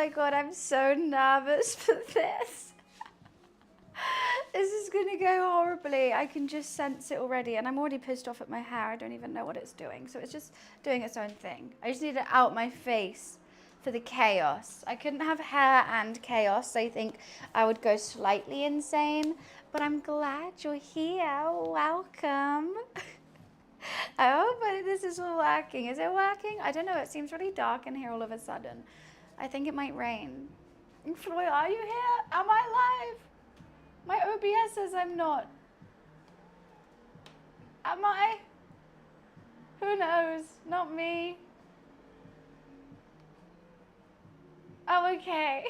God, I'm so nervous for this. This is gonna go horribly. I can just sense it already, and I'm already pissed off at my hair. I don't even know what it's doing. So it's just doing its own thing. I just need to out my face for the chaos. I couldn't have hair and chaos. I think I would go slightly insane, but I'm glad you're here. Welcome. I hope this is all working. Is it working? I don't know. It seems really dark in here all of a sudden. I think it might rain. Floyd, are you here? Am I live? My OBS says I'm not. Am I? Who knows? Not me. Oh, okay.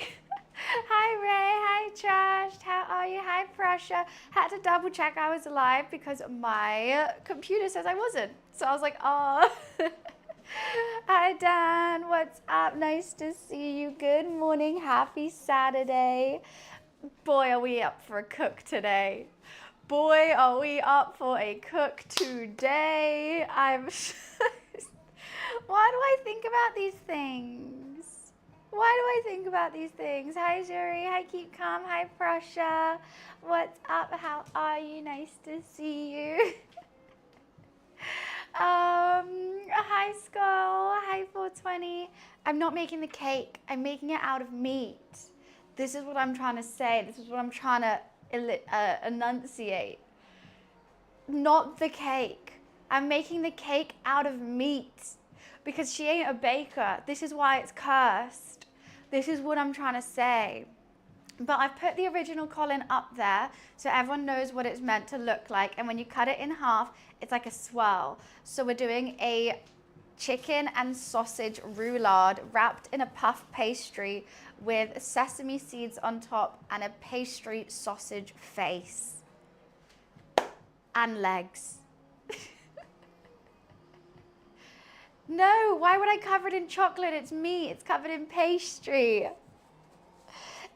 Hi, Ray. Hi, Josh. How are you? Hi, Prussia. Had to double check I was live because my computer says I wasn't. So I was like, oh. Hi, Dan. What's up? Nice to see you. Good morning. Happy Saturday. Boy, are we up for a cook today. Boy, are we up for a cook today. Why do I think about these things? Why do I think about these things? Hi, Zuri. Hi, Keep Calm. Hi, Prussia. What's up? How are you? Nice to see you. Hi, Skull. Hi, 420. I'm not making the cake. I'm making it out of meat. This is what I'm trying to say. This is what I'm trying to enunciate. Not the cake. I'm making the cake out of meat because she ain't a baker. This is why it's cursed. This is what I'm trying to say. But I've put the original Colin up there so everyone knows what it's meant to look like. And when you cut it in half, it's like a swirl. So we're doing a chicken and sausage roulade wrapped in a puff pastry with sesame seeds on top and a pastry sausage face and legs. No, why would I cover it in chocolate? It's meat, it's covered in pastry.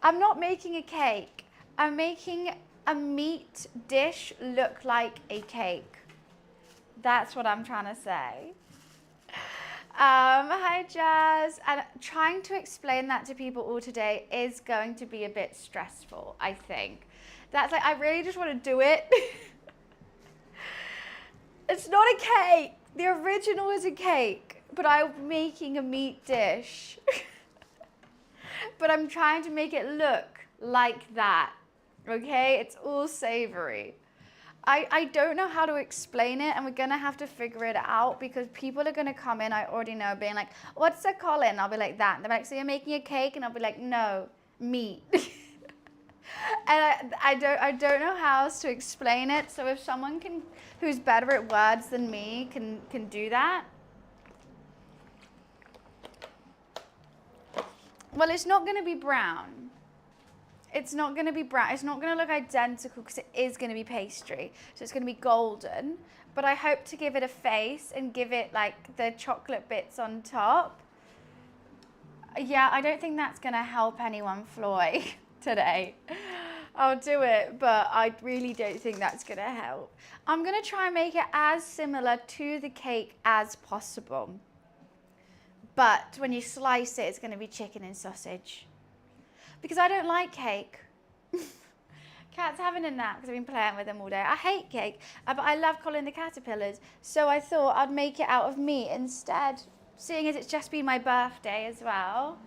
I'm not making a cake. I'm making a meat dish look like a cake. That's what I'm trying to say. Hi, Jazz. And trying to explain that to people all today is going to be a bit stressful, I think. That's like, I really just want to do it. It's not a cake. The original is a cake, but I'm making a meat dish. But I'm trying to make it look like that, okay? It's all savory. I don't know how to explain it, and we're going to have to figure it out because people are going to come in, I already know, being like, what's a Colin? I'll be like, that. And they're like, so you're making a cake? And I'll be like, no, meat. And I don't know how else to explain it. So if someone who's better at words than me can do that. Well, it's not going to be brown. It's not going to be brown. It's not going to look identical because it is going to be pastry. So it's going to be golden. But I hope to give it a face and give it like the chocolate bits on top. Yeah, I don't think that's going to help anyone, Floyd, today. I'll do it, but I really don't think that's going to help. I'm going to try and make it as similar to the cake as possible. But when you slice it, it's going to be chicken and sausage. Because I don't like cake. Cat's having a nap because I've been playing with them all day. I hate cake, but I love Colin the Caterpillars. So I thought I'd make it out of meat instead, seeing as it's just been my birthday as well.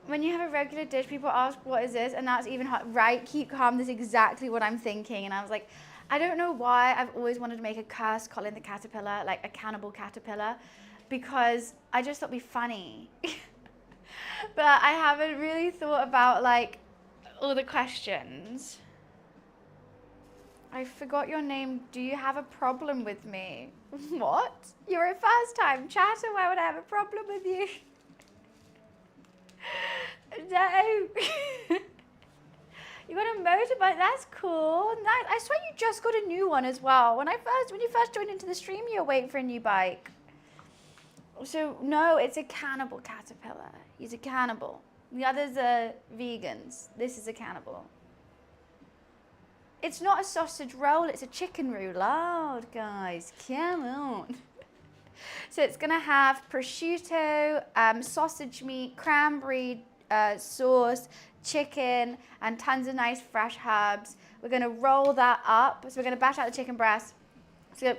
When you have a regular dish, people ask, what is this? And that's even hard. Right, keep calm, this is exactly what I'm thinking. And I was like, I don't know why I've always wanted to make a cursed Colin the Caterpillar, like a cannibal caterpillar, because I just thought it'd be funny. But I haven't really thought about like all the questions. I forgot your name. Do you have a problem with me? What? You're a first time chatter. Why would I have a problem with you? No. You got a motorbike. That's cool. Nice. I swear you just got a new one as well. When you first joined into the stream, you were waiting for a new bike. So no, it's a cannibal caterpillar. He's a cannibal. The others are vegans. This is a cannibal. It's not a sausage roll, it's a chicken roulade, guys. Come on. So it's gonna have prosciutto, sausage meat, cranberry sauce, chicken, and tons of nice fresh herbs. We're gonna roll that up. So we're gonna bash out the chicken breast. So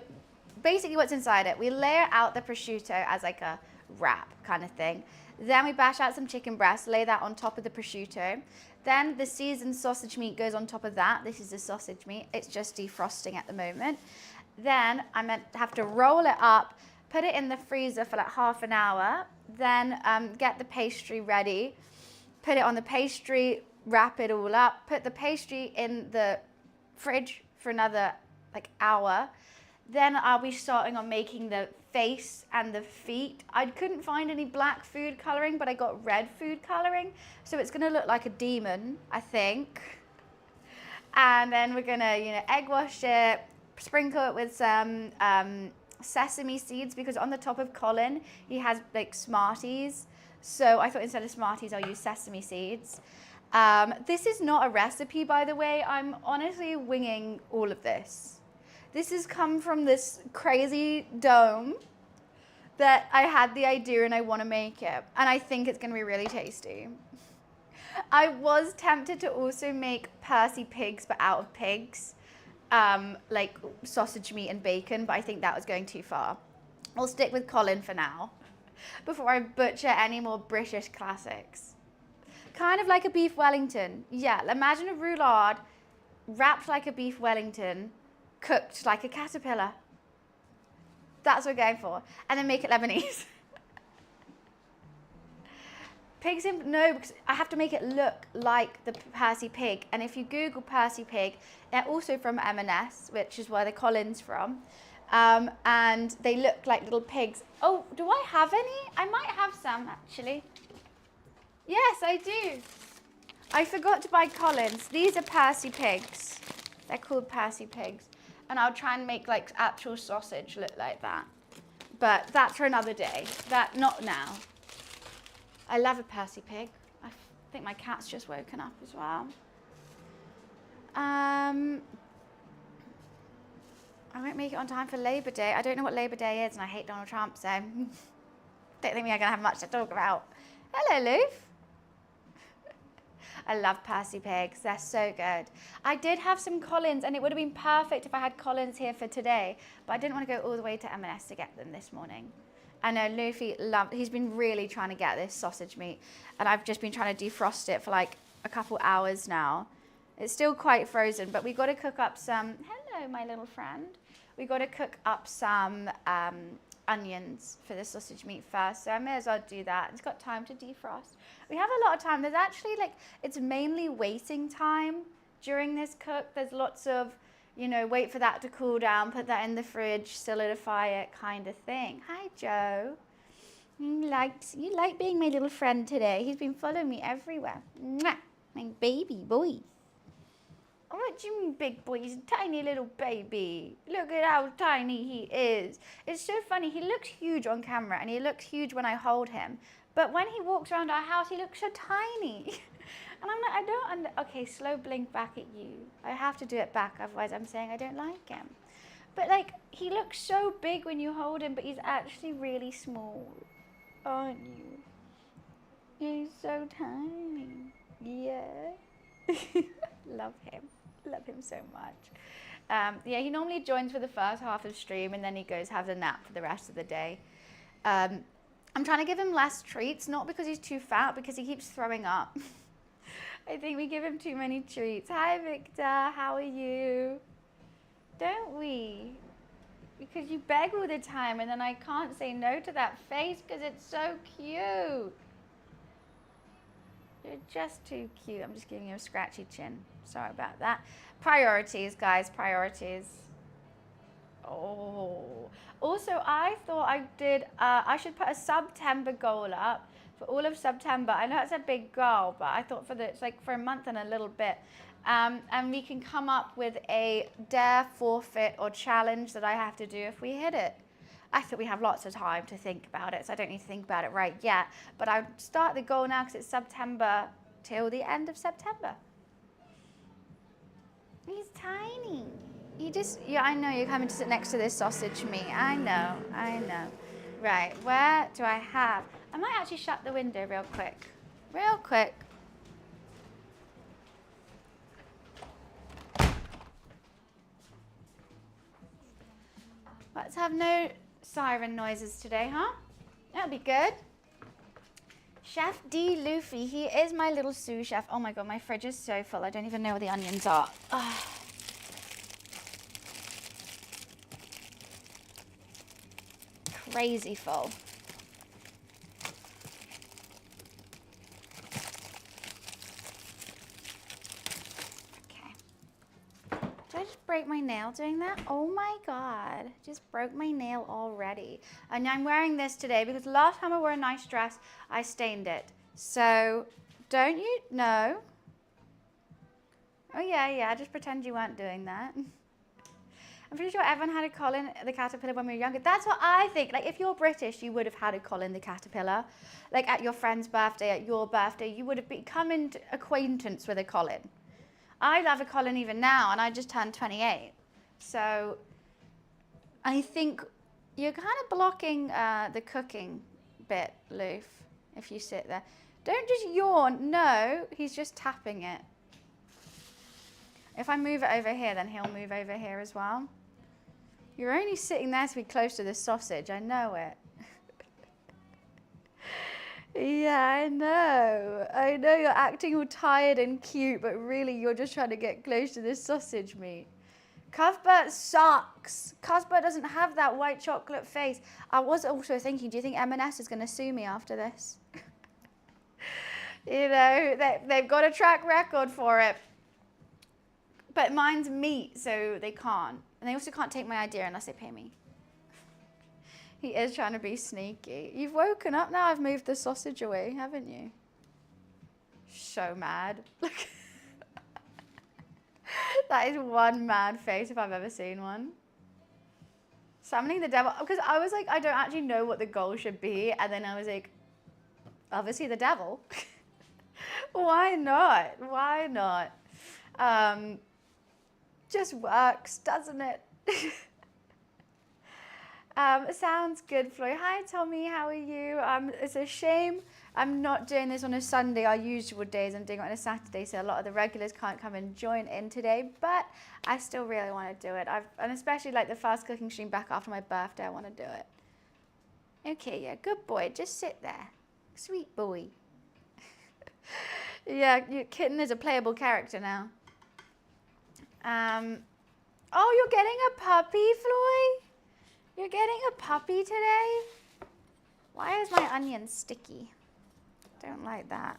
basically what's inside it, we layer out the prosciutto as like a wrap kind of thing. Then we bash out some chicken breast, lay that on top of the prosciutto. Then the seasoned sausage meat goes on top of that. This is the sausage meat. It's just defrosting at the moment. Then I have to roll it up, put it in the freezer for like half an hour, then get the pastry ready, put it on the pastry, wrap it all up, put the pastry in the fridge for another like hour. Then I'll be starting on making the face and the feet. I couldn't find any black food coloring, but I got red food coloring. So it's gonna look like a demon, I think. And then we're gonna, egg wash it, sprinkle it with some sesame seeds, because on the top of Colin, he has like Smarties. So I thought instead of Smarties, I'll use sesame seeds. This is not a recipe, by the way. I'm honestly winging all of this. This has come from this crazy dome that I had the idea and I want to make it. And I think it's going to be really tasty. I was tempted to also make Percy pigs, but out of pigs. Like sausage meat and bacon, but I think that was going too far. I'll stick with Colin for now, before I butcher any more British classics. Kind of like a beef Wellington. Yeah, imagine a roulade wrapped like a beef Wellington, cooked like a caterpillar. That's what we're going for. And then make it Lebanese. Pigs no, because I have to make it look like the Percy pig. And if you Google Percy pig, they're also from M&S, which is where the Colin's from. And they look like little pigs. Oh, do I have any? I might have some, actually. Yes, I do. I forgot to buy Colin's. These are Percy pigs. They're called Percy pigs. And I'll try and make like actual sausage look like that. But that's for another day. Not now. I love a Percy pig. I think my cat's just woken up as well. I won't make it on time for Labor Day. I don't know what Labor Day is, and I hate Donald Trump, so don't think we're gonna have much to talk about. Hello, Loof. I love Percy pigs. They're so good. I did have some Collins, and it would have been perfect if I had Collins here for today, but I didn't want to go all the way to M&S to get them this morning. I know Luffy he's been really trying to get this sausage meat, and I've just been trying to defrost it for like a couple hours now. It's still quite frozen, but we got to cook up some, hello, my little friend. We got to cook up some onions for the sausage meat first, so I may as well do that. It's got time to defrost. We have a lot of time. There's actually it's mainly waiting time during this cook. There's lots of, wait for that to cool down, put that in the fridge, solidify it kind of thing. Hi, Joe. You like being my little friend today. He's been following me everywhere. Mwah, my baby boy. Oh, what do you mean, big boy? He's a tiny little baby. Look at how tiny he is. It's so funny. He looks huge on camera, and he looks huge when I hold him. But when he walks around our house, he looks so tiny. And I'm like, okay, slow blink back at you. I have to do it back, otherwise I'm saying I don't like him. But he looks so big when you hold him, but he's actually really small, aren't you? He's so tiny. Yeah. Love him. Love him so much. Yeah, he normally joins for the first half of stream, and then he goes have a nap for the rest of the day. I'm trying to give him less treats, not because he's too fat, because he keeps throwing up. I think we give him too many treats. Hi, Victor. How are you? Don't we? Because you beg all the time, and then I can't say no to that face because it's so cute. You're just too cute. I'm just giving you a scratchy chin. Sorry about that. Priorities, guys. Priorities. Oh. Also, I thought I should put a September goal up for all of September. I know it's a big goal, but I thought it's like for a month and a little bit. And we can come up with a dare, forfeit, or challenge that I have to do if we hit it. I thought we have lots of time to think about it, so I don't need to think about it right yet. But I'll start the goal now because it's September till the end of September. He's tiny. Yeah, I know, you're coming to sit next to this sausage meat. I know. Right, where do I have? I might actually shut the window real quick. Real quick. Let's have no siren noises today, huh? That'll be good. Chef D. Luffy, he is my little sous chef. Oh my God, my fridge is so full. I don't even know where the onions are. Ugh. Crazy full. Did I just break my nail doing that? Oh my God, just broke my nail already. And I'm wearing this today because last time I wore a nice dress, I stained it. So, don't you know? Oh yeah, just pretend you weren't doing that. I'm pretty sure everyone had a Colin the Caterpillar when we were younger. That's what I think. Like, if you're British, you would have had a Colin the Caterpillar. Like, at your friend's birthday, at your birthday, you would have become into acquaintance with a Colin. I love a Colin even now, and I just turned 28. So I think you're kind of blocking the cooking bit, Loof, if you sit there. Don't just yawn. No, he's just tapping it. If I move it over here, then he'll move over here as well. You're only sitting there to be close to the sausage. I know it. Yeah, I know. I know you're acting all tired and cute, but really you're just trying to get close to this sausage meat. Cuthbert sucks. Cuthbert doesn't have that white chocolate face. I was also thinking, do you think M&S is going to sue me after this? You know, they've got a track record for it. But mine's meat, so they can't. And they also can't take my idea unless they pay me. He is trying to be sneaky. You've woken up now. I've moved the sausage away, haven't you? So mad. Look. That is one mad face if I've ever seen one. Summoning the devil. Because I was like, I don't actually know what the goal should be. And then I was like, obviously the devil. Why not? Why not? Just works, doesn't it? Sounds good, Floyd. Hi, Tommy. How are you? It's a shame I'm not doing this on a Sunday, our usual days. I'm doing it on a Saturday, so a lot of the regulars can't come and join in today, but I still really want to do it. And especially like the fast cooking stream back after my birthday, I want to do it. Okay, yeah, good boy. Just sit there. Sweet boy. Yeah, your kitten is a playable character now. Oh, you're getting a puppy, Floyd? You're getting a puppy today? Why is my onion sticky? Don't like that.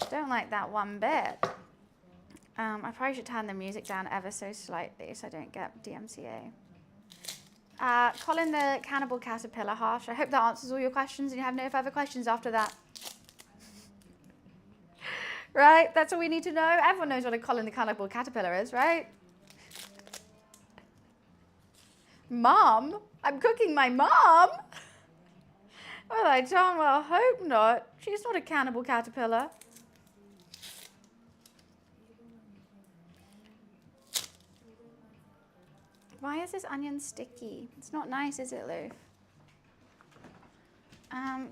Don't like that one bit. I probably should turn the music down ever so slightly so I don't get DMCA. Colin the Cannibal Caterpillar, Harsh. I hope that answers all your questions and you have no further questions after that. Right? That's all we need to know. Everyone knows what a Colin the Cannibal Caterpillar is, right? Mom? I'm cooking my mom? Well, I darn well hope not. She's not a cannibal caterpillar. Why is this onion sticky? It's not nice, is it, Lou?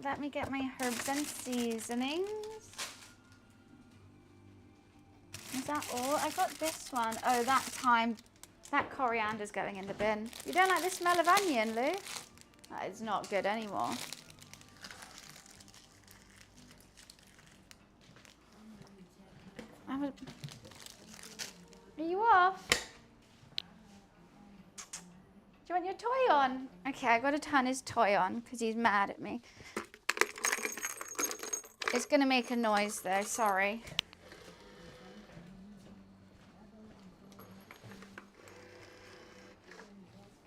Let me get my herbs and seasonings. Is that all? I got this one. Oh, that time. That coriander's going in the bin. You don't like the smell of onion, Lou? That is not good anymore. Are you off? Do you want your toy on? Okay, I got to turn his toy on because he's mad at me. It's going to make a noise though, sorry.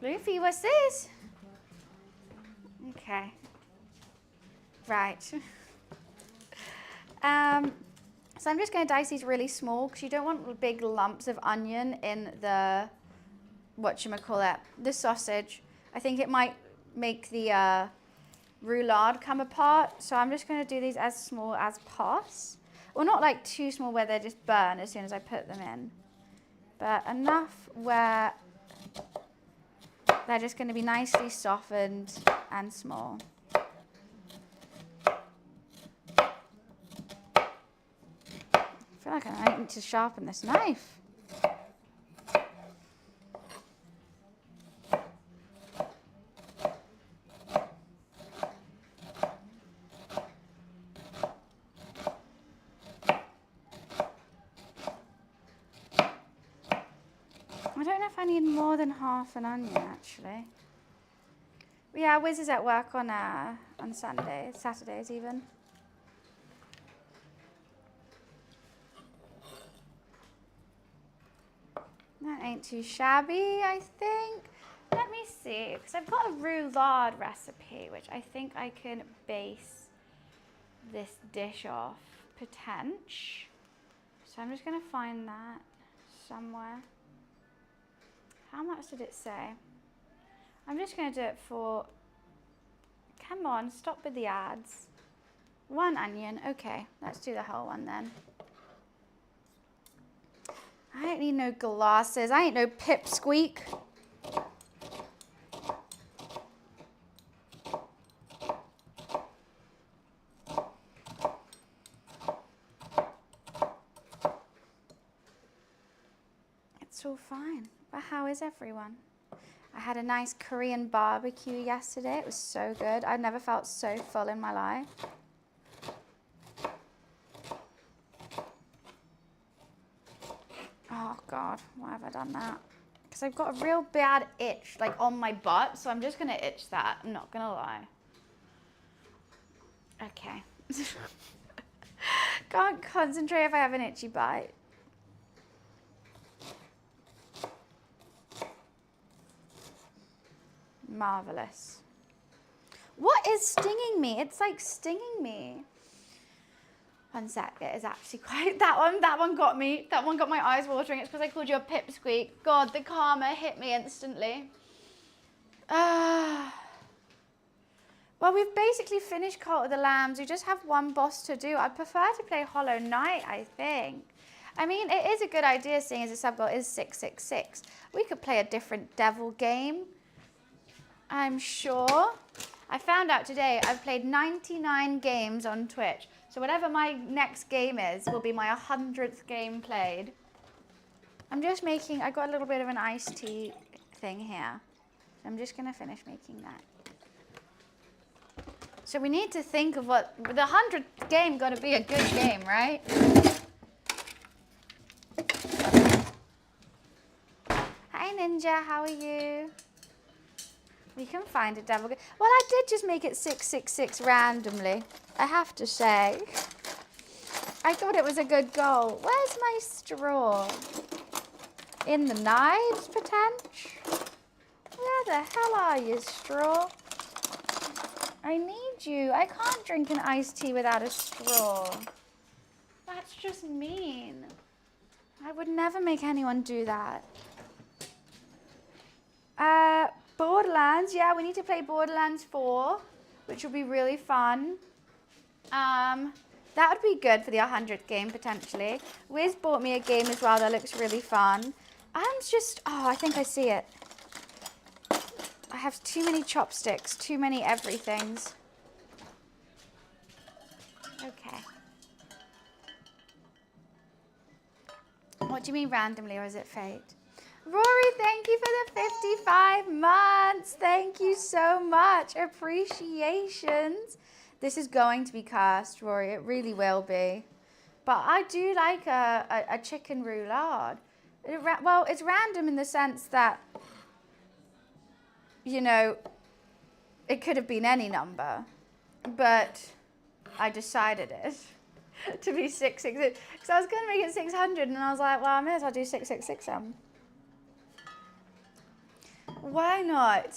Luffy, what's this? Okay. Right. So I'm just going to dice these really small because you don't want big lumps of onion in the, whatchamacallit, the sausage. I think it might make the roulade come apart. So I'm just going to do these as small as possible. Well, not like too small where they just burn as soon as I put them in. But enough where They're just going to be nicely softened and small. I feel like I might need to sharpen this knife. I don't know if I need more than half an onion, actually. Yeah, Wiz is at work on Sundays, Saturdays even. That ain't too shabby, I think. Let me see, because I've got a roulade recipe, which I think I can base this dish off, potential. So I'm just going to find that somewhere. How much did it say? I'm just going to do it for, come on, stop with the ads. 1 onion, okay, let's do the whole one then. I don't need no glasses, I ain't no pipsqueak. It's all fine, but how is everyone? I had a nice Korean barbecue yesterday. It was so good. I've never felt so full in my life. Oh God, why have I done that? Because I've got a real bad itch, like on my butt, so I'm just gonna itch that, I'm not gonna lie. Okay. Can't concentrate if I have an itchy bite. Marvelous. What is stinging me? It's like stinging me. One sec, it is actually quite, that one got me. That one got my eyes watering. It's because I called you a pipsqueak. God, the karma hit me instantly. Well, we've basically finished Cult of the Lambs. We just have one boss to do. I'd prefer to play Hollow Knight, I think. I mean, it is a good idea seeing as the sub goal is 666. We could play a different devil game, I'm sure. I found out today I've played 99 games on Twitch. So whatever my next game is will be my 100th game played. I'm just making, I got a little bit of an iced tea thing here. I'm just gonna finish making that. So we need to think of what, the 100th game gotta be a good game, right? Hi Ninja, how are you? We can find a devil game. Well, I did just make it 666 randomly, I have to say. I thought it was a good goal. Where's my straw? In the knives, potential? Where the hell are you, straw? I need you. I can't drink an iced tea without a straw. That's just mean. I would never make anyone do that. Borderlands, yeah, we need to play Borderlands 4, which will be really fun. That would be good for the 100th game, potentially. Wiz bought me a game as well that looks really fun. I think I see it. I have too many chopsticks, too many everythings. Okay. What do you mean randomly, or is it fate? Rory, thank you for the 55 months. Thank you so much. Appreciations. This is going to be cursed, Rory. It really will be. But I do like a chicken roulade. Well, it's random in the sense that, you know, it could have been any number. But I decided it to be 666. Because I was going to make it 600 and I was like, well, I may as well do 666 then. Why not?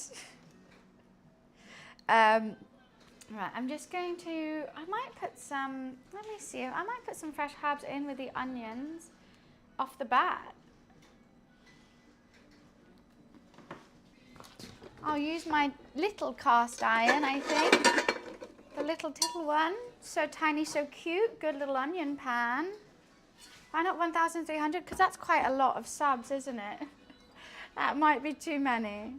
Right, I'm just going to, I might put some, let me see, I might put some fresh herbs in with the onions off the bat. I'll use my little cast iron, I think. The little one. So tiny, so cute. Good little onion pan. Why not 1,300? Because that's quite a lot of subs, isn't it? That might be too many.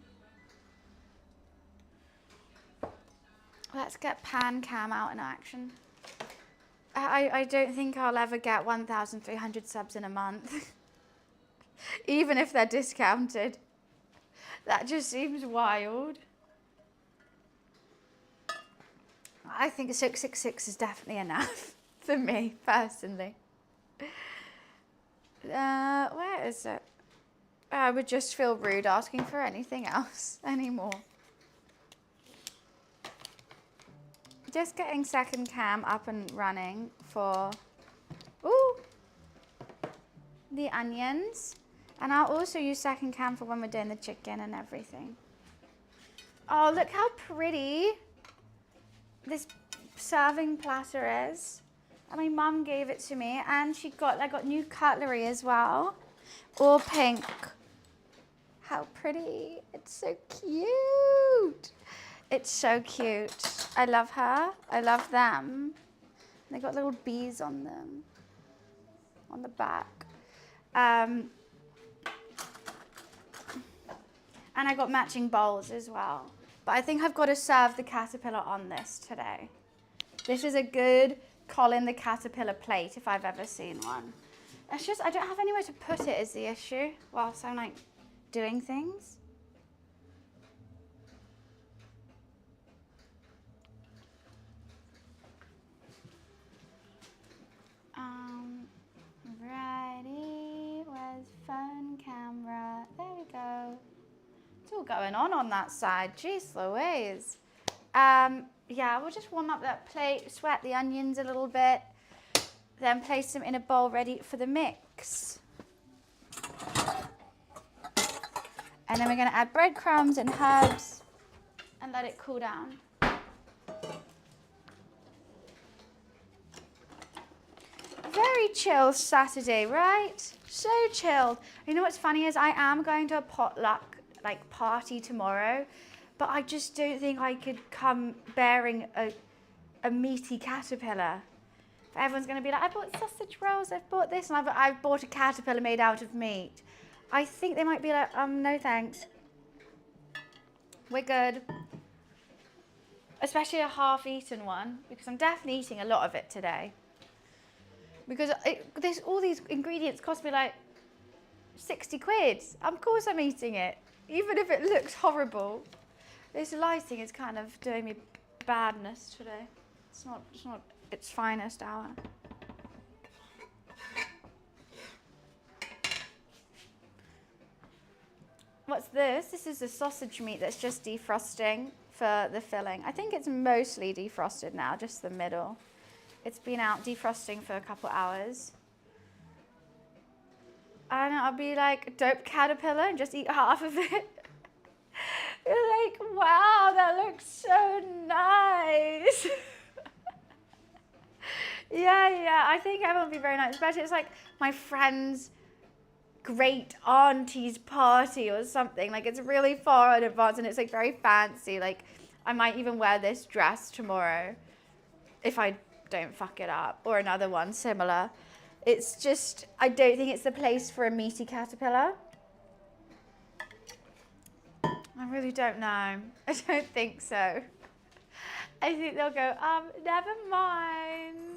Let's get pan cam out in action. I don't think I'll ever get 1,300 subs in a month. Even if they're discounted. That just seems wild. I think 666 is definitely enough for me, personally. Where is it? I would just feel rude asking for anything else anymore. Just getting second cam up and running for the onions. And I'll also use second cam for when we're doing the chicken and everything. Oh, look how pretty this serving platter is. And my mum gave it to me, and I got new cutlery as well. All pink. How pretty. It's so cute. It's so cute. I love her. I love them. They got little bees on them. On the back. And I got matching bowls as well. But I think I've got to serve the caterpillar on this today. This is a good COLIN the caterpillar plate if I've ever seen one. It's just, I don't have anywhere to put it is the issue whilst I'm like doing things. Ready, where's phone, camera? There we go. It's all going on that side. Jeez Louise. Yeah, we'll just warm up that plate, sweat the onions a little bit, then place them in a bowl ready for the mix. And then we're going to add breadcrumbs and herbs and let it cool down. Very chill Saturday, right? So chilled. You know what's funny is I am going to a potluck party tomorrow, but I just don't think I could come bearing a meaty caterpillar. Everyone's going to be like, I bought sausage rolls, I've bought this, and I've bought a caterpillar made out of meat. I think they might be like, no thanks. We're good. Especially a half-eaten one, because I'm definitely eating a lot of it today. Because all these ingredients cost me like 60 quid. Of course I'm eating it, even if it looks horrible. This lighting is kind of doing me badness today. It's not its finest hour. What's this? This is the sausage meat that's just defrosting for the filling. I think it's mostly defrosted now, just the middle. It's been out defrosting for a couple hours. I don't know, I'll be like dope caterpillar and just eat half of it. You're like, wow, that looks so nice. Yeah, I think everyone will be very nice, especially it's like my friend's great auntie's party or something. Like it's really far in advance and it's like very fancy. Like I might even wear this dress tomorrow if I don't fuck it up, or another one similar. It's just, I don't think it's the place for a meaty caterpillar. I really don't know. I don't think so. I think they'll go, never mind.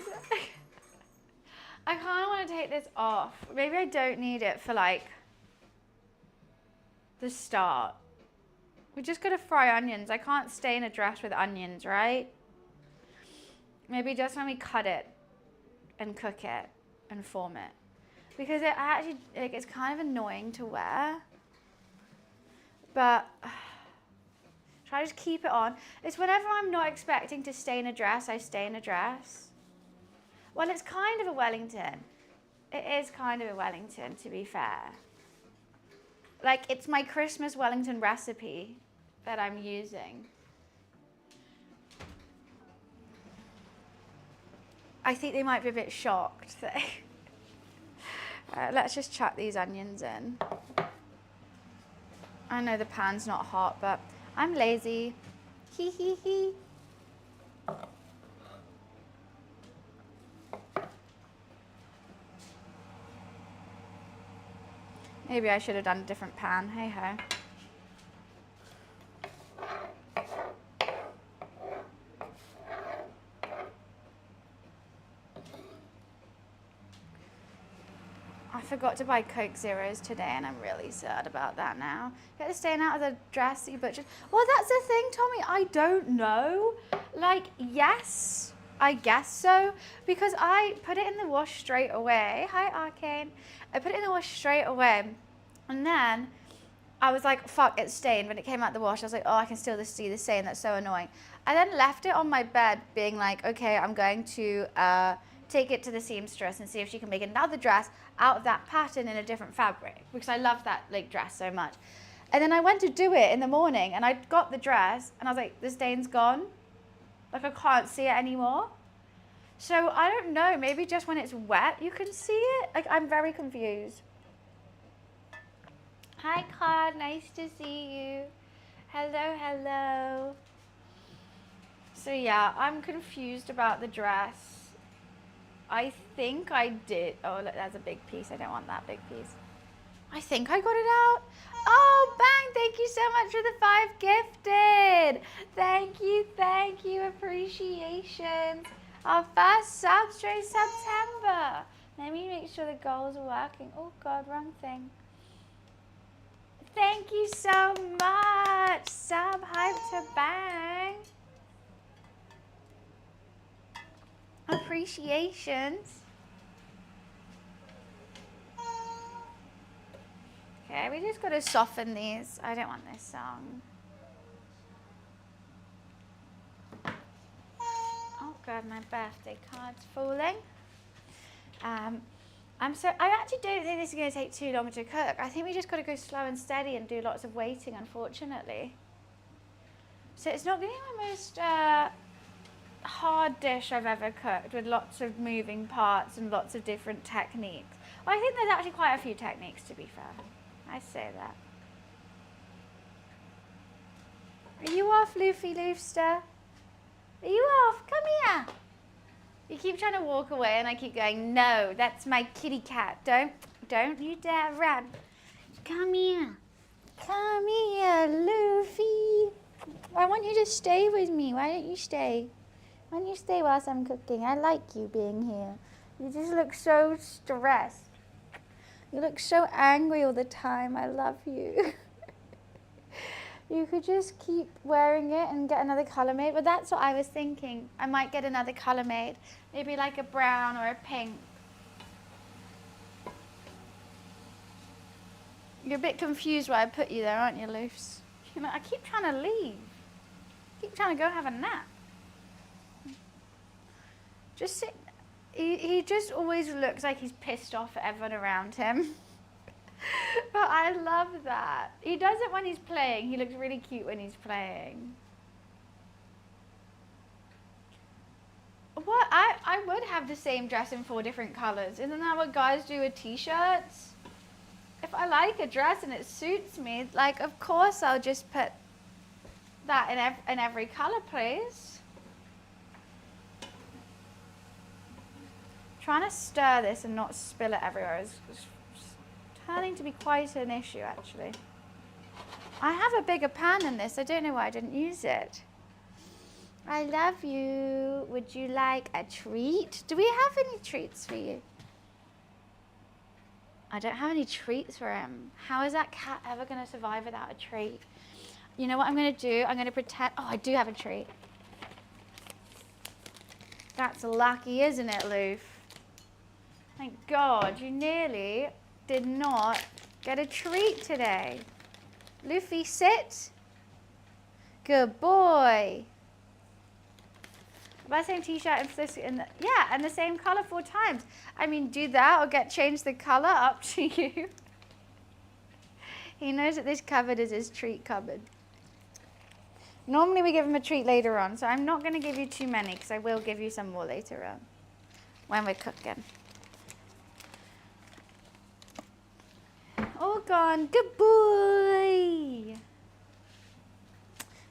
I kind of want to take this off. Maybe I don't need it for like the start. We just got to fry onions. I can't stain a dress with onions, right? Maybe just when we cut it and cook it and form it. Because it actually, like, it's kind of annoying to wear. But should I just keep it on? It's whenever I'm not expecting to stain a dress, I stain a dress. Well, it's kind of a Wellington. It is kind of a Wellington, to be fair. Like, it's my Christmas Wellington recipe that I'm using. I think they might be a bit shocked. Let's just chuck these onions in. I know the pan's not hot, but I'm lazy. Hee hee hee. Maybe I should have done a different pan. Hey ho. I forgot to buy Coke Zeros today, and I'm really sad about that now. Get the stain out of the dress that you butchered. Well, that's the thing, Tommy. I don't know. Like, yes, I guess so. Because I put it in the wash straight away. Hi, Arcane. I put it in the wash straight away. And then I was like, fuck, it's stained. When it came out the wash, I was like, oh, I can still see the stain. That's so annoying. I then left it on my bed being like, okay, I'm going to take it to the seamstress and see if she can make another dress out of that pattern in a different fabric, because I love that like dress so much. And then I went to do it in the morning, and I got the dress, and I was like, the stain's gone. Like, I can't see it anymore. So I don't know, maybe just when it's wet you can see it. Like, I'm very confused. Hi, Card, nice to see you. Hello, hello. So yeah, I'm confused about the dress. I think I did. Oh, look, that's a big piece. I don't want that big piece. I think I got it out. Oh, bang. Thank you so much for the 5 gifted. Thank you. Appreciation. Our first sub straight September. Let me make sure the goals are working. Oh, God, wrong thing. Thank you so much. Sub hype to bang. Appreciations. Okay, we just got to soften these. I don't want this song. Oh God, my birthday card's falling. I actually don't think this is going to take too long to cook. I think we just got to go slow and steady and do lots of waiting, unfortunately. So it's not going to be my most hard dish I've ever cooked, with lots of moving parts and lots of different techniques. Well, I think there's actually quite a few techniques, to be fair. I say that. Are you off, Luffy Loofster? Are you off? Come here. You keep trying to walk away and I keep going, no, that's my kitty cat. Don't you dare run. Come here. Come here, Luffy. I want you to stay with me. Why don't you stay? Why don't you stay whilst I'm cooking? I like you being here. You just look so stressed. You look so angry all the time. I love you. You could just keep wearing it and get another colour made. But that's what I was thinking. I might get another colour made. Maybe like a brown or a pink. You're a bit confused where I put you there, aren't you, Loose? You know, I keep trying to leave. I keep trying to go have a nap. Just sit. He just always looks like he's pissed off at everyone around him. But I love that. He does it when he's playing. He looks really cute when he's playing. What? I would have the same dress in 4 different colours. Isn't that what guys do with t-shirts? If I like a dress and it suits me, like, of course I'll just put that in every colour, please. Trying to stir this and not spill it everywhere is turning to be quite an issue, actually. I have a bigger pan than this. I don't know why I didn't use it. I love you. Would you like a treat? Do we have any treats for you? I don't have any treats for him. How is that cat ever going to survive without a treat? You know what I'm going to do? I'm going to pretend... Oh, I do have a treat. That's lucky, isn't it, Loof? Thank God, you nearly did not get a treat today. Luffy, sit. Good boy. Buy the same t-shirt and the same color 4 times. I mean, do that or change the color, up to you. He knows that this cupboard is his treat cupboard. Normally we give him a treat later on, so I'm not going to give you too many because I will give you some more later on when we're cooking. All gone. Good boy.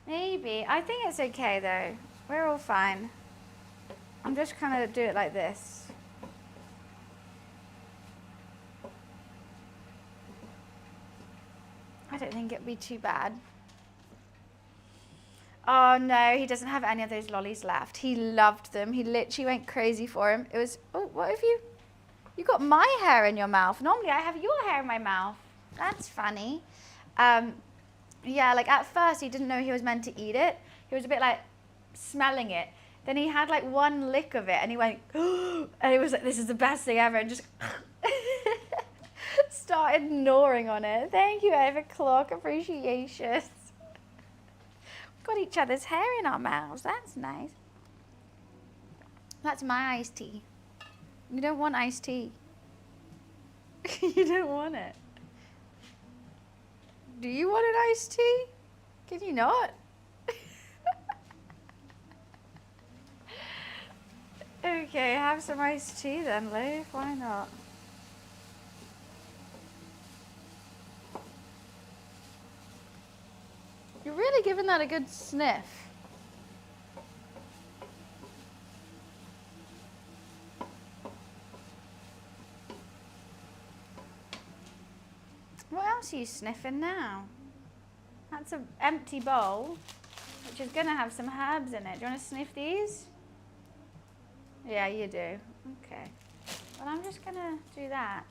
Maybe. I think it's okay though. We're all fine. I'm just kind of do it like this. I don't think it'd be too bad. Oh no, he doesn't have any of those lollies left. He loved them. He literally went crazy for him. It was, oh, what have you? You got my hair in your mouth. Normally I have your hair in my mouth. That's funny. Yeah, like at first he didn't know he was meant to eat it. He was a bit like smelling it. Then he had like one lick of it and he went, and he was like, this is the best thing ever, and just started gnawing on it. Thank you, Ava Clock. Appreciation. We've got each other's hair in our mouths. That's nice. That's my iced tea. You don't want iced tea. You don't want it. Do you want an iced tea? Can you not? Okay, have some iced tea then, Luke. Why not? You're really giving that a good sniff. What else are you sniffing now? That's an empty bowl, which is going to have some herbs in it. Do you want to sniff these? Yeah, you do. Okay. Well, I'm just going to do that.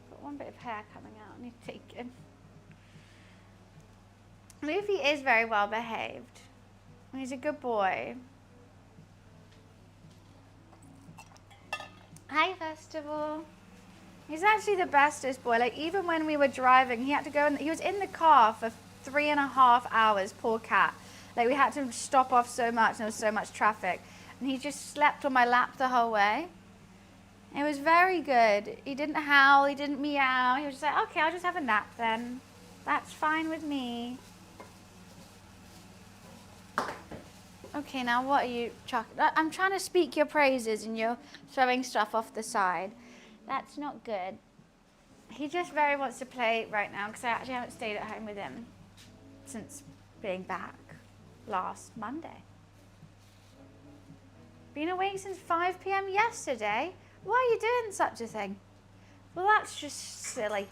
Got one bit of hair coming out. I need to take it. Luffy is very well behaved. He's a good boy. Hi, Festival. He's actually the bestest boy. Like, even when we were driving, he had to go in, he was in the car for 3.5 hours, poor cat. Like, we had to stop off so much and there was so much traffic. And he just slept on my lap the whole way. It was very good. He didn't howl, he didn't meow. He was just like, okay, I'll just have a nap then. That's fine with me. Okay, now what are you I'm trying to speak your praises and you're throwing stuff off the side. That's not good. He just very wants to play right now because I actually haven't stayed at home with him since being back last Monday. Been awake since 5 p.m. yesterday? Why are you doing such a thing? Well, that's just silly.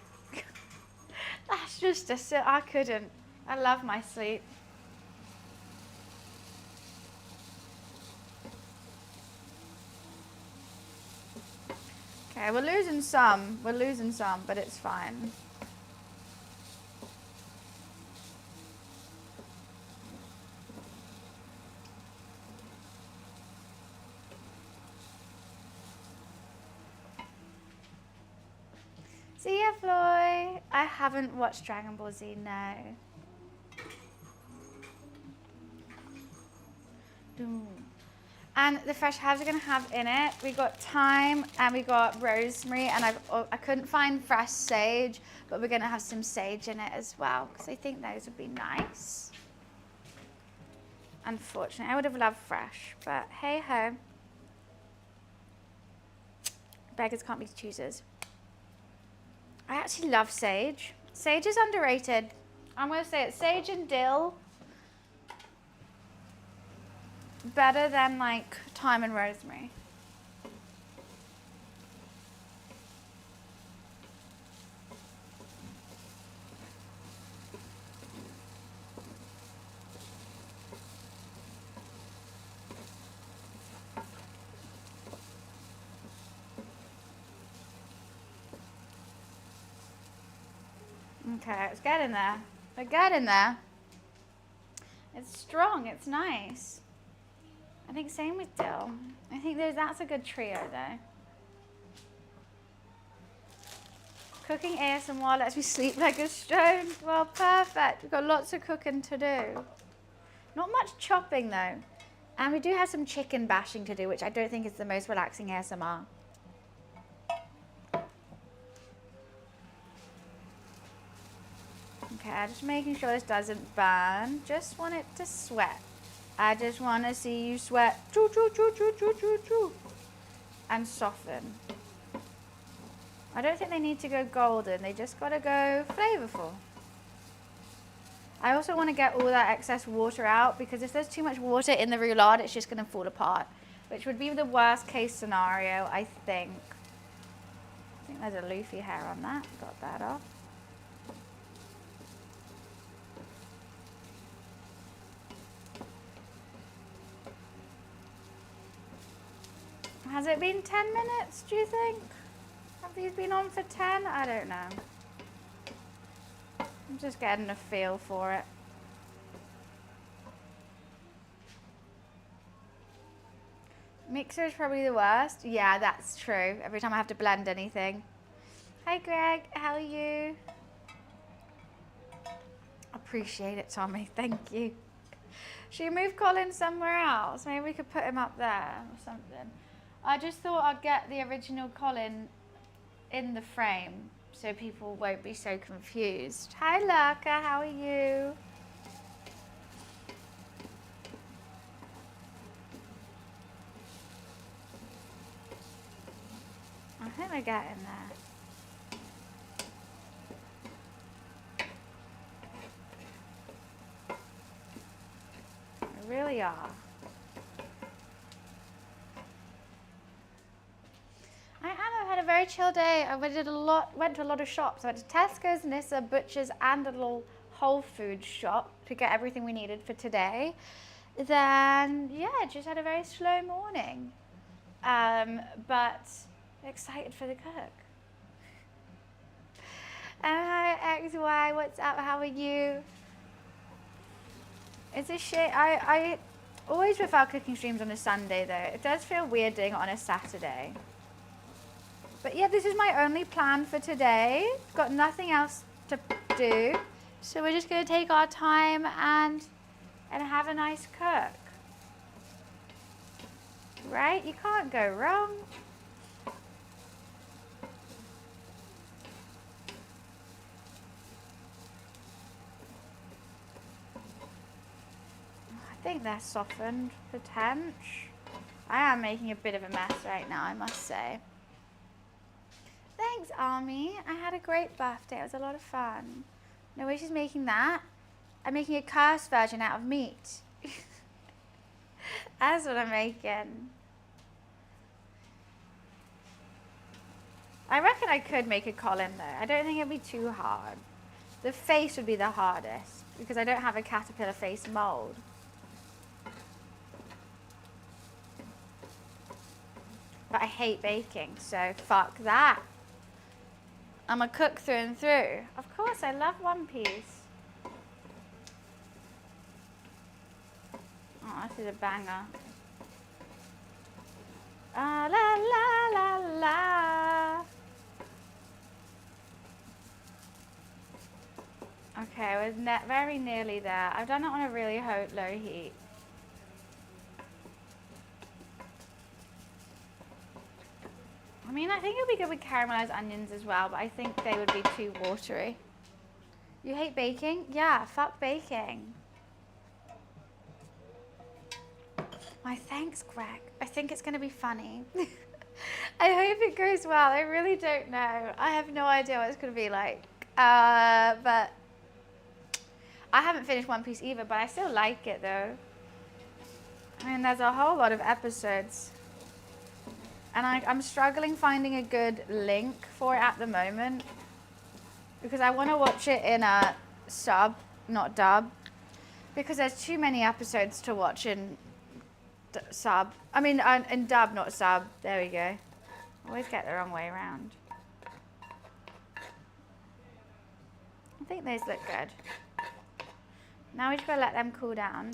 That's just I couldn't. I love my sleep. Okay, we're losing some, but it's fine. See ya, Floy. I haven't watched Dragon Ball Z, no. And the fresh herbs are going to have in it, we got thyme and we got rosemary, and I couldn't find fresh sage, but we're going to have some sage in it as well because I think those would be nice. Unfortunately, I would have loved fresh, but hey ho. Beggars can't be choosers. I actually love sage. Sage is underrated. I'm going to say it's sage and dill. Better than like thyme and rosemary. Okay, it's getting there. We're getting there. It's strong, it's nice. I think same with dill. I think that's a good trio though. Cooking ASMR lets me sleep like a stone. Well, perfect. We've got lots of cooking to do. Not much chopping though. And we do have some chicken bashing to do, which I don't think is the most relaxing ASMR. Okay, just making sure this doesn't burn. Just want it to sweat. I just want to see you sweat. Choo, choo, choo, choo, choo, choo, choo. And soften. I don't think they need to go golden. They just got to go flavorful. I also want to get all that excess water out because if there's too much water in the roulade, it's just going to fall apart, which would be the worst case scenario, I think. I think there's a Luffy hair on that. Got that off. Has it been 10 minutes, do you think? Have these been on for 10? I don't know. I'm just getting a feel for it. Mixer is probably the worst. Yeah, that's true. Every time I have to blend anything. Hi Greg, how are you? Appreciate it, Tommy. Thank you. Should we move Colin somewhere else? Maybe we could put him up there or something. I just thought I'd get the original Colin in the frame so people won't be so confused. Hi Lurka, how are you? I think we're getting there. We really are. I've had a very chill day. I went to a lot of shops. I went to Tesco's, Nissa, Butcher's, and a little Whole Foods shop to get everything we needed for today. Then, yeah, just had a very slow morning. But excited for the cook. Hi XY, what's up? How are you? It's a shame. I always prefer cooking streams on a Sunday though. It does feel weird doing it on a Saturday. But yeah, this is my only plan for today. Got nothing else to do. So we're just gonna take our time and have a nice cook. Right? You can't go wrong. I think they're softened for tench. I am making a bit of a mess right now, I must say. Thanks, Army. I had a great birthday. It was a lot of fun. No way she's making that. I'm making a cursed version out of meat. That's what I'm making. I reckon I could make a Colin though. I don't think it'd be too hard. The face would be the hardest because I don't have a caterpillar face mold. But I hate baking, so fuck that. I'm a cook through and through. Of course, I love One Piece. Oh, this is a banger. Ah, la la la la. Okay, we're very nearly there. I've done it on a really low heat. I mean, I think it would be good with caramelized onions as well, but I think they would be too watery. You hate baking? Yeah, fuck baking. My thanks, Greg. I think it's going to be funny. I hope it goes well. I really don't know. I have no idea what it's going to be like. But I haven't finished One Piece either, but I still like it though. I mean, there's a whole lot of episodes. And I'm struggling finding a good link for it at the moment. Because I want to watch it in a sub, not dub. Because there's too many episodes to watch in sub. I mean, in dub, not sub. There we go. I always get the wrong way around. I think those look good. Now we just gotta let them cool down.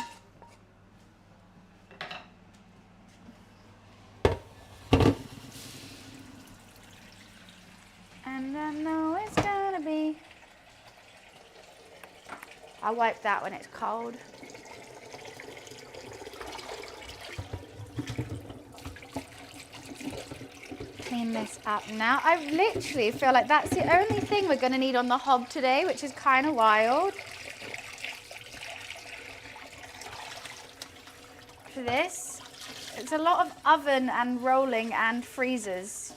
And I know it's gonna be. I'll wipe that when it's cold. Clean this up now. I literally feel like that's the only thing we're gonna need on the hob today, which is kind of wild. For this, it's a lot of oven and rolling and freezers.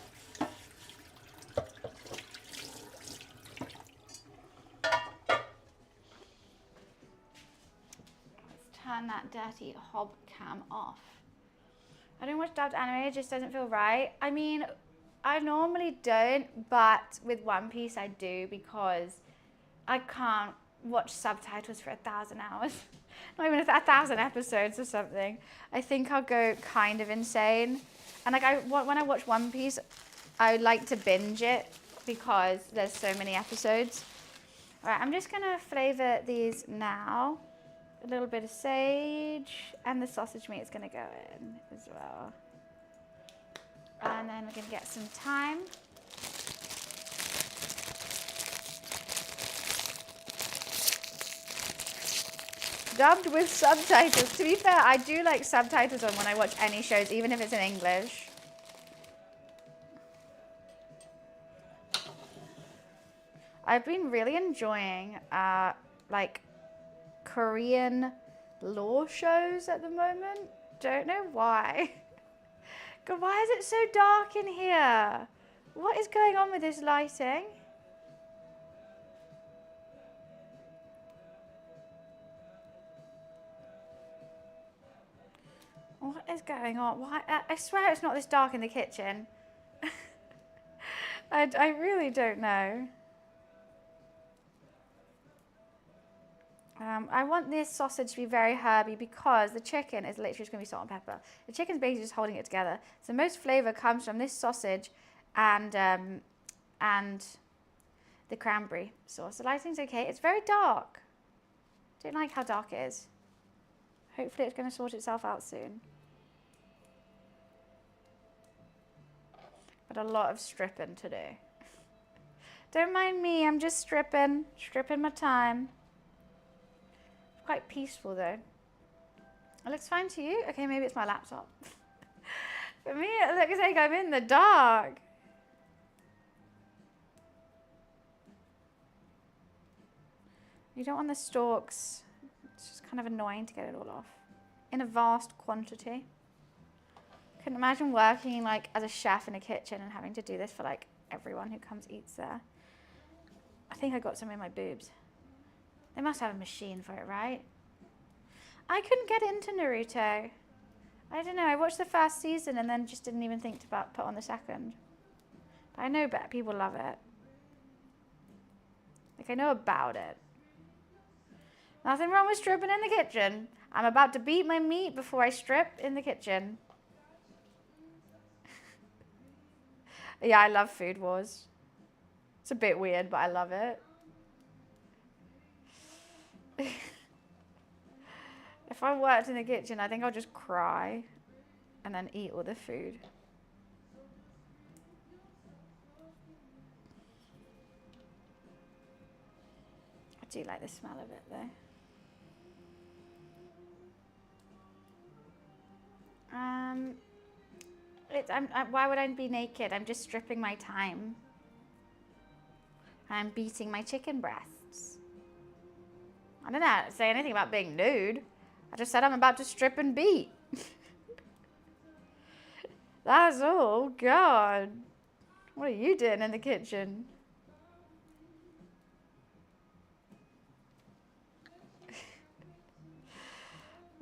Turn that dirty hob cam off. I don't watch dubbed anime, it just doesn't feel right. I mean, I normally don't, but with One Piece I do because I can't watch subtitles for 1,000 hours. Not even 1,000 episodes or something. I think I'll go kind of insane. And like when I watch One Piece, I like to binge it because there's so many episodes. All right, I'm just gonna flavor these now. A little bit of sage, and the sausage meat is gonna go in as well. And then we're gonna get some thyme. Dubbed with subtitles. To be fair, I do like subtitles on when I watch any shows, even if it's in English. I've been really enjoying like Korean law shows at the moment. Don't know why. God, why is it so dark in here? What is going on with this lighting? What is going on? Why? I swear it's not this dark in the kitchen. I really don't know. I want this sausage to be very herby because the chicken is literally just going to be salt and pepper. The chicken's basically just holding it together. So most flavor comes from this sausage and the cranberry sauce. The lighting's okay. It's very dark. Don't like how dark it is. Hopefully it's going to sort itself out soon. But a lot of stripping to do. Don't mind me, I'm just stripping my time. Quite peaceful though. It looks fine to you? Okay, maybe it's my laptop. For me, it looks like I'm in the dark. You don't want the stalks. It's just kind of annoying to get it all off. In a vast quantity. Couldn't imagine working like as a chef in a kitchen and having to do this for like everyone who comes eats there. I think I got some in my boobs. They must have a machine for it, right? I couldn't get into Naruto. I don't know, I watched the first season and then just didn't even think to put on the second. But I know better people love it. Like I know about it. Nothing wrong with stripping in the kitchen. I'm about to beat my meat before I strip in the kitchen. Yeah, I love Food Wars. It's a bit weird, but I love it. If I worked in the kitchen, I think I'll just cry and then eat all the food. I do like the smell of it though. Why would I be naked? I'm just stripping my time. I'm beating my chicken breasts. I don't know how to say anything about being nude. I just said I'm about to strip and beat. That's all. God. What are you doing in the kitchen?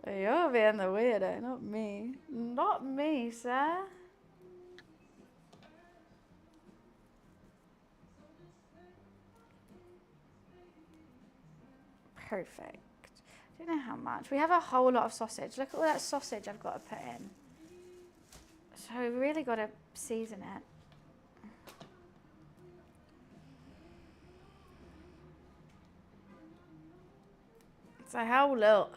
You're being the weirdo, not me. Not me, sir. Perfect. I don't know how much. We have a whole lot of sausage. Look at all that sausage I've got to put in. So we really got to season it. It's a whole lot.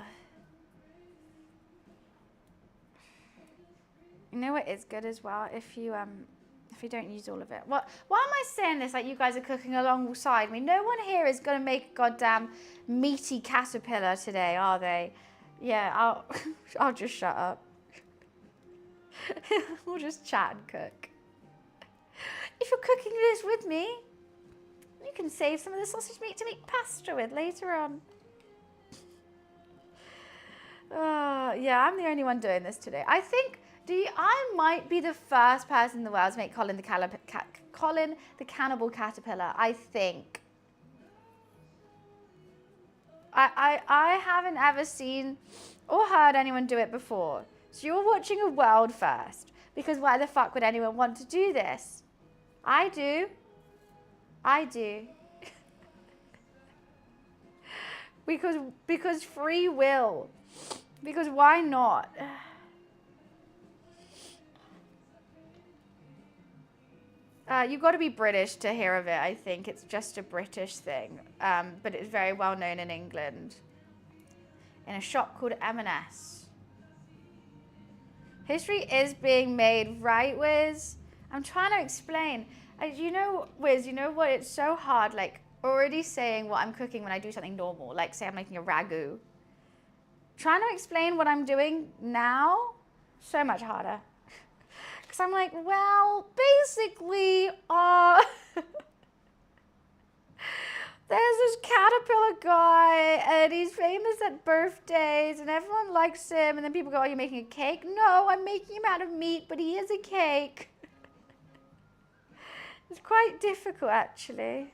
You know what is good as well? If you don't use all of it. Why am I saying this like you guys are cooking alongside me? No one here is going to make a goddamn meaty caterpillar today, are they? Yeah, I'll just shut up. We'll just chat and cook. If you're cooking this with me, you can save some of the sausage meat to make pasta with later on. Yeah, I'm the only one doing this today. I think I might be the first person in the world to make Colin the cannibal caterpillar. I think. I haven't ever seen or heard anyone do it before. So you're watching a world first. Because why the fuck would anyone want to do this? I do. I do. Because free will. Because why not? You've got to be British to hear of it, I think. It's just a British thing. But it's very well known in England. In a shop called M&S. History is being made, right, Wiz? I'm trying to explain. You know, Wiz, you know what? It's so hard, like, already saying what I'm cooking when I do something normal. Like, say I'm making a ragu. Trying to explain what I'm doing now, so much harder. Because I'm like, well, basically, there's this caterpillar guy, and he's famous at birthdays, and everyone likes him, and then people go, are you making a cake? No, I'm making him out of meat, but he is a cake. It's quite difficult, actually.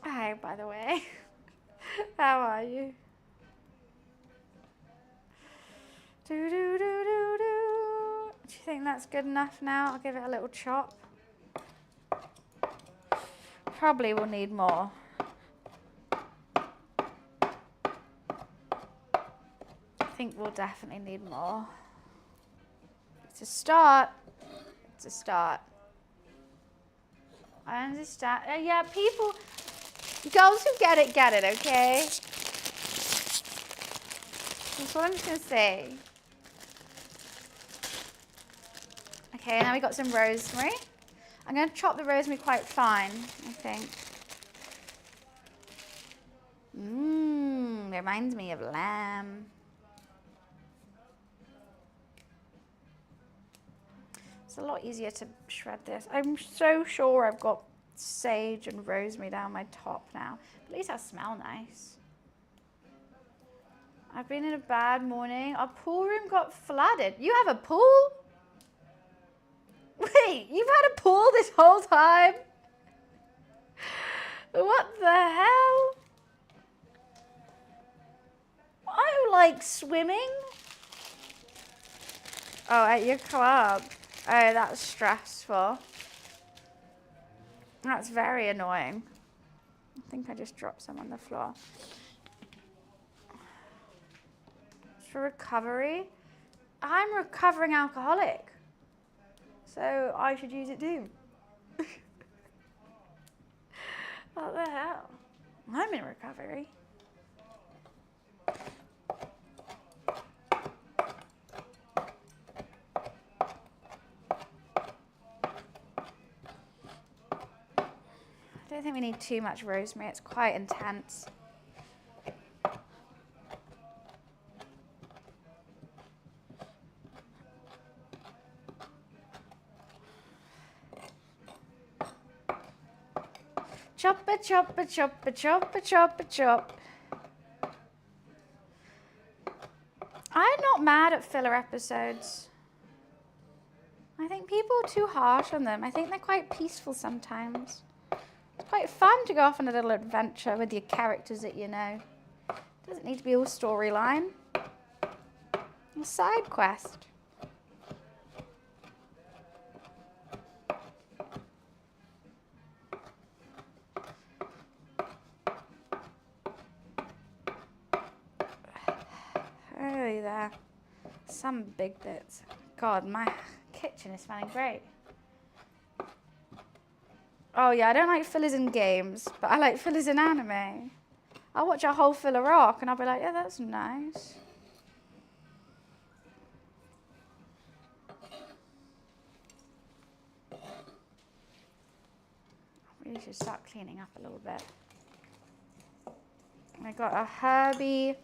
Hi, by the way. How are you? Do, do, do, do, do. Do you think that's good enough now? I'll give it a little chop. Probably will need more. I think we'll definitely need more. It's a start. It's a start. I understand. Yeah, people, girls who get it, okay? That's what I'm just going to say. Okay, now we got some rosemary. I'm going to chop the rosemary quite fine, I think. Reminds me of lamb. It's a lot easier to shred this. I'm so sure I've got sage and rosemary down my top now. At least I smell nice. I've been in a bad morning. Our pool room got flooded. You have a pool? Wait, you've had a pool this whole time? What the hell? I like swimming. Oh, at your club. Oh, that's stressful. That's very annoying. I think I just dropped some on the floor. For recovery, I'm a recovering alcoholic. So I should use it too. What the hell? I'm in recovery. I don't think we need too much rosemary. It's quite intense. Chop a chop a chop a chop a chop a chop. I'm not mad at filler episodes. I think people are too harsh on them. I think they're quite peaceful sometimes. It's quite fun to go off on a little adventure with your characters that you know. It doesn't need to be all storyline. A side quest. Early there. Some big bits. God, my kitchen is smelling great. Oh yeah, I don't like fillers in games, but I like fillers in anime. I'll watch a whole filler arc and I'll be like, yeah, that's nice. I really should start cleaning up a little bit. I got a herby.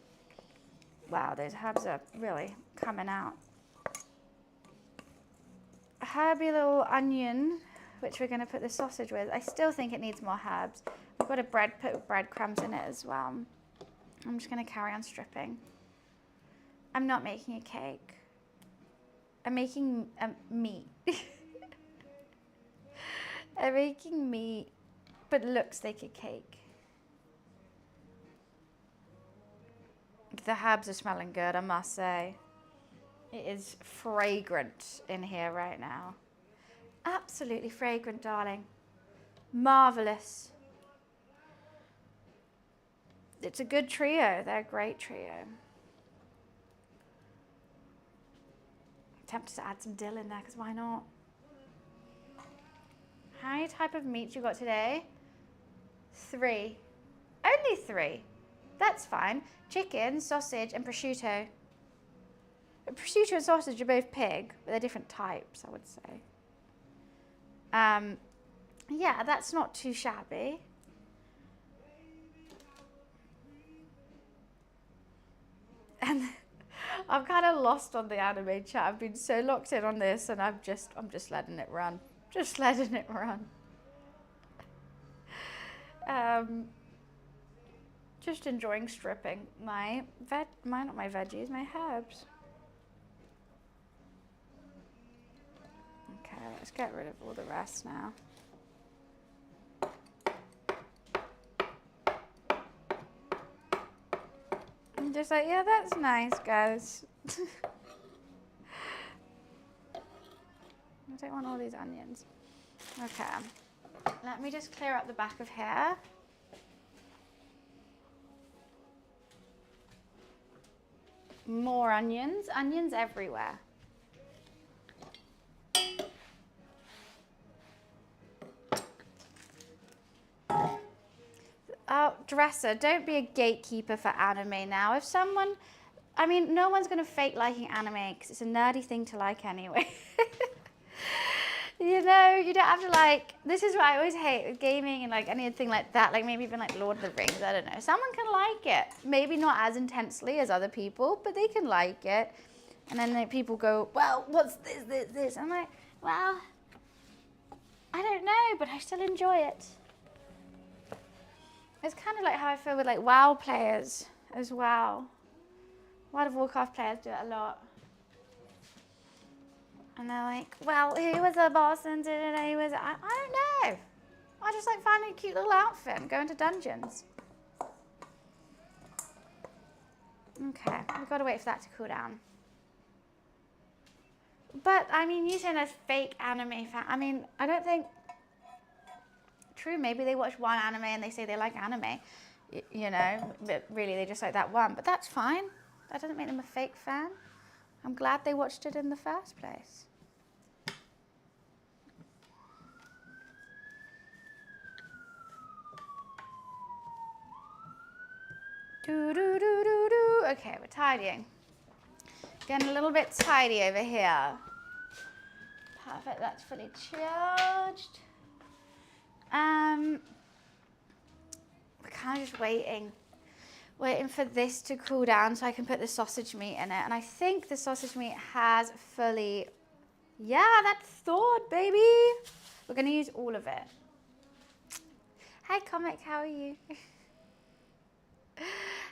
Wow, those herbs are really coming out. A herby little onion, which we're going to put the sausage with. I still think it needs more herbs. I've got a put breadcrumbs in it as well. I'm just going to carry on stripping. I'm not making a cake. I'm making meat. I'm making meat, but looks like a cake. The herbs are smelling good, I must say. It is fragrant in here right now. Absolutely fragrant, darling. Marvelous. It's a good trio. They're a great trio. tempted to add some dill in there, because why not? How many type of meats you got today? 3. Only 3. That's fine. Chicken, sausage, and prosciutto. Prosciutto and sausage are both pig, but they're different types, I would say. Yeah, that's not too shabby. And I'm kind of lost on the anime chat. I've been so locked in on this, and I'm just letting it run. Just letting it run. Just enjoying stripping not my veggies, my herbs. Okay, let's get rid of all the rest now. I'm just like, yeah, that's nice, guys. I don't want all these onions. Okay, let me just clear up the back of here. More onions, onions everywhere. Oh, Dresser, don't be a gatekeeper for anime now. If someone, I mean, no one's going to fake liking anime because it's a nerdy thing to like anyway. You know, you don't have to like, this is what I always hate with gaming and like anything like that, like maybe even like Lord of the Rings, I don't know. Someone can like it. Maybe not as intensely as other people, but they can like it. And then like, people go, well, what's this? I'm like, well, I don't know, but I still enjoy it. It's kind of like how I feel with like WoW players as well. World of Warcraft players do it a lot. And they're like, well, he was a boss and he was, I don't know. I just like finding a cute little outfit and going to dungeons. Okay, we've got to wait for that to cool down. But, I mean, you saying there's fake anime fan, I mean, I don't think, true, maybe they watch one anime and they say they like anime, you know, but really they just like that one. But that's fine. That doesn't make them a fake fan. I'm glad they watched it in the first place. Okay, we're tidying. Getting a little bit tidy over here. Perfect, that's fully charged. We're kind of just waiting for this to cool down so I can put the sausage meat in it. And I think the sausage meat has fully, yeah, that's thawed, baby. We're gonna use all of it. Hi, Comic, how are you?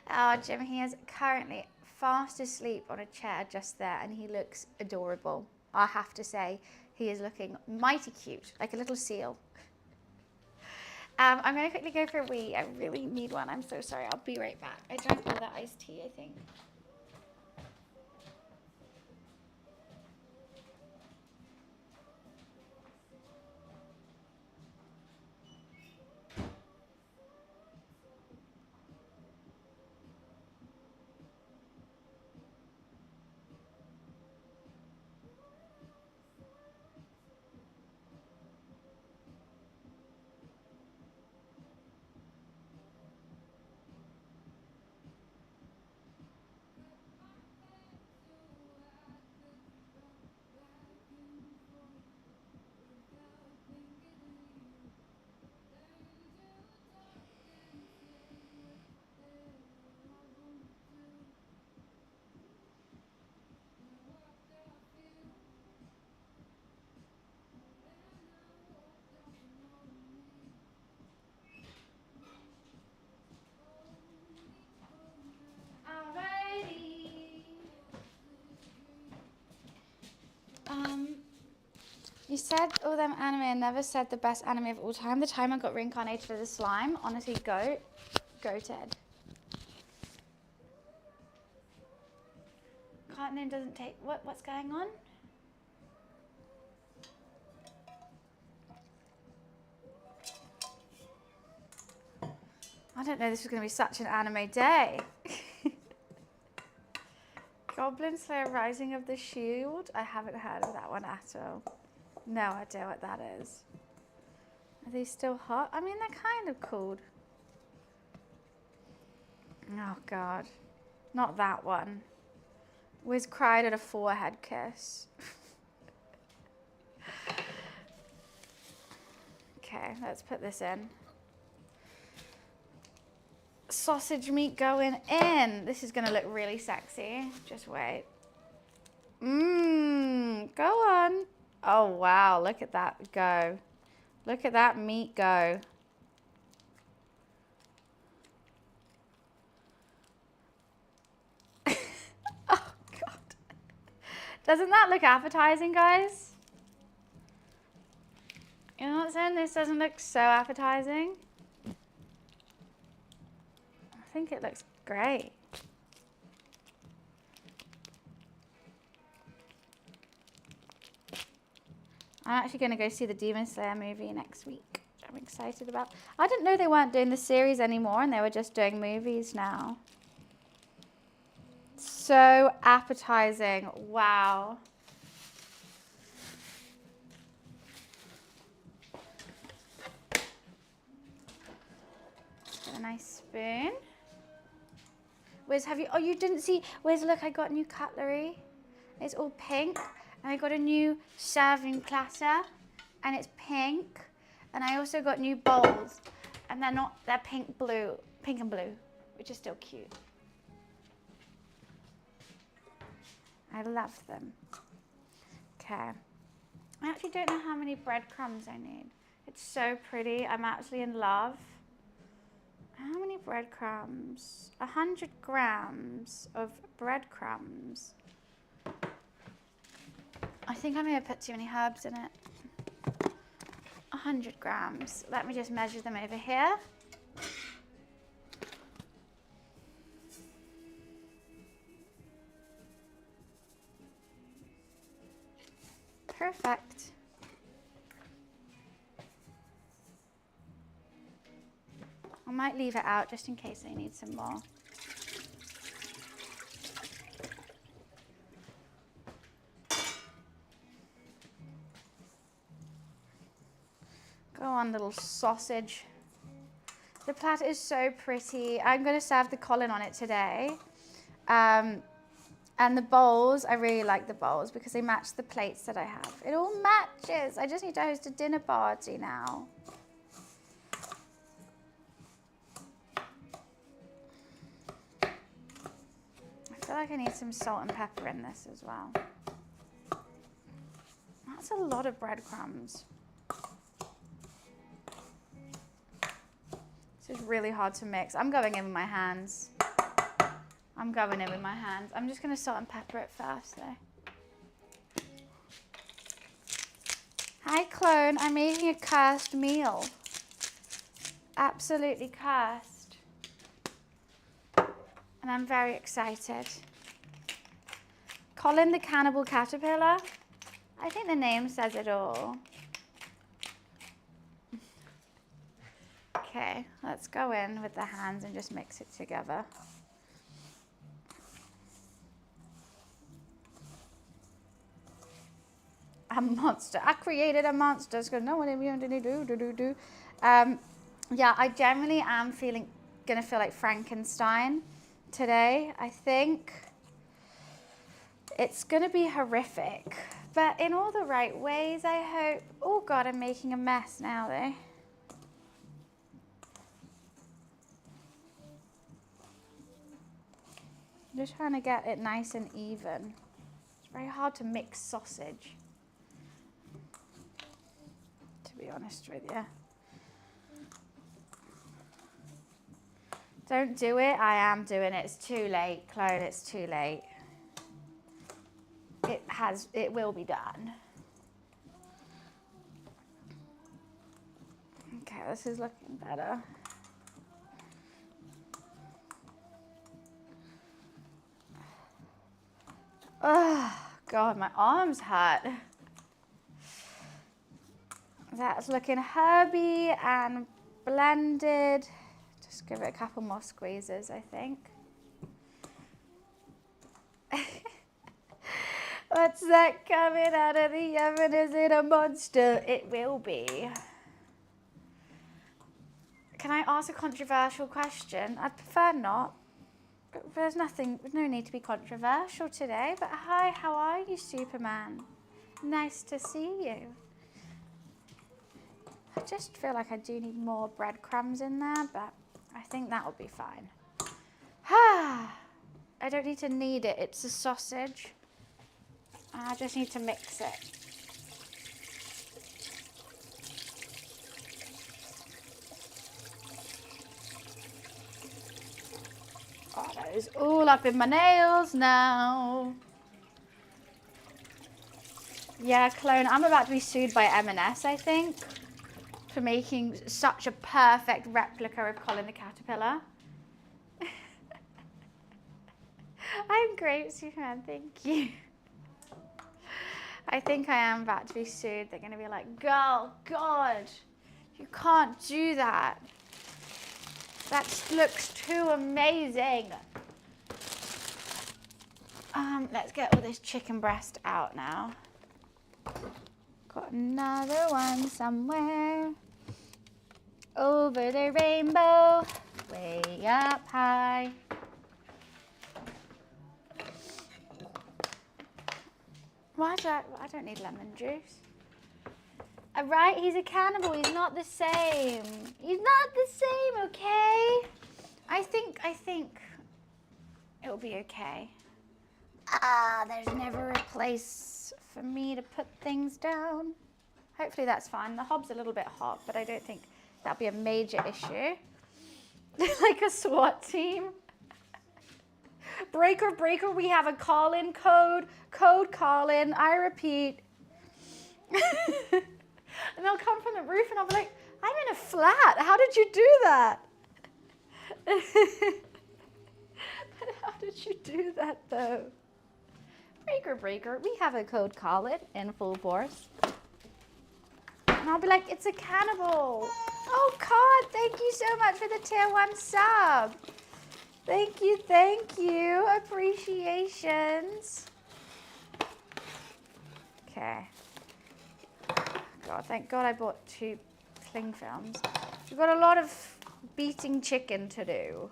Oh, Jim, he is currently fast asleep on a chair just there, and he looks adorable. I have to say, he is looking mighty cute, like a little seal. I'm going to quickly go for a wee. I really need one. I'm so sorry. I'll be right back. I drank all that iced tea, I think. You said all them anime and never said the best anime of all time. The time I got reincarnated as a slime. Honestly, goated. Cat name doesn't take, what's going on? I don't know this was going to be such an anime day. Goblin Slayer Rising of the Shield. I haven't heard of that one at all. No idea what that is. Are these still hot? I mean, they're kind of cool. Oh, God. Not that one. Wiz cried at a forehead kiss. Okay, let's put this in. Sausage meat going in. This is gonna look really sexy. Just wait. Go on. Oh wow, look at that go. Look at that meat go. Oh God. Doesn't that look appetizing, guys? You know what I'm saying? This doesn't look so appetizing. I think it looks great. I'm actually going to go see the Demon Slayer movie next week, which I'm excited about. I didn't know they weren't doing the series anymore and they were just doing movies now. So appetizing. Wow. Get a nice spoon. Wiz, have you, oh, you didn't see, Wiz, look, I got new cutlery. It's all pink. And I got a new serving platter, and it's pink. And I also got new bowls, and they're pink and blue, which is still cute. I love them. Okay. I actually don't know how many breadcrumbs I need. It's so pretty. I'm actually in love. How many breadcrumbs? 100 grams of breadcrumbs. I think I may have put too many herbs in it. 100 grams. Let me just measure them over here. Perfect. I might leave it out just in case I need some more. Go on, little sausage. The platter is so pretty. I'm going to serve the COLIN on it today. And the bowls, I really like the bowls because they match the plates that I have. It all matches. I just need to host a dinner party now. I feel like I need some salt and pepper in this as well. That's a lot of breadcrumbs. This is really hard to mix. I'm going in with my hands. I'm going in with my hands. I'm just going to salt and pepper it first though. Hi Clone, I'm making a cursed meal. Absolutely cursed. And I'm very excited. Colin the Cannibal Caterpillar. I think the name says it all. Okay, let's go in with the hands and just mix it together. A monster. I created a monster. It's because no one even do. Yeah, I generally am gonna feel like Frankenstein today. I think it's gonna be horrific, but in all the right ways, I hope. Oh God, I'm making a mess now though. I'm just trying to get it nice and even. It's very hard to mix sausage, to be honest with you. Don't do it. I am doing it. It's too late, Clone. It's too late. It will be done. Okay, this is looking better. Oh, God, my arms hurt. That's looking herby and blended. Just give it a couple more squeezes, I think. What's that coming out of the oven? Is it a monster? It will be. Can I ask a controversial question? I'd prefer not. There's no need to be controversial today. But hi, how are you, Superman? Nice to see you. I just feel like I do need more breadcrumbs in there, but I think that will be fine. I don't need to knead it. It's a sausage. I just need to mix it. Oh, that is all up in my nails now. Yeah, clone. I'm about to be sued by M&S, I think, for making such a perfect replica of Colin the caterpillar. I'm great, Superman. Thank you. I think I am about to be sued. They're going to be like, girl, God, you can't do that. That looks too amazing. Let's get all this chicken breast out now. Got another one somewhere. Over the rainbow, way up high. I don't need lemon juice. Right, he's a cannibal. He's not the same. He's not the same, okay? I think it'll be okay. There's never a place for me to put things down. Hopefully that's fine. The hob's a little bit hot, but I don't think that'll be a major issue. Like a SWAT team. Breaker, breaker, we have a call-in code. Code call-in, I repeat. And they'll come from the roof and I'll be like, I'm in a flat. How did you do that? But how did you do that though? Breaker, breaker, we have a code call-in in full force. And I'll be like, it's a cannibal. Oh God, thank you so much for the tier 1 sub. Thank you, thank you. Appreciations. Okay. God, thank God I bought 2 cling films. We've got a lot of beating chicken to do,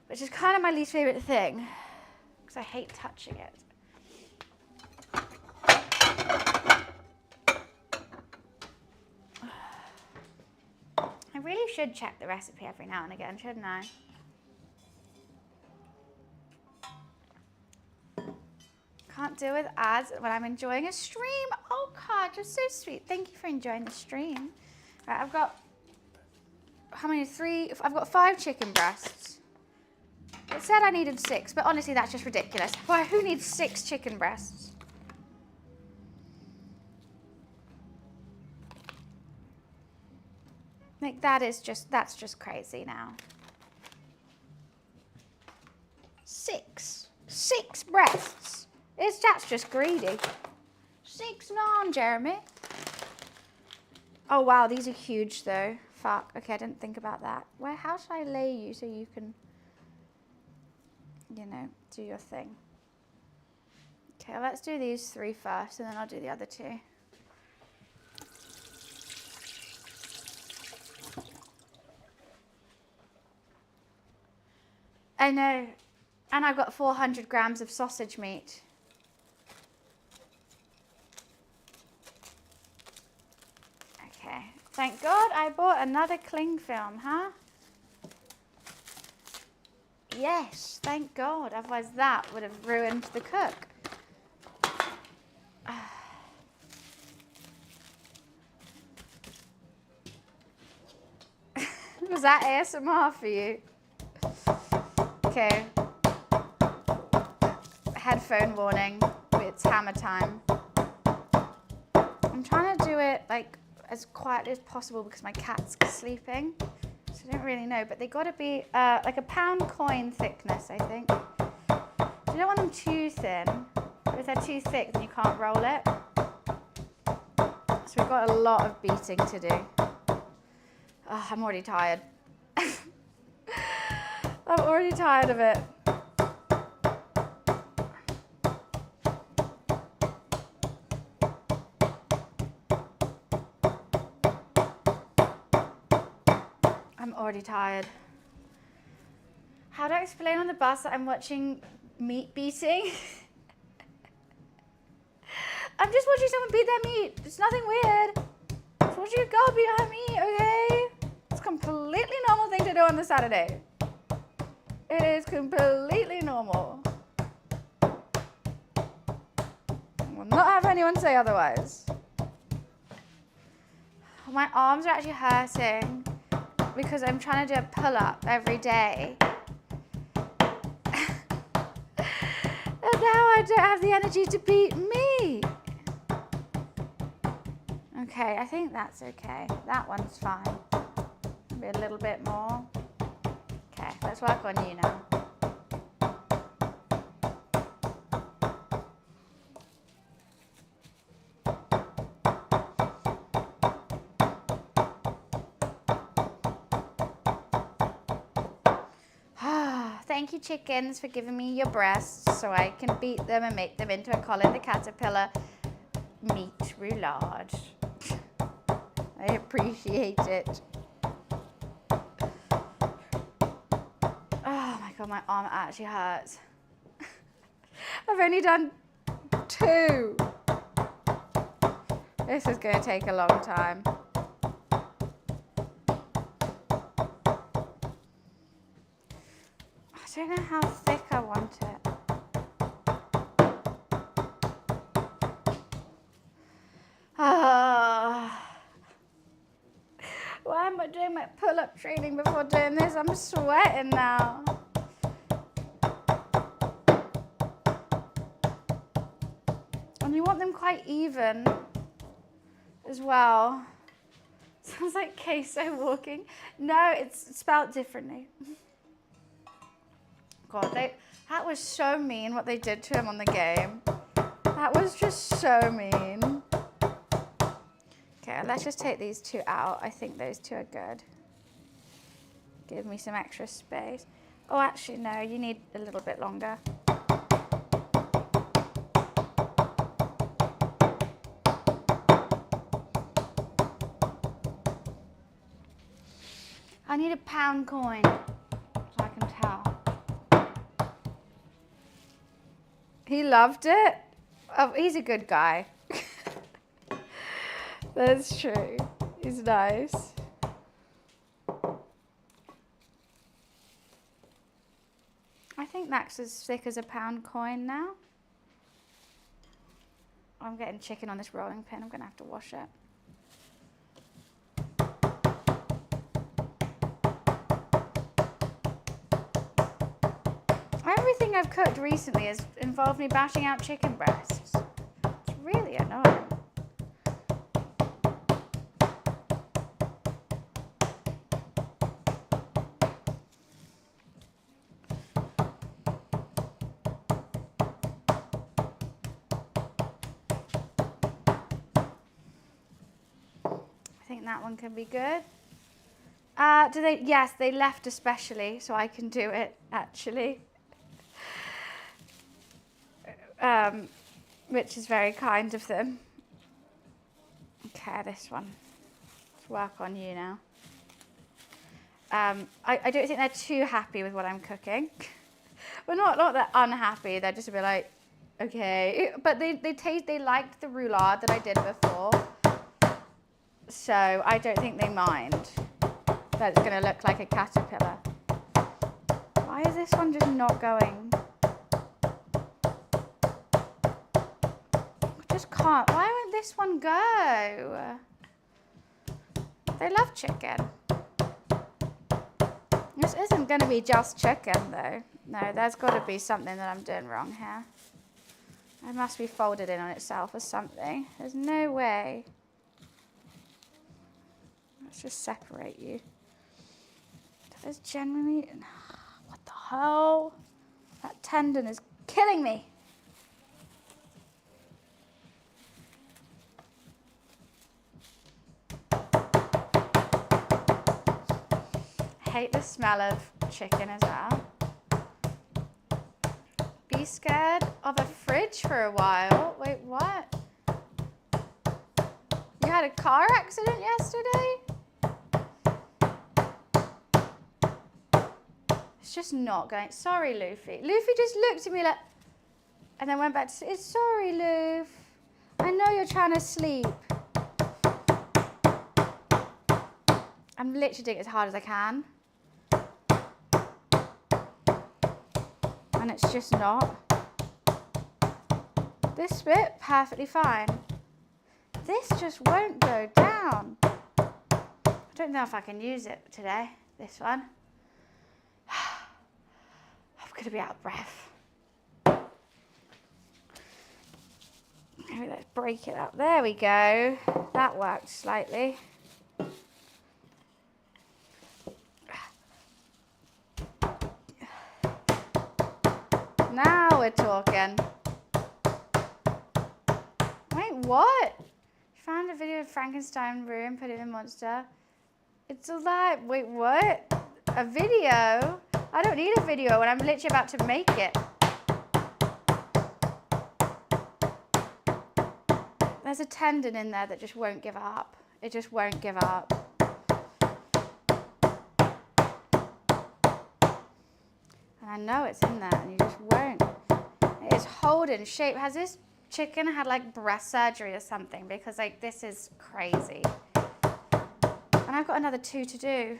which is kind of my least favorite thing because I hate touching it. I really should check the recipe every now and again, shouldn't I? Can't deal with ads when I'm enjoying a stream. Oh God, you're so sweet. Thank you for enjoying the stream. Right, I've got, how many? 3, I've got 5 chicken breasts. It said I needed 6, but honestly, that's just ridiculous. Why, who needs 6 chicken breasts? Like, that's just crazy now. 6 breasts. That's just greedy. 6 non, Jeremy. Oh wow, these are huge though. Fuck. Okay, I didn't think about that. How should I lay you so you can, you know, do your thing? Okay, let's do these 3 first, and then I'll do the other 2. I know. And I've got 400 grams of sausage meat. Okay. Thank God I bought another cling film, huh? Yes, thank God. Otherwise that would have ruined the cook. Was that ASMR for you? Okay. Headphone warning. It's hammer time. I'm trying to do it like as quietly as possible because my cat's sleeping. So I don't really know, but they got to be like a pound coin thickness, I think. You don't want them too thin. If they're too thick, then you can't roll it. So we've got a lot of beating to do. Oh, I'm already tired. I'm already tired of it. I'm already tired. How do I explain on the bus that I'm watching meat beating? I'm just watching someone beat their meat. It's nothing weird. Just watching a girl beat her meat, okay? It's a completely normal thing to do on the Saturday. It is completely normal. I will not have anyone say otherwise. My arms are actually hurting because I'm trying to do a pull-up every day. And now I don't have the energy to beat me. Okay, I think that's okay. That one's fine. Maybe a little bit more. Okay, let's work on you now. Thank you, chickens, for giving me your breasts so I can beat them and make them into a Colin the Caterpillar meat roulade. I appreciate it. Oh my God, my arm actually hurts. I've only done 2. This is going to take a long time. I don't know how thick I want it. Why am I doing my pull-up training before doing this? I'm sweating now. And you want them quite even as well. Sounds like queso walking. No, it's spelled differently. God, that was so mean what they did to him on the game. That was just so mean. Okay, let's just take these 2 out. I think those 2 are good. Give me some extra space. Oh, actually, no, you need a little bit longer. I need a pound coin so I can tell. He loved it. Oh, he's a good guy. That's true. He's nice. I think that's as thick as a pound coin now. I'm getting chicken on this rolling pin. I'm going to have to wash it. Everything I've cooked recently has involved me bashing out chicken breasts. It's really annoying. I think that one could be good. Do they? Yes, they left especially, so I can do it actually. Which is very kind of them. Okay, this one. Let's work on you now. I don't think they're too happy with what I'm cooking. Well, not they're unhappy. They're just a bit like, okay. But they liked the roulade that I did before. So I don't think they mind that it's going to look like a caterpillar. Why is this one just not going? Just can't. Why won't this one go? They love chicken. This isn't going to be just chicken though. No, there's got to be something that I'm doing wrong here. It must be folded in on itself or something. There's no way. Let's just separate you. There's generally... What the hell? That tendon is killing me. I hate the smell of chicken as well. Be scared of a fridge for a while. Wait, what? You had a car accident yesterday? just not going. Sorry, Luffy. Luffy just looked at me like, and then went back to sleep. Sorry, Luff. I know you're trying to sleep. I'm literally doing it as hard as I can. And it's just not. This bit, perfectly fine. This just won't go down. I don't know if I can use it today, this one. I'm gonna be out of breath. Maybe let's break it up. There we go. That worked slightly. Now we're talking. Wait, what? Found a video of Frankenstein room, put it in monster. It's alive. Wait, what? A video? I don't need a video when I'm literally about to make it. There's a tendon in there that just won't give up. It just won't give up. And I know it's in there and you just won't. It is holding shape. Has this chicken had like breast surgery or something? Because like this is crazy. And I've got another 2 to do.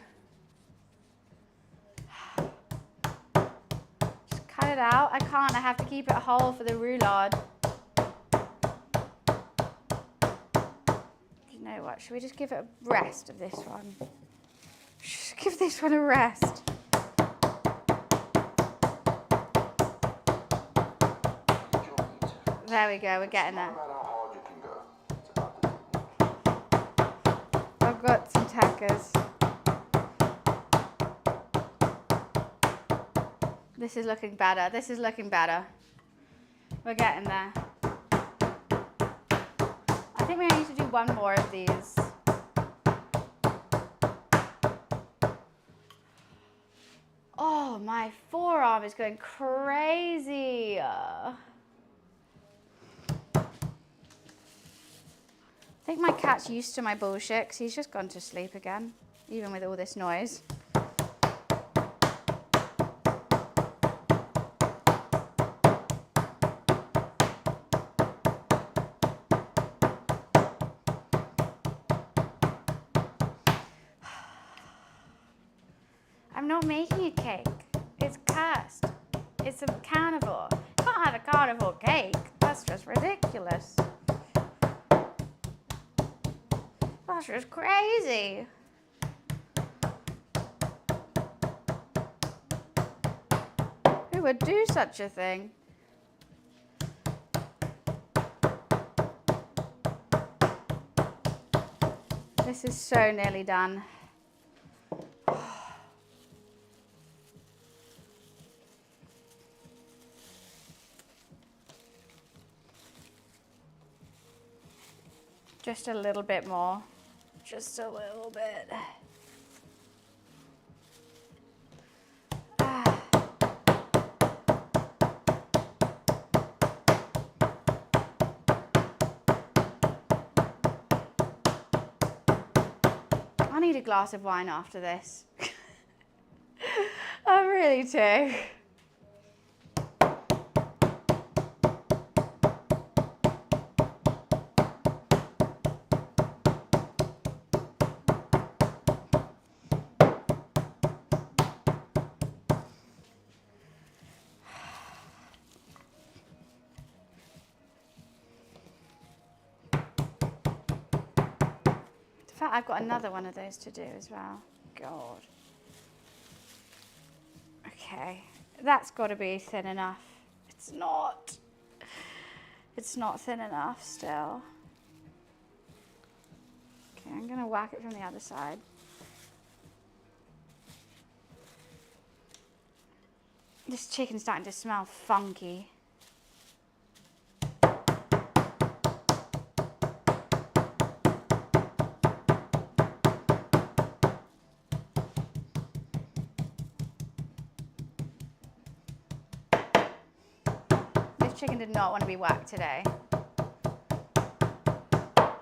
Just cut it out. I can't. I have to keep it whole for the roulade. You know what? Should we just give it a rest of this one? Just give this one a rest. There we go. We're getting there. I've got some tackers. This is looking better. This is looking better. We're getting there. I think we need to do one more of these. Oh, my forearm is going crazy. I think my cat's used to my bullshit because he's just gone to sleep again, even with all this noise. I'm not making a cake. It's cursed. It's a carnivore. You can't have a carnivore cake. That's just ridiculous. That's just crazy. Who would do such a thing? This is so nearly done. Just a little bit more. Just a little bit. I need a glass of wine after this. I really do. In fact, I've got another one of those to do as well. God. Okay, that's got to be thin enough. It's not. It's not thin enough still. Okay, I'm going to whack it from the other side. This chicken's starting to smell funky. Chicken did not want to be whacked today. I'll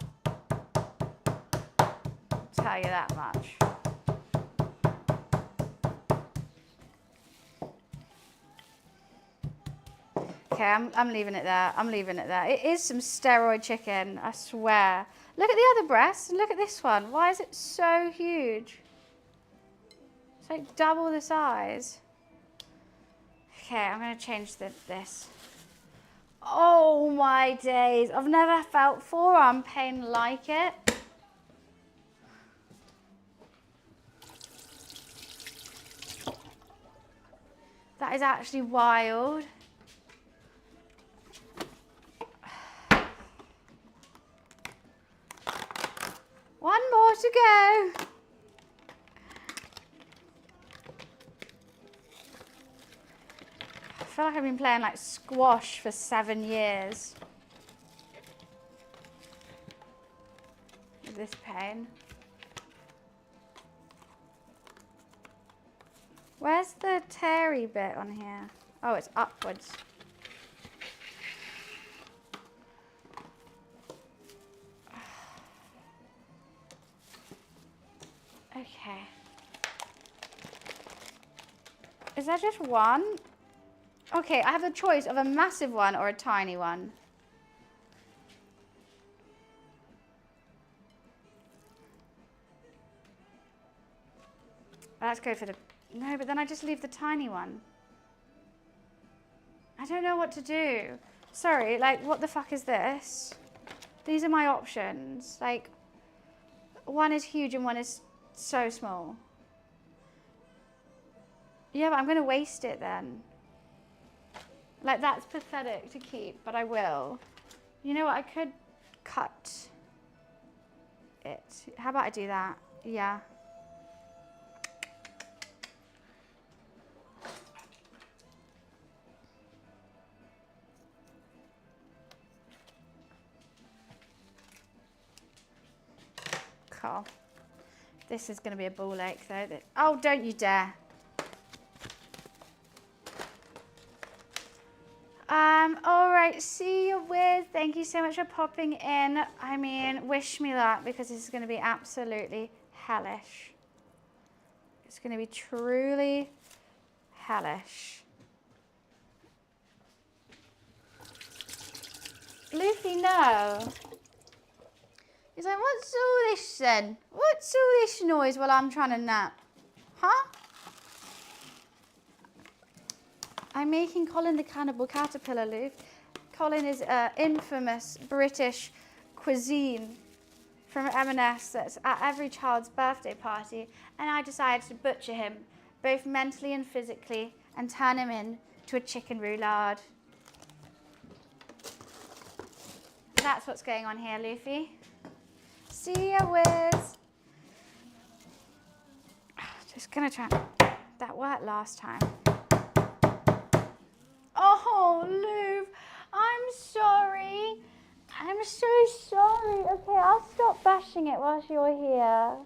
tell you that much. Okay, I'm leaving it there. I'm leaving it there. It is some steroid chicken, I swear. Look at the other breast and look at this one. Why is it so huge? It's like double the size. Okay, I'm going to change this. Oh my days. I've never felt forearm pain like it. That is actually wild. One more to go. I feel like I've been playing like squash for 7 years. With this pain. Where's the teary bit on here? Oh, it's upwards. Okay. Is there just one? Okay, I have a choice of a massive one or a tiny one. Let's go for the... No, but then I just leave the tiny one. I don't know what to do. Sorry, like, what the fuck is this? These are my options. Like, one is huge and one is so small. Yeah, but I'm going to waste it then. Like, that's pathetic to keep, but I will. You know what? I could cut it. How about I do that? Yeah. Cool. This is going to be a ball ache, though. Oh, don't you dare. All right, see you with. Thank you so much for popping in. I mean, wish me luck because this is going to be absolutely hellish. It's going to be truly hellish. Luffy, no. He's like, what's all this then? What's all this noise while I'm trying to nap? Huh? I'm making Colin the Cannibal Caterpillar, Luke. Colin is an infamous British cuisine from M&S that's at every child's birthday party, and I decided to butcher him, both mentally and physically, and turn him into a chicken roulade. That's what's going on here, Luffy. See ya, Wiz. Just gonna try. That worked last time. Oh, Luv, I'm sorry. I'm so sorry. Okay, I'll stop bashing it whilst you're here.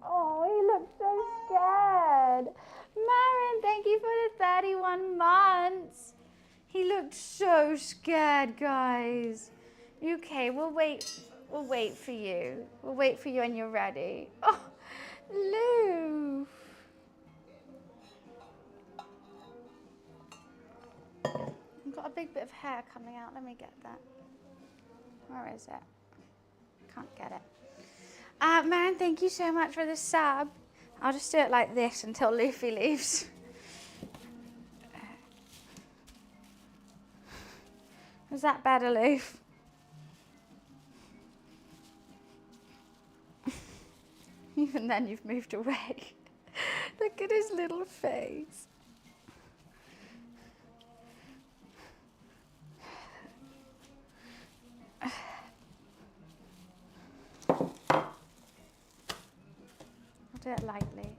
Oh, he looks so scared. Marin, thank you for the 31 months. He looked so scared, guys. Okay, we'll wait. We'll wait for you. We'll wait for you when you're ready. Oh, Luv. I've got a big bit of hair coming out. Let me get that. Where is it? Can't get it. Man, thank you so much for the sub. I'll just do it like this until Luffy leaves. Was that better, Luf? Even then, you've moved away. Look at his little face. I'll do it lightly.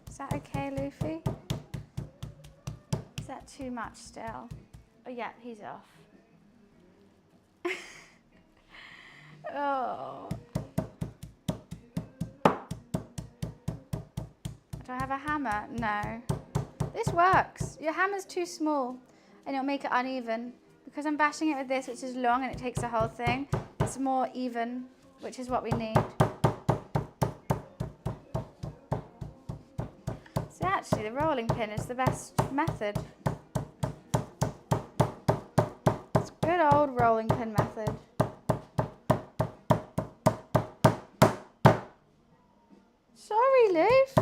Is that okay, Luffy? Is that too much still? Oh yeah, he's off. Oh. Do I have a hammer? No. This works. Your hammer's too small and it'll make it uneven. Because I'm bashing it with this, which is long and it takes the whole thing, it's more even, which is what we need. So actually, the rolling pin is the best method. rolling pin method. Sorry, Liv.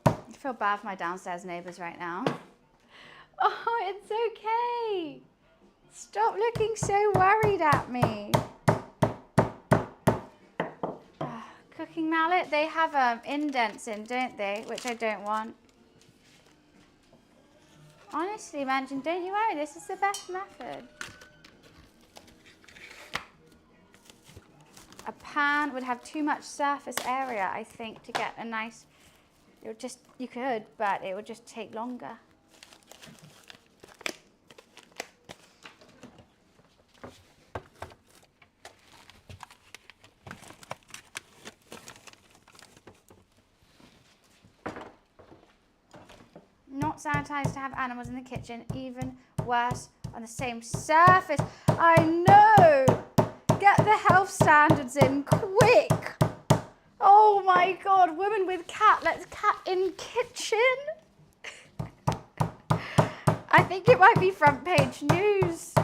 I feel bad for my downstairs neighbours right now. Oh, it's okay. Stop looking so worried at me. Cooking mallet, they have indents in, don't they? Which I don't want. Honestly, Mansion, don't you worry. This is the best method. A pan would have too much surface area, I think, to get a nice... It would just, you could, but it would just take longer. Not sanitized to have animals in the kitchen, even worse on the same surface. I know! Get the health standards in quick! Oh my God, woman with cat, let's cat in kitchen. I think it might be front page news.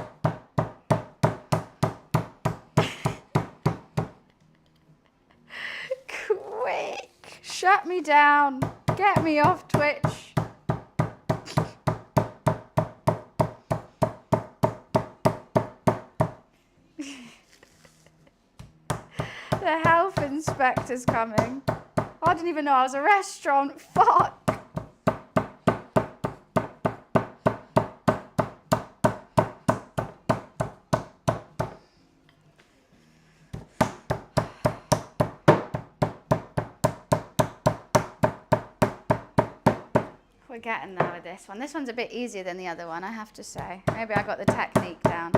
Quick, shut me down, get me off Twitch. The health inspector's coming. I didn't even know I was a restaurant. Fuck. We're getting there with this one. This one's a bit easier than the other one, I have to say. Maybe I got the technique down.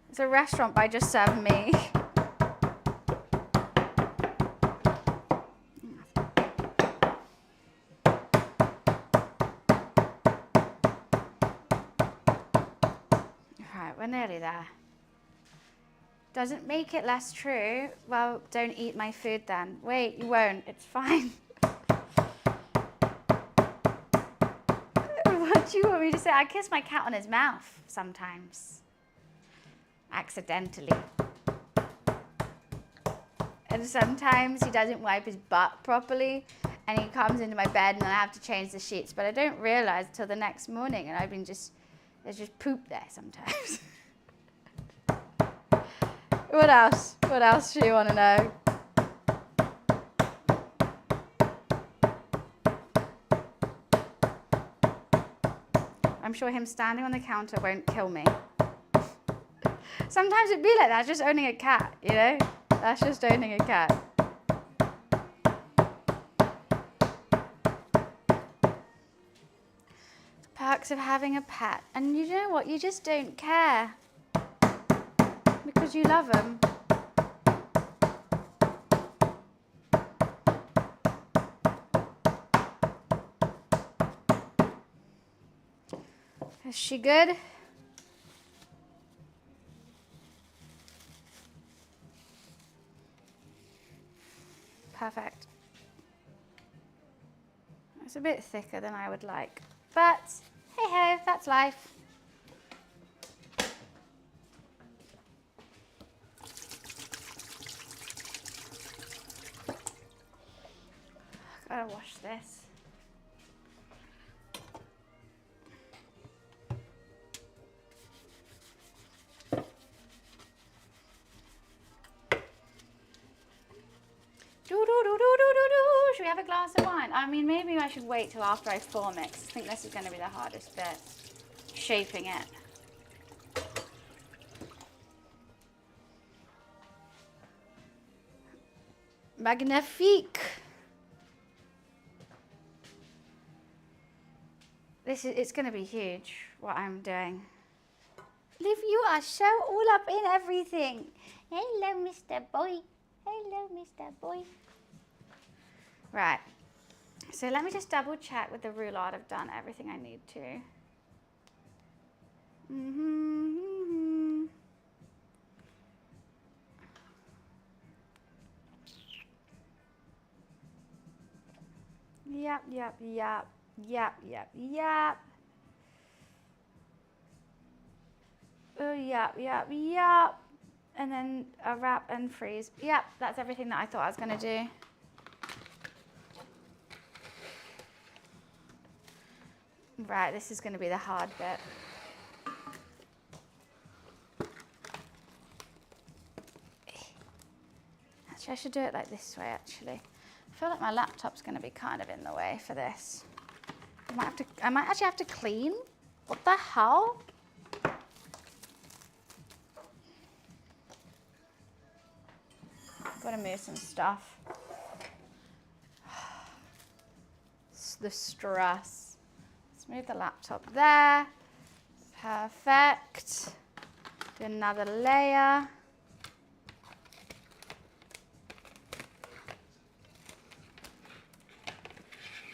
It's a restaurant by just serve me. Right, we're nearly there. Doesn't make it less true. Well, don't eat my food then. Wait, you won't. It's fine. What do you want me to say? I kiss my cat on his mouth sometimes. Accidentally. And sometimes he doesn't wipe his butt properly and he comes into my bed and I have to change the sheets, but I don't realize till the next morning and I've been there's just poop there sometimes. What else? What else do you want to know? I'm sure him standing on the counter won't kill me. Sometimes it'd be like that, just owning a cat, you know? That's just owning a cat. Perks of having a pet. And you know what? You just don't care. Because you love them. Is she good? Perfect. It's a bit thicker than I would like, but hey ho, that's life. Gotta wash this. Should we have a glass of wine? I mean, maybe I should wait till after I form it, 'cause I think this is going to be the hardest bit, shaping it. Magnifique. It's going to be huge, what I'm doing. Liv, you are so all up in everything. Hello, Mr. Boy. Hello, Mr. Boy. Right, so let me just double check with the roulade I've done everything I need to. yep, yep, yep, yep, yep, yep. Oh, yep, yep, yep. And then a wrap and freeze. Yep, that's everything that I thought I was gonna do. Right, this is gonna be the hard bit. Actually, I should do it like this way, actually. I feel like my laptop's gonna be kind of in the way for this. I might actually have to clean. What the hell? Gotta move some stuff. The stress. Let's move the laptop there. Perfect. Do another layer.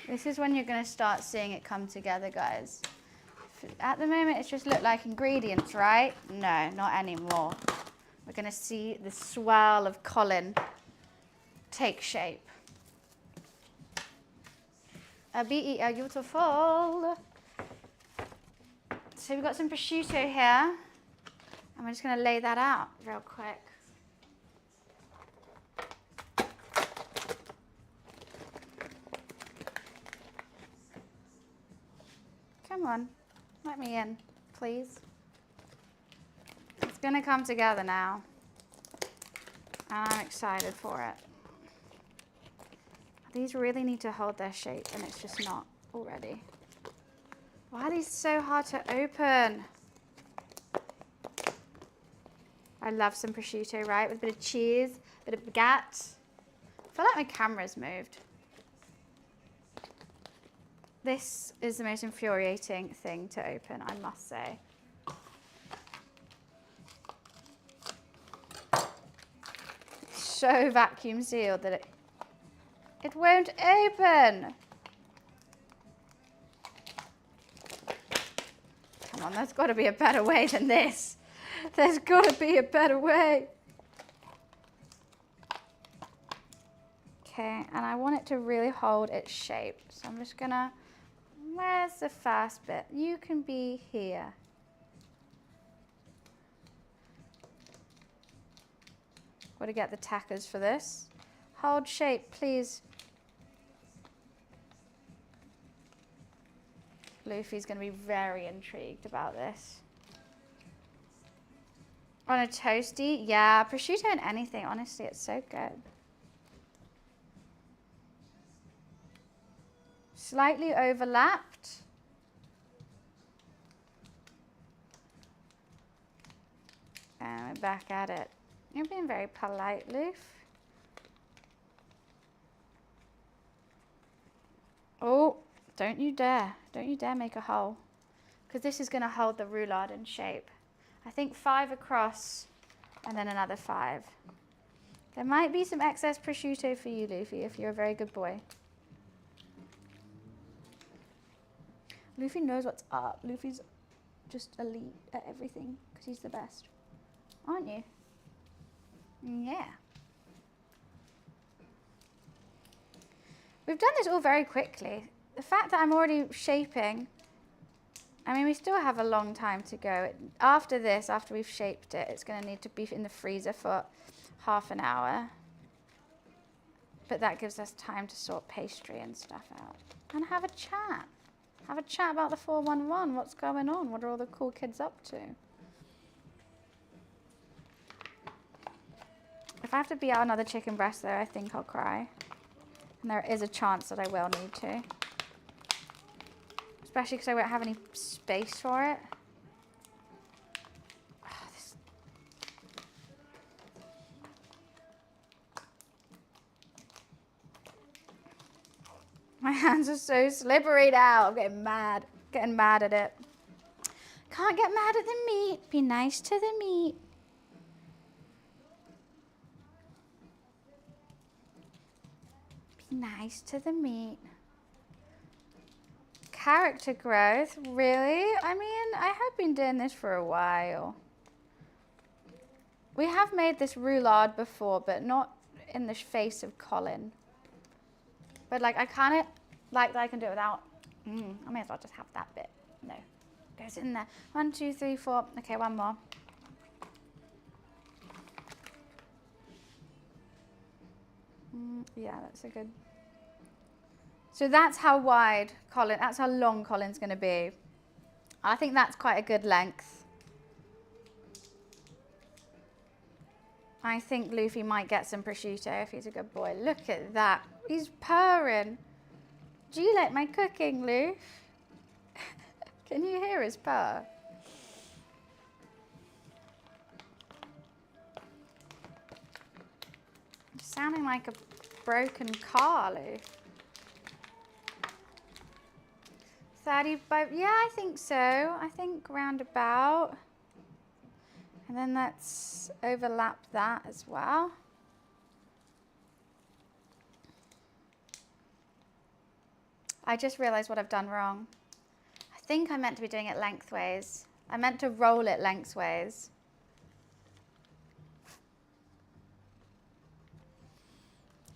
This is when you're going to start seeing it come together, guys. At the moment, it's just look like ingredients, right? No, not anymore. We're going to see the swirl of COLIN take shape. Beautiful. So we've got some prosciutto here, and we're just going to lay that out real quick. Come on, let me in, please. It's going to come together now, and I'm excited for it. These really need to hold their shape, and it's just not already. Why are these so hard to open? I love some prosciutto, right? With a bit of cheese, a bit of baguette. I feel like my camera's moved. This is the most infuriating thing to open, I must say. It's so vacuum sealed that it won't open. Come on, there's got to be a better way than this. There's got to be a better way. Okay, and I want it to really hold its shape. So I'm just gonna, where's the first bit? You can be here. Got to get the tackers for this. Hold shape, please. Luffy's going to be very intrigued about this. On a toasty? Yeah, prosciutto and anything. Honestly, it's so good. Slightly overlapped. And we're back at it. You're being very polite, Luff. Oh. Don't you dare make a hole, because this is going to hold the roulade in shape. I think 5 across and then another 5. There might be some excess prosciutto for you, Luffy, if you're a very good boy. Luffy knows what's up. Luffy's just elite at everything because he's the best. Aren't you? Yeah. We've done this all very quickly. The fact that I'm already shaping, I mean, we still have a long time to go. After this, after we've shaped it, it's going to need to be in the freezer for half an hour. But that gives us time to sort pastry and stuff out. And have a chat. Have a chat about the 411. What's going on? What are all the cool kids up to? If I have to beat out another chicken breast, though, I think I'll cry. And there is a chance that I will need to. Especially because I won't have any space for it. Oh, my hands are so slippery now. I'm getting mad. Getting mad at it. Can't get mad at the meat. Be nice to the meat. Be nice to the meat. Character growth, really? I mean, I have been doing this for a while. We have made this roulade before, but not in the face of COLIN. But like, I kind of Like that I can do it without. I may as well just have that bit. No, goes in there. 1, 2, 3, 4. Okay, one more. Yeah, that's a good. So that's how wide Colin, that's how long Colin's going to be. I think that's quite a good length. I think Luffy might get some prosciutto if he's a good boy. Look at that. He's purring. Do you like my cooking, Luff? Can you hear his purr? Sounding like a broken car, Luff. 35, yeah, I think so. I think roundabout. And then let's overlap that as well. I just realized what I've done wrong. I think I meant to be doing it lengthways. I meant to roll it lengthways.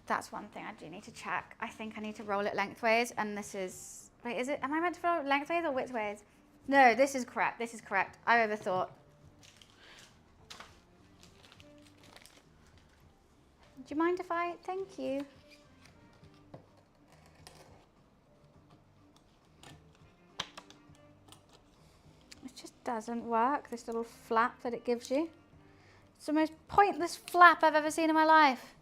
That's one thing I do need to check. I think I need to roll it lengthways, and this is, wait, is it, am I meant to roll it lengthways or widthways? No, this is correct, this is correct. I overthought. Do you mind if I, thank you. It just doesn't work, this little flap that it gives you. It's the most pointless flap I've ever seen in my life.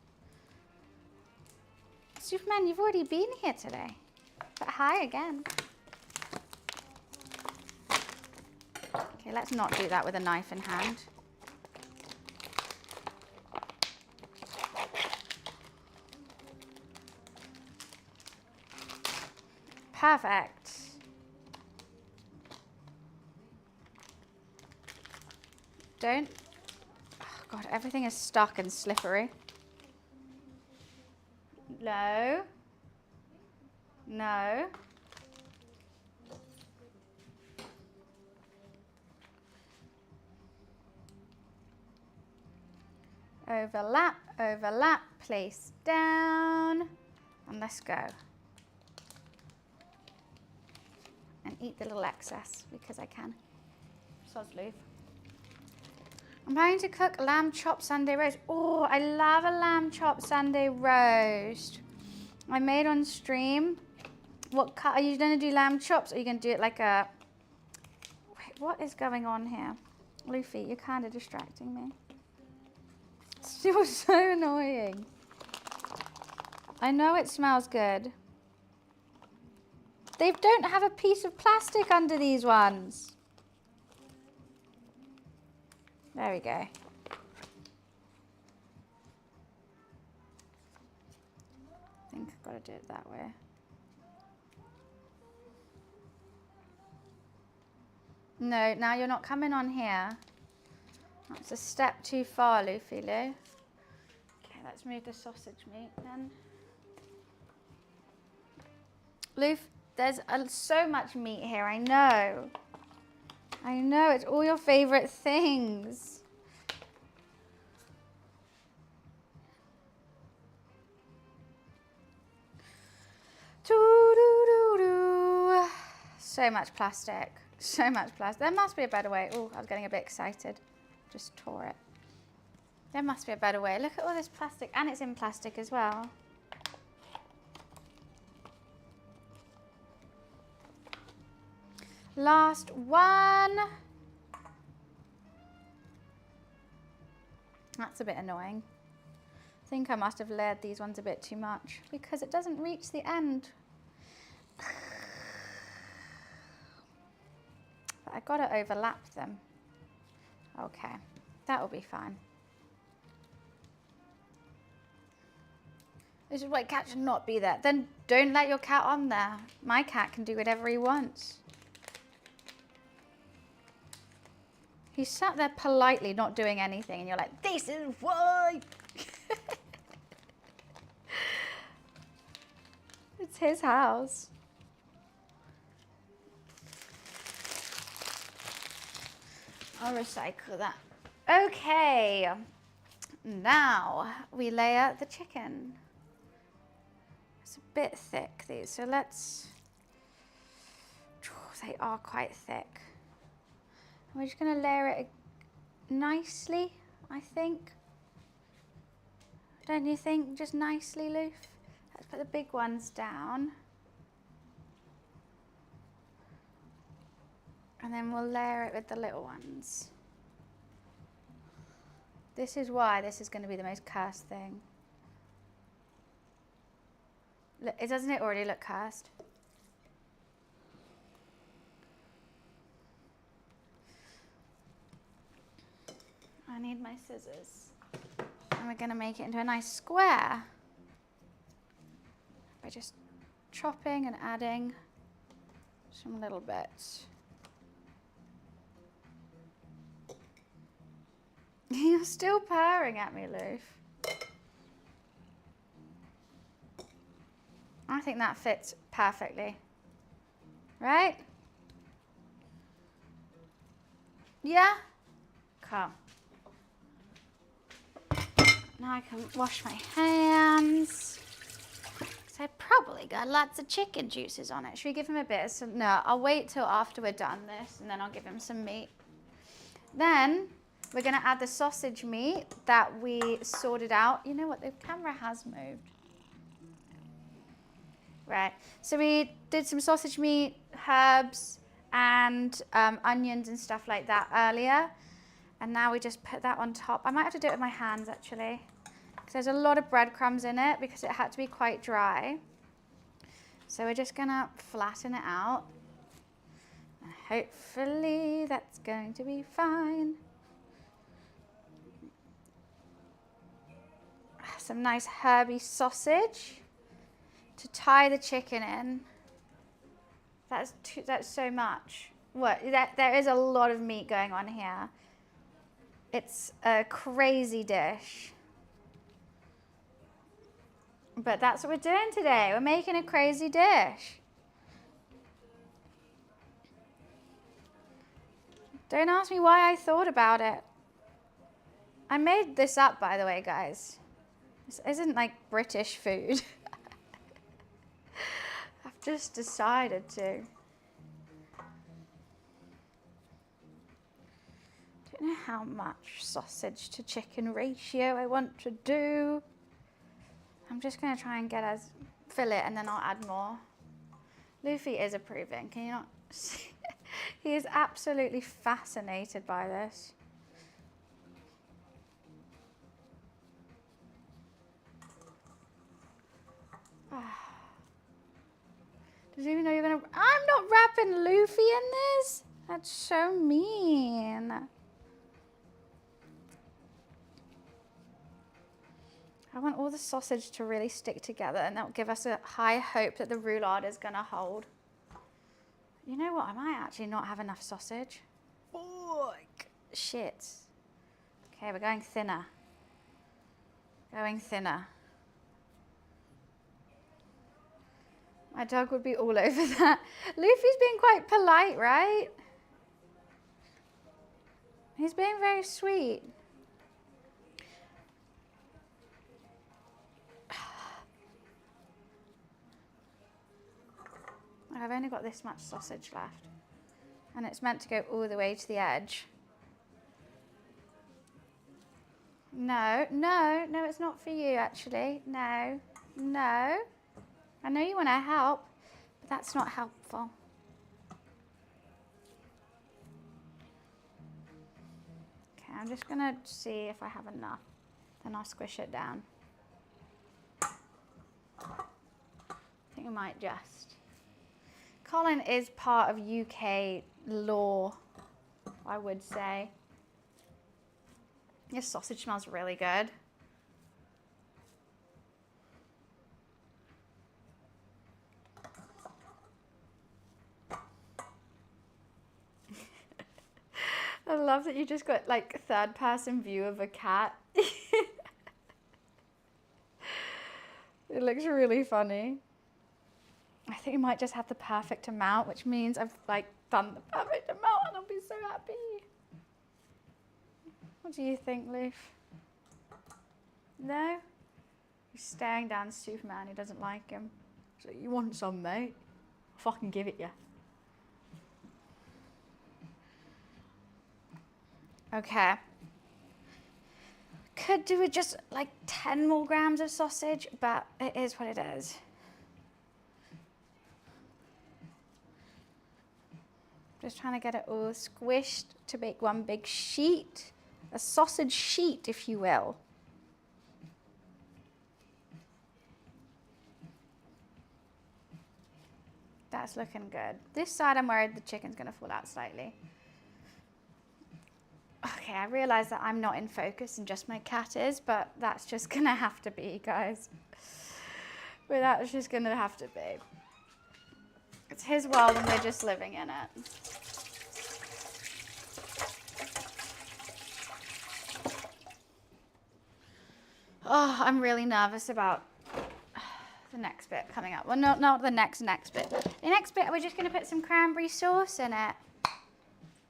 Superman, you've already been here today. But hi again. Okay, let's not do that with a knife in hand. Perfect. Don't, oh God, everything is stuck and slippery. No. No. Overlap, overlap, place down, and let's go. And eat the little excess because I can. Soz Luff. I'm going to cook lamb chop Sunday roast. Oh, I love a lamb chop Sunday roast. I made on stream. What cut are you going to do? Lamb chops, or are you going to do it like a? Wait, what is going on here, Luffy? You're kind of distracting me. You're so annoying. I know it smells good. They don't have a piece of plastic under these ones. There we go. I think I've got to do it that way. No, now you're not coming on here. That's a step too far, Luffy Lou. Okay, let's move the sausage meat then. Luff, there's so much meat here, I know. I know, it's all your favorite things. So much plastic, so much plastic. There must be a better way. Oh, I was getting a bit excited. Just tore it. There must be a better way. Look at all this plastic, and it's in plastic as well. Last one. That's a bit annoying. I think I must have layered these ones a bit too much because it doesn't reach the end. But I've got to overlap them. Okay, that will be fine. This is why cat should not be there. Then don't let your cat on there. My cat can do whatever he wants. He's sat there politely not doing anything and you're like, this is why. It's his house. I'll recycle that. Okay, now we layer the chicken. It's a bit thick, these, so let's, they are quite thick. We're just gonna layer it nicely, I think. Don't you think? Just nicely, Loof? Let's put the big ones down. And then we'll layer it with the little ones. This is why this is going to be the most cursed thing. Look, doesn't it already look cursed? I need my scissors. And we're going to make it into a nice square by just chopping and adding some little bits. You're still purring at me, Loof. I think that fits perfectly. Right? Yeah? Cool. Now I can wash my hands. Because I probably got lots of chicken juices on it. Should we give him a bit of some? No, I'll wait till after we're done this and then I'll give him some meat. Then we're going to add the sausage meat that we sorted out. You know what? The camera has moved. Right. So we did some sausage meat, herbs, and onions and stuff like that earlier. And now we just put that on top. I might have to do it with my hands, actually. Because there's a lot of breadcrumbs in it because it had to be quite dry. So we're just going to flatten it out. And hopefully that's going to be fine. Some nice herby sausage to tie the chicken in. That's so much. What? There is a lot of meat going on here. It's a crazy dish. But that's what we're doing today. We're making a crazy dish. Don't ask me why I thought about it. I made this up, by the way, guys. This isn't like British food. I've just decided to. Don't know how much sausage to chicken ratio I want to do. I'm just going to try and get us fill it and then I'll add more. Luffy is approving. Can you not see? He is absolutely fascinated by this. Does he even know you're going to... I'm not wrapping Luffy in this. That's so mean. I want all the sausage to really stick together and that will give us a high hope that the roulade is going to hold. You know what? I might actually not have enough sausage. Oh, shit. Okay, we're going thinner. Going thinner. My dog would be all over that. Luffy's being quite polite, right? He's being very sweet. I've only got this much sausage left. And it's meant to go all the way to the edge. No, no, no, it's not for you, actually. No, no. I know you want to help, but that's not helpful. Okay, I'm just going to see if I have enough. Then I'll squish it down. I think I might just. Colin is part of UK law, I would say. This sausage smells really good. I love that you just got like a third-person view of a cat. It looks really funny. I think you might just have the perfect amount, which means I've like done the perfect amount and I'll be so happy. What do you think, Loof? No? He's staring down Superman, he doesn't like him. So you want some, mate? I'll fucking give it you. Okay. Could do with just like 10 more grams of sausage, but it is what it is. Just trying to get it all squished to make one big sheet. A sausage sheet, if you will. That's looking good. This side I'm worried the chicken's gonna fall out slightly. Okay, I realize that I'm not in focus and just my cat is, but that's just gonna have to be, guys. But that's just gonna have to be. It's his world and we're just living in it. Oh, I'm really nervous about the next bit coming up. Well, not the next bit. The next bit, we're just gonna put some cranberry sauce in it,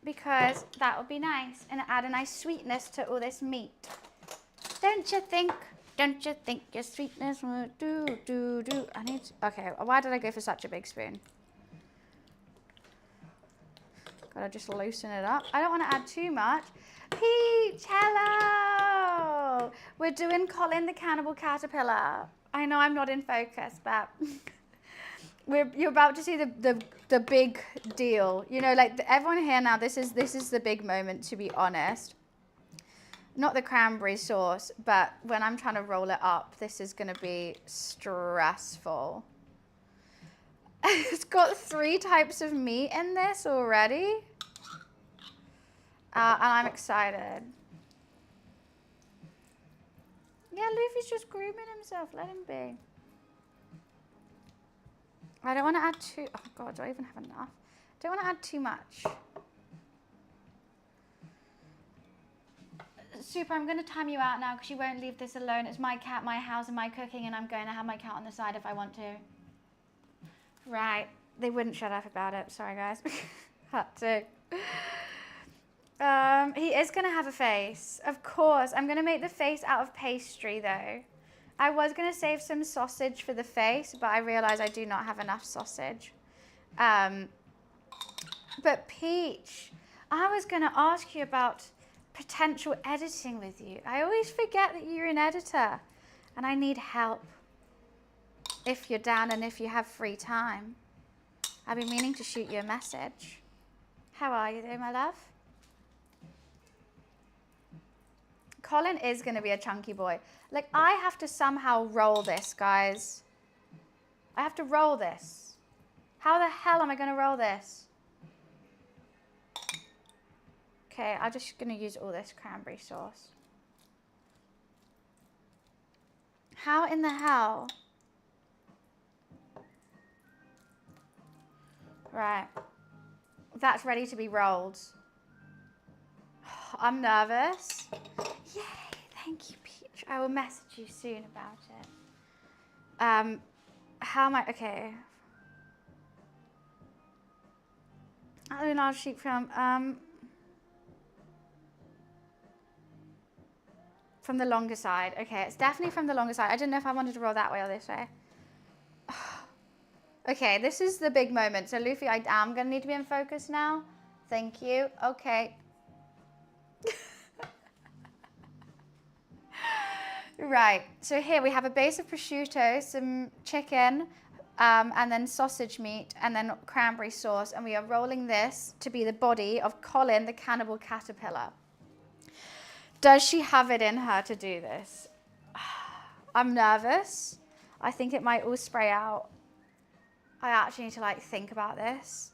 because that would be nice and add a nice sweetness to all this meat. Don't you think? Don't you think your sweetness will do? Okay, why did I go for such a big spoon? Gotta just loosen it up. I don't want to add too much. Peach, hello! We're doing Colin the Cannibal Caterpillar. I know I'm not in focus, but you're about to see the big deal. You know, like everyone here now, this is the big moment, to be honest. Not the cranberry sauce, but when I'm trying to roll it up, this is gonna be stressful. It's got 3 types of meat in this already. And I'm excited. Yeah, Luffy's just grooming himself, let him be. I don't want to add too, oh God, do I even have enough? Don't want to add too much. Super, I'm going to time you out now because you won't leave this alone. It's my cat, my house, and my cooking, and I'm going to have my cat on the side if I want to. Right, they wouldn't shut up about it. Sorry, guys. Had to. He is going to have a face. Of course, I'm going to make the face out of pastry, though. I was going to save some sausage for the face, but I realized I do not have enough sausage. But Peach, I was going to ask you about potential editing with you. I always forget that you're an editor, and I need help if you're down and if you have free time. I've been meaning to shoot you a message. How are you though, my love? Colin is going to be a chunky boy. Like, I have to somehow roll this, guys. I have to roll this. How the hell am I going to roll this? Okay, I'm just going to use all this cranberry sauce. How in the hell? Right. That's ready to be rolled. I'm nervous. Yay, thank you, Peach. I will message you soon about it. How am I, okay. I do not sheep from the longer side. Okay, it's definitely from the longer side. I didn't know if I wanted to roll that way or this way. Okay, this is the big moment. So Luffy, I am gonna need to be in focus now. Thank you. Okay. Right, so here we have a base of prosciutto, some chicken, and then sausage meat, and then cranberry sauce, and we are rolling this to be the body of Colin, the Cannibal Caterpillar. Does she have it in her to do this? I'm nervous. I think it might all spray out. I actually need to like think about this.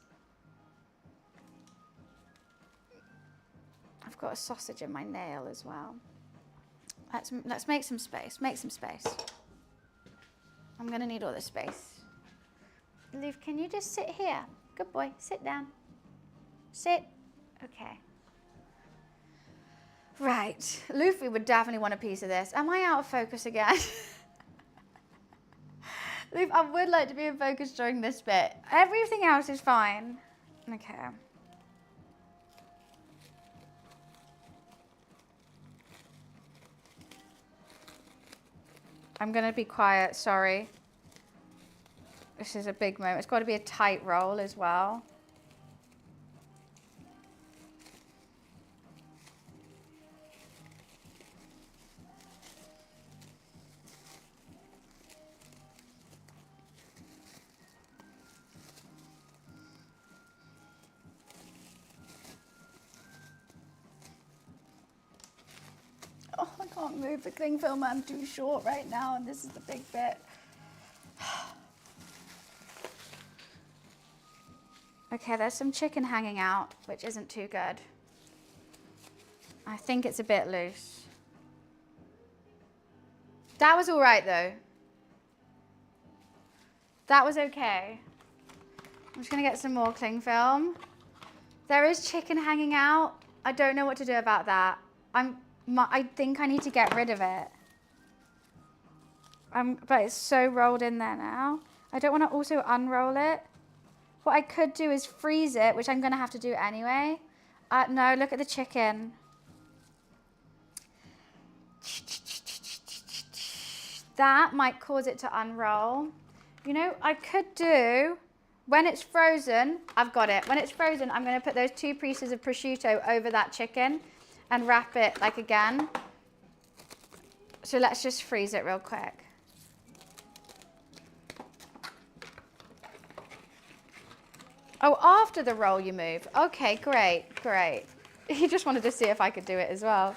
I've got a sausage in my nail as well. Let's make some space. Make some space. I'm gonna need all this space. Luke, can you just sit here? Good boy. Sit down. Sit. Okay. Right. Luffy would definitely want a piece of this. Am I out of focus again? Luffy, I would like to be in focus during this bit. Everything else is fine. Okay. I'm gonna be quiet, sorry. This is a big moment. It's got to be a tight roll as well. Oh, I can't move the cling film. I'm too short right now, and this is the big bit. Okay, there's some chicken hanging out, which isn't too good. I think it's a bit loose. That was all right, though. That was okay. I'm just gonna get some more cling film. There is chicken hanging out. I don't know what to do about that. I think I need to get rid of it. But it's so rolled in there now. I don't want to also unroll it. What I could do is freeze it, which I'm going to have to do anyway. No, look at the chicken. That might cause it to unroll. You know, I could do, when it's frozen, I've got it. When it's frozen, I'm going to put those 2 pieces of prosciutto over that chicken and wrap it like again. So let's just freeze it real quick. Oh, after the roll you move. Okay, great, great. He just wanted to see if I could do it as well.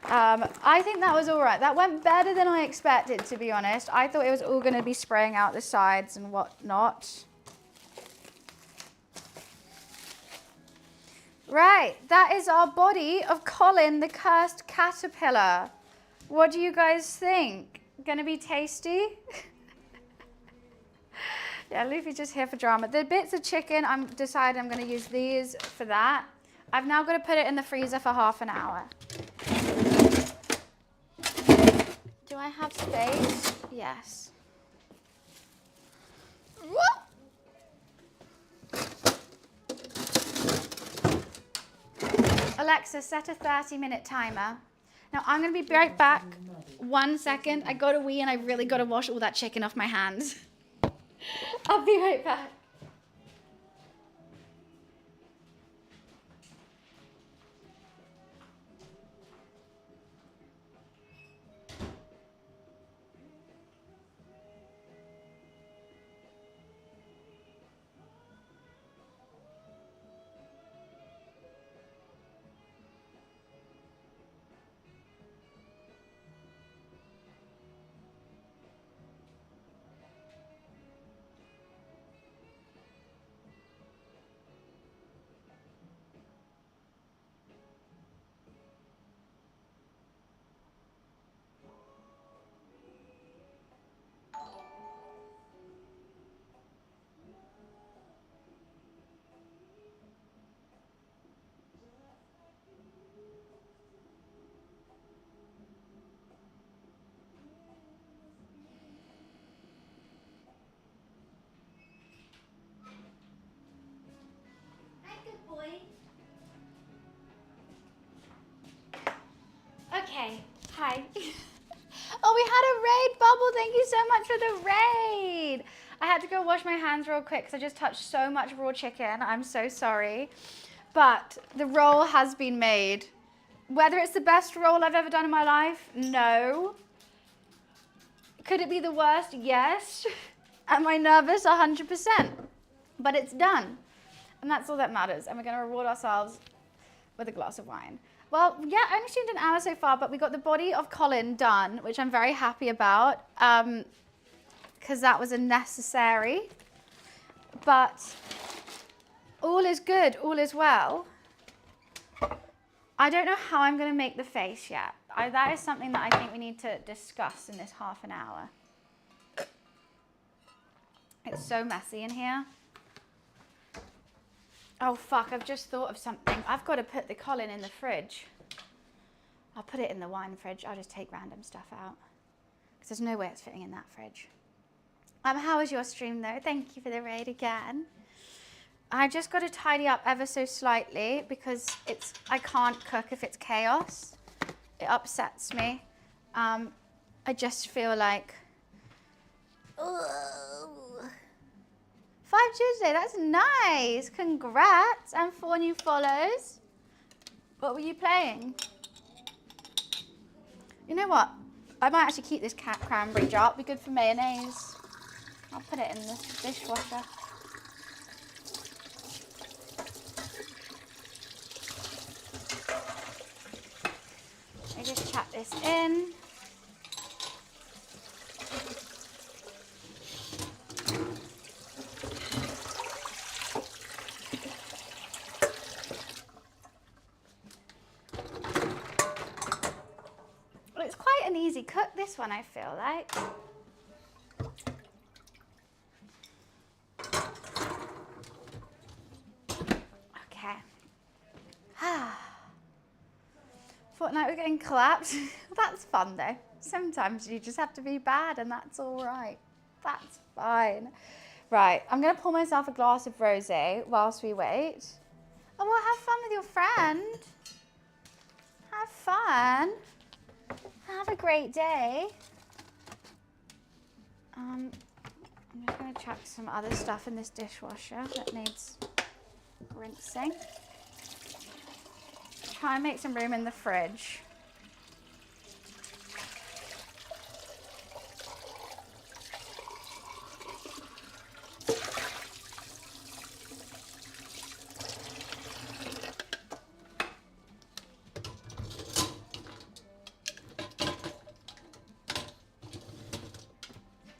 I think that was all right. That went better than I expected, to be honest. I thought it was all going to be spraying out the sides and whatnot. Right, that is our body of Colin, the cursed caterpillar. What do you guys think? Gonna be tasty? Yeah, Luffy's just here for drama. The bits of chicken, I'm decided I'm gonna use these for that. I've now got to put it in the freezer for half an hour. Do I have space? Yes. Alexa, set a 30-minute timer. Now I'm going to be right back. 1 second. I got to wee and I really got to wash all that chicken off my hands. I'll be right back. Okay, hi. Oh, we had a raid, Bubble. Thank you so much for the raid. I had to go wash my hands real quick because I just touched so much raw chicken. I'm so sorry. But the roll has been made. Whether it's the best roll I've ever done in my life? No. Could it be the worst? Yes. Am I nervous? 100%. But it's done. And that's all that matters. And we're going to reward ourselves with a glass of wine. Well, yeah, I only streamed an hour so far, but we got the body of Colin done, which I'm very happy about, because that was a necessary. But all is good, all is well. I don't know how I'm going to make the face yet. That is something that I think we need to discuss in this half an hour. It's so messy in here. Oh, fuck, I've just thought of something. I've got to put the Colin in the fridge. I'll put it in the wine fridge. I'll just take random stuff out. Because there's no way it's fitting in that fridge. How was your stream, though? Thank you for the raid again. I just got to tidy up ever so slightly because I can't cook if it's chaos. It upsets me. I just feel like... Ooh. 5 Tuesday, that's nice. Congrats. And 4 new follows. What were you playing? You know what? I might actually keep this cranberry jar. It'll be good for mayonnaise. I'll put it in the dishwasher. I just chuck this in. Well, it's quite an easy cook, this one, I feel like. Okay. Fortnite, we're getting collapsed. That's fun though. Sometimes you just have to be bad and that's all right. That's fine. Right, I'm gonna pour myself a glass of rosé whilst we wait. Oh, well, have fun with your friend. Have fun. Have a great day. I'm just gonna chuck some other stuff in this dishwasher that needs rinsing. Try and make some room in the fridge.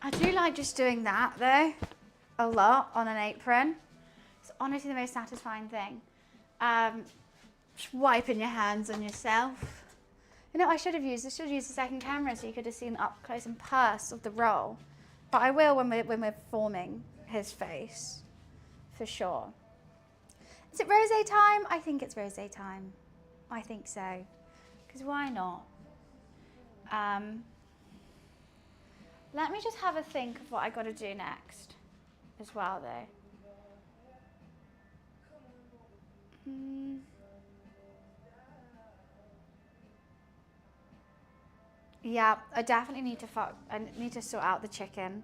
I do like just doing that though, a lot on an apron. It's honestly the most satisfying thing. Just wiping your hands on yourself. You know, I should have used the second camera so you could have seen up close and purse of the roll. But I will when we're forming his face, for sure. Is it rosé time? I think it's rosé time. I think so. Because why not? Let me just have a think of what I got to do next as well, though. Yeah, I definitely need to sort out the chicken.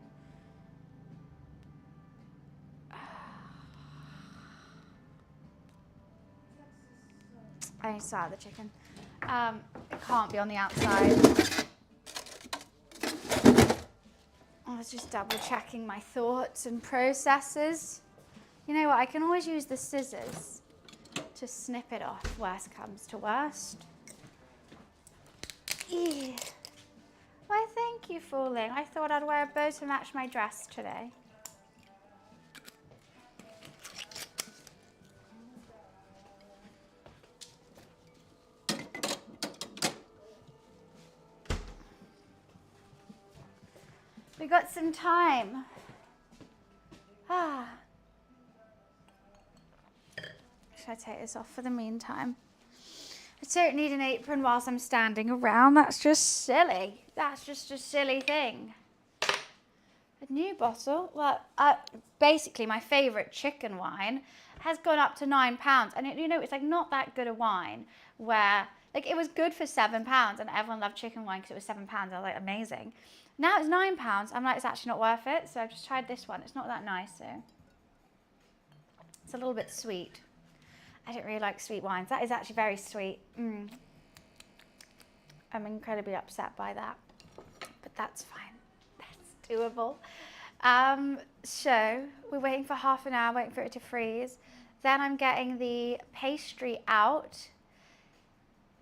I need to sort out the chicken. It can't be on the outside. I was just double checking my thoughts and processes. You know what, I can always use the scissors to snip it off, worst comes to worst. Yeah. Why, thank you, Falling. I thought I'd wear a bow to match my dress today. We got some time. Should I take this off for the meantime? I don't need an apron whilst I'm standing around. That's just silly. That's just a silly thing. A new bottle. Well, basically my favourite chicken wine has gone up to £9. And you know, it's like not that good a wine where, like, it was good for £7 and everyone loved chicken wine because it was £7. I was like, amazing. Now it's £9. I'm like, it's actually not worth it. So I've just tried this one. It's not that nice, so. It's a little bit sweet. I don't really like sweet wines. That is actually very sweet. I'm incredibly upset by that, but that's fine. That's doable. So we're waiting for half an hour, waiting for it to freeze. Then I'm getting the pastry out.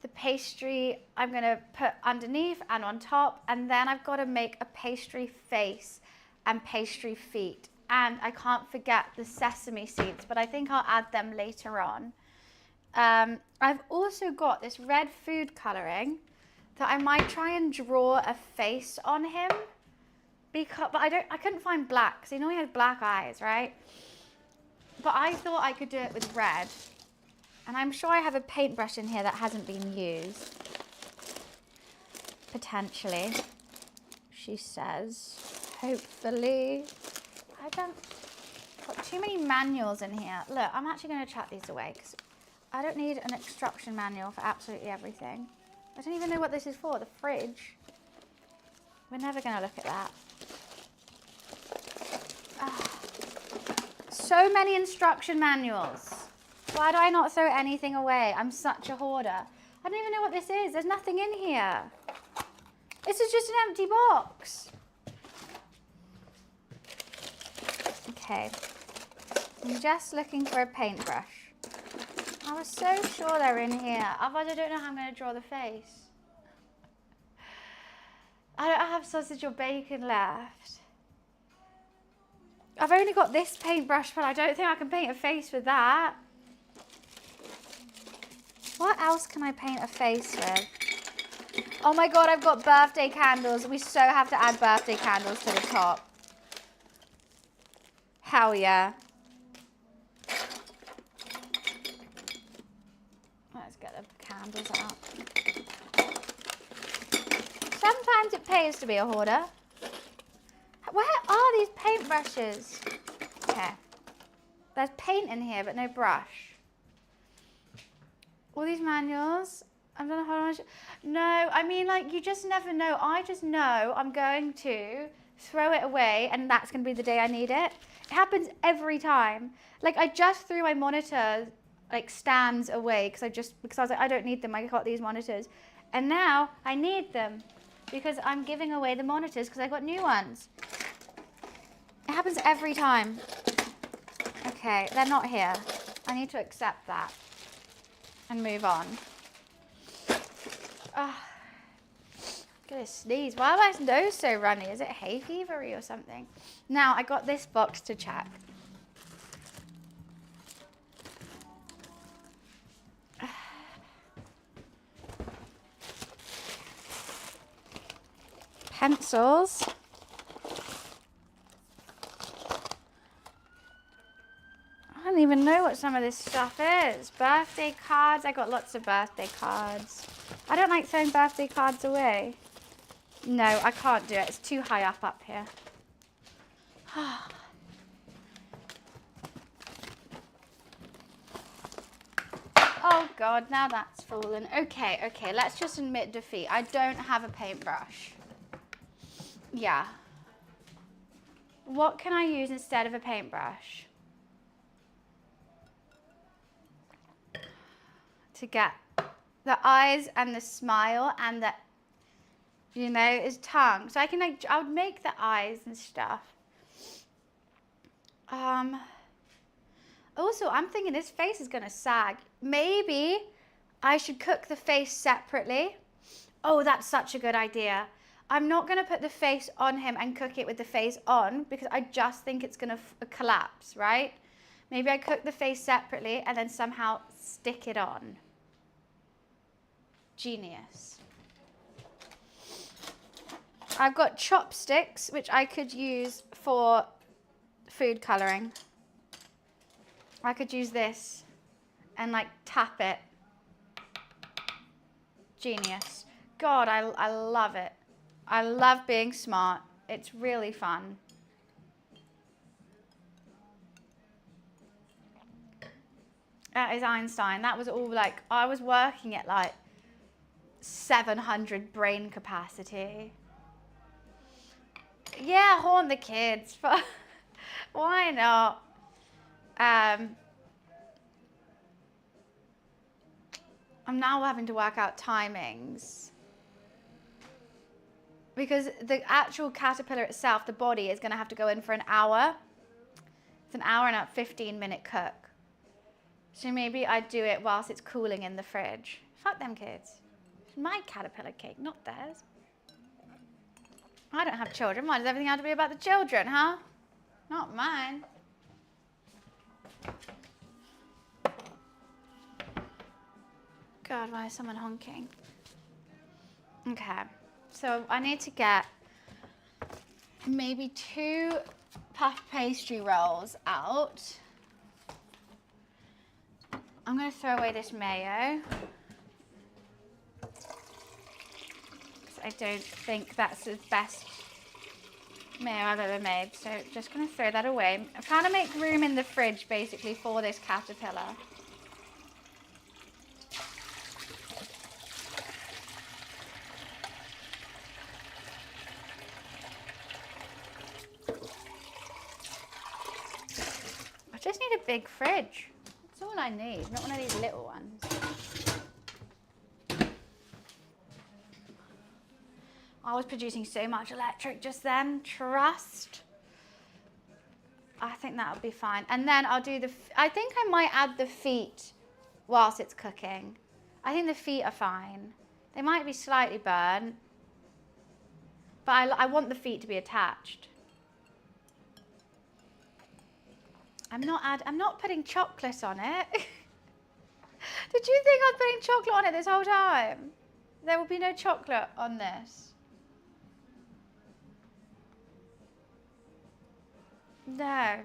The pastry I'm gonna put underneath and on top, and then I've got to make a pastry face and pastry feet. And I can't forget the sesame seeds, but I think I'll add them later on. I've also got this red food colouring that I might try and draw a face on him, but I couldn't find black because he normally has black eyes, right? But I thought I could do it with red. And I'm sure I have a paintbrush in here that hasn't been used. Potentially, she says. Hopefully. I've got too many manuals in here. Look, I'm actually going to chuck these away because I don't need an instruction manual for absolutely everything. I don't even know what this is for, the fridge. We're never going to look at that. So many instruction manuals. Why do I not throw anything away? I'm such a hoarder. I don't even know what this is. There's nothing in here. This is just an empty box. Okay. I'm just looking for a paintbrush. I was so sure they're in here. Otherwise, I don't know how I'm going to draw the face. I don't have sausage or bacon left. I've only got this paintbrush, but I don't think I can paint a face with that. What else can I paint a face with? Oh my God, I've got birthday candles. We so have to add birthday candles to the top. Hell yeah. Let's get the candles out. Sometimes it pays to be a hoarder. Where are these paintbrushes? Okay. There's paint in here, but no brush. All these manuals. I'm gonna hold on. No, I mean, like, you just never know. I just know I'm going to throw it away, and that's gonna be the day I need it. It happens every time. Like, I just threw my monitor, like, stands away because I was like, I don't need them. I got these monitors, and now I need them because I'm giving away the monitors because I got new ones. It happens every time. Okay, they're not here. I need to accept that and move on. Oh, gonna sneeze. Why are my nose so runny? Is it hay fevery or something? Now I got this box to check. Pencils. I don't even know what some of this stuff is. Birthday cards. I got lots of birthday cards. I don't like throwing birthday cards away. No, I can't do it. It's too high up here. Oh God, now that's fallen. Okay, let's just admit defeat. I don't have a paintbrush. Yeah. What can I use instead of a paintbrush? To get the eyes and the smile and the, you know, his tongue. So I can, like, I would make the eyes and stuff. Also, I'm thinking this face is gonna sag. Maybe I should cook the face separately. Oh, that's such a good idea. I'm not gonna put the face on him and cook it with the face on because I just think it's gonna collapse, right? Maybe I cook the face separately and then somehow stick it on. Genius. I've got chopsticks, which I could use for food coloring. I could use this and, like, tap it. Genius. God, I love it. I love being smart. It's really fun. That is Einstein. That was all, like, I was working at, like, 700 brain capacity. Yeah, haunt the kids. Why not? I'm now having to work out timings. Because the actual caterpillar itself, the body, is going to have to go in for an hour. It's an hour and a 15-minute cook. So maybe I do it whilst it's cooling in the fridge. Fuck them kids. It's my caterpillar cake, not theirs. I don't have children. Why does everything have to be about the children, huh? Not mine. God, why is someone honking? Okay, so I need to get maybe 2 puff pastry rolls out. I'm going to throw away this mayo. I don't think that's the best mayo I've ever made, so just going to throw that away. I'm trying to make room in the fridge, basically, for this caterpillar. I just need a big fridge. That's all I need, not one of these little ones. I was producing so much electric just then, trust. I think that would be fine. And then I'll do I think I might add the feet whilst it's cooking. I think the feet are fine. They might be slightly burnt, but I want the feet to be attached. I'm not putting chocolate on it. Did you think I was putting chocolate on it this whole time? There will be no chocolate on this. No.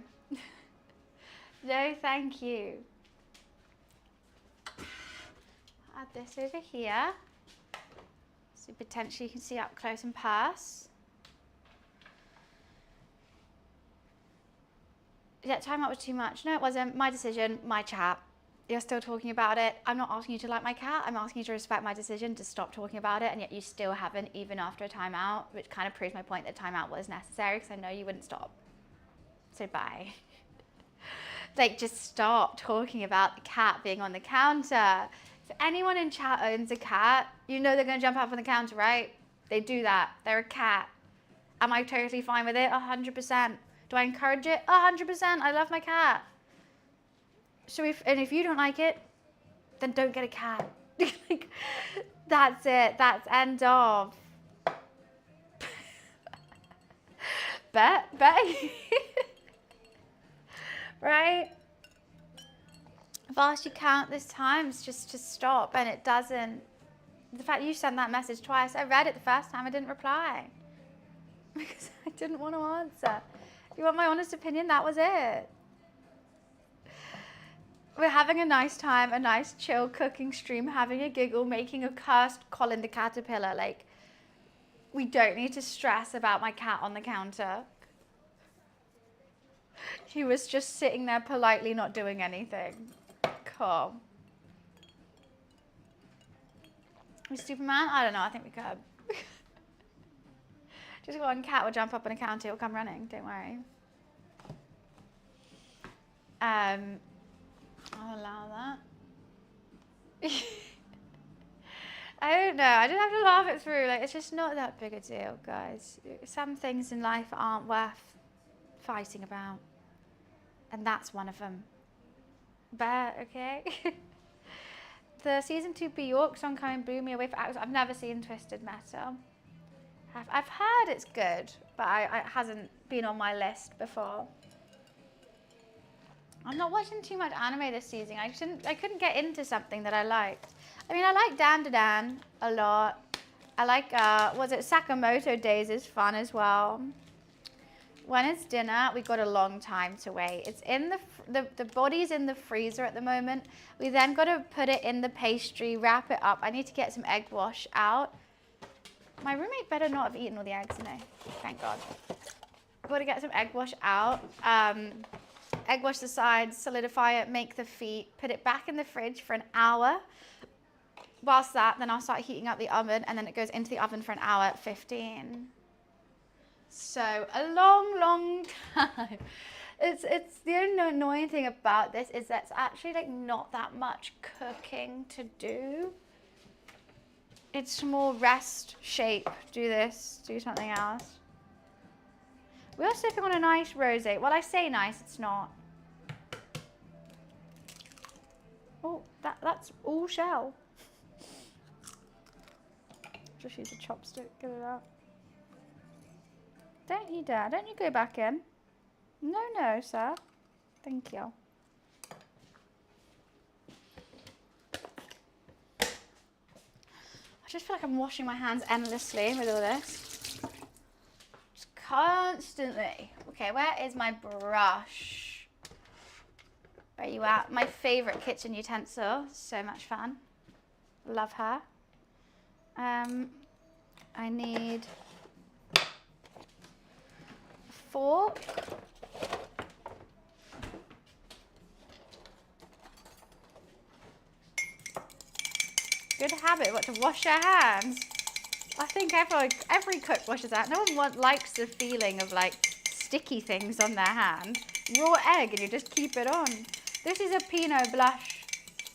No, thank you. Add this over here. So potentially you can see up close and pass. Yeah, time out was too much. No, it wasn't. My decision, my chat. You're still talking about it. I'm not asking you to like my cat. I'm asking you to respect my decision to stop talking about it, and yet you still haven't, even after a timeout, which kind of proves my point that timeout was necessary because I know you wouldn't stop. So bye. Like, just stop talking about the cat being on the counter. If anyone in chat owns a cat, you know they're going to jump up on the counter, right? They do that. They're a cat. Am I totally fine with it? 100%. Do I encourage it? 100%. I love my cat. So if you don't like it, then don't get a cat. Like, that's it. That's end of. Bet. Right? I've asked you countless times just to stop, and it doesn't. The fact you sent that message twice, I read it the first time, I didn't reply. Because I didn't want to answer. If you want my honest opinion, that was it. We're having a nice time, a nice chill cooking stream, having a giggle, making a cursed Colin the caterpillar. Like, we don't need to stress about my cat on the counter. He was just sitting there politely not doing anything. Cool. We Superman? I don't know, I think we could. Just one cat will jump up on a counter, it'll come running, don't worry. I'll allow that. I don't know, I didn't have to laugh it through. Like, it's just not that big a deal, guys. Some things in life aren't worth fighting about. And that's one of them. But, okay. The season 2 Bjork song coming blew me away for hours. I've never seen Twisted Metal. I've heard it's good, but it hasn't been on my list before. I'm not watching too much anime this season. I couldn't get into something that I liked. I mean, I like Dan to Dan a lot. I like, Sakamoto Days is fun as well. When it's dinner, we got a long time to wait. It's in the body's in the freezer at the moment. We then got to put it in the pastry, wrap it up. I need to get some egg wash out. My roommate better not have eaten all the eggs, no. Thank God. Got to get some egg wash out. Egg wash the sides, solidify it, make the feet, put it back in the fridge for an hour. Whilst then I'll start heating up the oven, and then it goes into the oven for an hour at 15. So a long time. It's the only annoying thing about this is that it's actually like not that much cooking to do. It's more rest, shape, do this, do something else. We are sipping on a nice rosé. Well, I say nice, it's not. Oh, that's all shell. Just use a chopstick, get it out. Don't you dare, don't you go back in. No, sir. Thank you. I just feel like I'm washing my hands endlessly with all this. Just constantly. Okay, where is my brush? Where are you at? My favorite kitchen utensil. So much fun. Love her. I need a fork. Good habit, what, to wash your hands? I think every cook washes their hands. No one likes the feeling of like sticky things on their hand. raw egg and you just keep it on. This is a Pinot blush,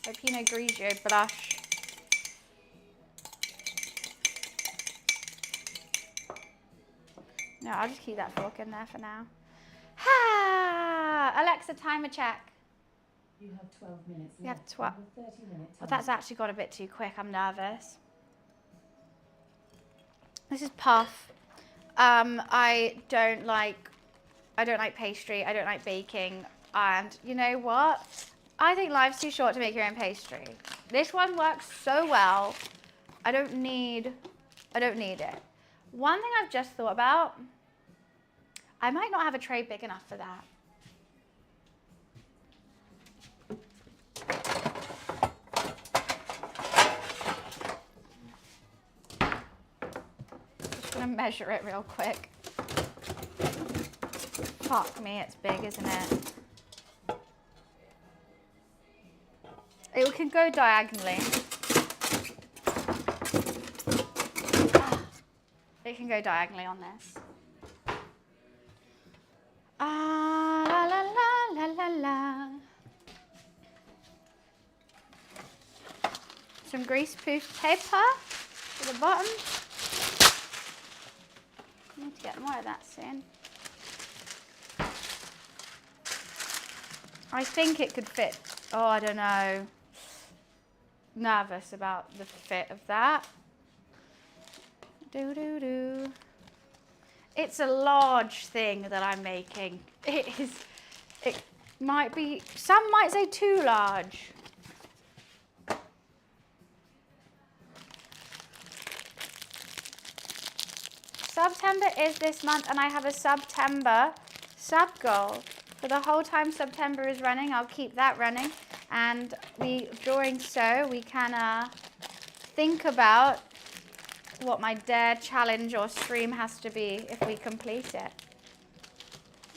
a Pinot Grigio blush. No, I'll just keep that fork in there for now. Alexa, timer check. You have 12 minutes left. You have 12. 30 minutes. Well, that's actually got a bit too quick. I'm nervous. This is puff. I don't like pastry. I don't like baking. And you know what? I think life's too short to make your own pastry. This one works so well. I don't need it. One thing I've just thought about, I might not have a tray big enough for that. Just gonna measure it real quick. Fuck me, it's big, isn't it? It can go diagonally. It can go diagonally on this. La la la la la la. Some greaseproof paper for the bottom. Need to get more of that soon. I think it could fit. Oh, I don't know. Nervous about the fit of that. Do. It's a large thing that I'm making. It might be, some might say too large. September is this month and I have a September sub goal. For the whole time September is running, I'll keep that running. And during so we can think about what my dare challenge or stream has to be if we complete it.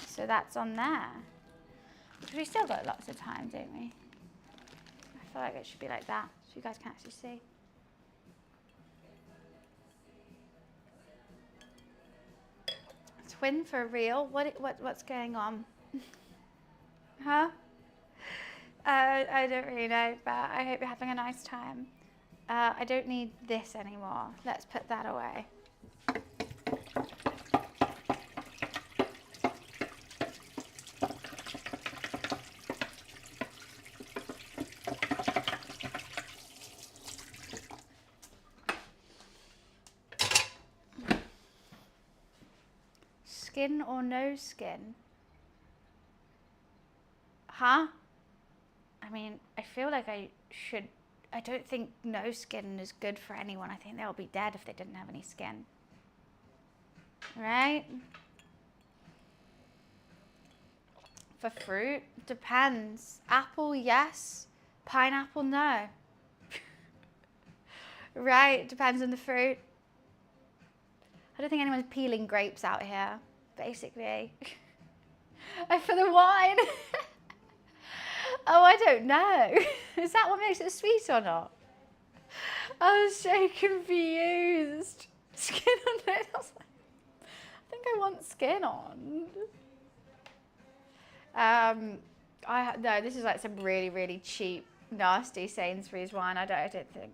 So that's on there. Because we still got lots of time, don't we? I feel like it should be like that, so you guys can actually see. Twin for real? What's going on? Huh? I don't really know, but I hope you're having a nice time. I don't need this anymore. Let's put that away. Skin or no skin? Huh? I mean, I feel like I don't think no skin is good for anyone. I think they'll be dead if they didn't have any skin. Right? For fruit, depends. Apple, yes. Pineapple, no. Right, depends on the fruit. I don't think anyone's peeling grapes out here, basically. For the wine. Oh, I don't know. Is that what makes it sweet or not? I was so confused. Skin on it. I was like, I think I want skin on. No, this is like some really, really cheap, nasty Sainsbury's wine. I don't think.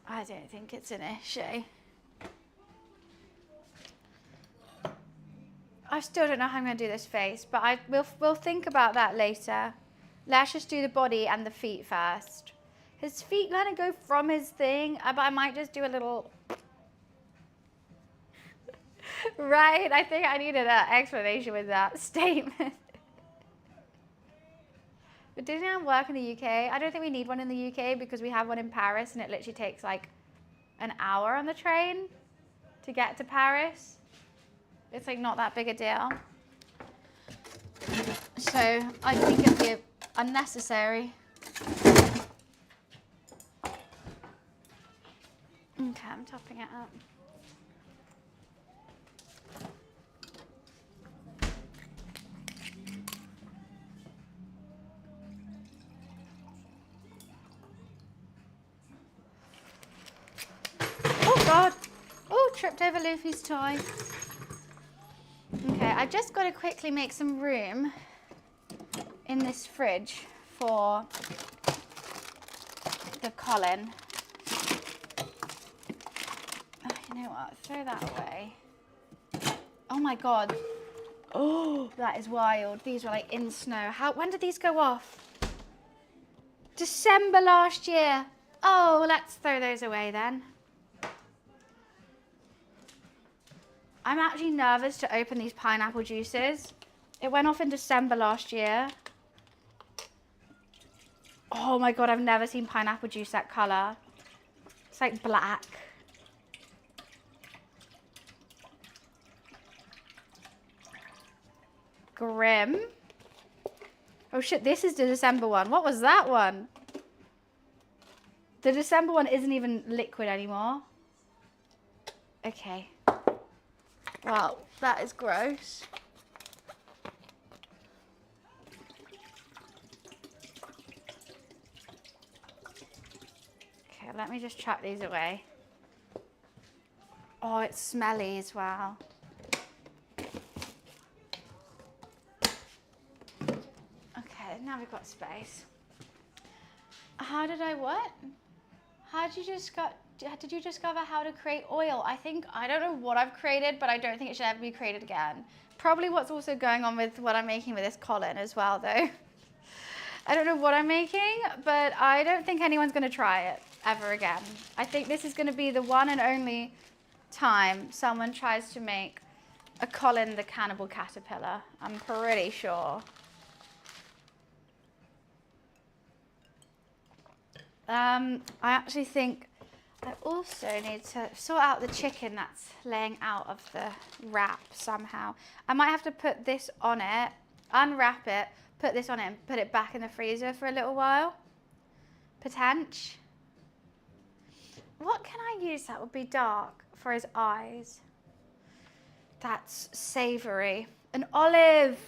I don't think it's an issue. I still don't know how I'm going to do this face, but we'll think about that later. Let's just do the body and the feet first. His feet kind of go from his thing, but I might just do a little... Right? I think I needed an explanation with that statement. But didn't it work in the UK? I don't think we need one in the UK because we have one in Paris and it literally takes like an hour on the train to get to Paris. It's like not that big a deal. So I think it'd be unnecessary. Okay, I'm topping it up. Oh God. Oh tripped over Luffy's toy. Okay, I've just got to quickly make some room in this fridge for the Colin. Oh, you know what? Throw that away. Oh my God. Oh, that is wild. These were like in snow. When did these go off? December last year. Oh, let's throw those away then. I'm actually nervous to open these pineapple juices. It went off in December last year. Oh my God, I've never seen pineapple juice that color. It's like black. Grim. Oh shit, this is the December one. What was that one? The December one isn't even liquid anymore. Okay. Wow, that is gross. Okay, let me just chuck these away. Oh, it's smelly as well. Okay, now we've got space. How did I what? Did you discover how to create oil? I don't know what I've created, but I don't think it should ever be created again. Probably what's also going on with what I'm making with this Colin as well, though. I don't know what I'm making, but I don't think anyone's going to try it ever again. I think this is going to be the one and only time someone tries to make a Colin the Cannibal Caterpillar. I'm pretty sure. I actually think I also need to sort out the chicken that's laying out of the wrap somehow. I might have to put this on it, unwrap it, put this on it and put it back in the freezer for a little while. Potential. What can I use that would be dark for his eyes? That's savory. An olive.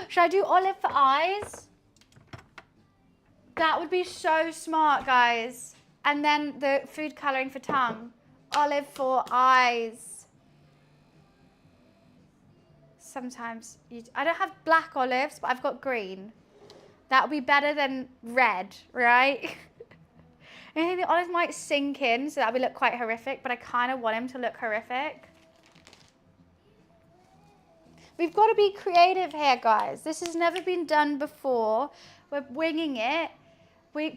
Should I do olive for eyes? That would be so smart, guys. And then the food coloring for tongue. Olive for eyes. Sometimes I don't have black olives, but I've got green. That would be better than red, right? I think the olives might sink in, so that would look quite horrific, but I kind of want him to look horrific. We've got to be creative here, guys. This has never been done before. We're winging it.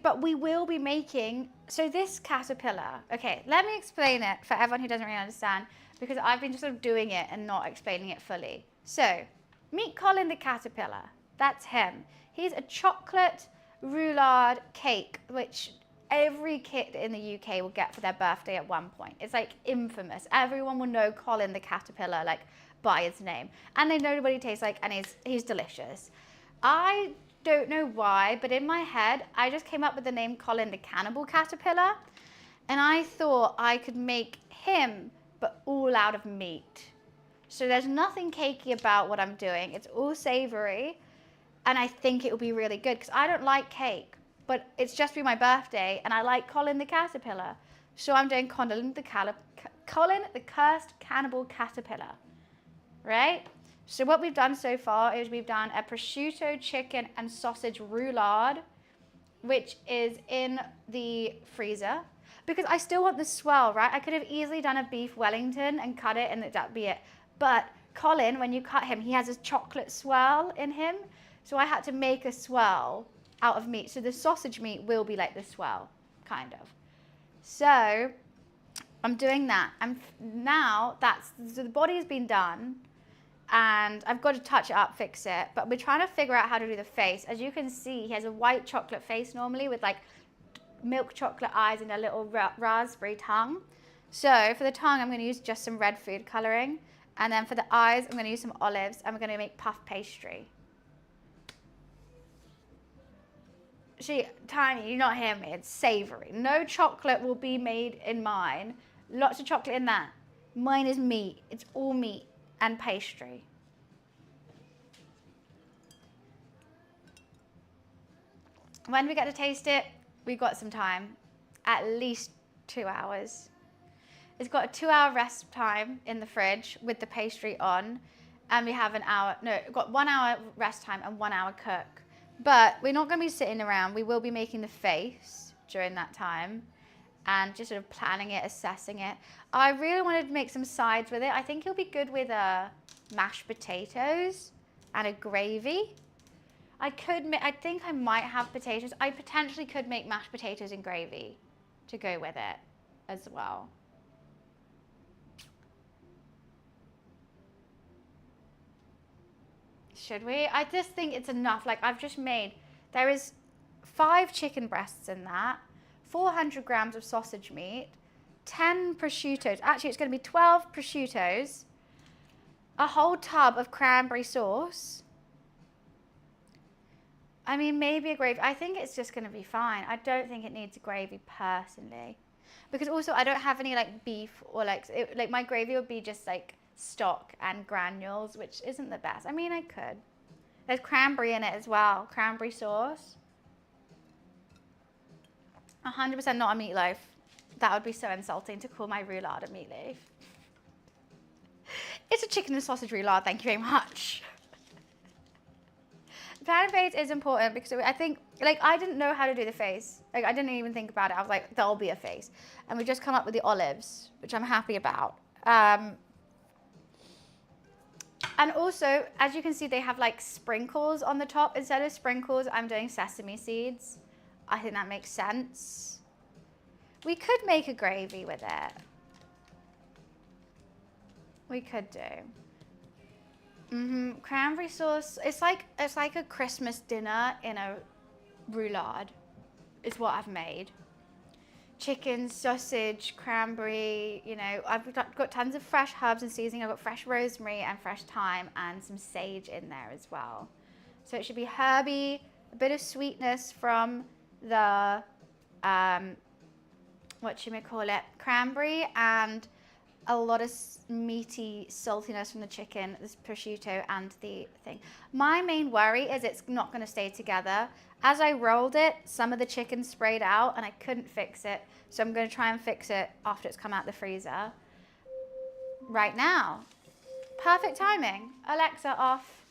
But we will be making, so this caterpillar, okay, let me explain it for everyone who doesn't really understand, because I've been just sort of doing it and not explaining it fully. So, meet Colin the caterpillar. That's him. He's a chocolate roulade cake, which every kid in the UK will get for their birthday at one point. It's like infamous. Everyone will know Colin the caterpillar, like, by his name. And they know what he tastes like, and he's delicious. I don't know why, but in my head, I just came up with the name Colin the Cannibal Caterpillar, and I thought I could make him, but all out of meat. So there's nothing cakey about what I'm doing. It's all savory, and I think it will be really good, because I don't like cake, but it's just been my birthday, and I like Colin the Caterpillar. So I'm doing Colin the Cursed Cannibal Caterpillar, right? So what we've done so far is we've done a prosciutto, chicken, and sausage roulade, which is in the freezer, because I still want the swell, right? I could have easily done a beef Wellington and cut it and that'd be it. But Colin, when you cut him, he has a chocolate swell in him. So I had to make a swell out of meat. So the sausage meat will be like the swell, kind of. So I'm doing that. Now so the body's been done. And I've got to touch it up, fix it. But we're trying to figure out how to do the face. As you can see, he has a white chocolate face normally with like milk chocolate eyes and a little raspberry tongue. So for the tongue, I'm going to use just some red food coloring. And then for the eyes, I'm going to use some olives. And we're going to make puff pastry. See, Tiny, you're not hearing me. It's savory. No chocolate will be made in mine. Lots of chocolate in that. Mine is meat. It's all meat and pastry. When we get to taste it, we've got some time. At least 2 hours. It's got a 2-hour rest time in the fridge with the pastry on. And we have we've got 1 hour rest time and 1 hour cook. But we're not going to be sitting around. We will be making the face during that time and just sort of planning it, assessing it. I really wanted to make some sides with it. I think it'll be good with mashed potatoes and a gravy. I think I might have potatoes. I potentially could make mashed potatoes and gravy to go with it as well. Should we? I just think it's enough. Like there is 5 chicken breasts in that, 400 grams of sausage meat, 10 prosciuttos. Actually, it's going to be 12 prosciuttos, a whole tub of cranberry sauce. I mean, maybe a gravy. I think it's just going to be fine. I don't think it needs a gravy personally. Because also I don't have any like beef or like my gravy would be just like stock and granules, which isn't the best. I mean, I could. There's cranberry in it as well, cranberry sauce. 100% not a meatloaf. That would be so insulting to call my roulade a meatloaf. It's a chicken and sausage roulade, thank you very much. The planning phase is important because I think, like, I didn't know how to do the face. Like, I didn't even think about it. I was like, there'll be a face. And we just come up with the olives, which I'm happy about. And also, as you can see, they have like sprinkles on the top. Instead of sprinkles, I'm doing sesame seeds. I think that makes sense. We could make a gravy with it. We could do. Cranberry sauce. It's like a Christmas dinner in a roulade. Is what I've made. Chicken, sausage, cranberry, you know, I've got tons of fresh herbs and seasoning. I've got fresh rosemary and fresh thyme and some sage in there as well. So it should be herby, a bit of sweetness from the, cranberry, and a lot of meaty saltiness from the chicken, this prosciutto and the thing. My main worry is it's not going to stay together. As I rolled it, some of the chicken sprayed out and I couldn't fix it. So I'm going to try and fix it after it's come out the freezer. Right now. Perfect timing. Alexa, off.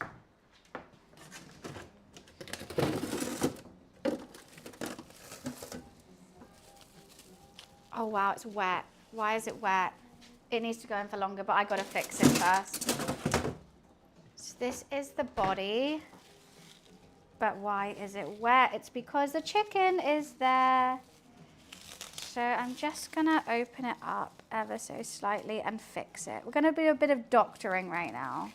Oh wow, it's wet. Why is it wet? It needs to go in for longer, but I gotta fix it first. So this is the body. But why is it wet? It's because the chicken is there. So I'm just gonna open it up ever so slightly and fix it. We're gonna do a bit of doctoring right now.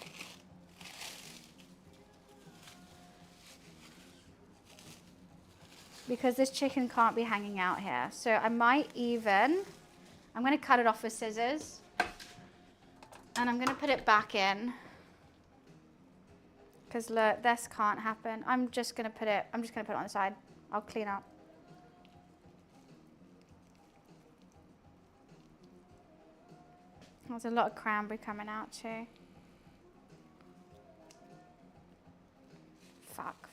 Because this chicken can't be hanging out here. So I'm gonna cut it off with scissors. And I'm gonna put it back in. Because look, this can't happen. I'm just gonna put it on the side. I'll clean up. There's a lot of cranberry coming out too. Fuck.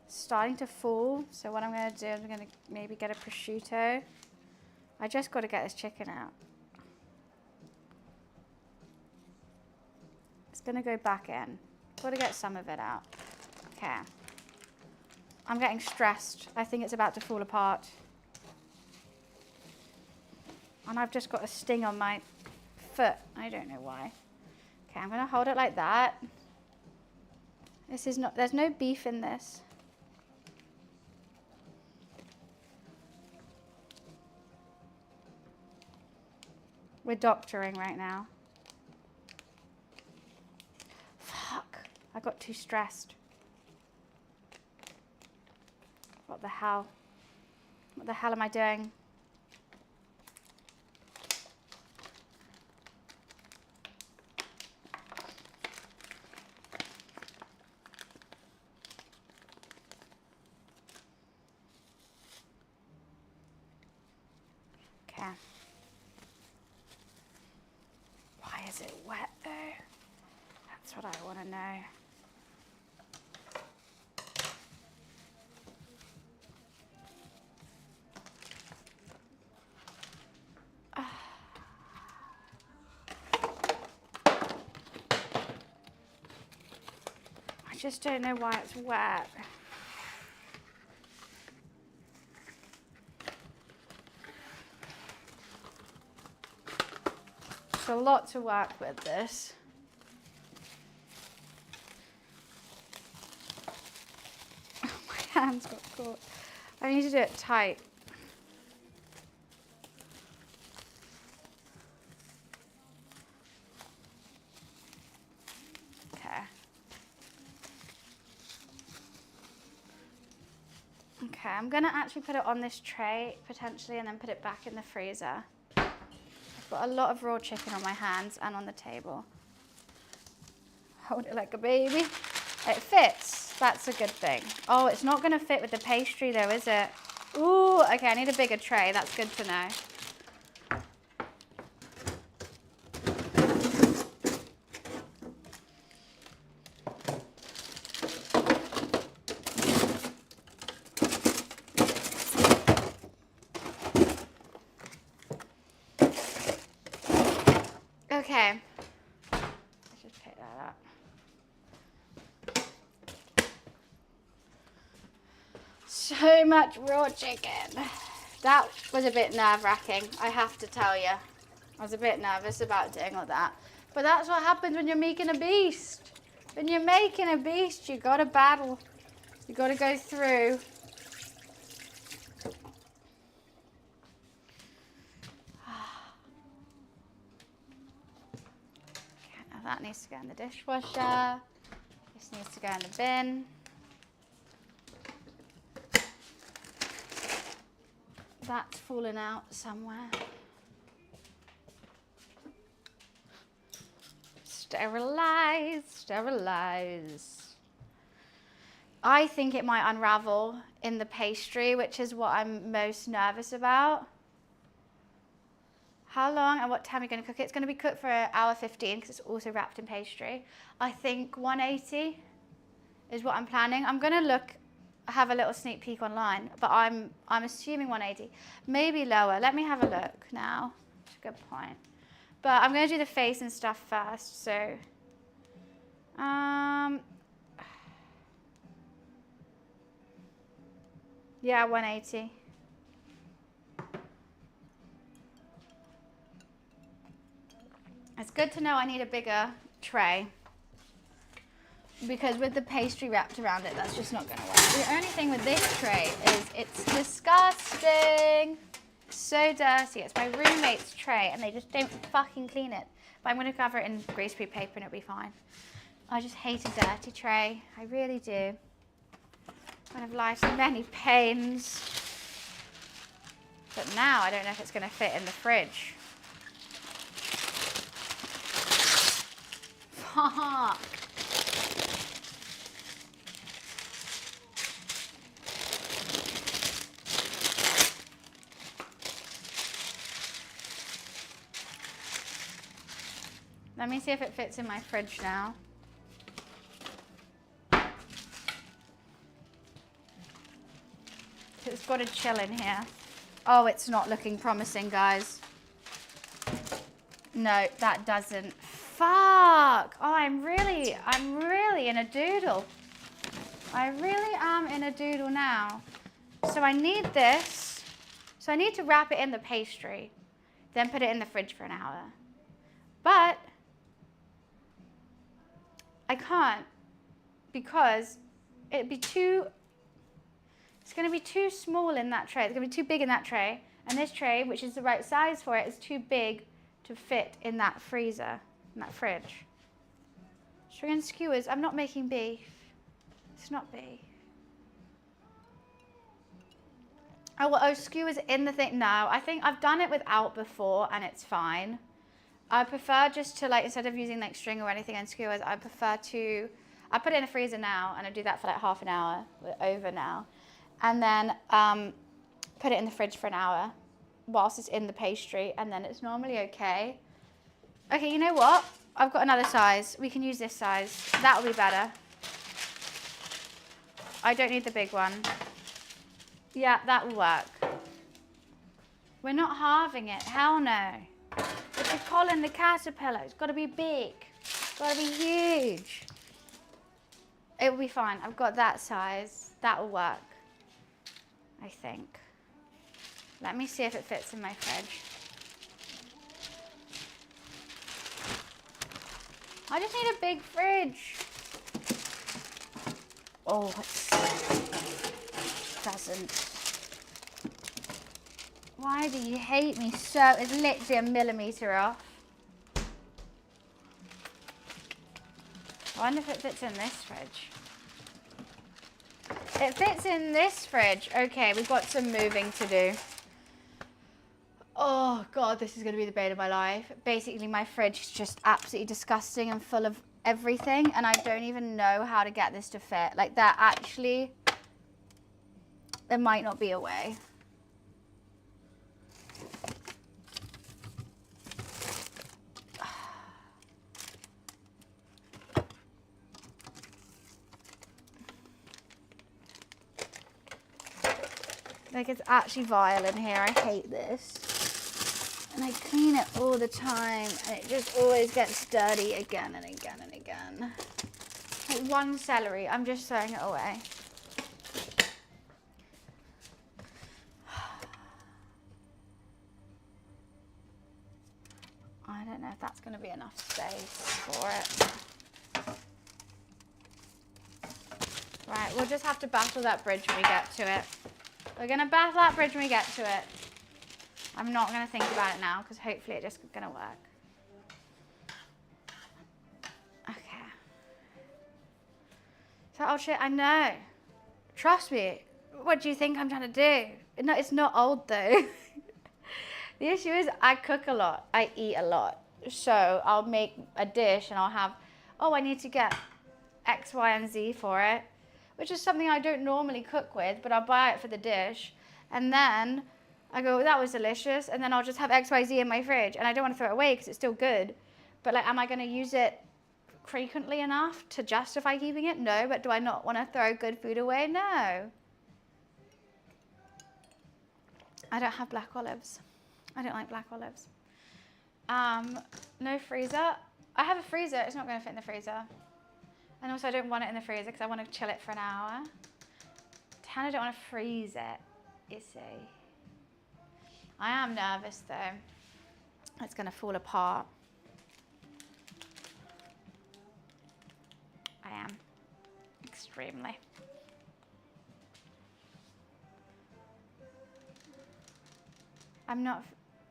Starting to fall. So what I'm gonna do is I'm gonna maybe get a prosciutto. I just gotta get this chicken out. It's gonna go back in. Gotta get some of it out. Okay. I'm getting stressed. I think it's about to fall apart. And I've just got a sting on my foot. I don't know why. Okay, I'm gonna hold it like that. There's no beef in this. We're doctoring right now. Fuck, I got too stressed. What the hell? What the hell am I doing? Okay. Why is it wet though? That's what I want to know. just don't know why it's wet. It's a lot to work with this. Oh, my hands got caught. I need to do it tight. Okay, I'm gonna actually put it on this tray, potentially, and then put it back in the freezer. I've got a lot of raw chicken on my hands and on the table. Hold it like a baby. It fits, that's a good thing. Oh, it's not gonna fit with the pastry though, is it? Ooh, okay, I need a bigger tray, that's good to know. Okay, let's just pick that up. So much raw chicken. That was a bit nerve-wracking, I have to tell you. I was a bit nervous about doing all that. But that's what happens when you're making a beast. When you're making a beast, you gotta battle. You gotta go through. That needs to go in the dishwasher. This needs to go in the bin. That's fallen out somewhere. Sterilize, sterilize. I think it might unravel in the pastry, which is what I'm most nervous about. How long and what time are you going to cook it? It's going to be cooked for 1:15 because it's also wrapped in pastry. I think 180 is what I'm planning. I'm going to have a little sneak peek online, but I'm assuming 180. Maybe lower. Let me have a look now. That's a good point. But I'm going to do the face and stuff first. So, yeah, 180. It's good to know I need a bigger tray because with the pastry wrapped around it, that's just not going to work. The only thing with this tray is it's disgusting. So dirty. It's my roommate's tray and they just don't fucking clean it. But I'm going to cover it in greaseproof paper and it'll be fine. I just hate a dirty tray. I really do. One of life's many pains. But now I don't know if it's going to fit in the fridge. Fuck. Let me see if it fits in my fridge now. It's got to chill in here. Oh, it's not looking promising, guys. No, that doesn't. Fuck! Oh, I'm really in a doodle. I really am in a doodle now. So I need this. So I need to wrap it in the pastry, then put it in the fridge for an hour. But I can't because it'd be too, it's going to be too small in that tray. It's going to be too big in that tray. And this tray, which is the right size for it, is too big to fit in that freezer. In that fridge. String and skewers. I'm not making beef. It's not beef. Oh, skewers in the thing. No, I think I've done it without before and it's fine. I prefer just to instead of using string or anything and skewers, I prefer to, I put it in the freezer now and I do that for half an hour. We're over now. And then put it in the fridge for an hour whilst it's in the pastry and then it's normally okay. Okay, you know what? I've got another size. We can use this size. That'll be better. I don't need the big one. Yeah, that will work. We're not halving it. Hell no. It's a COLIN the caterpillar. It's got to be big. It's got to be huge. It will be fine. I've got that size. That will work, I think. Let me see if it fits in my fridge. I just need a big fridge. Oh, it doesn't. Why do you hate me so? It's literally a millimetre off. I wonder if it fits in this fridge. It fits in this fridge. Okay, we've got some moving to do. Oh God, this is gonna be the bane of my life. Basically, my fridge is just absolutely disgusting and full of everything, and I don't even know how to get this to fit. Like that actually, there might not be a way. Like it's actually vile in here. I hate this. And I clean it all the time and it just always gets dirty again and again and again. Like one celery, I'm just throwing it away. I don't know if that's going to be enough space for it. Right, we'll just have to battle that bridge when we get to it. We're going to battle that bridge when we get to it. I'm not going to think about it now because hopefully it's just going to work. Okay. So, oh shit, I know. Trust me. What do you think I'm trying to do? No, it's not old though. The issue is I cook a lot. I eat a lot. So I'll make a dish and I'll have, oh, I need to get X, Y, and Z for it, which is something I don't normally cook with, but I'll buy it for the dish. And then I go, that was delicious. And then I'll just have X, Y, Z in my fridge. And I don't want to throw it away because it's still good. But like, am I going to use it frequently enough to justify keeping it? No. But do I not want to throw good food away? No. I don't have black olives. I don't like black olives. No freezer. I have a freezer. It's not going to fit in the freezer. And also I don't want it in the freezer because I want to chill it for an hour. I don't want to freeze it, you see. I am nervous though. It's going to fall apart. I am. Extremely. I'm not,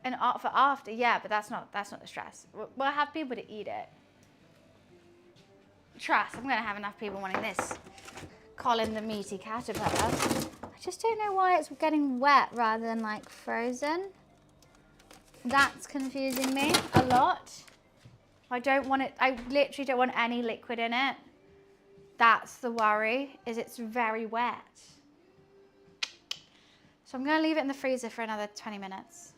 and for after, yeah, but that's not the stress. We'll have people to eat it. Trust, I'm gonna have enough people wanting this. Colin the meaty caterpillar. I just don't know why it's getting wet rather than like frozen. That's confusing me a lot. I don't want it, I literally don't want any liquid in it. That's the worry, is it's very wet. So I'm going to leave it in the freezer for another 20 minutes.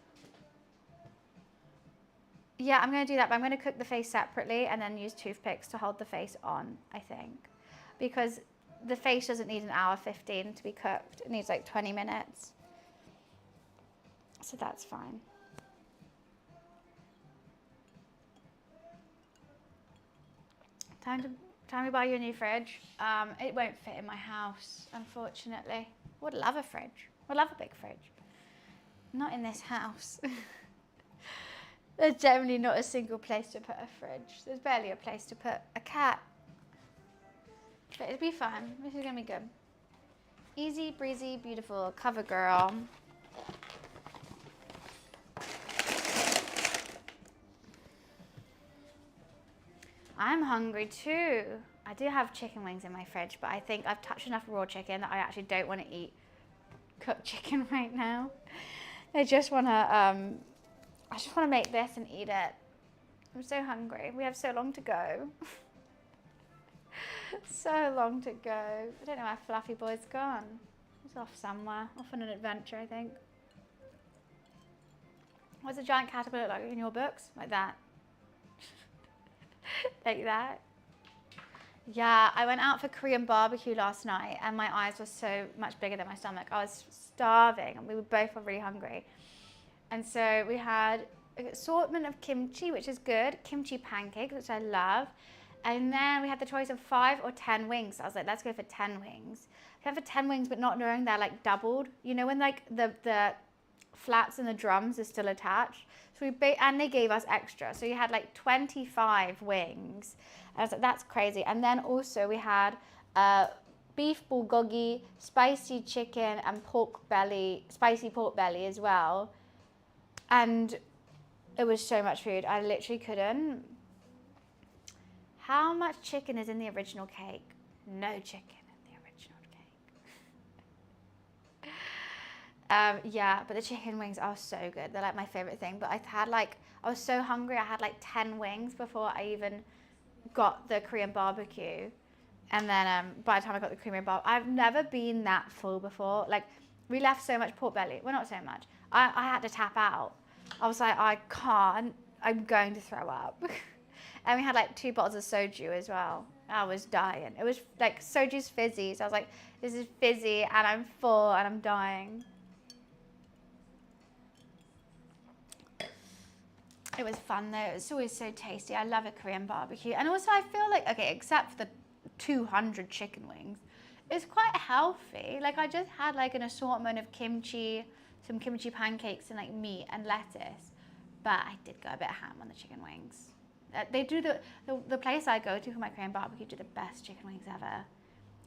Yeah, I'm going to do that, but I'm going to cook the face separately and then use toothpicks to hold the face on, I think. Because the face doesn't need an hour 15 to be cooked. It needs like 20 minutes. So that's fine. Time to buy you a new fridge. It won't fit in my house, unfortunately. Would love a fridge. Would love a big fridge. Not in this house. There's generally not a single place to put a fridge. There's barely a place to put a cat. But it'll be fun. This is gonna be good. Easy, breezy, beautiful, cover girl. I'm hungry too. I do have chicken wings in my fridge, but I think I've touched enough raw chicken that I actually don't want to eat cooked chicken right now. I just want to make this and eat it. I'm so hungry. We have so long to go. So long to go. I don't know where Fluffy Boy's gone. He's off somewhere, off on an adventure, I think. What's a giant caterpillar look like in your books? Like that. Like that. Yeah, I went out for Korean barbecue last night and my eyes were so much bigger than my stomach. I was starving and we were both really hungry. And so we had an assortment of kimchi, which is good, kimchi pancakes, which I love, And then we had the choice of 5 or 10 wings. So I was like, let's go for 10 wings. We went for 10 wings, but not knowing they're like doubled. You know when like the flats and the drums are still attached? So and they gave us extra. So you had like 25 wings. I was like, that's crazy. And then also we had beef bulgogi, spicy chicken, and spicy pork belly as well. And it was so much food. I literally couldn't. How much chicken is in the original cake? No chicken in the original cake. Yeah, but the chicken wings are so good. They're like my favorite thing. But I was so hungry. I had like 10 wings before I even got the Korean barbecue. And then by the time I got the Korean barbecue, I've never been that full before. Like, we left so much pork belly. Well, not so much. I had to tap out. I was like, I can't. I'm going to throw up. And we had like 2 bottles of soju as well. I was dying. It was like soju's fizzy. So I was like, this is fizzy and I'm full and I'm dying. It was fun though. It's always so tasty. I love a Korean barbecue. And also I feel like, okay, except for the 200 chicken wings, it's quite healthy. Like I just had like an assortment of kimchi, some kimchi pancakes and like meat and lettuce. But I did go a bit ham on the chicken wings. They do the place I go to for my Korean barbecue do the best chicken wings ever.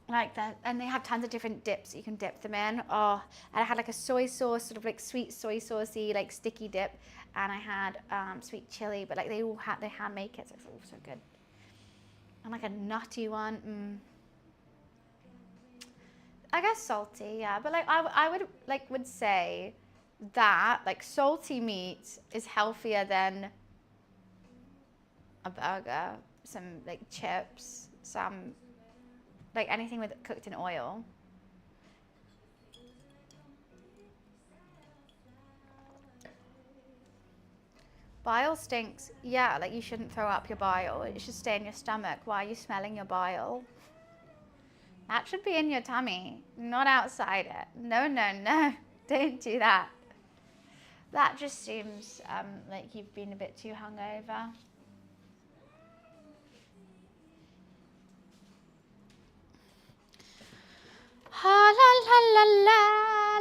Like that, and they have tons of different dips you can dip them in. Oh, and I had like a soy sauce, sort of like sweet soy saucy, like sticky dip, and I had sweet chili. But like they hand make it, so it's also good. And like a nutty one. I guess salty, yeah. But like I would say that like salty meat is healthier than a burger, some like chips, some like anything cooked in oil. Bile stinks. Yeah, like you shouldn't throw up your bile. It should stay in your stomach. Why are you smelling your bile? That should be in your tummy, not outside it. No, no, no. Don't do that. That just seems like you've been a bit too hungover. La la la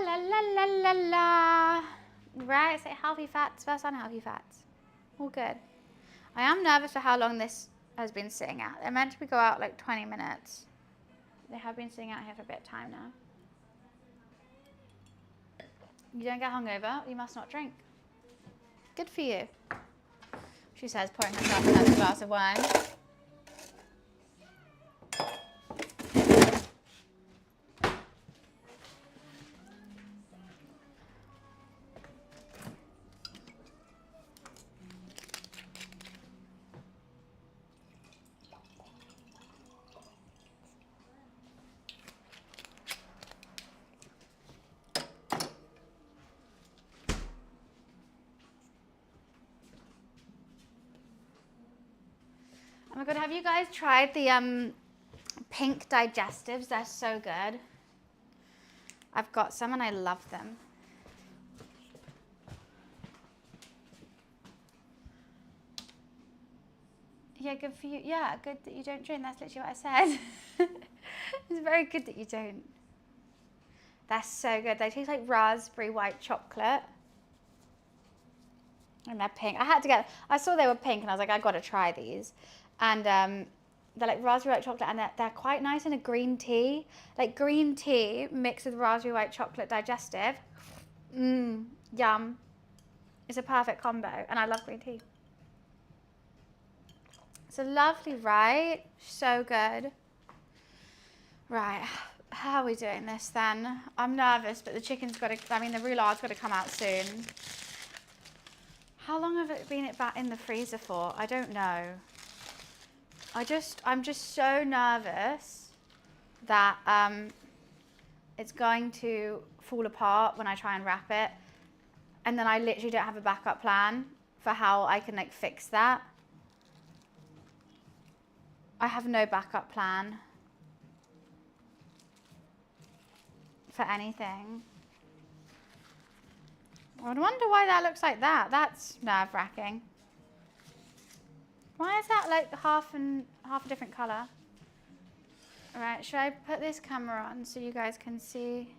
la la la la la. Right, say healthy fats versus unhealthy fats. All good. I am nervous for how long this has been sitting out. They're meant to go out like 20 minutes. They have been sitting out here for a bit of time now. You don't get hungover, you must not drink. Good for you. She says, pouring herself another glass of wine. Oh my god, have you guys tried the pink digestives? They're so good. I've got some and I love them. Yeah, good for you. Yeah, good that you don't drink. That's literally what I said. It's very good that you don't. They're so good. They taste like raspberry white chocolate. And they're pink. I saw they were pink and I was like, I gotta try these. And they're like raspberry white chocolate and they're quite nice in a green tea. Like green tea mixed with raspberry white chocolate digestive. Yum. It's a perfect combo and I love green tea. So lovely, right? So good. Right, how are we doing this then? I'm nervous, but the the roulard's got to come out soon. How long have it been in the freezer for? I don't know. I'm just so nervous that it's going to fall apart when I try and wrap it. And then I literally don't have a backup plan for how I can like fix that. I have no backup plan for anything. I wonder why that looks like that. That's nerve-wracking. Why is that like half a different color? All right, should I put this camera on so you guys can see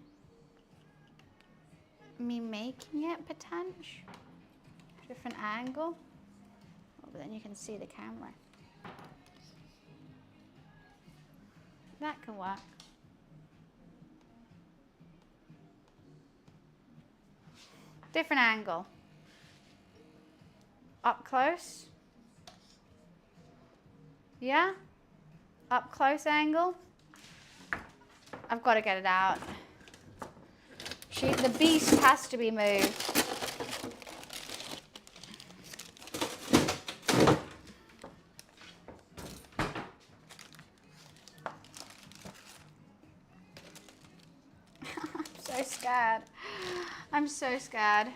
me making it potential? Different angle. Oh, but then you can see the camera. That can work. Different angle. Up close. Yeah? Up close angle. I've got to get it out. The beast has to be moved. I'm so scared. I'm so scared.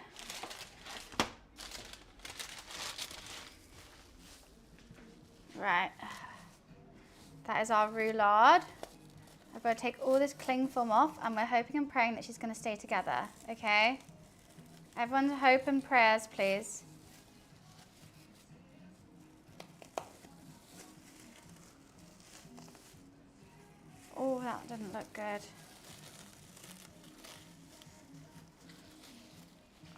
Right. That is our roulade. I've got to take all this cling film off, and we're hoping and praying that she's going to stay together, okay? Everyone's hope and prayers, please. Oh, that didn't look good.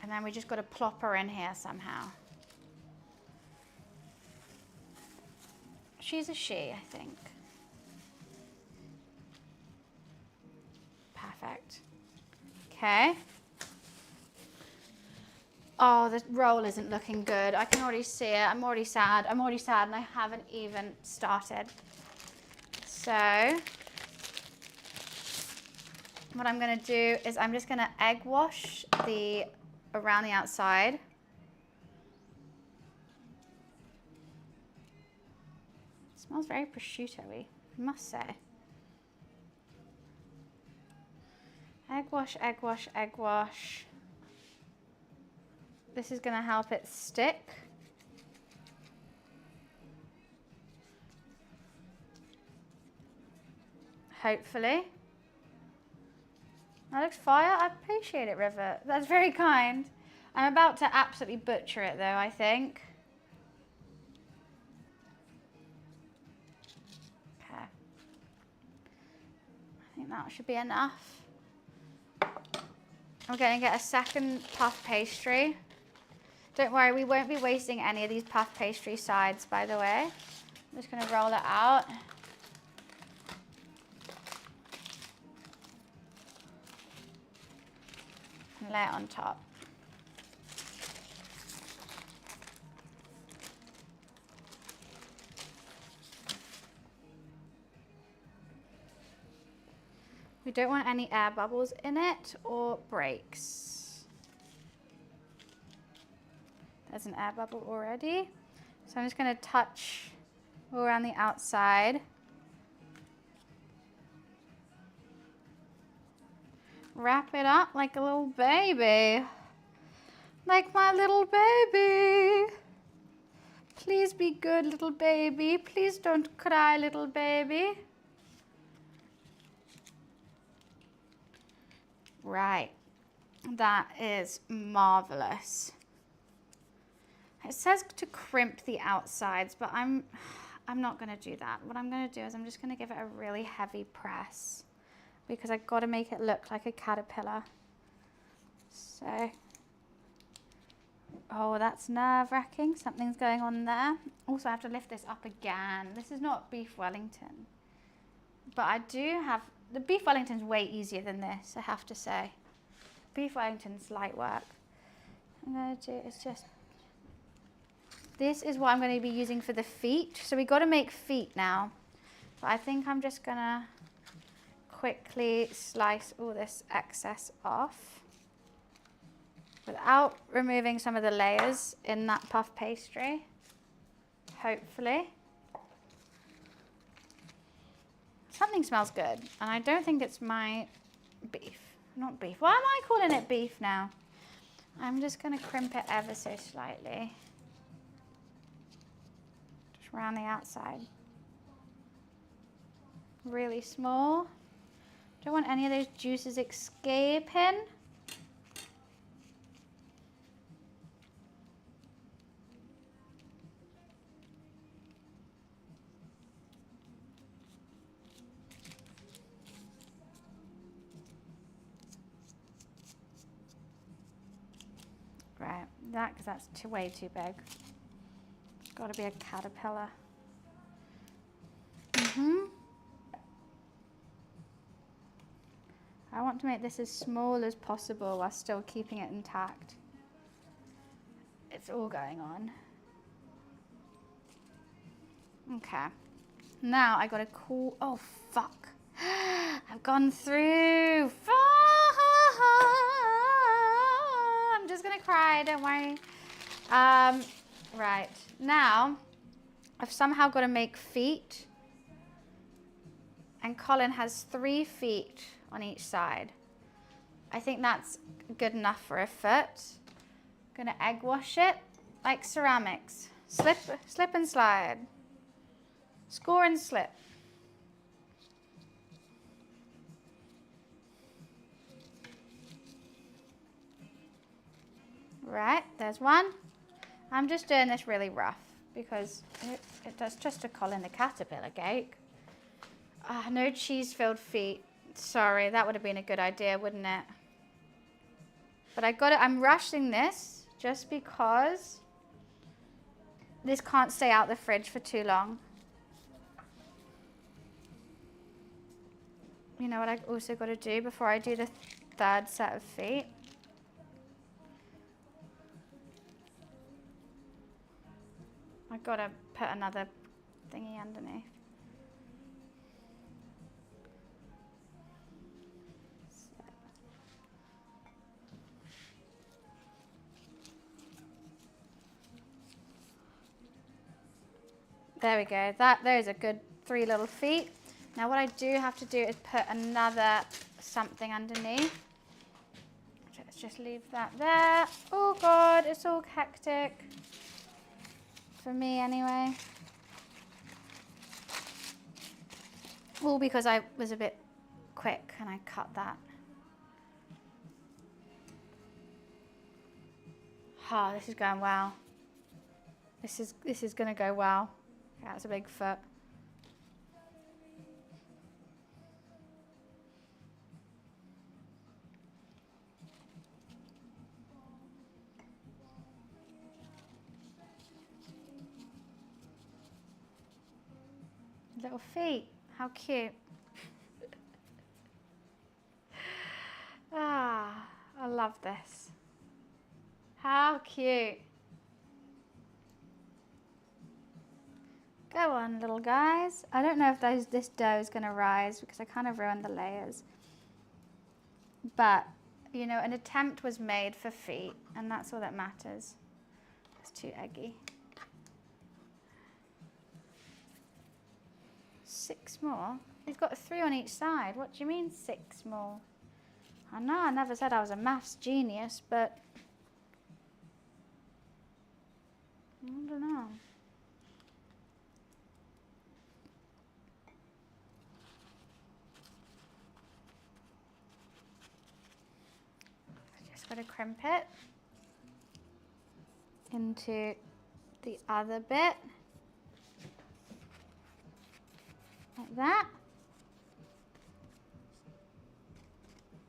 And then we just got to plop her in here somehow. She's a she, I think. Perfect. Okay. Oh, the roll isn't looking good. I can already see it. I'm already sad. I'm already sad and I haven't even started. So, what I'm going to do is I'm just going to egg wash around the outside. It smells very prosciutto-y, I must say. Egg wash, egg wash, egg wash. This is going to help it stick. Hopefully. That looks fire. I appreciate it, River. That's very kind. I'm about to absolutely butcher it though, I think. Okay. I think that should be enough. I'm going to get a second puff pastry. Don't worry, we won't be wasting any of these puff pastry sides, by the way. I'm just going to roll it out. And lay it on top. We don't want any air bubbles in it or breaks. There's an air bubble already. So I'm just going to touch all around the outside. Wrap it up like a little baby. Like my little baby. Please be good, little baby. Please don't cry, little baby. Right. That is marvelous. It says to crimp the outsides, but I'm not going to do that. What I'm going to do is I'm just going to give it a really heavy press because I've got to make it look like a caterpillar. So, oh, that's nerve-wracking. Something's going on there. Also, I have to lift this up again. This is not beef Wellington, but I do have, the beef Wellington's way easier than this, I have to say. Beef Wellington's light work. I'm going to do is just, this is what I'm going to be using for the feet. So we got to make feet now. But I think I'm just going to quickly slice all this excess off without removing some of the layers in that puff pastry, hopefully. Something smells good, and I don't think it's my beef. Not beef. Why am I calling it beef now? I'm just going to crimp it ever so slightly. Just around the outside. Really small. Don't want any of those juices escaping. Right, because that's way too big. It's got to be a caterpillar. I want to make this as small as possible while still keeping it intact. It's all going on. Okay. Now I got a cool, oh fuck. I've gone through. I'm just gonna cry, don't worry. Right, now I've somehow got to make feet. And Colin has 3 feet on each side. I think that's good enough for a foot. I'm gonna egg wash it like ceramics. Slip and slide. Score and slip. Right, there's one. I'm just doing this really rough because that's just to Colin the caterpillar cake. No cheese-filled feet. Sorry, that would have been a good idea, wouldn't it? But I'm rushing this just because this can't stay out the fridge for too long. You know what I also got to do before I do the 3rd set of feet? I've got to put another thingy underneath. There we go. Those are good 3 little feet. Now what I do have to do is put another something underneath. Let's just leave that there. Oh God, it's all hectic. For me anyway. All because I was a bit quick and I cut that. Oh, this is going well. This is gonna go well. Yeah, it's a big foot. Little feet, how cute. I love this. How cute. Go on, little guys. I don't know if this dough is going to rise because I kind of ruined the layers. But, you know, an attempt was made for feet, and that's all that matters. It's too eggy. 6 more? He's got 3 on each side. What do you mean 6 more? I know I never said I was a maths genius, but I don't know. Got to crimp it into the other bit, like that.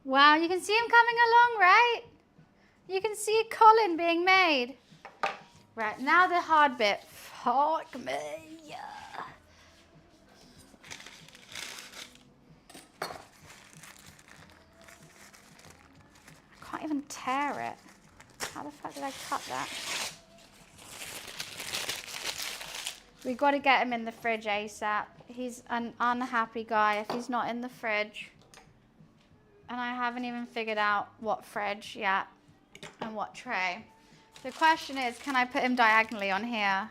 Wow, you can see him coming along, right? You can see Colin being made. Right, now the hard bit. Fuck me. I can't even tear it. How the fuck did I cut that? We've got to get him in the fridge ASAP. He's an unhappy guy if he's not in the fridge. And I haven't even figured out what fridge yet and what tray. The question is, can I put him diagonally on here?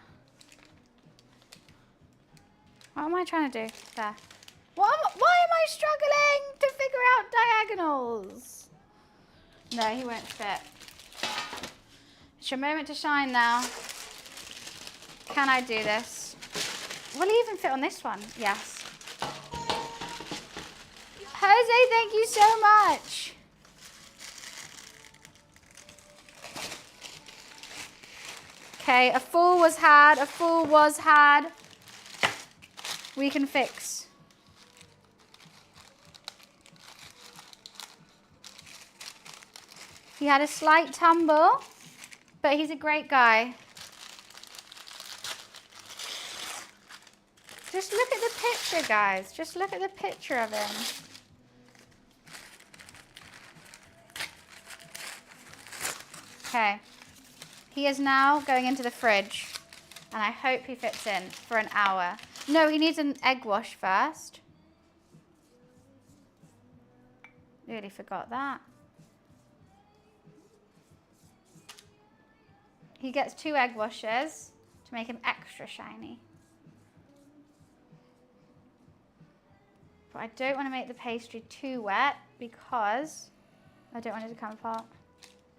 What am I trying to do? There. Why am I struggling to figure out diagonals? No, he won't fit. It's your moment to shine now. Can I do this? Will he even fit on this one? Yes. Jose, thank you so much. Okay, a full was had, a full was had. We can fix. He had a slight tumble. But he's a great guy. Just look at the picture, guys. Just look at the picture of him. Okay. He is now going into the fridge. And I hope he fits in for an hour. No, he needs an egg wash first. Nearly forgot that. He gets 2 egg washes to make him extra shiny. But I don't want to make the pastry too wet because I don't want it to come apart.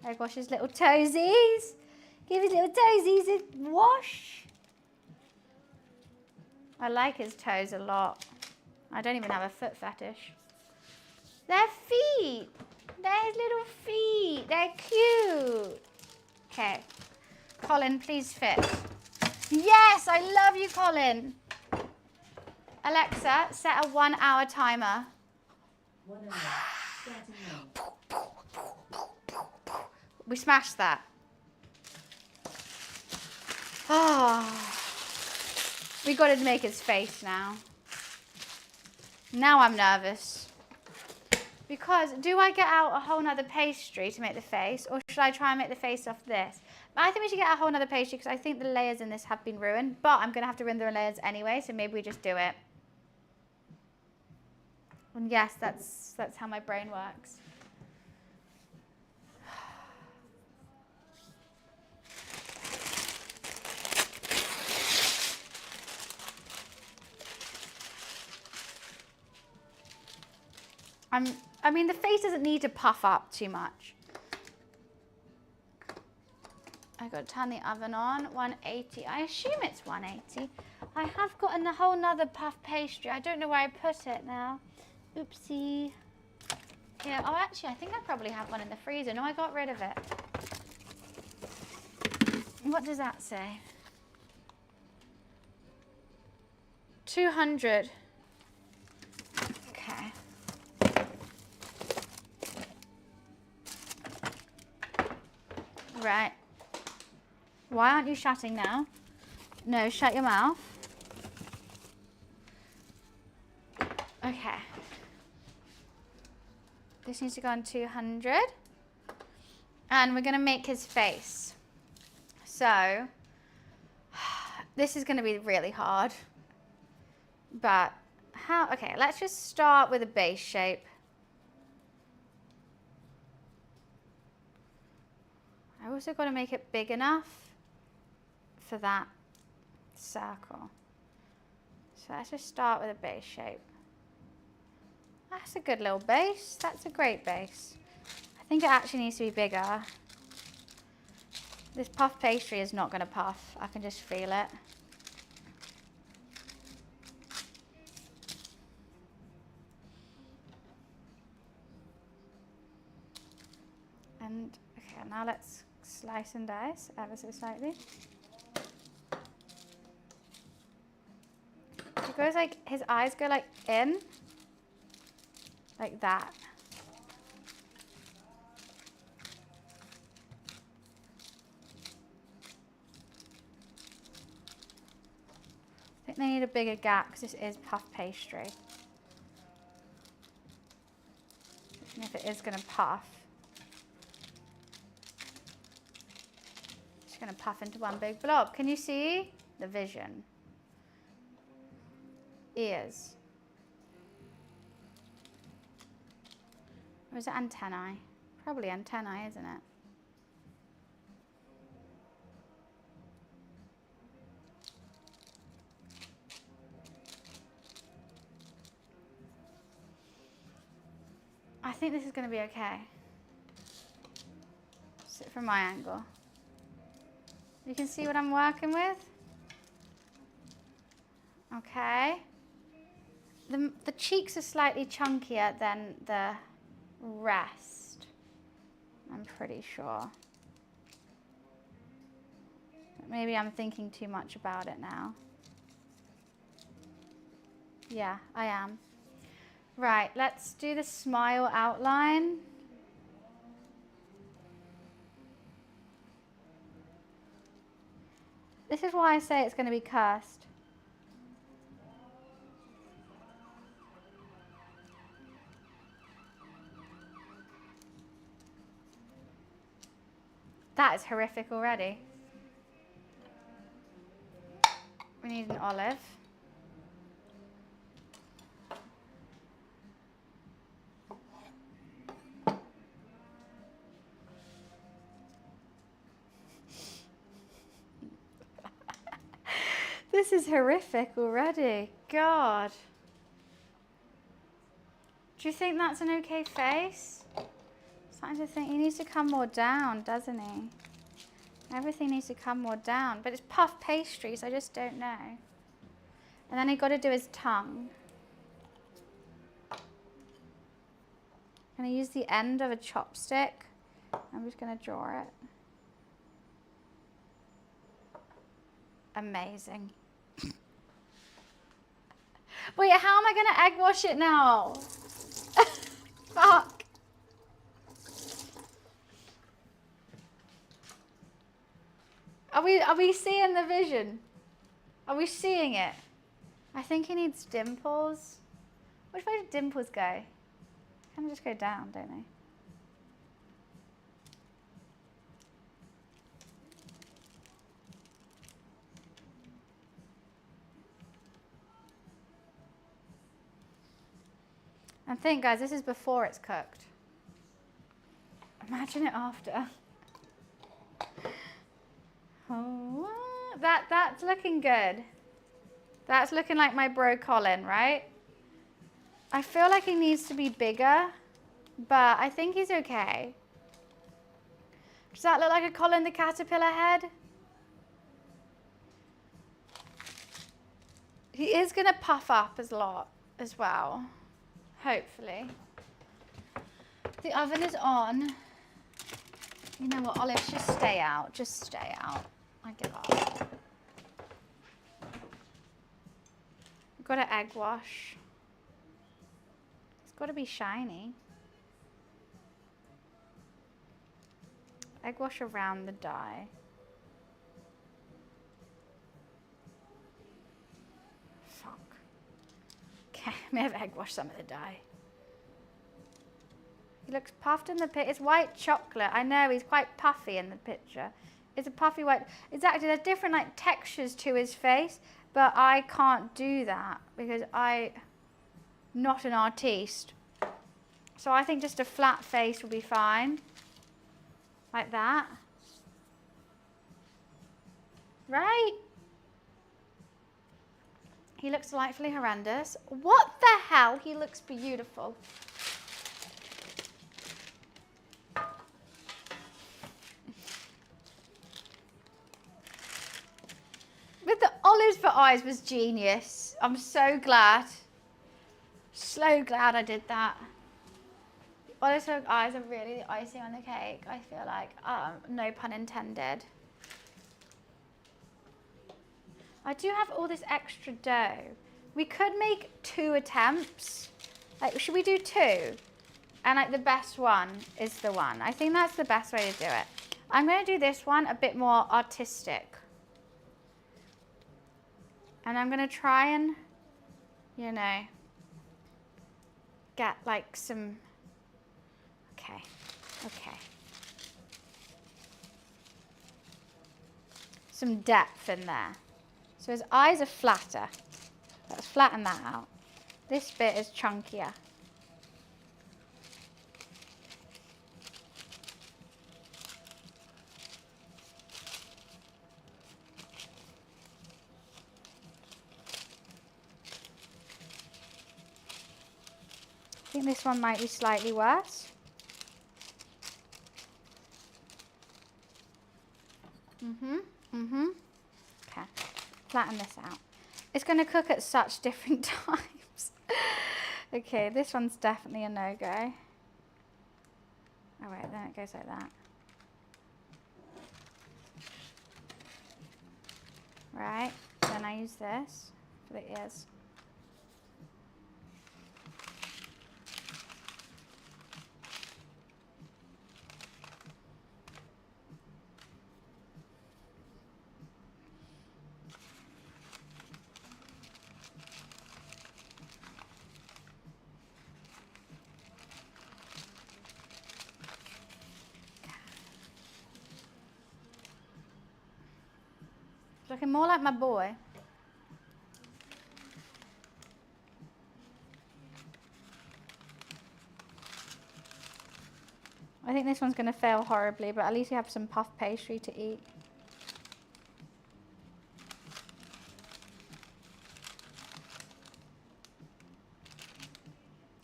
Egg wash his little toesies. Give his little toesies a wash. I like his toes a lot. I don't even have a foot fetish. They're feet. They're his little feet. They're cute. Okay. Colin, please fit. Yes, I love you, Colin. Alexa, set a 1 hour timer. 1 hour. Starting now. We smashed that. Oh. We got to make his face now. Now I'm nervous. Because do I get out a whole nother pastry to make the face, or should I try and make the face off this? I think we should get a whole nother pastry because I think the layers in this have been ruined, but I'm going to have to ruin the layers anyway, so maybe we just do it. And yes, that's how my brain works. I mean, the face doesn't need to puff up too much. I've got to turn the oven on, 180. I assume it's 180. I have gotten a whole nother puff pastry. I don't know where I put it now. Oopsie. Yeah, oh, actually, I think I probably have one in the freezer. No, I got rid of it. What does that say? 200. Okay. Right. Why aren't you shutting now? No, shut your mouth. Okay. This needs to go on 200. And we're going to make his face. So, this is going to be really hard. But, okay, let's just start with a base shape. I also got to make it big enough for that circle. So let's just start with a base shape. That's a good little base. That's a great base. I think it actually needs to be bigger. This puff pastry is not going to puff. I can just feel it. And, okay, now let's slice and dice ever so slightly. It goes like, his eyes go like in, like that. I think they need a bigger gap because this is puff pastry. And if it is going to puff, it's going to puff into one big blob. Can you see the vision? Ears. Or is it antennae? Probably antennae, isn't it? I think this is going to be okay. Sit from my angle. You can see what I'm working with? Okay. The cheeks are slightly chunkier than the rest, I'm pretty sure. But maybe I'm thinking too much about it now. Yeah, I am. Right, let's do the smile outline. This is why I say it's going to be cursed. That is horrific already. We need an olive. This is horrific already. God. Do you think that's an okay face? Starting to think he needs to come more down, doesn't he? Everything needs to come more down. But it's puff pastry, so I just don't know. And then he got to do his tongue. I'm going to use the end of a chopstick. I'm just going to draw it. Amazing. Wait, how am I going to egg wash it now? Fuck. Are we seeing the vision? Are we seeing it? I think he needs dimples. Which way do dimples go? Kind of just go down, don't they? And think, guys, this is before it's cooked. Imagine it after. Oh, that's looking good. That's looking like my bro Colin, right? I feel like he needs to be bigger, but I think he's okay. Does that look like a Colin the caterpillar head? He is going to puff up a lot as well, hopefully. The oven is on. You know what, Olive, just stay out. Just stay out. I give up. I've got to egg wash. It's got to be shiny. Egg wash around the dye. Fuck. Okay, I may have egg washed some of the dye. He looks puffed in the picture. It's white chocolate. I know, he's quite puffy in the picture. It's a puffy white. Exactly, there's different like textures to his face, but I can't do that because I'm not an artiste. So I think just a flat face will be fine. Like that. Right? He looks delightfully horrendous. What the hell? He looks beautiful. With the olives for eyes was genius. I'm so glad. So glad I did that. Olives for eyes are really the icing on the cake, I feel like. No pun intended. I do have all this extra dough. We could make 2 attempts. Like, should we do 2? And like the best one is the one. I think that's the best way to do it. I'm going to do this one a bit more artistic. And I'm going to try and, you know, get like some, okay. Some depth in there. So his eyes are flatter. Let's flatten that out. This bit is chunkier. I think this one might be slightly worse. Okay, flatten this out. It's going to cook at such different times. Okay, this one's definitely a no-go. Oh wait, then it goes like that. Right, then I use this for the ears. Looking more like my boy. I think this one's going to fail horribly, but at least you have some puff pastry to eat.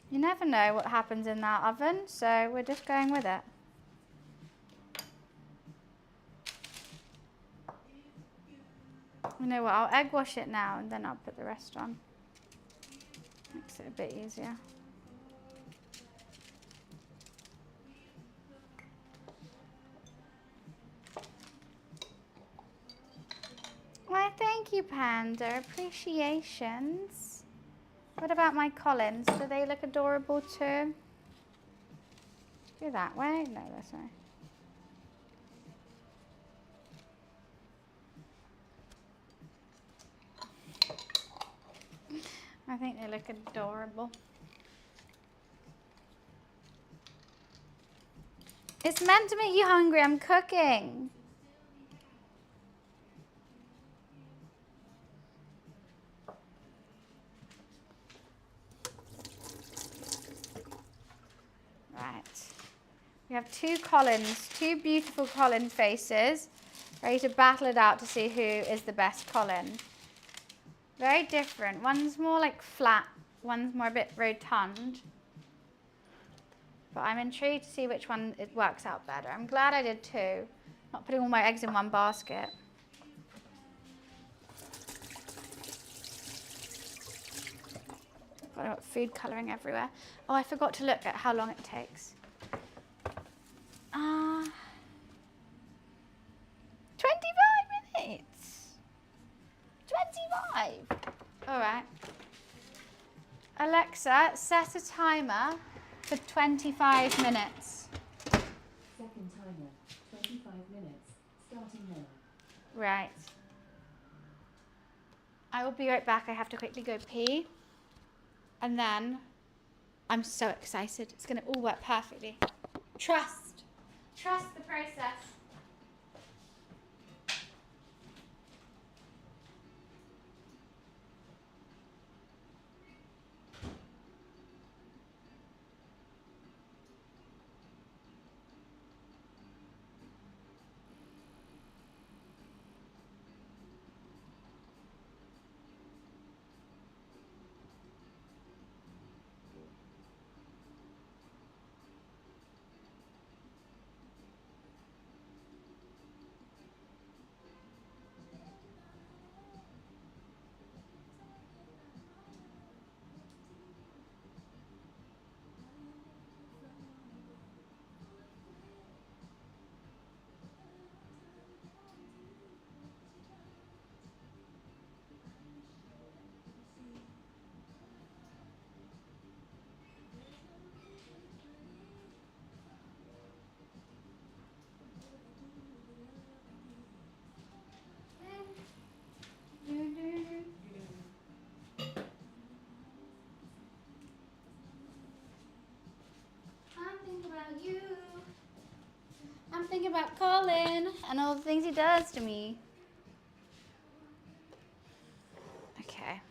You never know what happens in that oven, so we're just going with it. You know what, I'll egg wash it now and then I'll put the rest on. Makes it a bit easier. Why, thank you, Panda. Appreciations. What about my Collins? Do they look adorable too? Go that way? No, this way. I think they look adorable. It's meant to make you hungry. I'm cooking. Right. We have two Collins, two beautiful Collin faces, ready to battle it out to see who is the best Colin. Very different. One's more like flat, one's more a bit rotund. But I'm intrigued to see which one it works out better. I'm glad I did two, not putting all my eggs in one basket. Got food colouring everywhere. Oh, I forgot to look at how long it takes. 25 minutes. 25. All right. Alexa, set a timer for 25 minutes. Second timer, 25 minutes, starting now. Right. I will be right back. I have to quickly go pee. And then I'm so excited. It's going to all work perfectly. Trust. Trust the process. I'm thinking about Colin and all the things he does to me. Okay.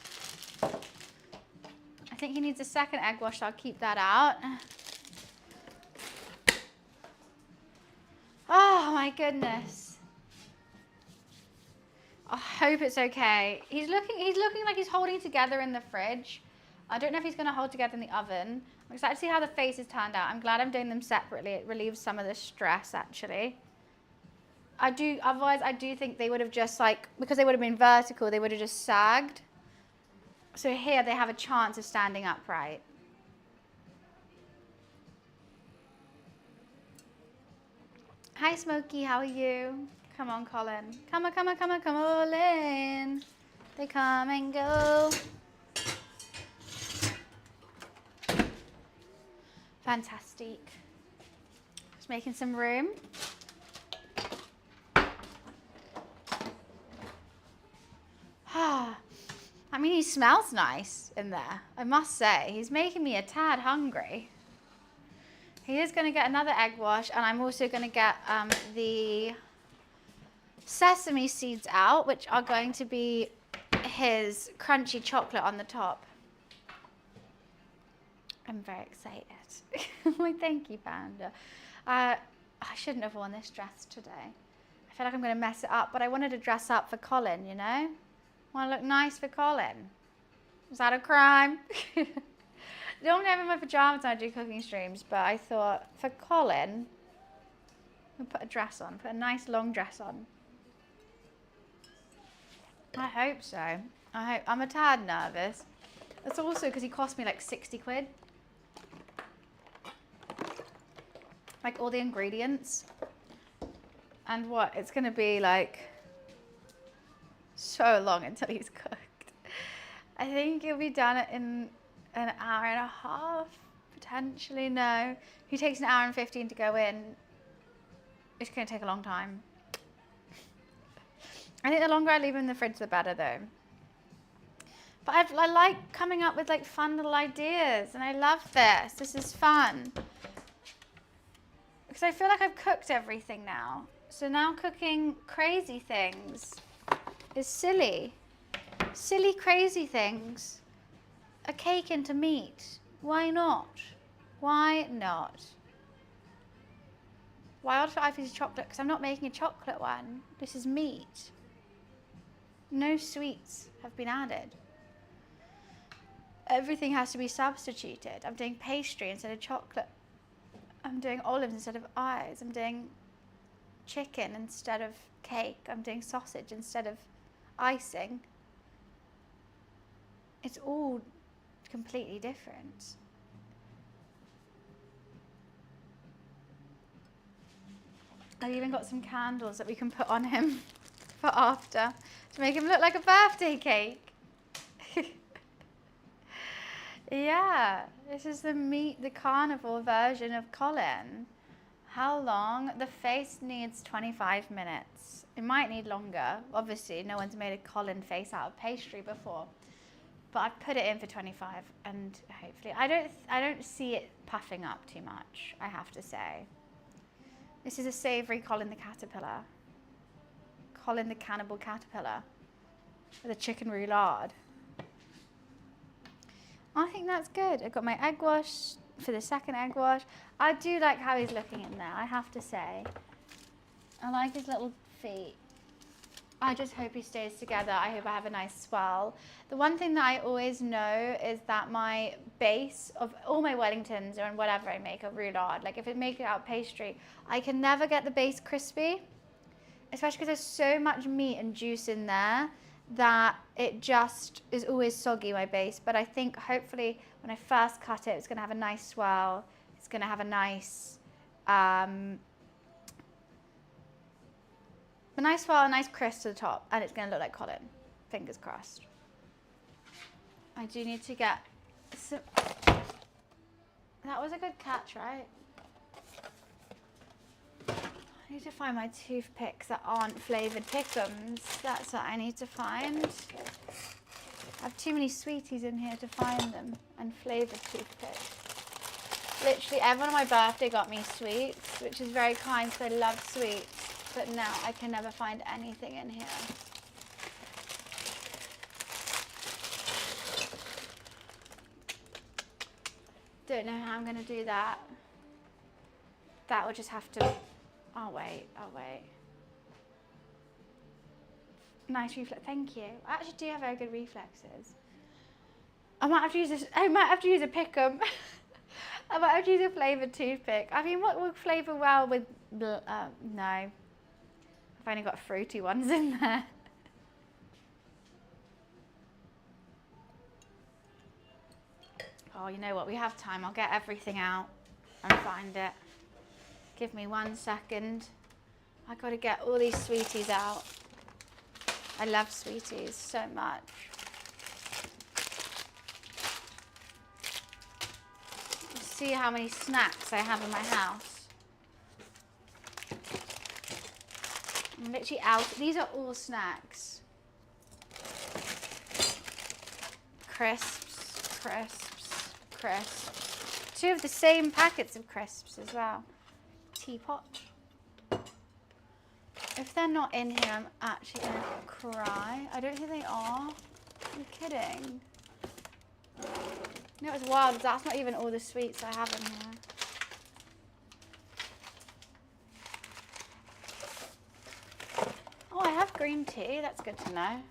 I think he needs a second egg wash, so I'll keep that out. Oh my goodness. I hope it's okay. He's looking like he's holding together in the fridge. I don't know if he's going to hold together in the oven. I'm excited to see how the faces turned out. I'm glad I'm doing them separately. It relieves some of the stress, actually. Otherwise I do think they would have just because they would have been vertical, they would have just sagged. So here they have a chance of standing upright. Hi Smokey, how are you? Come on, Colin. Come on, Colin. They come and go. Fantastic. Just making some room. I mean, he smells nice in there, I must say. He's making me a tad hungry. He is going to get another egg wash, and I'm also going to get the sesame seeds out, which are going to be his crunchy chocolate on the top. I'm very excited. Why, thank you, Panda. I shouldn't have worn this dress today. I feel like I'm going to mess it up, but I wanted to dress up for Colin, you know? I want to look nice for Colin. Is that a crime? Normally I'm in my pajamas when I do cooking streams, but I thought for Colin, I'll put a dress on, put a nice long dress on. I hope so. I'm a tad nervous. That's also because he cost me like 60 quid. Like all the ingredients. And what? It's going to be like so long until he's cooked. I think he'll be done in an hour and a half, potentially. No, he takes an hour and 15 to go in. It's going to take a long time. I think the longer I leave him in the fridge, the better, though. But I like coming up with like fun little ideas, and I love this. This is fun. Because I feel like I've cooked everything now. So now cooking crazy things is silly. Silly, crazy things. A cake into meat. Why not? Why not? Why order 5 pieces of chocolate? Because I'm not making a chocolate one. This is meat. No sweets have been added. Everything has to be substituted. I'm doing pastry instead of chocolate. I'm doing olives instead of eyes. I'm doing chicken instead of cake. I'm doing sausage instead of icing. It's all completely different. I've even got some candles that we can put on him for after to make him look like a birthday cake. Yeah, this is the carnivore version of Colin. How long? The face needs 25 minutes. It might need longer. Obviously, no one's made a Colin face out of pastry before. But I've put it in for 25, and hopefully, I don't see it puffing up too much, I have to say. This is a savoury Colin the caterpillar. Colin the cannibal caterpillar with a chicken roulade. I think that's good. I've got my egg wash for the second egg wash. I do like how he's looking in there, I have to say. I like his little feet. I just hope he stays together. I hope I have a nice swell. The one thing that I always know is that my base of all my Wellingtons or whatever I make a roulade, like if I make it out of pastry, I can never get the base crispy, especially because there's so much meat and juice in there that it just is always soggy, my base. But I think hopefully when I first cut it, it's going to have a nice swell. It's going to have a nice swell, a nice crisp to the top, and it's going to look like Colin. Fingers crossed. I do need to get some... That was a good catch, right? I need to find my toothpicks that aren't flavoured pickums. That's what I need to find. I have too many sweeties in here to find them, and flavoured toothpicks. Literally everyone on my birthday got me sweets, which is very kind because I love sweets. But now I can never find anything in here. Don't know how I'm going to do that. That will just have to... I'll wait. Nice reflex. Thank you. I actually do have very good reflexes. I might have to use a pick'em. I might have to use a flavoured toothpick. I mean, what would flavour well with... no. I've only got fruity ones in there. Oh, you know what? We have time. I'll get everything out and find it. Give me 1 second. I got to get all these sweeties out. I love sweeties so much. See how many snacks I have in my house. I'm literally out. These are all snacks. Crisps, crisps, crisps. 2 of the same packets of crisps as well. Teapot. If they're not in here, I'm actually gonna cry. I don't think they are. Are you kidding? You know, it's wild. That's not even all the sweets I have in here. Oh, I have green tea. That's good to know.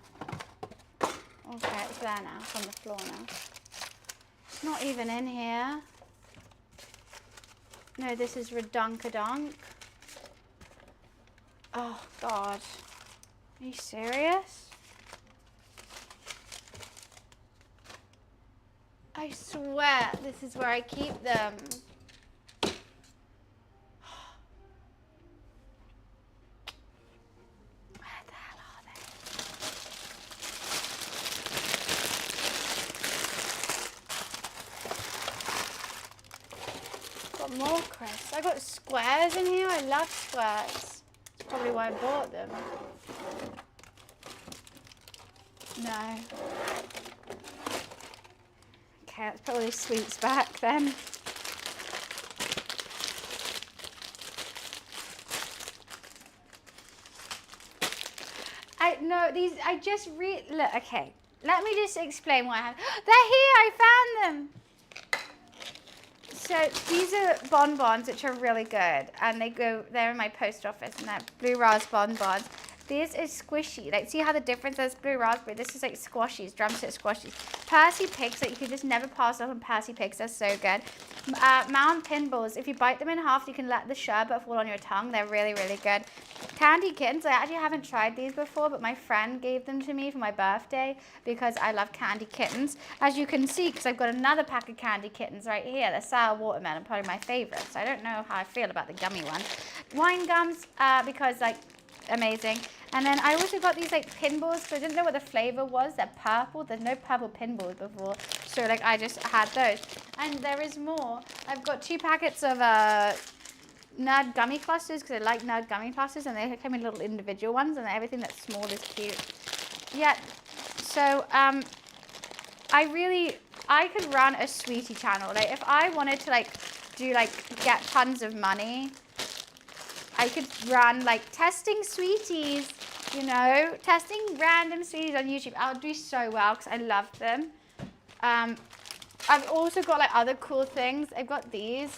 Okay, it's there now. It's on the floor now. It's not even in here. No, this is redunkadunk. Oh, God. Are you serious? I swear this is where I keep them. Where the hell are they? Got more crisps. I got squares in here. I love squares. That's probably why I bought them. No. Okay, let's put all these sweets back then. I just look, okay. Let me just explain what I have. They're here, I found them. So these are bonbons, which are really good. And they're in my post office, and they're blue raspberry bonbons. This is squishy. Like, see how the difference is? Blue raspberry. This is like squashies, drumstick squashies. Percy Pigs, like you could just never pass up on Percy Pigs. They're so good. Mountain Pinballs. If you bite them in half, you can let the sherbet fall on your tongue. They're really, really good. Candy Kittens. I actually haven't tried these before, but my friend gave them to me for my birthday because I love Candy Kittens. As you can see, because I've got another pack of Candy Kittens right here. They're sour watermelon, probably my favorites. I don't know how I feel about the gummy one. Wine gums, because like, amazing. And then I also got these like pinballs, so I didn't know what the flavor was. They're purple. There's no purple pinballs before, so like I just had those. And there is more. I've got 2 packets of Nerd gummy clusters because I like Nerd gummy clusters, and they come in little individual ones, and everything that's small is cute. Yeah. So I could run a sweetie channel. Like if I wanted to get tons of money, I could run like testing sweeties, you know, testing random sweeties on YouTube. I would do so well because I love them. I've also got like other cool things. I've got these.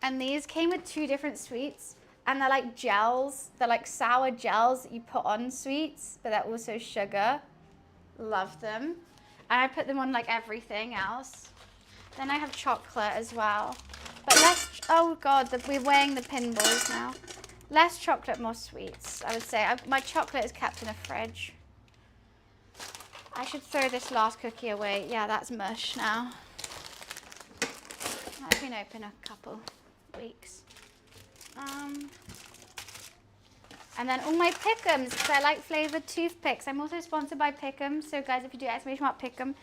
And these came with 2 different sweets. And they're like gels. They're like sour gels that you put on sweets, but they're also sugar. Love them. And I put them on like everything else. Then I have chocolate as well. But less, oh God, we're weighing the pinballs now. Less chocolate, more sweets, I would say. My chocolate is kept in a fridge. I should throw this last cookie away. Yeah, that's mush now. I've been open a couple weeks. And then all my Pick'ems, because I like flavored toothpicks. I'm also sponsored by Pick'ems, so guys, if you do exclamation mark Pick'em,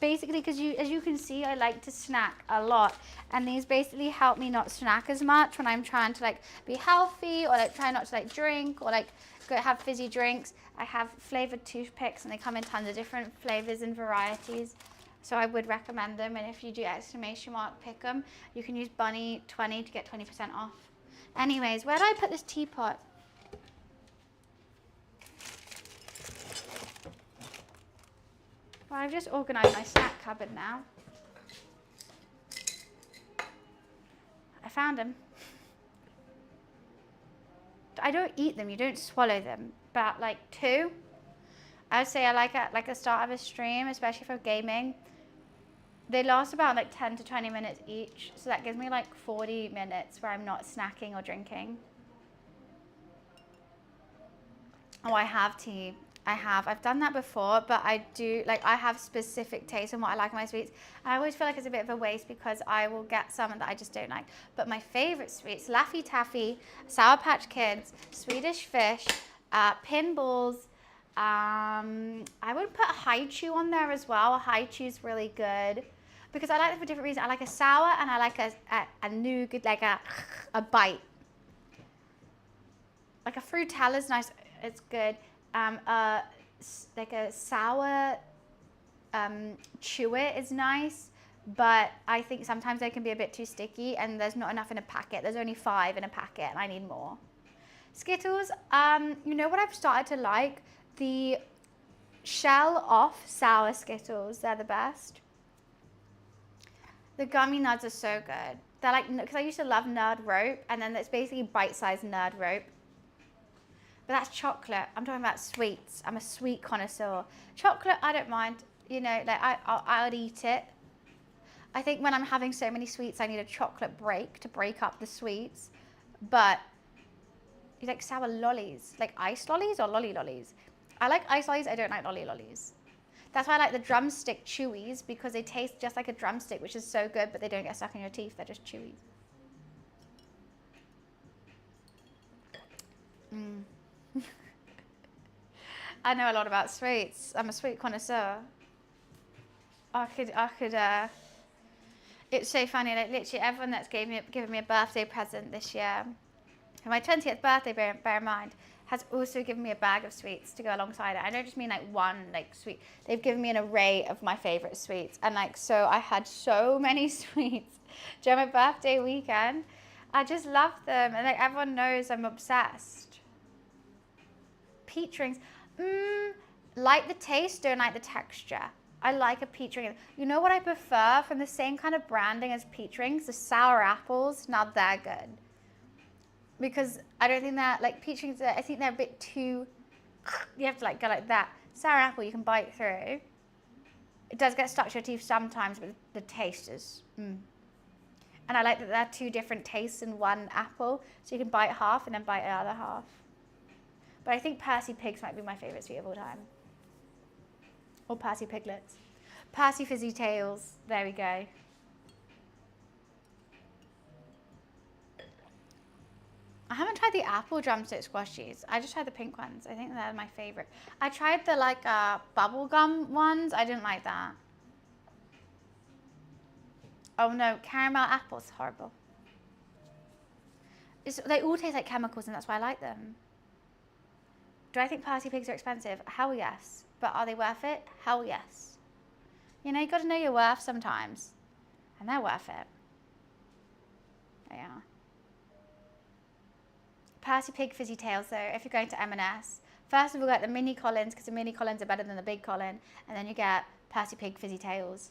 basically, because as you can see, I like to snack a lot, and these basically help me not snack as much when I'm trying to like be healthy, or like try not to like drink, or like go have fizzy drinks. I have flavored toothpicks, and they come in tons of different flavors and varieties. So I would recommend them, and if you do exclamation mark Pick'em, you can use Bunny20 to get 20% off. Anyways, where did I put this teapot? Well, I've just organised my snack cupboard now. I found them. I don't eat them, you don't swallow them. About like 2. I would say I like at like the start of a stream, especially for gaming. They last about like 10 to 20 minutes each. So that gives me like 40 minutes where I'm not snacking or drinking. Oh, I have tea. I've done that before, but I have specific taste in what I like in my sweets. I always feel like it's a bit of a waste because I will get some that I just don't like. But my favorite sweets, Laffy Taffy, Sour Patch Kids, Swedish Fish, Pinballs. I would put Haichu on there as well. Haichu's really good because I like them for different reasons. I like a sour and I like a nougat, like a bite. Like a Fruitella's nice, it's good. Like a sour chew it is nice, but I think sometimes they can be a bit too sticky, and there's not enough in a packet. There's only 5 in a packet, and I need more. Skittles, you know what I've started to like? The shell off sour Skittles. They're the best. The gummy nuts are so good. They're like, because I used to love Nerd Rope, and then it's basically bite-sized Nerd Rope. But that's chocolate. I'm talking about sweets. I'm a sweet connoisseur. Chocolate, I don't mind. You know, like I'll eat it. I think when I'm having so many sweets, I need a chocolate break to break up the sweets. But you like sour lollies, like ice lollies or lolly lollies? I like ice lollies. I don't like lolly lollies. That's why I like the drumstick chewies, because they taste just like a drumstick, which is so good, but they don't get stuck in your teeth. They're just chewies. I know a lot about sweets. I'm a sweet connoisseur. It's so funny, like literally everyone that's given me a birthday present this year, for my 20th birthday, bear in mind, has also given me a bag of sweets to go alongside it. I don't just mean like one like sweet. They've given me an array of my favorite sweets. And like, so I had so many sweets during my birthday weekend. I just love them. And like everyone knows I'm obsessed. Peach rings. Like the taste, don't like the texture. I like a peach ring. You know what I prefer from the same kind of branding as peach rings? The sour apples. Now they're good. Because I don't think that, like peach rings, I think they're a bit too, you have to like go like that. Sour apple you can bite through. It does get stuck to your teeth sometimes, but the taste is, And I like that there are two different tastes in one apple. So you can bite half and then bite the other half. But I think Percy Pigs might be my favourite sweet of all time. Or Percy Piglets. Percy Fizzy Tails, there we go. I haven't tried the apple drumstick squashies. I just tried the pink ones. I think they're my favorite. I tried the like bubblegum ones. I didn't like that. Oh no, caramel apples, horrible. They all taste like chemicals and that's why I like them. Do I think Percy Pigs are expensive? Hell yes. But are they worth it? Hell yes. You know, you got to know your worth sometimes. And they're worth it. They are. Percy Pig Fizzy Tails, though, if you're going to M&S, first of all, get the mini Collins, because the mini Collins are better than the big Colin, and then you get Percy Pig Fizzy Tails.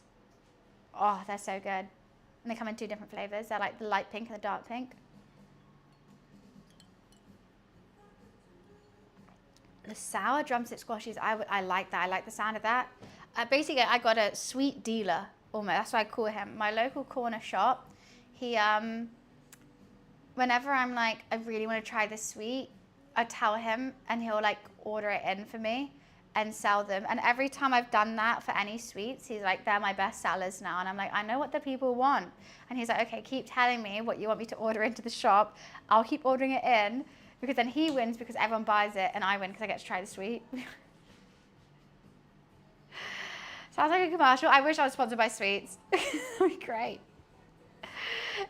Oh, they're so good. And they come in two different flavours. They're like the light pink and the dark pink. The sour drumstick squashies, I like that. I like the sound of that. Basically, I got a sweet dealer, almost. That's what I call him. My local corner shop, he, whenever I'm like, I really want to try this sweet, I tell him and he'll like order it in for me and sell them. And every time I've done that for any sweets, he's like, they're my best sellers now. And I'm like, I know what the people want. And he's like, okay, keep telling me what you want me to order into the shop. I'll keep ordering it in, because then he wins because everyone buys it and I win because I get to try the sweet. Sounds like a commercial. I wish I was sponsored by sweets. That'd be great.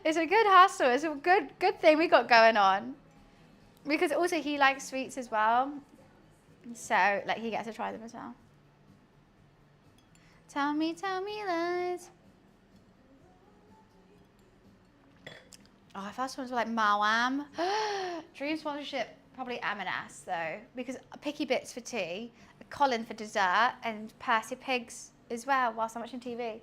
It's a good hustle. It's a good thing we got going on. Because also he likes sweets as well. So like he gets to try them as well. Tell me lies. Oh, if our sponsors were like Mawam. Dream sponsorship, probably M&S though. Because Picky Bits for tea, Colin for dessert, and Percy Pigs as well whilst I'm watching TV.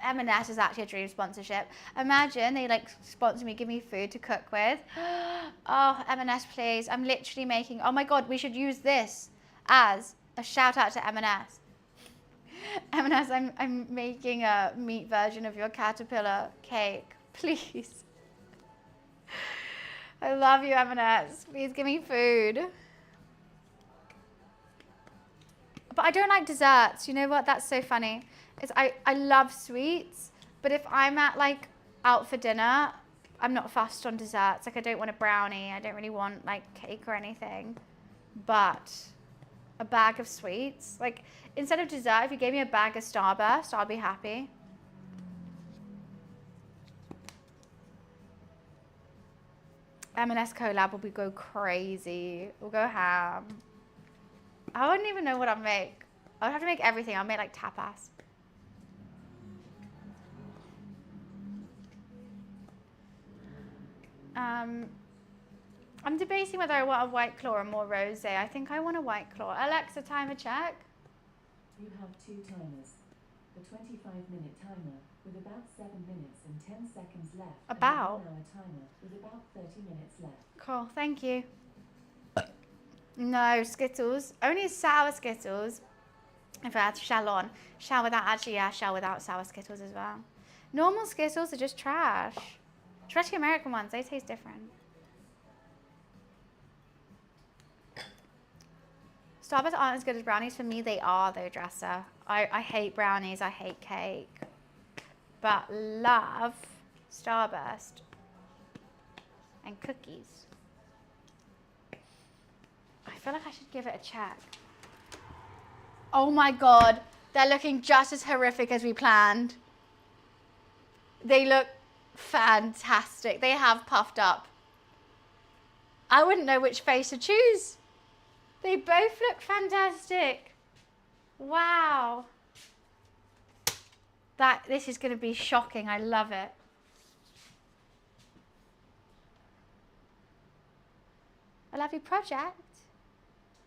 M&S is actually a dream sponsorship. Imagine they like sponsor me, give me food to cook with. Oh, M&S please. I'm literally making, oh my God, we should use this as a shout out to M&S. M&S, I'm making a meat version of your caterpillar cake. Please. I love you, M&S. Please give me food. But I don't like desserts. You know what? That's so funny. I love sweets, but if I'm at like out for dinner, I'm not fussed on desserts. Like I don't want a brownie. I don't really want like cake or anything. But a bag of sweets, like instead of dessert, if you gave me a bag of Starburst, I'll be happy. M&S collab will go crazy. We'll go ham. I wouldn't even know what I'd make. I would have to make everything. I'll make like tapas. I'm debating whether I want a White Claw or more rosé. I think I want a White Claw. Alexa, timer check. You have 2 timers. The 25-minute timer with about 7 minutes and 10 seconds left. About? And the 1-hour timer with about 30 minutes left. Cool, thank you. No, Skittles. Only sour Skittles. If I had Shallon. Shall without, actually, yeah, shall without sour Skittles as well. Normal Skittles are just trash. Especially American ones, they taste different. Starburst aren't as good as brownies. For me, they are, though, Dresser. I hate brownies, I hate cake. But love Starburst and cookies. I feel like I should give it a check. Oh my God, they're looking just as horrific as we planned. They look fantastic. They have puffed up. I wouldn't know which face to choose. They both look fantastic. Wow. This is going to be shocking. I love it. A lovely project.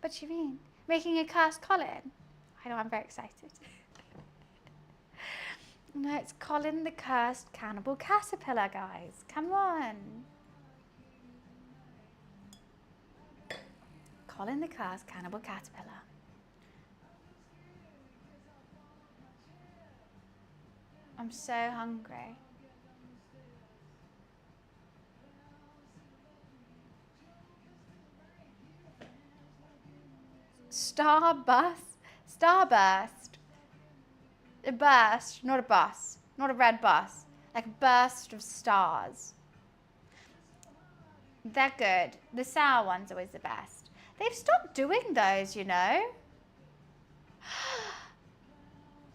What do you mean? Making a cursed Colin? I know, I'm very excited. No, it's Colin the Cursed Cannibal Caterpillar, guys. Come on. Colin the Cursed Cannibal Caterpillar. I'm so hungry. Starburst. A burst, not a bus. Not a red bus. Like a burst of stars. They're good. The sour one's always the best. They've stopped doing those, you know.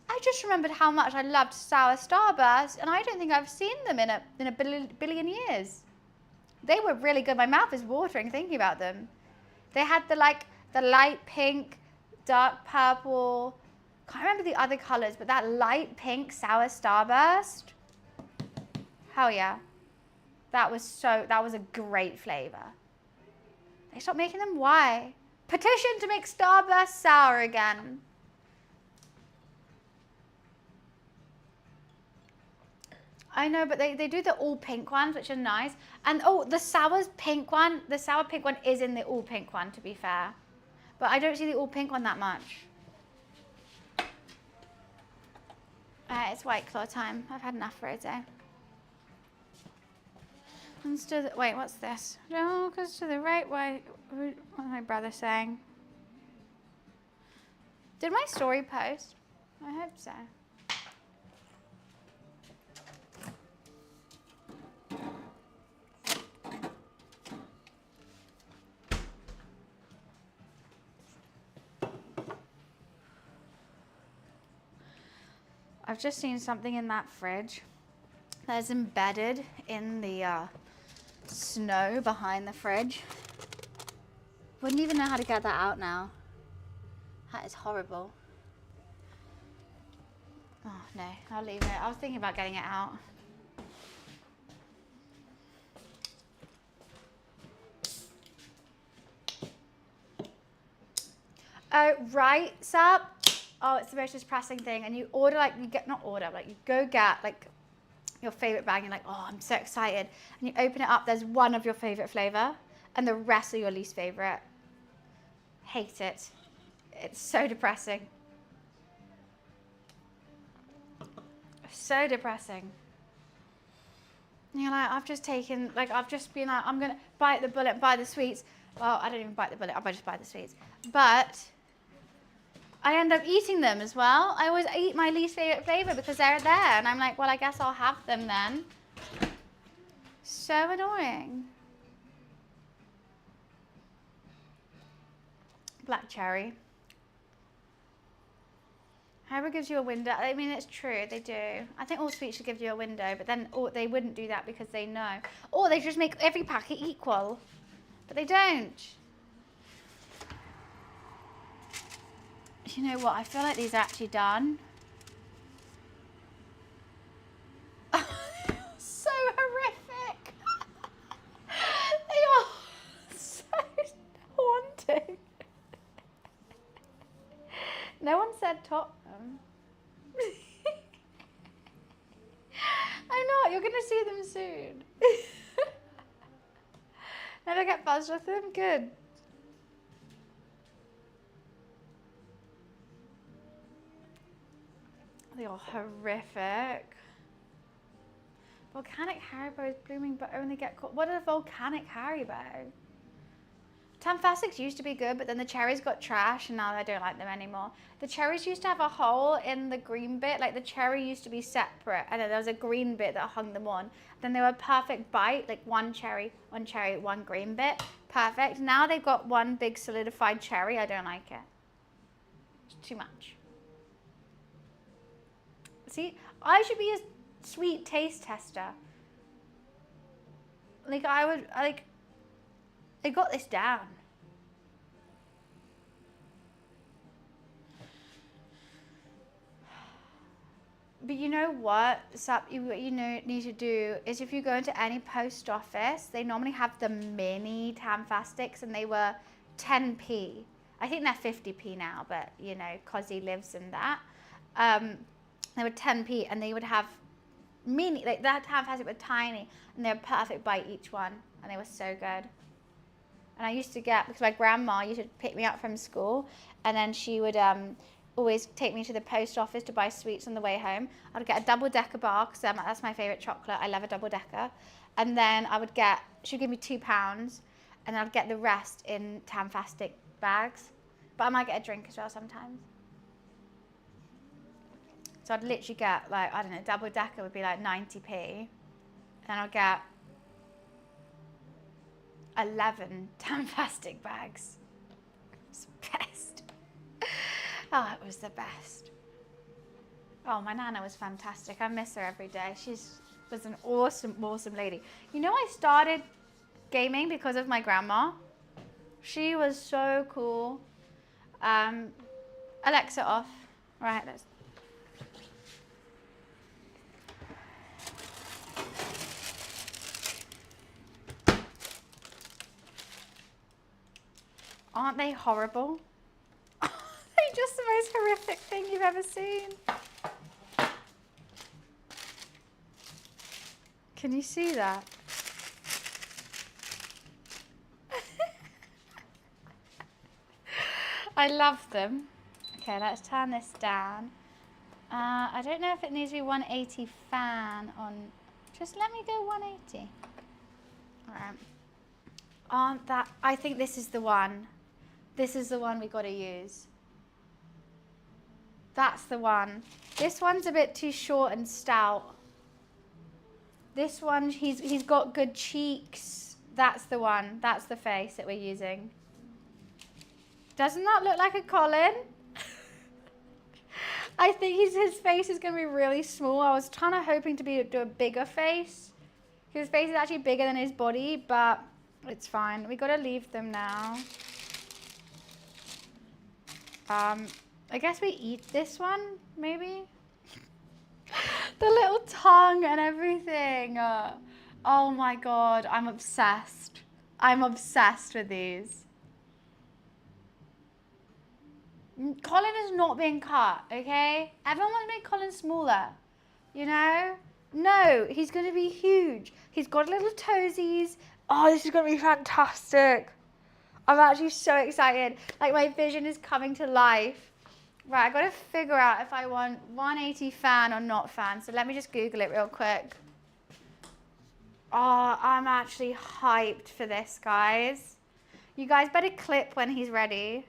I just remembered how much I loved sour Starburst, and I don't think I've seen them in a billion years. They were really good. My mouth is watering thinking about them. They had the light pink, dark purple. Can't remember the other colors, but that light pink sour Starburst. Hell yeah. That was a great flavor. They stopped making them. Why? Petition to make Starburst sour again. I know, but they do the all pink ones, which are nice. And oh, the sour pink one is in the all pink one, to be fair. But I don't see the all pink one that much. It's White Claw time. I've had enough for a day. Wait, what's this? No, because to the right, what's my brother saying? Did my story post? I hope so. I've just seen something in that fridge that is embedded in the snow behind the fridge. Wouldn't even know how to get that out now. That is horrible. Oh no, I'll leave it. I was thinking about getting it out. Oh, right, sup? Oh, it's the most depressing thing. And you order, you go get your favorite bag and you're like, oh, I'm so excited. And you open it up, there's one of your favorite flavor and the rest are your least favorite. Hate it. It's so depressing. So depressing. And you're like, I've just been like, I'm gonna bite the bullet and buy the sweets. Well, I don't even bite the bullet, I just buy the sweets. But I end up eating them as well. I always eat my least favorite flavor because they're there. And I'm like, well, I guess I'll have them then. So annoying. Black cherry. Haribo gives you a window. I mean, it's true, they do. I think all sweets should give you a window, but then they wouldn't do that because they know. Or they just make every packet equal. But they don't. You know what? I feel like these are actually done. So horrific. They are laughing. No one said Tottenham. I'm not. You're going to see them soon. Never get buzzed with them? Good. They are horrific. Volcanic Haribo is blooming but only get caught. What is a volcanic Haribo? Tamfastics used to be good, but then the cherries got trash and now I don't like them anymore. The cherries used to have a hole in the green bit, like the cherry used to be separate and then there was a green bit that hung them on. Then they were a perfect bite, like one cherry, one green bit. Perfect. Now they've got one big solidified cherry. I don't like it. It's too much. See, I should be a sweet taste tester. Like I got this down. But you know what? What you need to do is if you go into any post office, they normally have the mini Tamfastics and they were 10p. I think they're 50p now, but you know, Cozzy lives in that. They were 10p and they would have mini, like that Tamfastic were tiny and they're perfect bite each one and they were so good. And I used to get, because my grandma used to pick me up from school and then she would always take me to the post office to buy sweets on the way home. I would get a double-decker bar, because that's my favourite chocolate. I love a double-decker. And then I would get, she'd give me £2 and then I'd get the rest in Tamfastic bags. But I might get a drink as well sometimes. So I'd literally get like, I don't know, double-decker would be like 90p. And then I'd get 11 Tamfastic bags. It's the best. Oh, it was the best. Oh, my Nana was fantastic. I miss her every day. She was an awesome, awesome lady. You know, I started gaming because of my grandma. She was so cool. Alexa off. Right, let's. Aren't they horrible? They're just the most horrific thing you've ever seen. Can you see that? I love them. Okay, let's turn this down. I don't know if it needs to be 180 fan on. Just let me go 180. All right. Aren't that? I think this is the one. This is the one we got to use. That's the one. This one's a bit too short and stout. This one, he's got good cheeks. That's the one. That's the face that we're using. Doesn't that look like a Colin? I think his face is going to be really small. I was kind of hoping to do a bigger face. His face is actually bigger than his body, but it's fine. We got to leave them now. I guess we eat this one, maybe? The little tongue and everything. Oh my God, I'm obsessed. I'm obsessed with these. Colin is not being cut, okay? Everyone wants to make Colin smaller, you know? No, he's going to be huge. He's got little toesies. Oh, this is going to be fantastic. I'm actually so excited. Like, my vision is coming to life. Right, I've got to figure out if I want 180 fan or not fan. So let me just Google it real quick. Oh, I'm actually hyped for this, guys. You guys better clip when he's ready.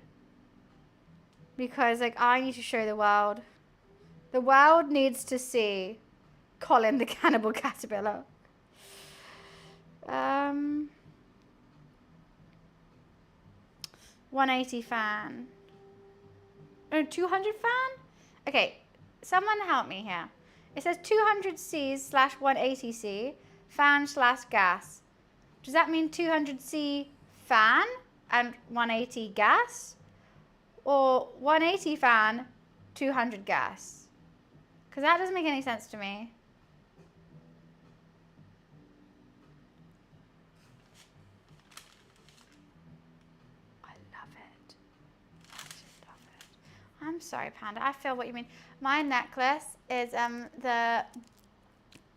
Because, like, I need to show the world. The world needs to see Colin the Cannibal Caterpillar. 180 fan. Oh, 200 fan? Okay, someone help me here. It says 200C/180C fan/gas. Does that mean 200C fan and 180 gas? Or 180 fan, 200 gas? Because that doesn't make any sense to me. I love it. sorry, Panda. I feel what you mean. My necklace is the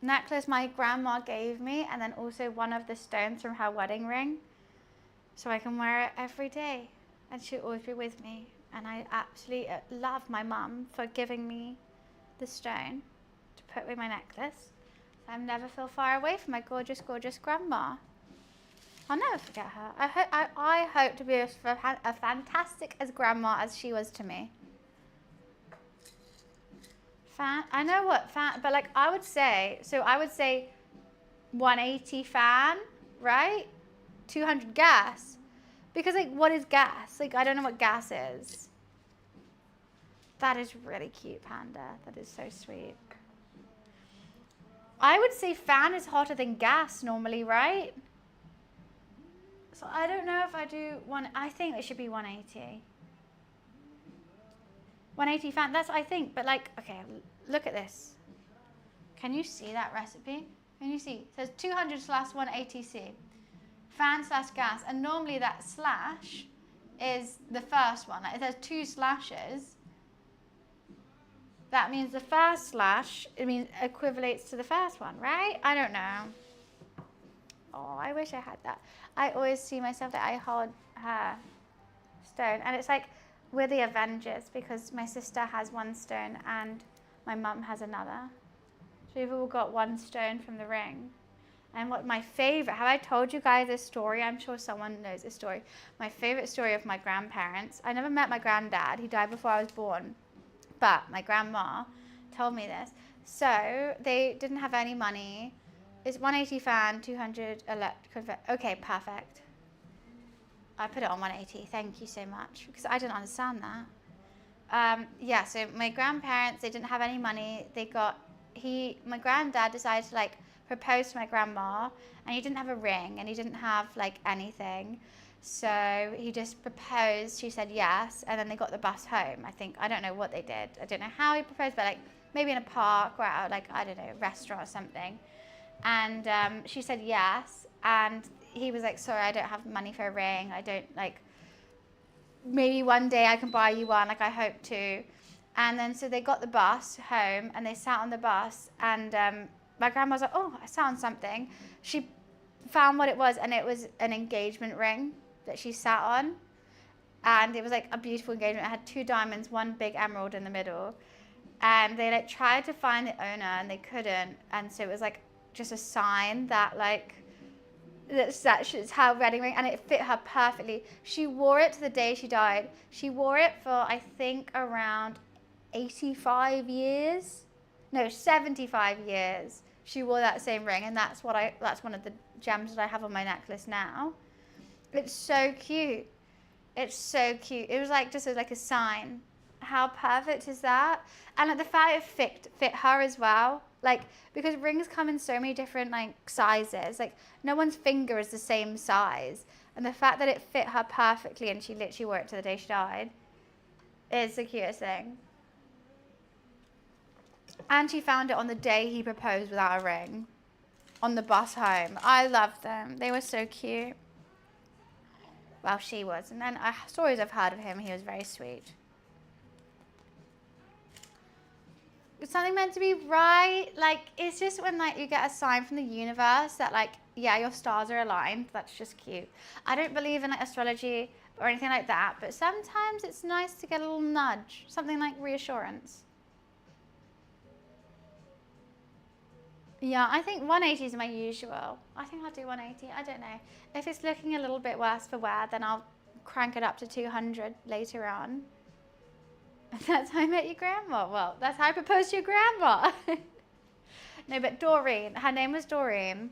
necklace my grandma gave me, and then also one of the stones from her wedding ring. So I can wear it every day, and she'll always be with me. And I absolutely love my mum for giving me the stone to put with my necklace. So I never feel far away from my gorgeous, gorgeous grandma. I'll never forget her. I hope to be as fantastic as grandma as she was to me. I know what but like I would say 180 fan, right? 200 gas. Because like, what is gas? Like, I don't know what gas is. That is really cute, Panda. That is so sweet. I would say fan is hotter than gas normally, right? So I don't know if I do I think it should be 180. 180 fan, that's what I think. But like, okay, look at this. Can you see that recipe? Can you see? It says 200/180C. Fan/gas. And normally that slash is the first one. Like if there's 2 slashes, that means the first slash, it means equivalates to the first one, right? I don't know. Oh, I wish I had that. I always see myself that I hold her stone. And it's like, we're the Avengers because my sister has 1 stone and my mum has another. So we've all got 1 stone from the ring. And what my favorite, have I told you guys this story? I'm sure someone knows this story. My favorite story of my grandparents. I never met my granddad. He died before I was born. But my grandma told me this. So they didn't have any money. It's 180 fan, 200 electric. Okay, perfect. I put it on 180. Thank you so much. Because I didn't understand that. Yeah, so my grandparents, they didn't have any money. My granddad decided to like propose to my grandma, and he didn't have a ring and he didn't have like anything. So he just proposed, she said yes, and then they got the bus home. I don't know what they did. I don't know how he proposed, but like maybe in a park or out like, I don't know, a restaurant or something. And she said yes, and he was like, sorry, I don't have money for a ring. I don't like, maybe one day I can buy you one, like I hope to. And then so they got the bus home and they sat on the bus, and my grandma was like, oh, I found something. She found what it was, and it was an engagement ring that she sat on. And it was like a beautiful engagement. It had 2 diamonds, 1 big emerald in the middle. And they like tried to find the owner and they couldn't. And so it was like just a sign that like, that's her wedding ring, and it fit her perfectly. She wore it to the day she died. She wore it for, I think, around 85 years. No, 75 years. She wore that same ring, and that's one of the gems that I have on my necklace now. It's so cute. It's so cute. It was like just like a sign. How perfect is that? And like the fact it fit her as well. Like, because rings come in so many different like sizes. Like no one's finger is the same size. And the fact that it fit her perfectly and she literally wore it to the day she died is the cutest thing. And she found it on the day he proposed without a ring. On the bus home. I loved them. They were so cute. Well, she was. And then stories I've heard of him, he was very sweet. Is something meant to be right? Like, it's just when like you get a sign from the universe that like, yeah, your stars are aligned. That's just cute. I don't believe in like astrology or anything like that, but sometimes it's nice to get a little nudge. Something like reassurance. Yeah, I think 180 is my usual. I think I'll do 180. I don't know. If it's looking a little bit worse for wear, then I'll crank it up to 200 later on. That's how I met your grandma. Well, that's how I proposed to your grandma. No, but Doreen. Her name was Doreen.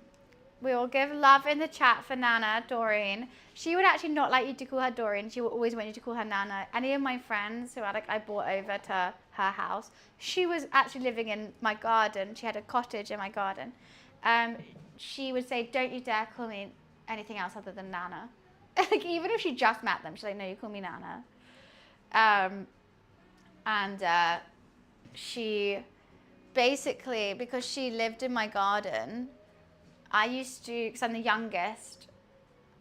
We will give love in the chat for Nana, Doreen. She would actually not like you to call her Doreen. She would always want you to call her Nana. Any of my friends who I brought over to her house, she was actually living in my garden. She had a cottage in my garden. She would say, don't you dare call me anything else other than Nana. Like, even if she just met them, she's like, no, you call me Nana. She basically, because she lived in my garden, I used to, because I'm the youngest,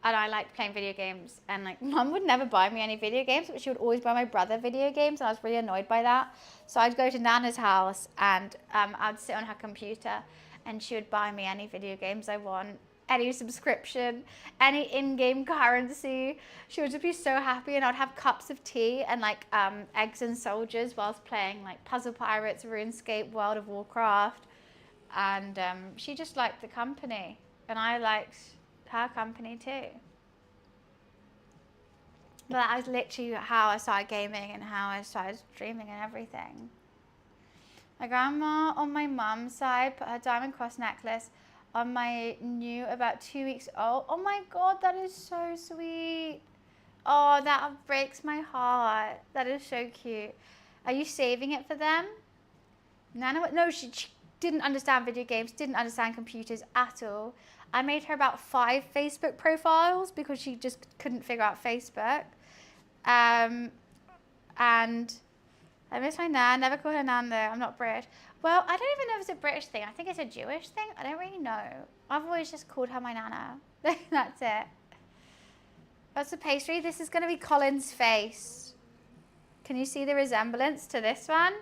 and I liked playing video games, and like mum would never buy me any video games, but she would always buy my brother video games, and I was really annoyed by that. So I'd go to Nana's house, and I'd sit on her computer, and she would buy me any video games I want, any subscription, any in-game currency. She would just be so happy, and I'd have cups of tea and like eggs and soldiers whilst playing like Puzzle Pirates, RuneScape, World of Warcraft, and she just liked the company, and I liked her company too. But that was literally how I started gaming and how I started streaming and everything. My grandma on my mum's side put her diamond cross necklace on my new about 2 weeks old. Oh my god, that is so sweet. Oh, that breaks my heart. That is so cute. Are you saving it for them? Nana, no, she didn't understand video games, didn't understand computers at all. I made her about 5 Facebook profiles because she just couldn't figure out Facebook. And I miss my nan. Never call her nan though. I'm not British. Well, I don't even know if it's a British thing. I think it's a Jewish thing. I don't really know. I've always just called her my nana. That's it. What's the pastry? This is going to be Colin's face. Can you see the resemblance to this one?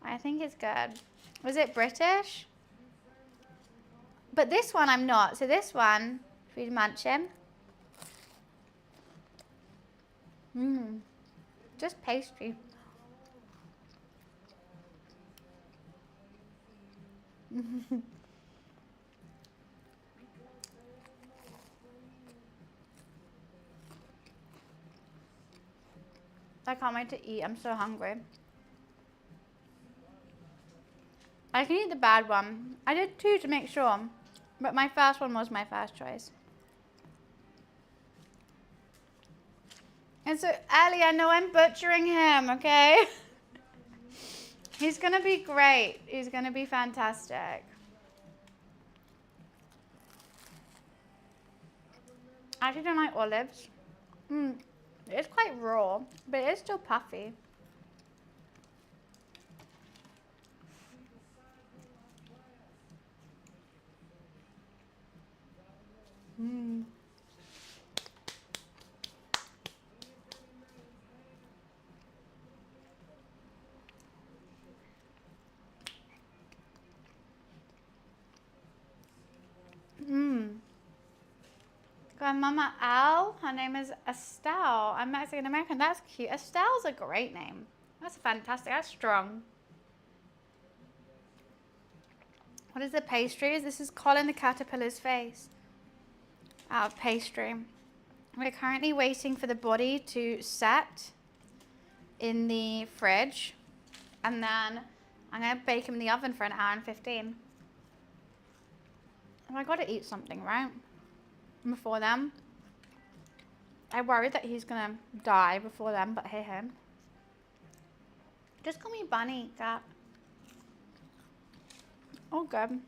I think it's good. Was it British? But this one I'm not. So this one, should we munch him? Just pastry. I can't wait to eat. I'm so hungry. I can eat the bad one. I did 2 to make sure, but my first one was my first choice. And so, Ellie, I know I'm butchering him, okay? He's going to be great. He's going to be fantastic. I actually don't like olives. It's quite raw, but it's still puffy. Grandmama Al, her name is Estelle. I'm Mexican American. That's cute. Estelle's a great name. That's fantastic. That's strong. What is the pastries? This is Colin the caterpillar's face out of pastry. We're currently waiting for the body to set in the fridge, and then I'm going to bake him in the oven for an hour and 15. And I got to eat something, right? Before then. I worry that he's going to die before then, but hey, hey. Just call me Bunny, cat. Oh, good.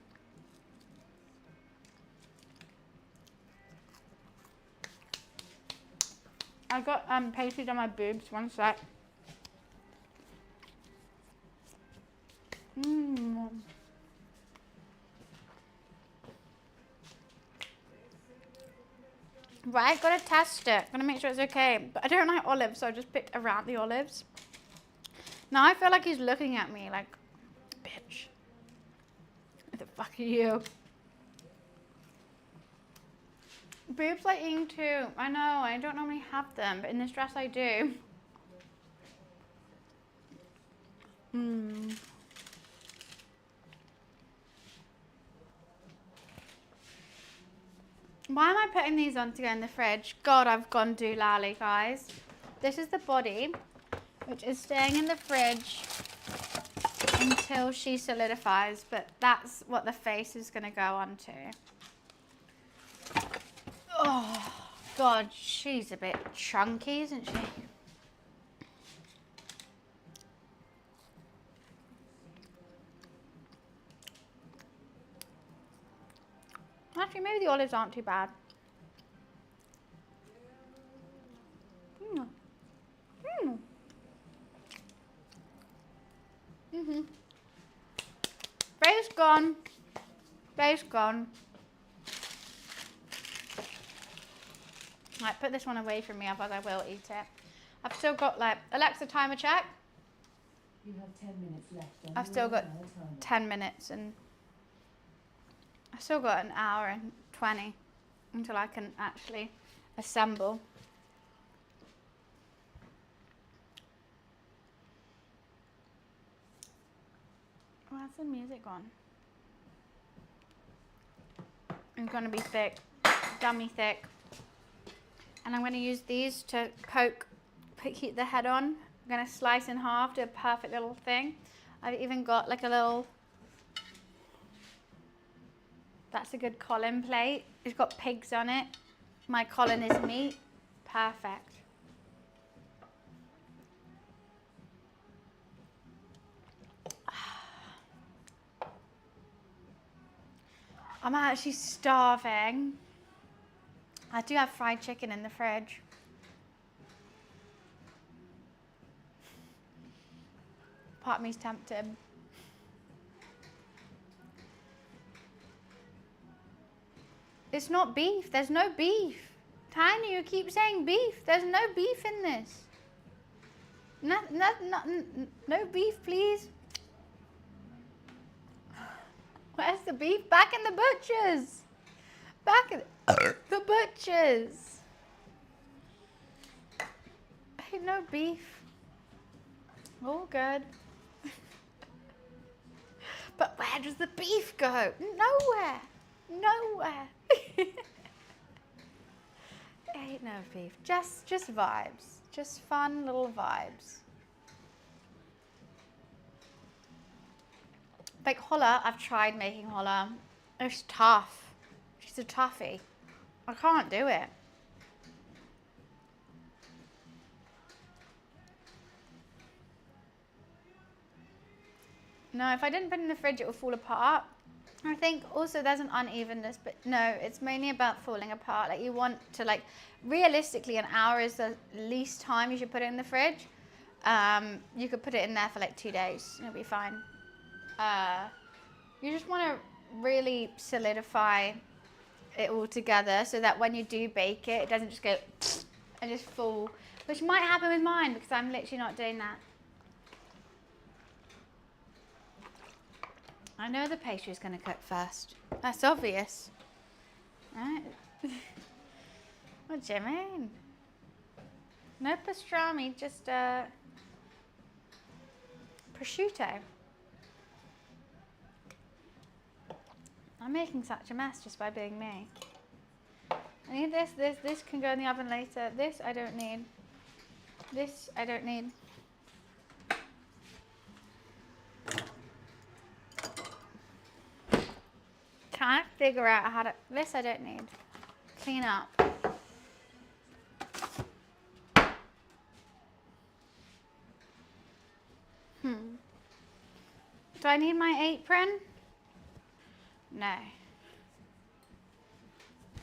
I got pasties on my boobs. One sec. Right, gotta test it. Gotta make sure it's okay. But I don't like olives, so I just picked around the olives. Now I feel like he's looking at me like, bitch. What the fuck are you? Boobs like eating too. I know, I don't normally have them, but in this dress I do. Why am I putting these on to go in the fridge? God, I've gone doolally, guys. This is the body, which is staying in the fridge until she solidifies, but that's what the face is going to go on to. Oh, God, she's a bit chunky, isn't she? Actually, maybe the olives aren't too bad. Face gone. Face gone. Right, put this one away from me, otherwise I will eat it. I've still got like, Alexa, timer check. You have 10 minutes left on I've your still got 1 hour timer. 10 minutes and I've still got an hour and 20 until I can actually assemble. Where's the music gone? It's going to be thick, dummy thick. And I'm going to use these to keep the head on. I'm going to slice in half, do a perfect little thing. I've even got like a little, that's a good COLIN plate. It's got pigs on it. My COLIN is meat. Perfect. I'm actually starving. I do have fried chicken in the fridge. Part of me's tempted. It's not beef. There's no beef. Tiny, you keep saying beef. There's no beef in this. No beef, please. Where's the beef? Back in the butcher's. Back in the butcher's. Ain't no beef. All good. But where does the beef go? Nowhere. Nowhere. Ain't no beef. Just vibes. Just fun little vibes. Like Holla, I've tried making Holla. It's tough. She's a toughie. I can't do it. No, if I didn't put it in the fridge, it would fall apart. I think also there's an unevenness, but no, it's mainly about falling apart. Like you want to like, realistically an hour is the least time you should put it in the fridge. You could put it in there for like 2 days and it'll be fine. You just want to really solidify it all together so that when you do bake it, it doesn't just go and just fall, which might happen with mine because I'm literally not doing that. I know the pastry is going to cook first. That's obvious. Right? What do you mean? No pastrami, just prosciutto. I'm making such a mess just by being me. I need this can go in the oven later. This I don't need. This I don't need. Trying to figure out how to, this I don't need. Clean up. Do I need my apron? No. I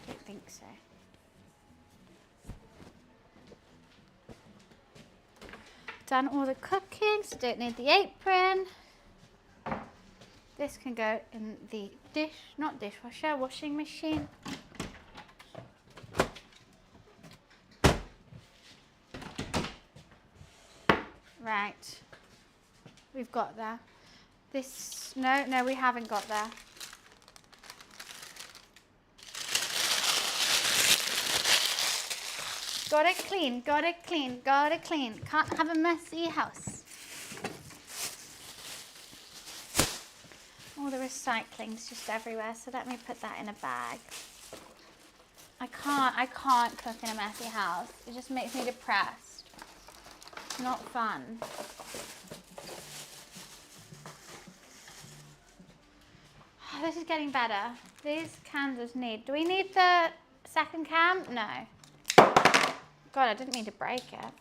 don't think so. Done all the cooking, so don't need the apron. This can go in the not dishwasher, washing machine. Right. We've got there. This, no, we haven't got there. Gotta clean, gotta clean, gotta clean. Can't have a messy house. All the recycling's just everywhere, so let me put that in a bag. I can't cook in a messy house. It just makes me depressed. It's not fun. Oh, this is getting better. These cans just need, do we need the second can? No. God, I didn't mean to break it.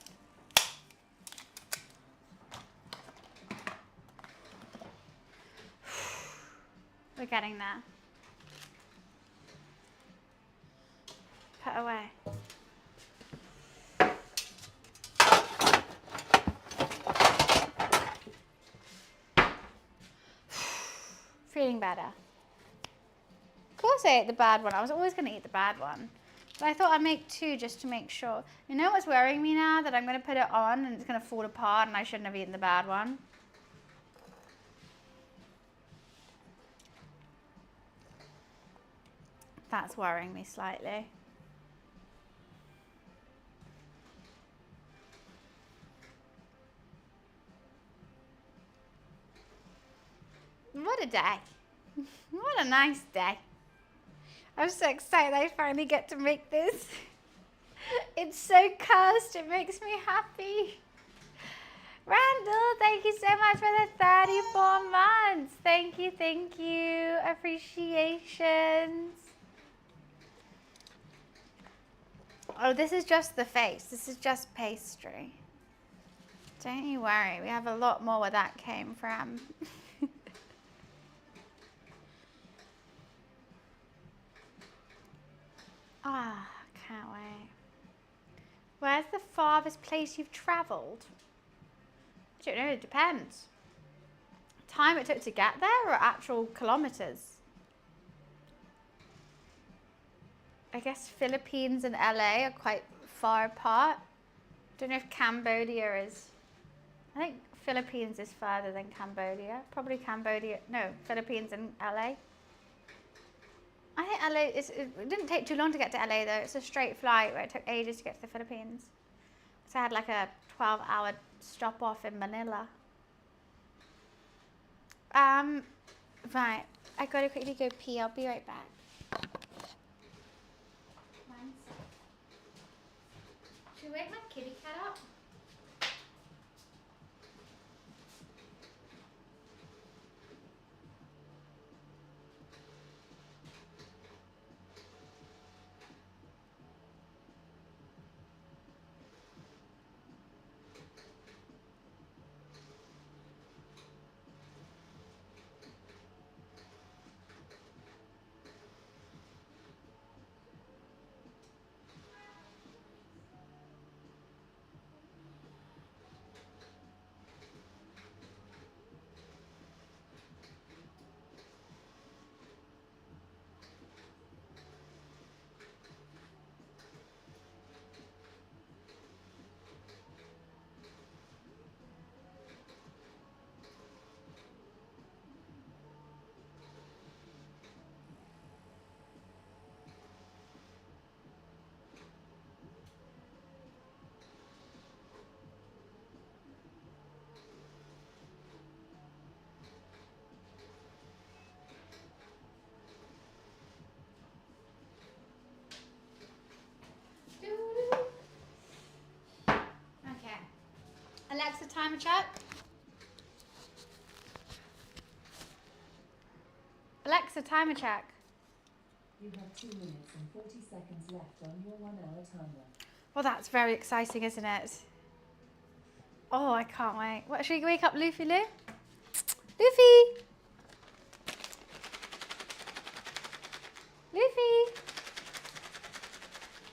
We're getting there. Put away. Feeling better. Of course I ate the bad one. I was always going to eat the bad one. But I thought I'd make 2 just to make sure. You know what's worrying me now? That I'm going to put it on and it's going to fall apart and I shouldn't have eaten the bad one. That's worrying me slightly. What a day. What a nice day. I'm so excited I finally get to make this. It's so cursed, it makes me happy. Randall, thank you so much for the 34 months. Thank you, thank you. Appreciations. Oh, this is just the face. This is just pastry. Don't you worry, we have a lot more where that came from. Ah, can't wait. Where's the farthest place you've travelled? I don't know, it depends. Time it took to get there or actual kilometres? I guess Philippines and LA are quite far apart. Don't know if Cambodia is. I think Philippines is further than Cambodia. Probably Cambodia, no, Philippines and LA. I think LA it didn't take too long to get to LA though. It's a straight flight where it took ages to get to the Philippines. So I had like a 12-hour stop off in Manila. Right, I gotta quickly go pee. I'll be right back. Should we wake my kitty cat up? Okay. Alexa, timer check. Alexa, timer check. You have 2 minutes and 40 seconds left on your 1-hour timer. Well, that's very exciting, isn't it? Oh, I can't wait. What, should we wake up Luffy Lou? Luffy! Luffy!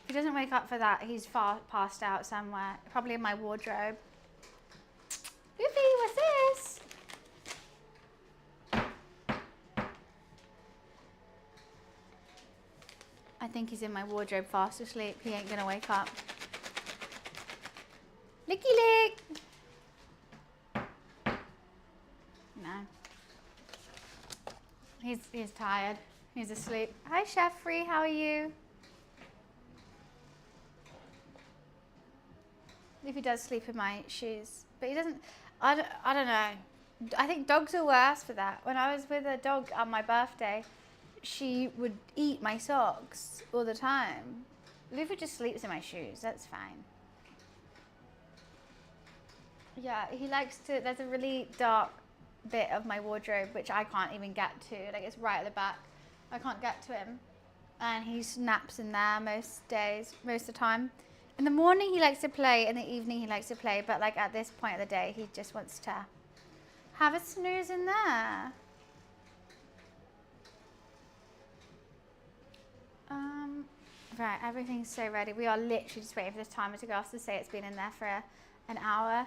If he doesn't wake up for that, he's far passed out somewhere. Probably in my wardrobe. Luffy, what's this? I think he's in my wardrobe fast asleep. He ain't gonna wake up. Licky lick! No. He's tired. He's asleep. Hi, Sheffrey. How are you? If he does sleep in my shoes, but he doesn't. I don't know. I think dogs are worse for that. When I was with a dog on my birthday, she would eat my socks all the time. Luffy just sleeps in my shoes. That's fine. Yeah, he likes to. There's a really dark bit of my wardrobe which I can't even get to. Like, it's right at the back. I can't get to him, and he naps in there most days, most of the time. In the morning he likes to play, in the evening he likes to play, but like at this point of the day he just wants to have a snooze in there. Right, everything's so ready. We are literally just waiting for this timer to go off to say it's been in there for an hour.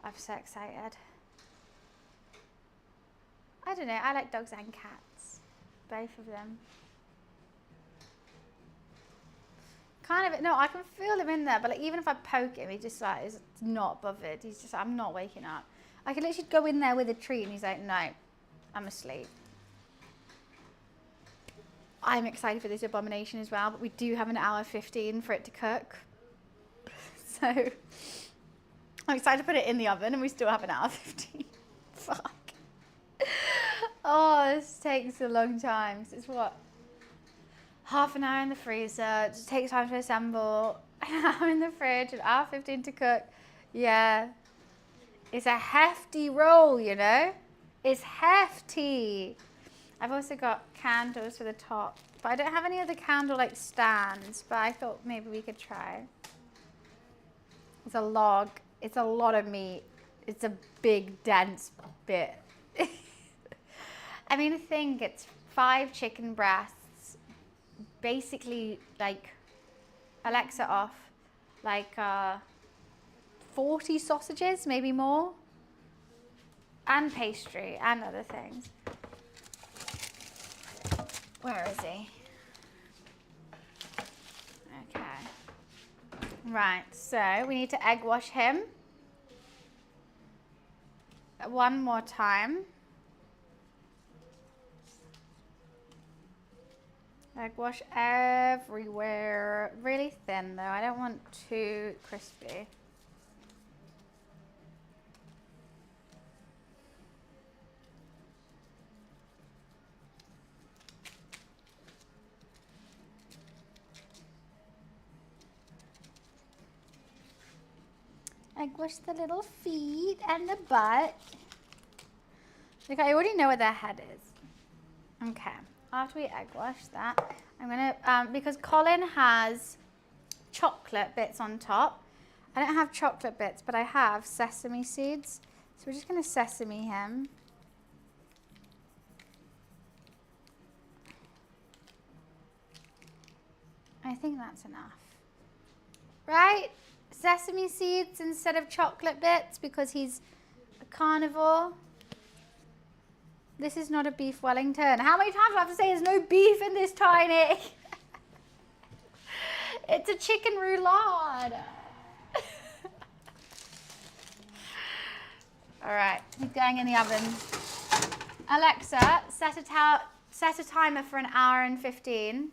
I'm so excited. I don't know, I like dogs and cats. Both of them. kind of, no, I can feel him in there, but like even if I poke him, he just like is not bothered. He's just, I'm not waking up. I could literally go in there with a treat and he's like, no, I'm asleep. I'm excited for this abomination as well, but we do have an hour 15 for it to cook. So I'm excited to put it in the oven and we still have an hour 15. Fuck. Oh, this takes a long time. So it's what? Half an hour in the freezer. It just takes time to assemble. An hour in the fridge, an hour 15 to cook. Yeah. It's a hefty roll, you know? It's hefty. I've also got candles for the top. But I don't have any other candle like stands. But I thought maybe we could try. It's a log. It's a lot of meat. It's a big, dense bit. I mean, I think it's 5 chicken breasts. Basically, like, Alexa off. Like, 40 sausages, maybe more. And pastry and other things. Where is he? Okay. Right, so we need to egg wash him. One more time. Egg wash everywhere. Really thin though. I don't want too crispy. Egg wash the little feet and the butt. Look, I already know where their head is. Okay. After we egg wash that, I'm gonna, because Colin has chocolate bits on top. I don't have chocolate bits, but I have sesame seeds. So we're just gonna sesame him. I think that's enough. Right? Sesame seeds instead of chocolate bits because he's a carnivore. This is not a beef Wellington. How many times do I have to say there's no beef in this, Tiny? It's a chicken roulade. All right, he's going in the oven. Alexa, set a timer for an hour and 15.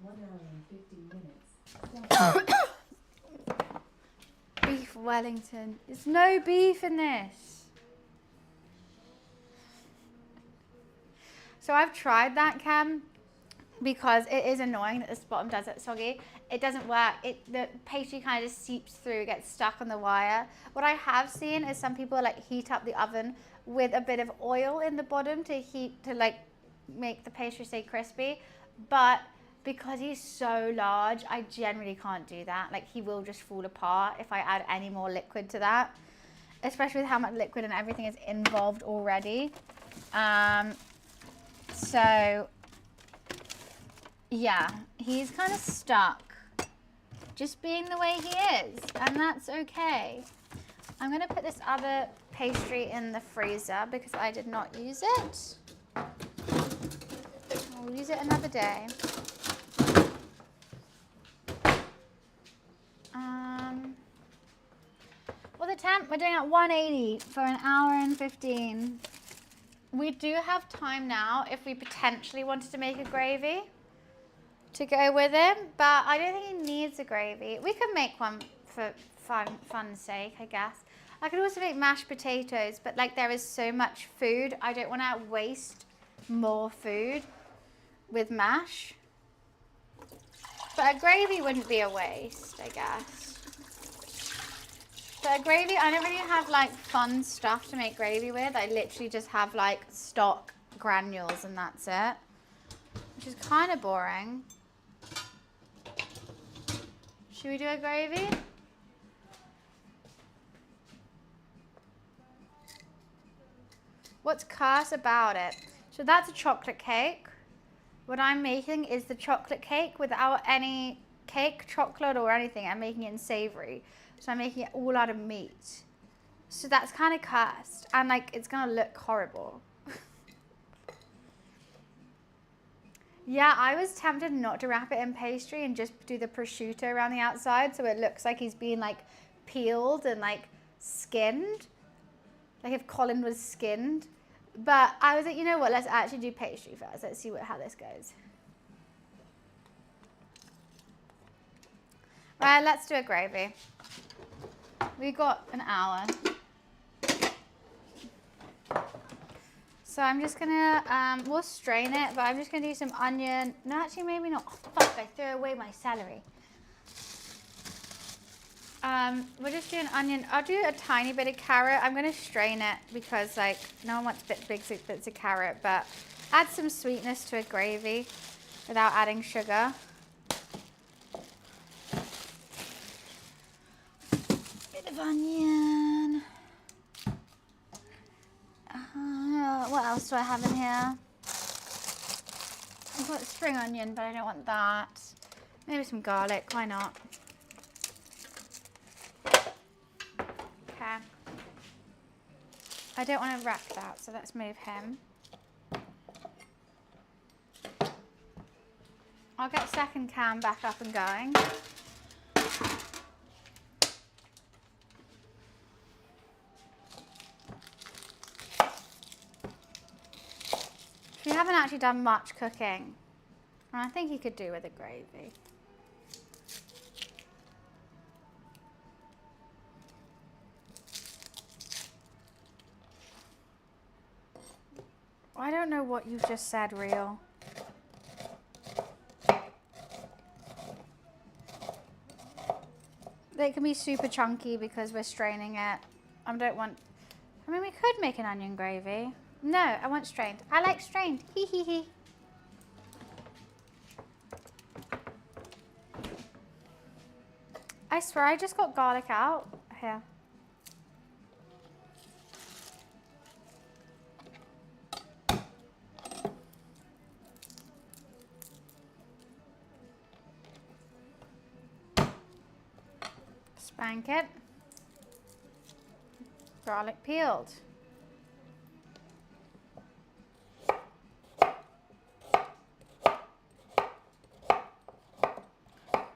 1 hour and 15 minutes. Beef Wellington. There's no beef in this. So I've tried that, Cam, because it is annoying that this bottom does it soggy. It doesn't work. The pastry kind of just seeps through, gets stuck on the wire. What I have seen is some people like heat up the oven with a bit of oil in the bottom to make the pastry stay crispy. But because he's so large, I generally can't do that. Like, he will just fall apart if I add any more liquid to that, especially with how much liquid and everything is involved already. So yeah, he's kind of stuck just being the way he is, and that's okay. I'm gonna put this other pastry in the freezer because I did not use it. We'll use it another day. Well, the temp, we're doing at 180 for an hour and 15. We do have time now if we potentially wanted to make a gravy to go with him, but I don't think he needs a gravy. We could make one for fun's sake, I guess. I could also make mashed potatoes, but like there is so much food, I don't want to waste more food with mash. But a gravy wouldn't be a waste, I guess. But a gravy, I don't really have like fun stuff to make gravy with. I literally just have like stock granules and that's it, which is kind of boring. Should we do a gravy? What's cursed about it? So that's a chocolate cake. What I'm making is the chocolate cake without any cake, chocolate or anything. I'm making it in savory. So I'm making it all out of meat. So that's kind of cursed. And like, it's gonna look horrible. Yeah, I was tempted not to wrap it in pastry and just do the prosciutto around the outside so it looks like he's being like peeled and like skinned. Like if Colin was skinned. But I was like, you know what, let's actually do pastry first. Let's see how this goes. Right, let's do a gravy. We got an hour. So I'm just gonna, we'll strain it, but I'm just gonna do some onion. No, actually maybe not. Oh, fuck, I threw away my celery. We'll just do an onion. I'll do a tiny bit of carrot. I'm gonna strain it because like no one wants big bits of carrot, but add some sweetness to a gravy without adding sugar. Bit of onion. What else do I have in here? I've got spring onion, but I don't want that. Maybe some garlic, why not? Okay. I don't want to wreck that, so let's move him. I'll get second cam back up and going. We haven't actually done much cooking, and I think he could do with a gravy. I don't know what you've just said, Real. They can be super chunky because we're straining it. I don't want, I mean, we could make an onion gravy. No, I want strained. I like strained. Hee hee hee. I swear I just got garlic out. Here. Spank it. Garlic peeled.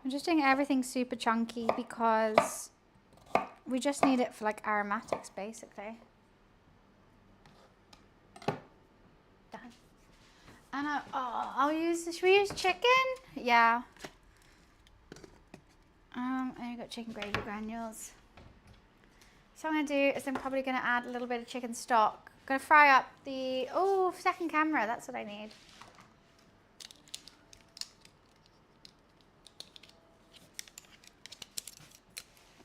I'm just doing everything super chunky because we just need it for like aromatics basically. Done. And I'll use, should we use chicken? Yeah. I got chicken gravy granules. So what I'm gonna do is I'm probably gonna add a little bit of chicken stock. Gonna fry up the, oh, second camera, that's what I need.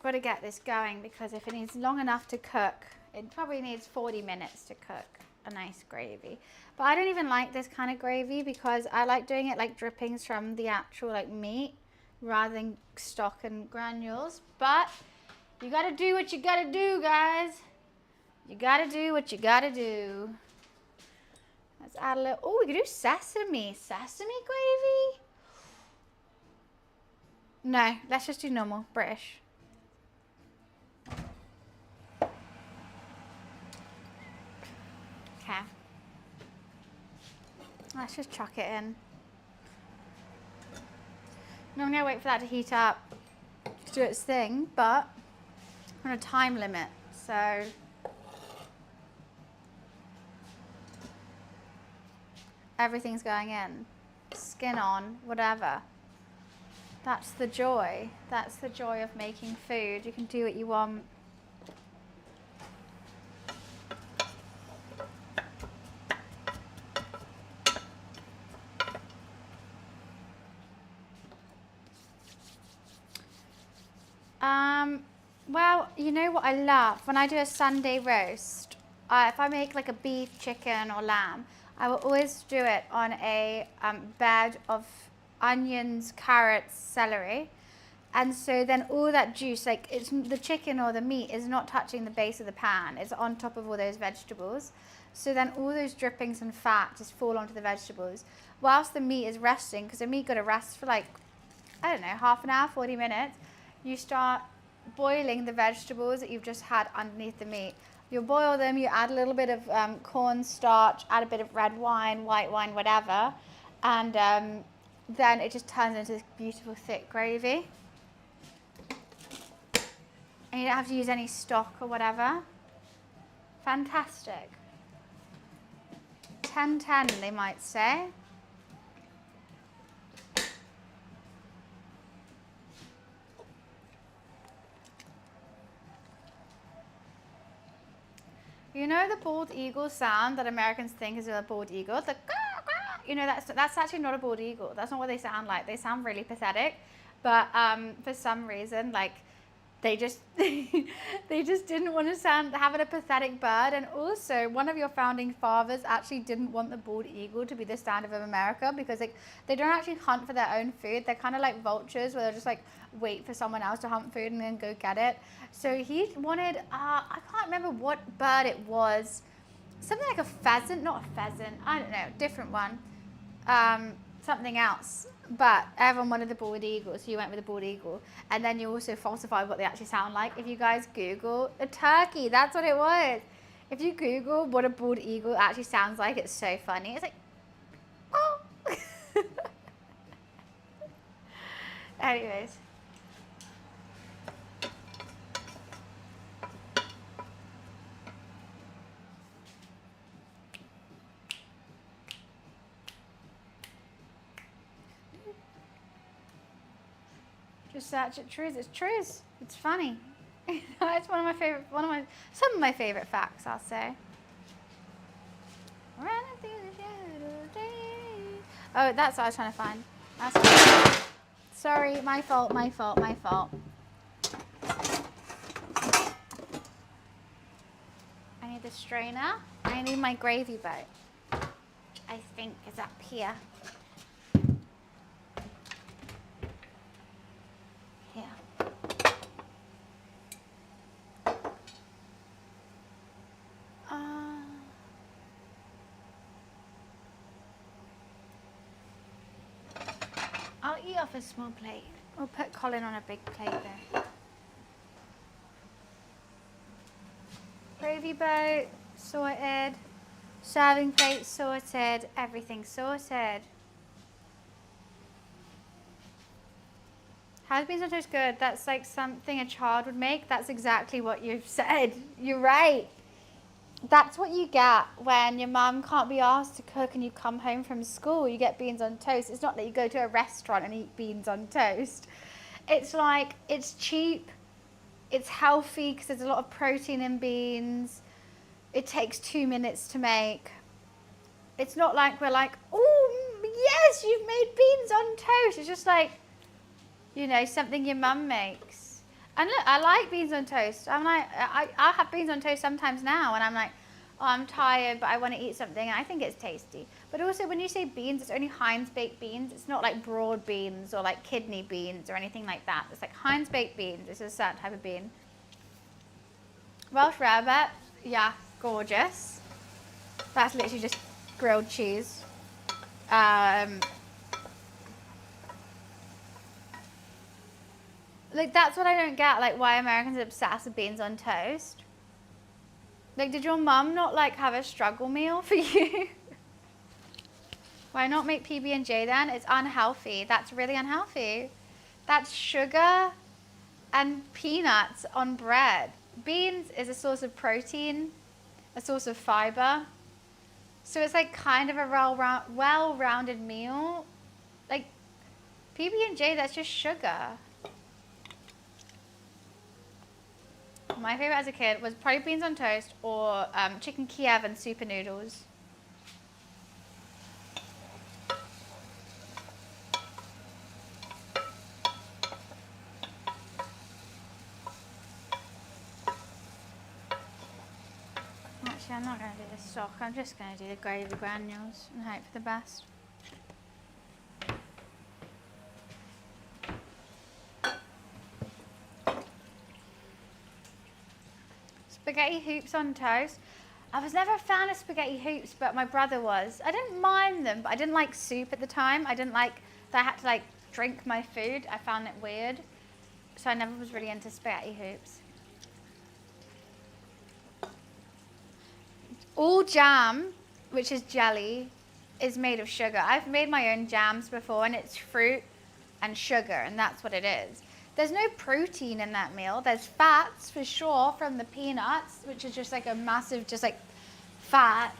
Got to get this going because if it needs long enough to cook, it probably needs 40 minutes to cook a nice gravy. But I don't even like this kind of gravy because I like doing it like drippings from the actual like meat rather than stock and granules. But you got to do what you got to do, guys. You got to do what you got to do. Let's add a little, oh, we could do sesame gravy. No, let's just do normal, British. Okay. Let's just chuck it in. Normally I wait for that to heat up to do its thing, but we're on a time limit, so everything's going in. Skin on, whatever. That's the joy. That's the joy of making food. You can do what you want. Well, you know what I love? When I do a Sunday roast, if I make like a beef, chicken or lamb, I will always do it on a bed of onions, carrots, celery. And so then all that juice, like it's the chicken or the meat is not touching the base of the pan. It's on top of all those vegetables. So then all those drippings and fat just fall onto the vegetables whilst the meat is resting, because the meat got to rest for like, I don't know, half an hour, 40 minutes. You start boiling the vegetables that you've just had underneath the meat. You boil them, you add a little bit of cornstarch, add a bit of red wine, white wine, whatever, And then it just turns into this beautiful thick gravy. And you don't have to use any stock or whatever. Fantastic. 10-10, they might say. You know the bald eagle sound that Americans think is a bald eagle? The you know, that's actually not a bald eagle. That's not what they sound like. They sound really pathetic. But for some reason, like, they just they just didn't want to have a pathetic bird. And also, one of your founding fathers actually didn't want the bald eagle to be the standard of America, because like, they don't actually hunt for their own food. They're kind of like vultures, where they're just like wait for someone else to hunt food and then go get it. So he wanted, I can't remember what bird it was, something like a pheasant, not a pheasant, I don't know, different one, something else. But everyone wanted the bald eagle, so you went with the bald eagle. And then you also falsified what they actually sound like. If you guys Google a turkey, that's what it was. If you Google what a bald eagle actually sounds like, it's so funny. It's like, oh. Anyways. Just search it truth. It's truth. It's funny. It's some of my favorite facts, I'll say. Oh, that's what I was trying to find. Sorry, my fault. I need the strainer. I need my gravy boat. I think is up here. I'll eat off a small plate. We'll put Colin on a big plate though. Gravy boat, sorted. Serving plate, sorted. Everything sorted. How's beans on toast good? That's like something a child would make. That's exactly what you've said. You're right. That's what you get when your mum can't be asked to cook and you come home from school. You get beans on toast. It's not that you go to a restaurant and eat beans on toast. It's like, it's cheap, it's healthy because there's a lot of protein in beans. It takes 2 minutes to make. It's not like we're like, oh yes, you've made beans on toast. It's just like, you know, something your mum makes. And look, I like beans on toast. I'm like, I'll have beans on toast sometimes now, and I'm like, oh, I'm tired, but I want to eat something, and I think it's tasty. But also, when you say beans, it's only Heinz baked beans. It's not like broad beans or like kidney beans or anything like that. It's like Heinz baked beans. It's a certain type of bean. Welsh rarebit, yeah, gorgeous. That's literally just grilled cheese. Like, that's what I don't get, like, why Americans are obsessed with beans on toast. Like, did your mum not, like, have a struggle meal for you? Why not make PB&J then? It's unhealthy. That's really unhealthy. That's sugar and peanuts on bread. Beans is a source of protein, a source of fiber. So it's, like, kind of a well-rounded meal. Like, PB&J, that's just sugar. My favorite as a kid was probably beans on toast or chicken Kiev and super noodles. Actually, I'm not going to do the stock. I'm just going to do the gravy granules and hope for the best. Spaghetti hoops on toast. I was never a fan of spaghetti hoops, but my brother was. I didn't mind them, but I didn't like soup at the time. I didn't like that I had to like drink my food. I found it weird. So I never was really into spaghetti hoops. All jam, which is jelly, is made of sugar. I've made my own jams before and it's fruit and sugar, and that's what it is. There's no protein in that meal. There's fats for sure from the peanuts, which is just like a massive, just like fat,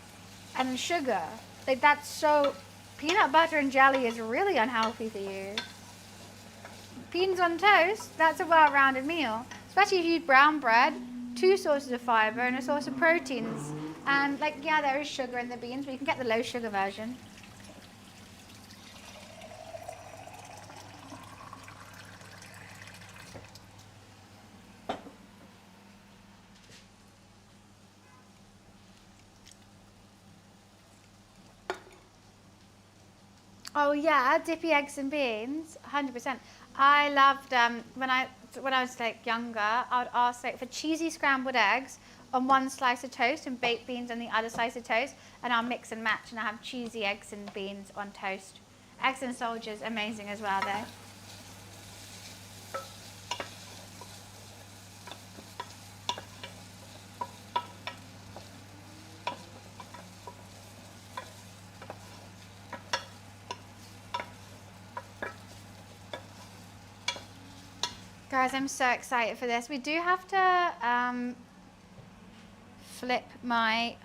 and sugar. Like that's so, peanut butter and jelly is really unhealthy for you. Beans on toast, that's a well-rounded meal. Especially if you eat brown bread, 2 sources of fiber and a source of proteins. And like, yeah, there is sugar in the beans, but you can get the low sugar version. Oh yeah, dippy eggs and beans, 100%. I loved when I was like younger, I would ask like for cheesy scrambled eggs on one slice of toast and baked beans on the other slice of toast, and I'll mix and match and I have cheesy eggs and beans on toast. Eggs and soldiers, amazing as well though. Guys, I'm so excited for this. We do have to flip my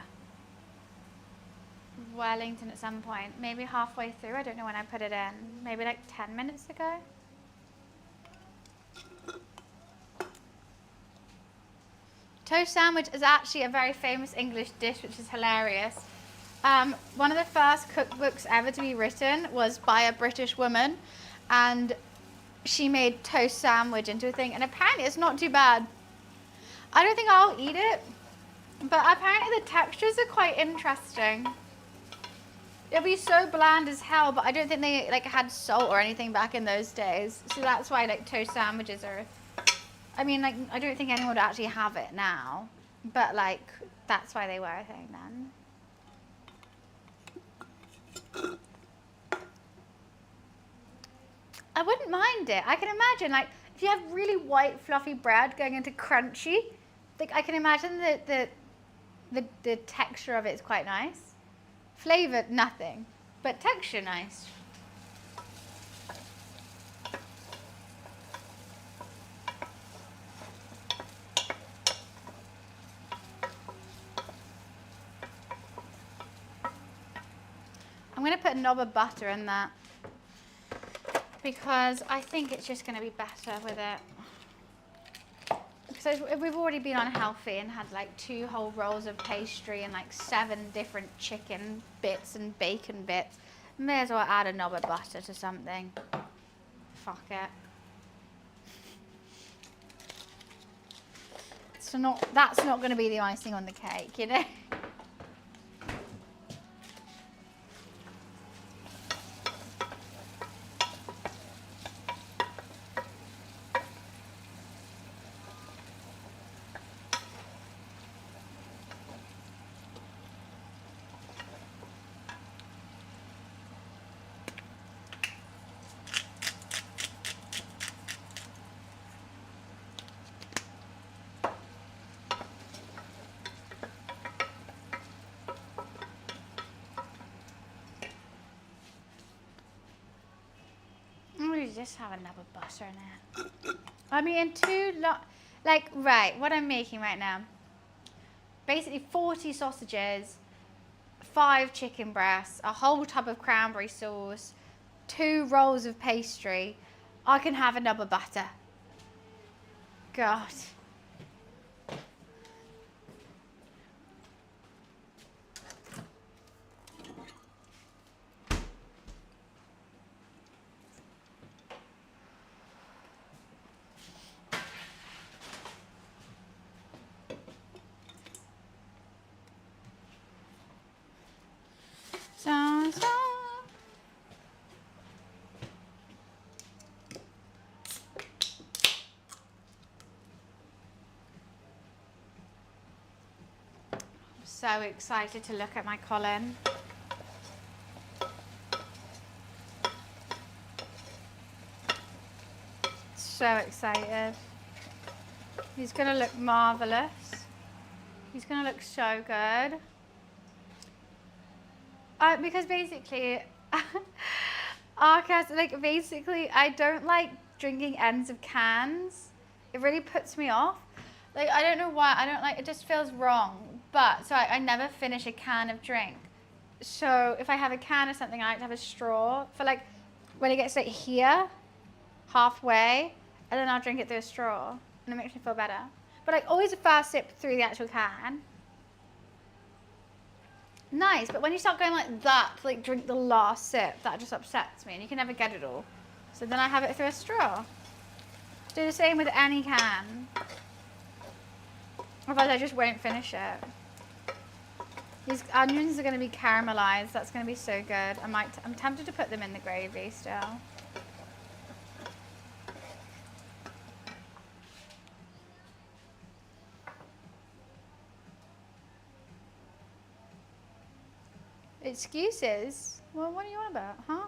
Wellington at some point. Maybe halfway through. I don't know when I put it in. Maybe like 10 minutes ago. Toast sandwich is actually a very famous English dish, which is hilarious. One of the first cookbooks ever to be written was by a British woman, and she made toast sandwich into a thing, and apparently it's not too bad. I don't think I'll eat it, but apparently the textures are quite interesting. It'll be so bland as hell, but I don't think they like had salt or anything back in those days, so that's why like toast sandwiches are, I mean, like I don't think anyone would actually have it now, but like that's why they were a thing then. I wouldn't mind it. I can imagine, like, if you have really white, fluffy bread going into crunchy, like, I can imagine the texture of it is quite nice. Flavor, nothing, but texture, nice. I'm going to put a knob of butter in that, because I think it's just going to be better with it. Because we've already been unhealthy and had like 2 whole rolls of pastry and like 7 different chicken bits and bacon bits. May as well add a knob of butter to something. Fuck it. So that's not going to be the icing on the cake, you know? Just have another butter in it. I mean, right, what I'm making right now, basically 40 sausages, 5 chicken breasts, a whole tub of cranberry sauce, 2 rolls of pastry. I can have another butter. God. So excited to look at my Colin. So excited. He's going to look marvelous. He's going to look so good. Because basically, like basically, I don't like drinking ends of cans. It really puts me off. Like, I don't know why. I don't like, it just feels wrong. But, so I never finish a can of drink. So if I have a can or something, I like to have a straw for like, when it gets like here, halfway, and then I'll drink it through a straw. And it makes me feel better. But like always a first sip through the actual can. Nice, but when you start going like that, to like drink the last sip, that just upsets me and you can never get it all. So then I have it through a straw. Do the same with any can. Otherwise I just won't finish it. These onions are going to be caramelized. That's going to be so good. I'm tempted to put them in the gravy still. Excuses? Well, what are you on about, huh?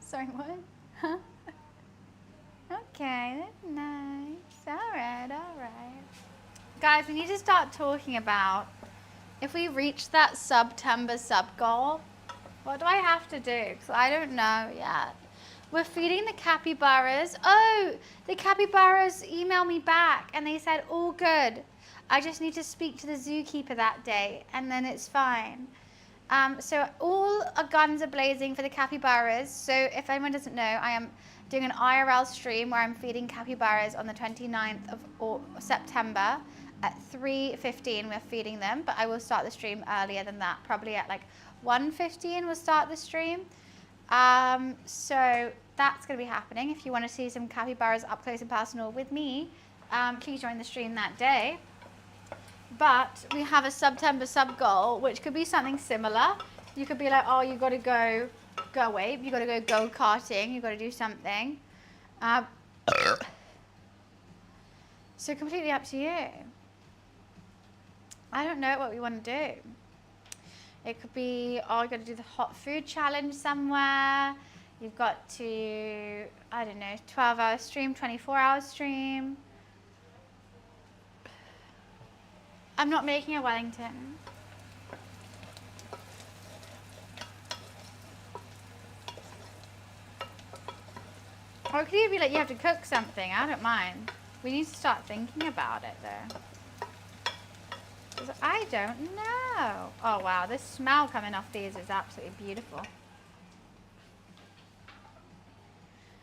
Sorry, what? Huh? Okay, that's nice. Alright. Guys, we need to start talking about if we reach that September sub goal, what do I have to do? Because I don't know yet. We're feeding the capybaras. Oh, the capybaras emailed me back and they said, all good. I just need to speak to the zookeeper that day and then it's fine. So all our guns are blazing for the capybaras. So if anyone doesn't know, I am doing an IRL stream where I'm feeding capybaras on the 29th of September at 3:15. We're feeding them, but I will start the stream earlier than that, probably at like 1:15 we'll start the stream. So that's going to be happening. If you want to see some capybaras up close and personal with me, please join the stream that day. But we have a September sub goal, which could be something similar. You could be like, oh, you got to go away. You got to go karting. You got to do something. So completely up to you. I don't know what we want to do. It could be, oh, you got to do the hot food challenge somewhere. You've got to, I don't know, 12-hour stream, 24-hour stream. I'm not making a Wellington. Or it could even be like you have to cook something. I don't mind. We need to start thinking about it though. 'Cause I don't know. Oh wow, this smell coming off these is absolutely beautiful.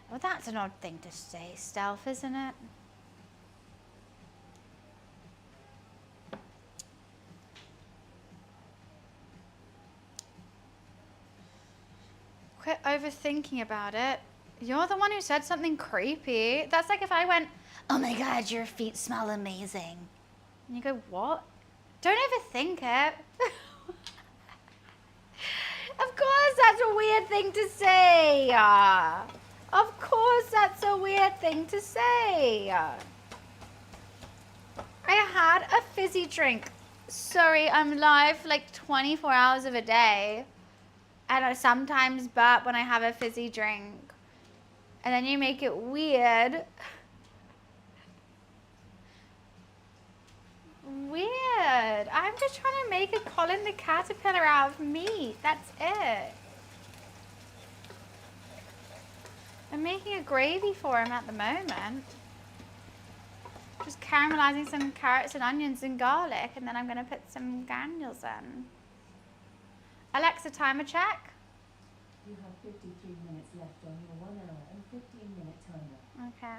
Well, that's an odd thing to say, Stealth, isn't it? Quit overthinking about it. You're the one who said something creepy. That's like if I went, oh my God, your feet smell amazing. And you go, what? Don't overthink it. Of course that's a weird thing to say. Of course that's a weird thing to say. I had a fizzy drink. Sorry, I'm live for like 24 hours of a day. And I sometimes burp when I have a fizzy drink. And then you make it weird. Weird. I'm just trying to make a Colin the caterpillar out of meat. That's it. I'm making a gravy for him at the moment. Just caramelizing some carrots and onions and garlic, and then I'm going to put some granules in. Alexa, timer check. You have 53 minutes left on your 1 hour and 15-minute timer. Okay.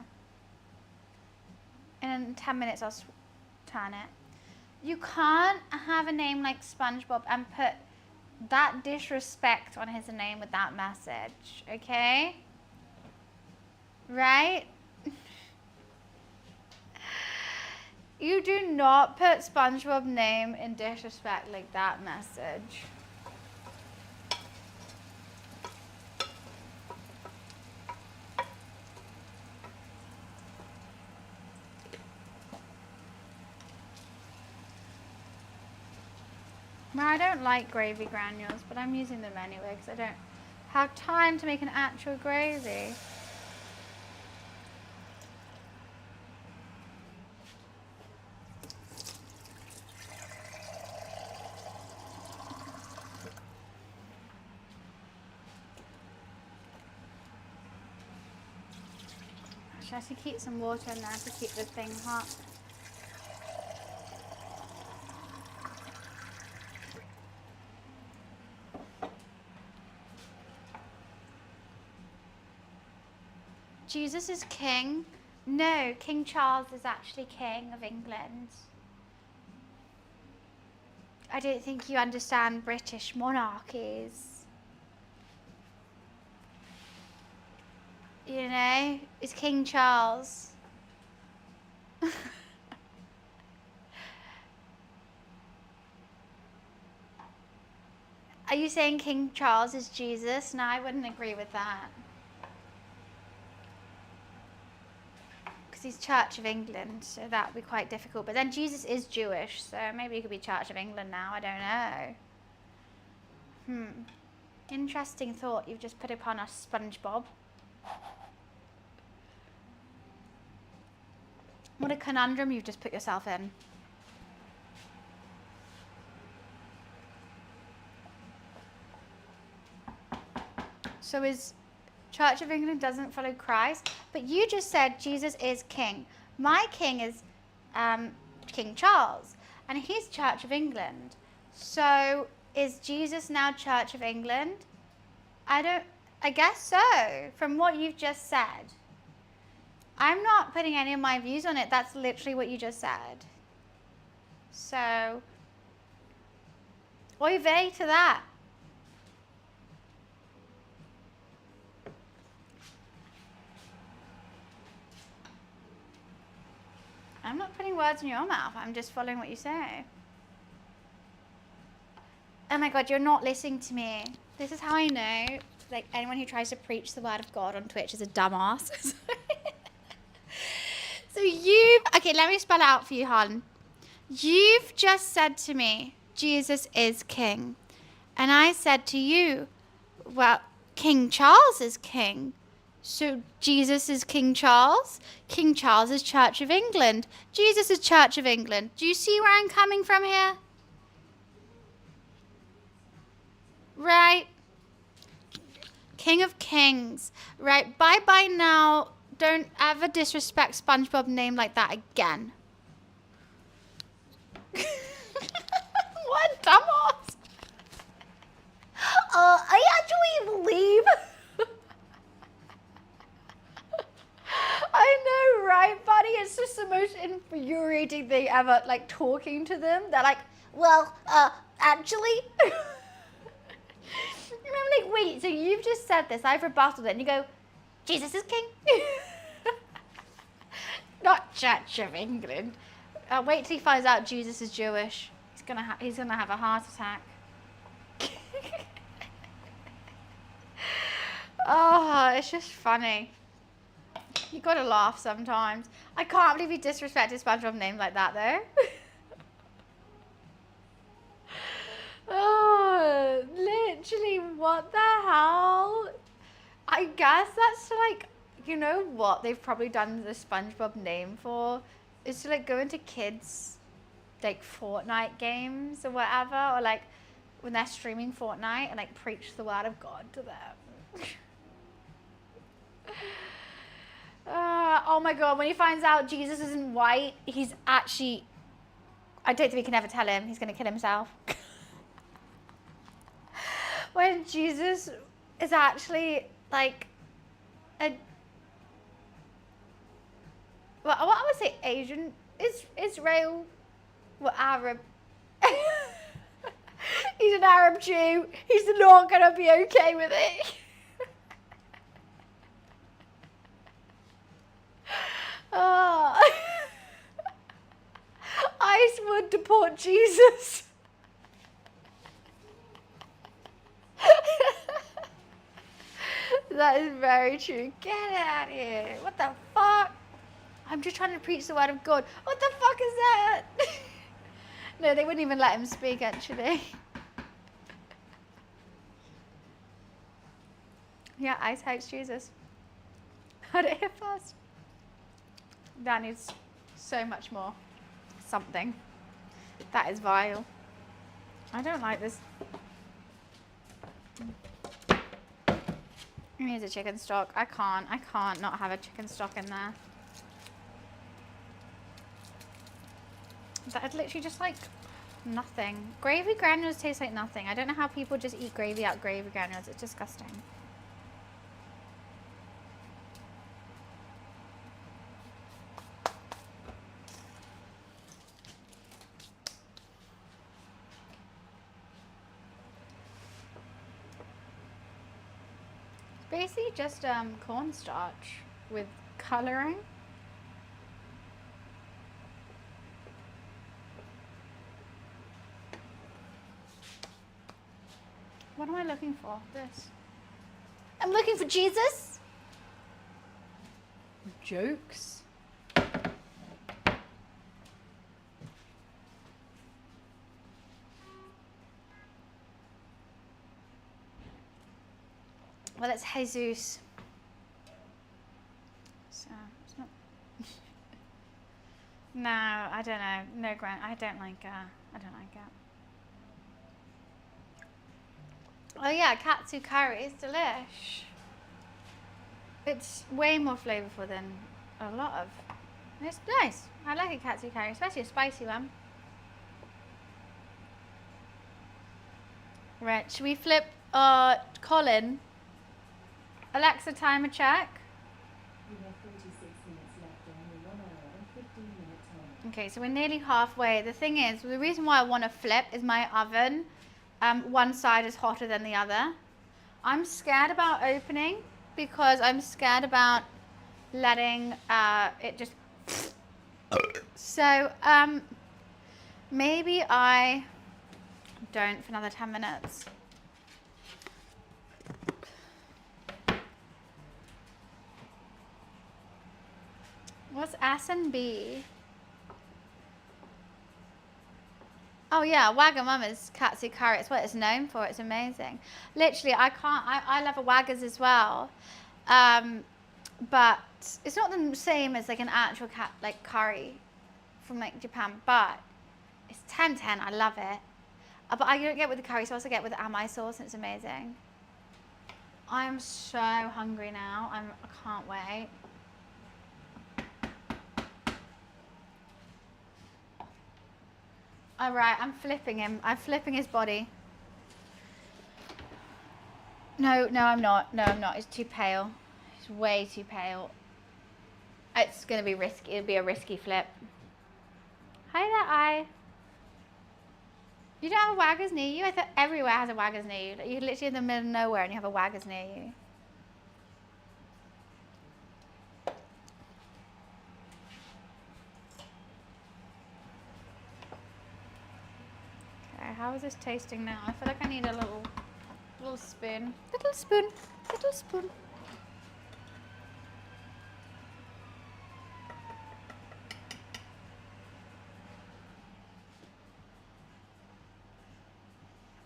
And in 10 minutes I'll turn it. You can't have a name like SpongeBob and put that disrespect on his name with that message, okay? Right? You do not put SpongeBob name in disrespect like that message. Well, I don't like gravy granules, but I'm using them anyway because I don't have time to make an actual gravy. Actually, I should keep some water in there to keep the thing hot. Jesus is king. No, King Charles is actually king of England. I don't think you understand British monarchies. You know, it's King Charles. Are you saying King Charles is Jesus? No, I wouldn't agree with that. Because he's Church of England, so that would be quite difficult. But then Jesus is Jewish, so maybe he could be Church of England now. I don't know. Interesting thought you've just put upon us, SpongeBob. What a conundrum you've just put yourself in. So is Church of England doesn't follow Christ, but you just said Jesus is king. My king is King Charles, and he's Church of England. So is Jesus now Church of England? I guess so, from what you've just said. I'm not putting any of my views on it. That's literally what you just said. So, oy vey to that. I'm not putting words in your mouth. I'm just following what you say. Oh my God, you're not listening to me. This is how I know, like, anyone who tries to preach the word of God on Twitch is a dumbass. Okay, let me spell it out for you, hon. You've just said to me, Jesus is king. And I said to you, well, King Charles is king. So Jesus is King Charles. King Charles is Church of England. Jesus is Church of England. Do you see where I'm coming from here? Right. King of Kings. Right. Bye-bye now. Don't ever disrespect SpongeBob's name like that again. What dumbass? I actually believe... I know, right, buddy? It's just the most infuriating thing ever, like, talking to them. They're like, well, actually... And I'm like, wait, so you've just said this, I've rebutted it, and you go, Jesus is king? Not Church of England. Wait till he finds out Jesus is Jewish. He's gonna have a heart attack. Oh, it's just funny. You gotta laugh sometimes. I can't believe you disrespected SpongeBob's name like that, though. Oh, literally, what the hell? I guess that's like, you know what they've probably done the SpongeBob name for? Is to like go into kids, like Fortnite games or whatever, or like when they're streaming Fortnite and like preach the word of God to them. Oh my God, when he finds out Jesus isn't white, he's actually, I don't think we can ever tell him, he's going to kill himself. When Jesus is actually like well, what I would say Asian, Israel, well, Arab. He's an Arab Jew. He's not going to be okay with it. ICE would deport Jesus. That is very true. Get out of here. What the fuck? I'm just trying to preach the word of God. What the fuck is that? No, they wouldn't even let him speak, actually. Yeah, ICE hates Jesus. Heard it here first. That needs so much more something. That is vile. I don't like this. It needs a chicken stock. I can't not have a chicken stock in there. That's literally just like nothing. Gravy granules taste like nothing. I don't know how people just eat gravy out gravy granules. It's disgusting. It's basically just cornstarch with colouring. What am I looking for? This. I'm looking for Jesus. Jokes. Well, it's Jesus. So it's not. No, I don't know. No, Grant. I don't like it. Oh yeah, katsu curry is delish. It's way more flavorful than a lot of. It's nice. I like a katsu curry, especially a spicy one. Right, should we flip Colin? Alexa, timer check. You have 46 minutes left on your 1 hour and 15-minute timer. Okay, so we're nearly halfway. The thing is, the reason why I want to flip is my oven. One side is hotter than the other. I'm scared about opening because I'm scared about letting it just. So maybe I don't for another 10 minutes. What's S and B? Oh yeah, Wagamama's katsu curry. It's what it's known for. It's amazing. Literally, I love a Waggas as well, but it's not the same as like an actual curry from like Japan. But it's 10/10. I love it. But I don't get with the curry sauce. I get with the amai sauce, and it's amazing. I am so hungry now. I can't wait. All right, I'm flipping him. I'm flipping his body. No, I'm not. No, I'm not. It's too pale. It's way too pale. It's going to be risky. It'll be a risky flip. Hi there, I. You don't have a Waggas near you? I thought everywhere has a Waggas near you. You're literally in the middle of nowhere and you have a Waggas near you. How is this tasting now? I feel like I need a little spoon. Little spoon. Little spoon.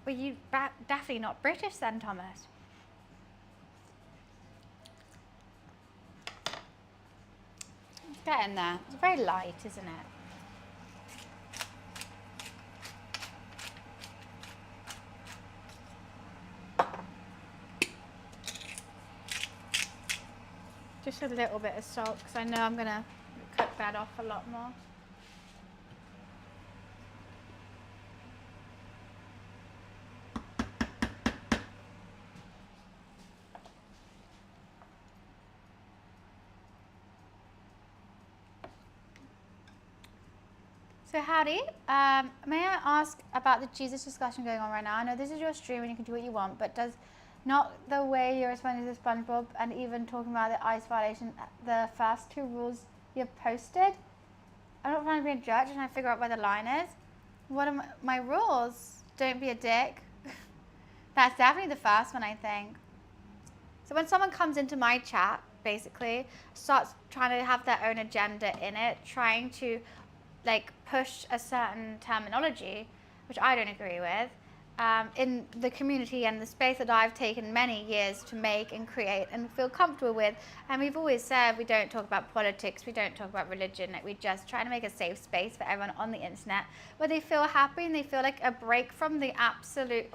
Were you definitely not British then, Thomas? Let's get in there. It's very light, isn't it? Just a little bit of salt, because I know I'm going to cook that off a lot more. So howdy, may I ask about the Jesus discussion going on right now? I know this is your stream and you can do what you want, but does not the way you're responding to SpongeBob and even talking about the ice violation, the first 2 rules you've posted? I'm not trying to be a judge and trying to figure out where the line is. What are my rules? Don't be a dick. That's definitely the first one, I think. So when someone comes into my chat, basically, starts trying to have their own agenda in it, trying to like push a certain terminology, which I don't agree with, in the community and the space that I've taken many years to make and create and feel comfortable with. And we've always said we don't talk about politics, we don't talk about religion, like we just try to make a safe space for everyone on the internet where they feel happy and they feel like a break from the absolute,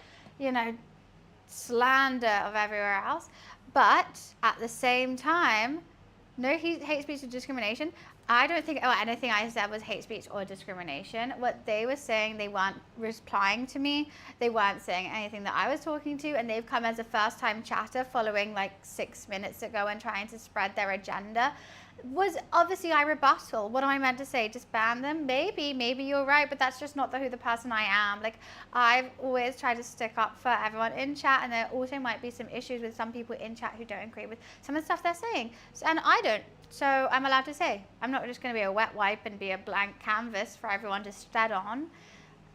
slander of everywhere else. But at the same time, no hate speech or discrimination. I don't think, anything I said was hate speech or discrimination. What they were saying, they weren't replying to me. They weren't saying anything that I was talking to. And they've come as a first-time chatter following like 6 minutes ago and trying to spread their agenda. Was obviously I rebuttal. What am I meant to say? Just ban them? Maybe you're right, but that's just not who the person I am. Like, I've always tried to stick up for everyone in chat, and there also might be some issues with some people in chat who don't agree with some of the stuff they're saying. And I don't. So I'm allowed to say. I'm not just going to be a wet wipe and be a blank canvas for everyone to tread on.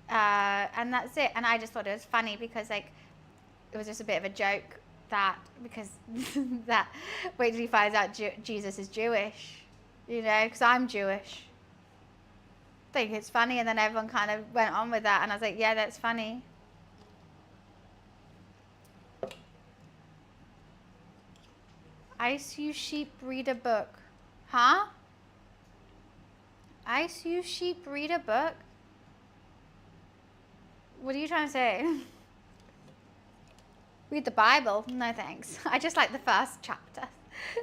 And that's it. And I just thought it was funny because, like, it was just a bit of a joke that, because that, wait till he finds out Jesus is Jewish, you know, because I'm Jewish. I think it's funny. And then everyone kind of went on with that. And I was like, yeah, that's funny. Ice you sheep read a book. Huh? Ice you sheep read a book? What are you trying to say? Read the Bible? No thanks. I just like the first chapter.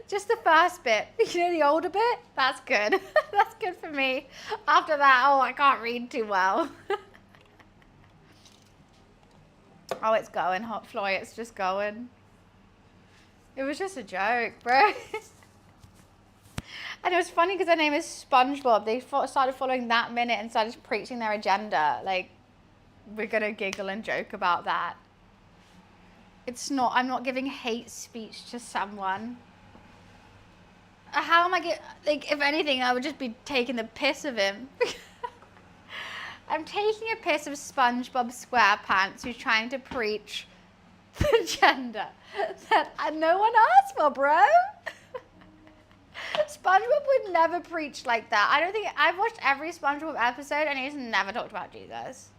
Just the first bit. You know, the older bit? That's good. That's good for me. After that, oh, I can't read too well. Oh, it's going, Hot Floy. It's just going. It was just a joke, bro. And it was funny because their name is SpongeBob. They started following that minute and started preaching their agenda. Like, we're going to giggle and joke about that. It's not, I'm not giving hate speech to someone. How am I like, if anything, I would just be taking the piss of him. I'm taking a piss of SpongeBob SquarePants who's trying to preach the agenda that no one asked for, bro. SpongeBob would never preach like that. I don't think, I've watched every SpongeBob episode and he's never talked about Jesus.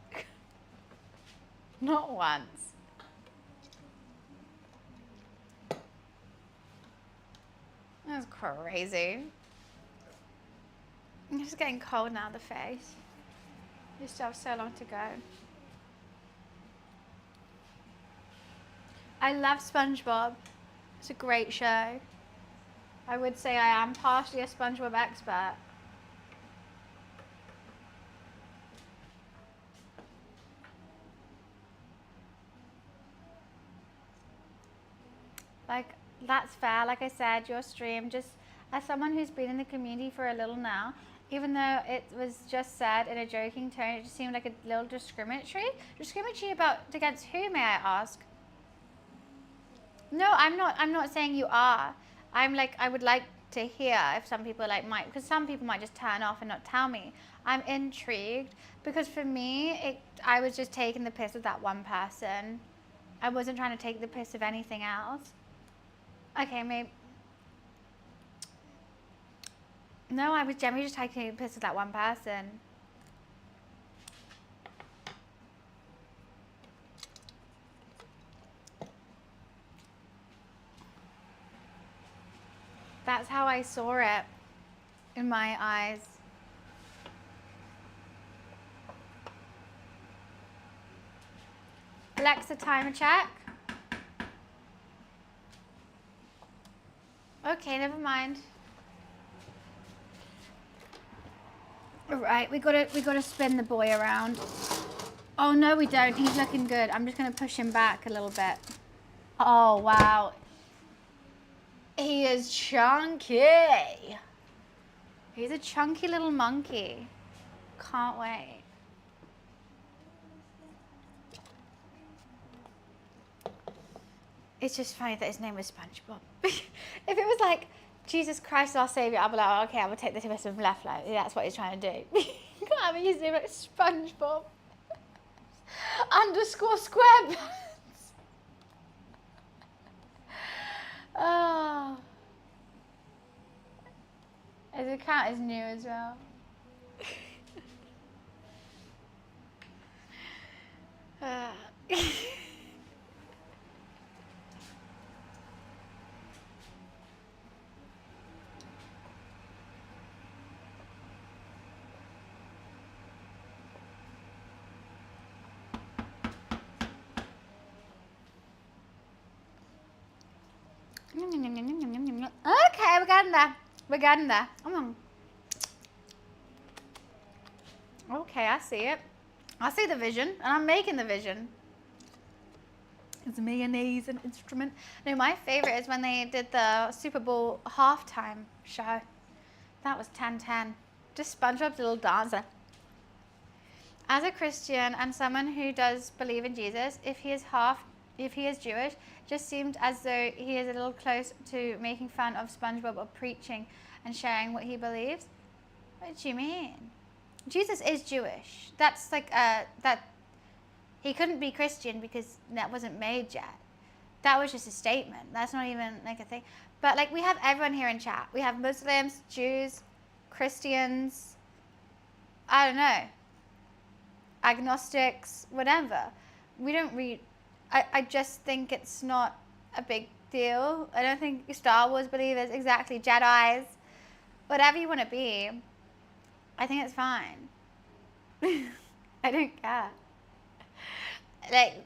Not once. That's crazy. I'm just getting cold now in the face. We still have so long to go. I love SpongeBob. It's a great show. I would say I am partially a SpongeBob expert. Like, that's fair. Like I said, your stream, just as someone who's been in the community for a little now, even though it was just said in a joking tone, it just seemed like a little discriminatory. Discriminatory against who, may I ask? No, I'm not saying you are. I'm like, I would like to hear if some people like might, because some people might just turn off and not tell me. I'm intrigued because for me, I was just taking the piss of that one person. I wasn't trying to take the piss of anything else. Okay, maybe. No, I was generally just taking the piss of that one person. That's how I saw it in my eyes. Alexa, timer check. Okay, never mind. All right, we gotta spin the boy around. Oh no, we don't. He's looking good. I'm just gonna push him back a little bit. Oh wow. He is chunky. He's a chunky little monkey. Can't wait. It's just funny that his name was SpongeBob. If it was like, Jesus Christ, our Savior, I'll be like, okay, I will take the piss of left leg. That's what he's trying to do. You can't have his name like SpongeBob. _ SquarePants. Oh. His account is new as well. Okay, we're getting there. We're getting there. Okay, I see it. I see the vision, and I'm making the vision. Is mayonnaise an instrument? No, my favorite is when they did the Super Bowl halftime show. That was 10/10. Just SpongeBob's little dancer. As a Christian and someone who does believe in Jesus, if he is Jewish, just seemed as though he is a little close to making fun of SpongeBob or preaching and sharing what he believes. What do you mean? Jesus is Jewish. That's like that. He couldn't be Christian because that wasn't made yet. That was just a statement. That's not even like a thing. But like we have everyone here in chat. We have Muslims, Jews, Christians, I don't know, agnostics, whatever. We don't read. I just think it's not a big deal. I don't think Star Wars believers, exactly, Jedis, whatever you want to be, I think it's fine. I don't care. Like,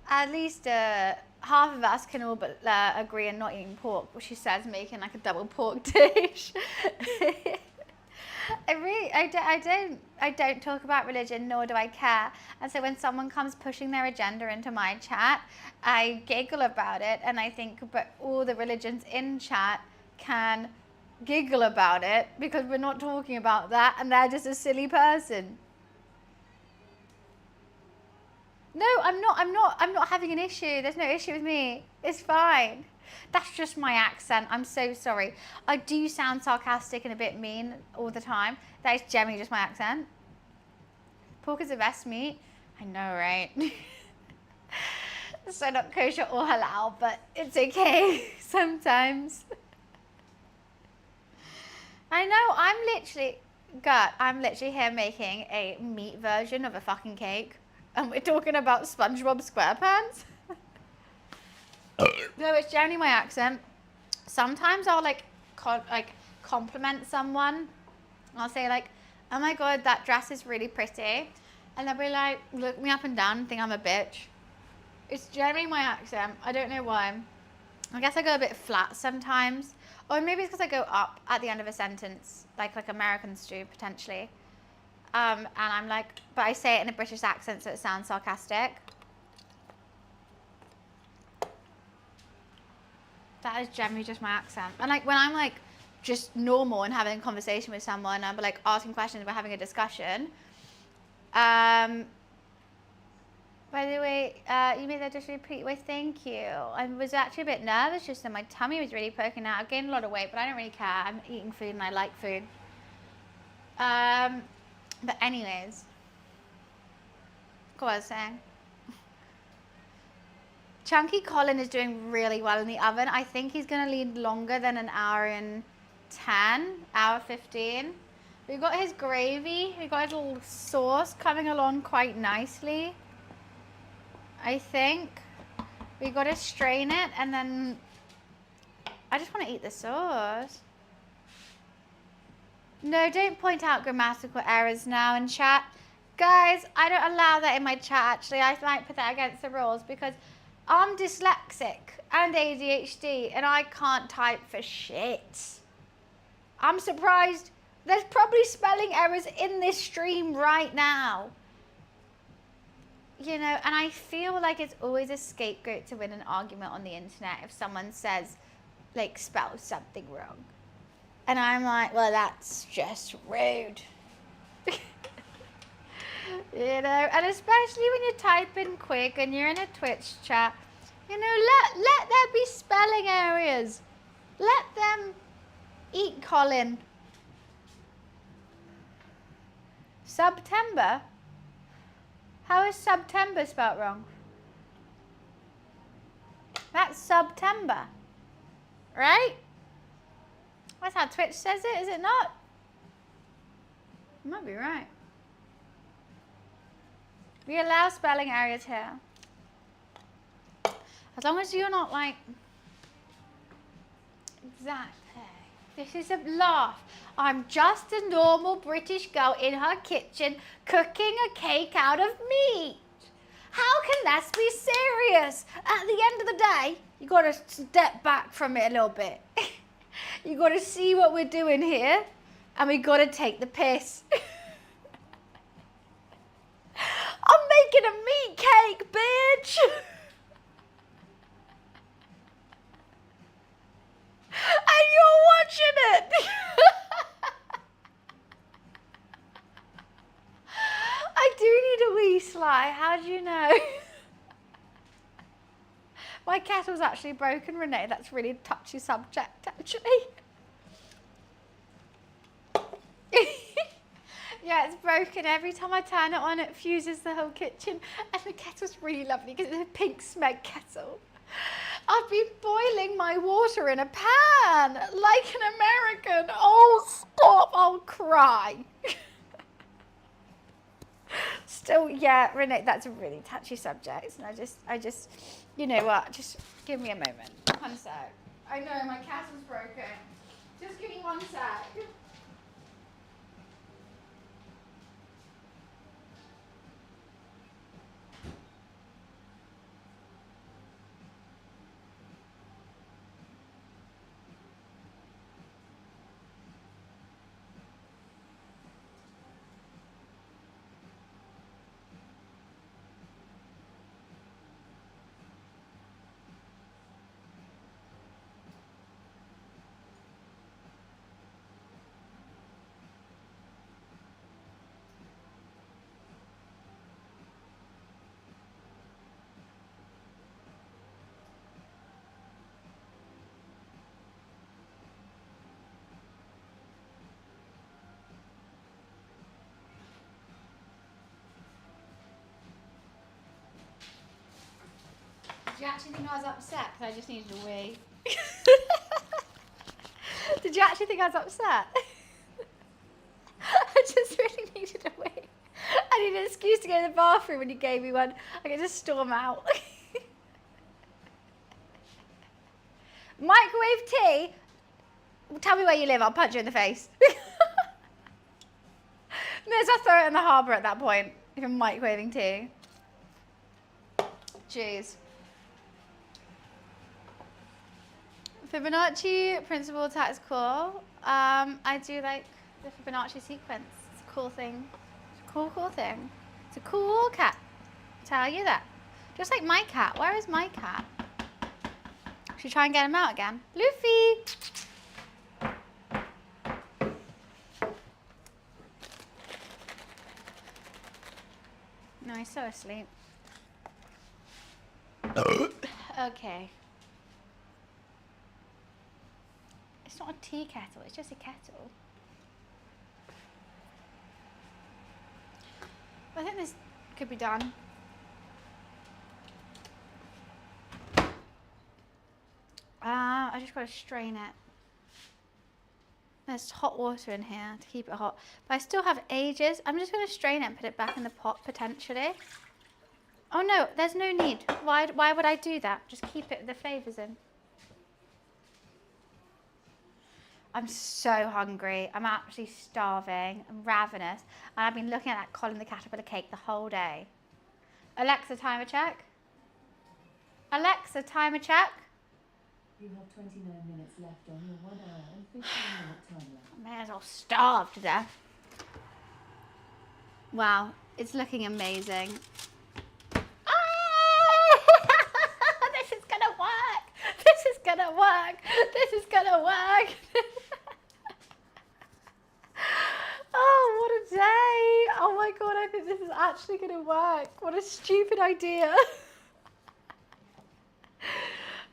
at least half of us can all agree on not eating pork, but she says making like a double pork dish. I don't talk about religion, nor do I care. And so when someone comes pushing their agenda into my chat, I giggle about it, and I think, but all the religions in chat can giggle about it because we're not talking about that, and they're just a silly person. No, I'm not having an issue. There's no issue with me. It's fine. That's just my accent. I'm so sorry. I do sound sarcastic and a bit mean all the time. That is generally just my accent. Pork is the best meat. I know, right? So not kosher or halal, but it's okay sometimes. I know, I'm literally here making a meat version of a fucking cake. And we're talking about SpongeBob SquarePants. No, it's generally my accent. Sometimes I'll compliment someone. I'll say like, oh my god, that dress is really pretty. And they'll be like, look me up and down and think I'm a bitch. It's generally my accent. I don't know why. I guess I go a bit flat sometimes. Or maybe it's because I go up at the end of a sentence, like Americans do, potentially. And I'm like, but I say it in a British accent so it sounds sarcastic. That is generally just my accent. And like when I'm like just normal and having a conversation with someone, I'm like asking questions, we're having a discussion. By the way, you made that dish really pretty. Well, thank you. I was actually a bit nervous just then. My tummy was really poking out. I've gained a lot of weight, but I don't really care. I'm eating food and I like food. But anyways, what was I saying? Chunky Colin is doing really well in the oven. I think he's going to need longer than an hour and 10, hour 15. We've got his gravy. We've got a little sauce coming along quite nicely, I think. We got to strain it, and then I just want to eat the sauce. No, don't point out grammatical errors now in chat. Guys, I don't allow that in my chat, actually. I might put that against the rules because I'm dyslexic and ADHD and I can't type for shit. I'm surprised. There's probably spelling errors in this stream right now. You know, and I feel like it's always a scapegoat to win an argument on the internet if someone says, like, spells something wrong. And I'm like, well, that's just rude. You know, and especially when you're typing quick and you're in a Twitch chat, you know, let there be spelling areas. Let them eat Colin. September? How is September spelt wrong? That's September, right? That's how Twitch says it, is it not? You might be right. We allow spelling errors here. As long as you're not like... Exactly. This is a laugh. I'm just a normal British girl in her kitchen cooking a cake out of meat. How can this be serious? At the end of the day, you got to step back from it a little bit. You got to see what we're doing here, and we got to take the piss. I'm making a meat cake, bitch. And you're watching it. I do need a wee Sly. How do you know? My kettle's actually broken, Renee. That's really a touchy subject, actually. Yeah, it's broken. Every time I turn it on, it fuses the whole kitchen. And the kettle's really lovely because it's a pink smeg kettle. I've been boiling my water in a pan like an American. Oh, stop. I'll cry. Still, yeah, Renee, that's a really touchy subject. And I just, you know what? Just give me a moment. 1 sec. I know my kettle's broken. Just give me 1 sec. Did you actually think I was upset because I just needed a wee? Did you actually think I was upset? I just really needed a wee. I needed an excuse to go to the bathroom and you gave me one. I could just storm out. Microwave tea? Tell me where you live, I'll punch you in the face. May as well throw it in the harbour at that point, if you're microwaving tea. Jeez. Fibonacci principle attack is cool. I do like the Fibonacci sequence. It's a cool thing. It's a cool thing. It's a cool cat. I'll tell you that. Just like my cat. Where is my cat? Should we try and get him out again? Luffy! No, he's so asleep. Okay. It's not a tea kettle, it's just a kettle. I think this could be done. I just got to strain it. There's hot water in here to keep it hot. But I still have ages. I'm just going to strain it and put it back in the pot potentially. Oh no, there's no need. Why would I do that? Just keep it the flavours in. I'm so hungry. I'm actually starving. I'm ravenous. And I've been looking at that Colin the Caterpillar cake the whole day. Alexa, timer check. Alexa, timer check. You have 29 minutes left on your 1 hour and 15-minute timer. I may as well starve to death. Wow, it's looking amazing. This is gonna work. This is gonna work. This is gonna work. Oh, what a day. Oh my God, I think this is actually gonna work. What a stupid idea.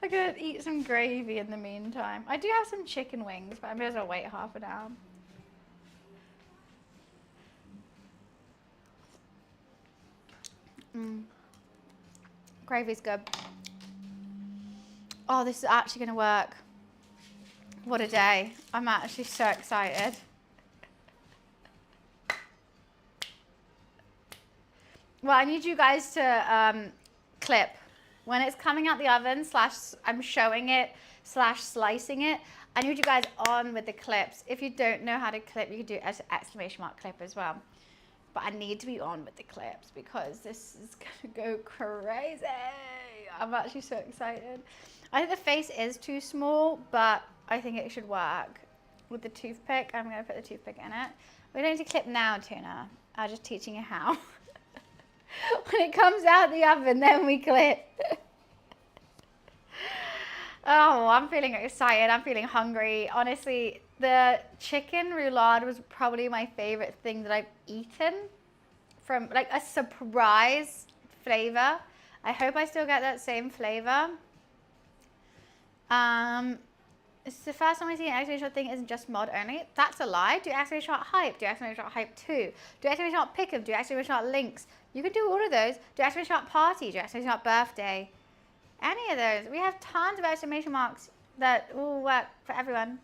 I'm gonna eat some gravy in the meantime. I do have some chicken wings, but I may as well wait half an hour. Gravy's good. Oh, this is actually gonna work. What a day. I'm actually so excited. Well, I need you guys to clip. When it's coming out the oven, I'm showing it, slicing it, I need you guys on with the clips. If you don't know how to clip, you can do exclamation mark clip as well. but I need to be on with the clips because this is gonna go crazy. I'm actually so excited. I think the face is too small, but I think it should work. With the toothpick, I'm gonna put the toothpick in it. We don't need to clip now, Tuna. I'm just teaching you how. When it comes out the oven, then we clip. Oh, I'm feeling excited. I'm feeling hungry. Honestly, the chicken roulade was probably my favorite thing that I've eaten from like a surprise flavor. I hope I still get that same flavor. It's the first time I see an exclamation shot thing isn't just mod only. That's a lie. Do exclamation shot hype. Do exclamation shot hype 2. Do exclamation shot pick'em. Do exclamation shot links. You can do all of those. Do exclamation shot party. Do exclamation shot birthday. Any of those. We have tons of exclamation marks that will work for everyone.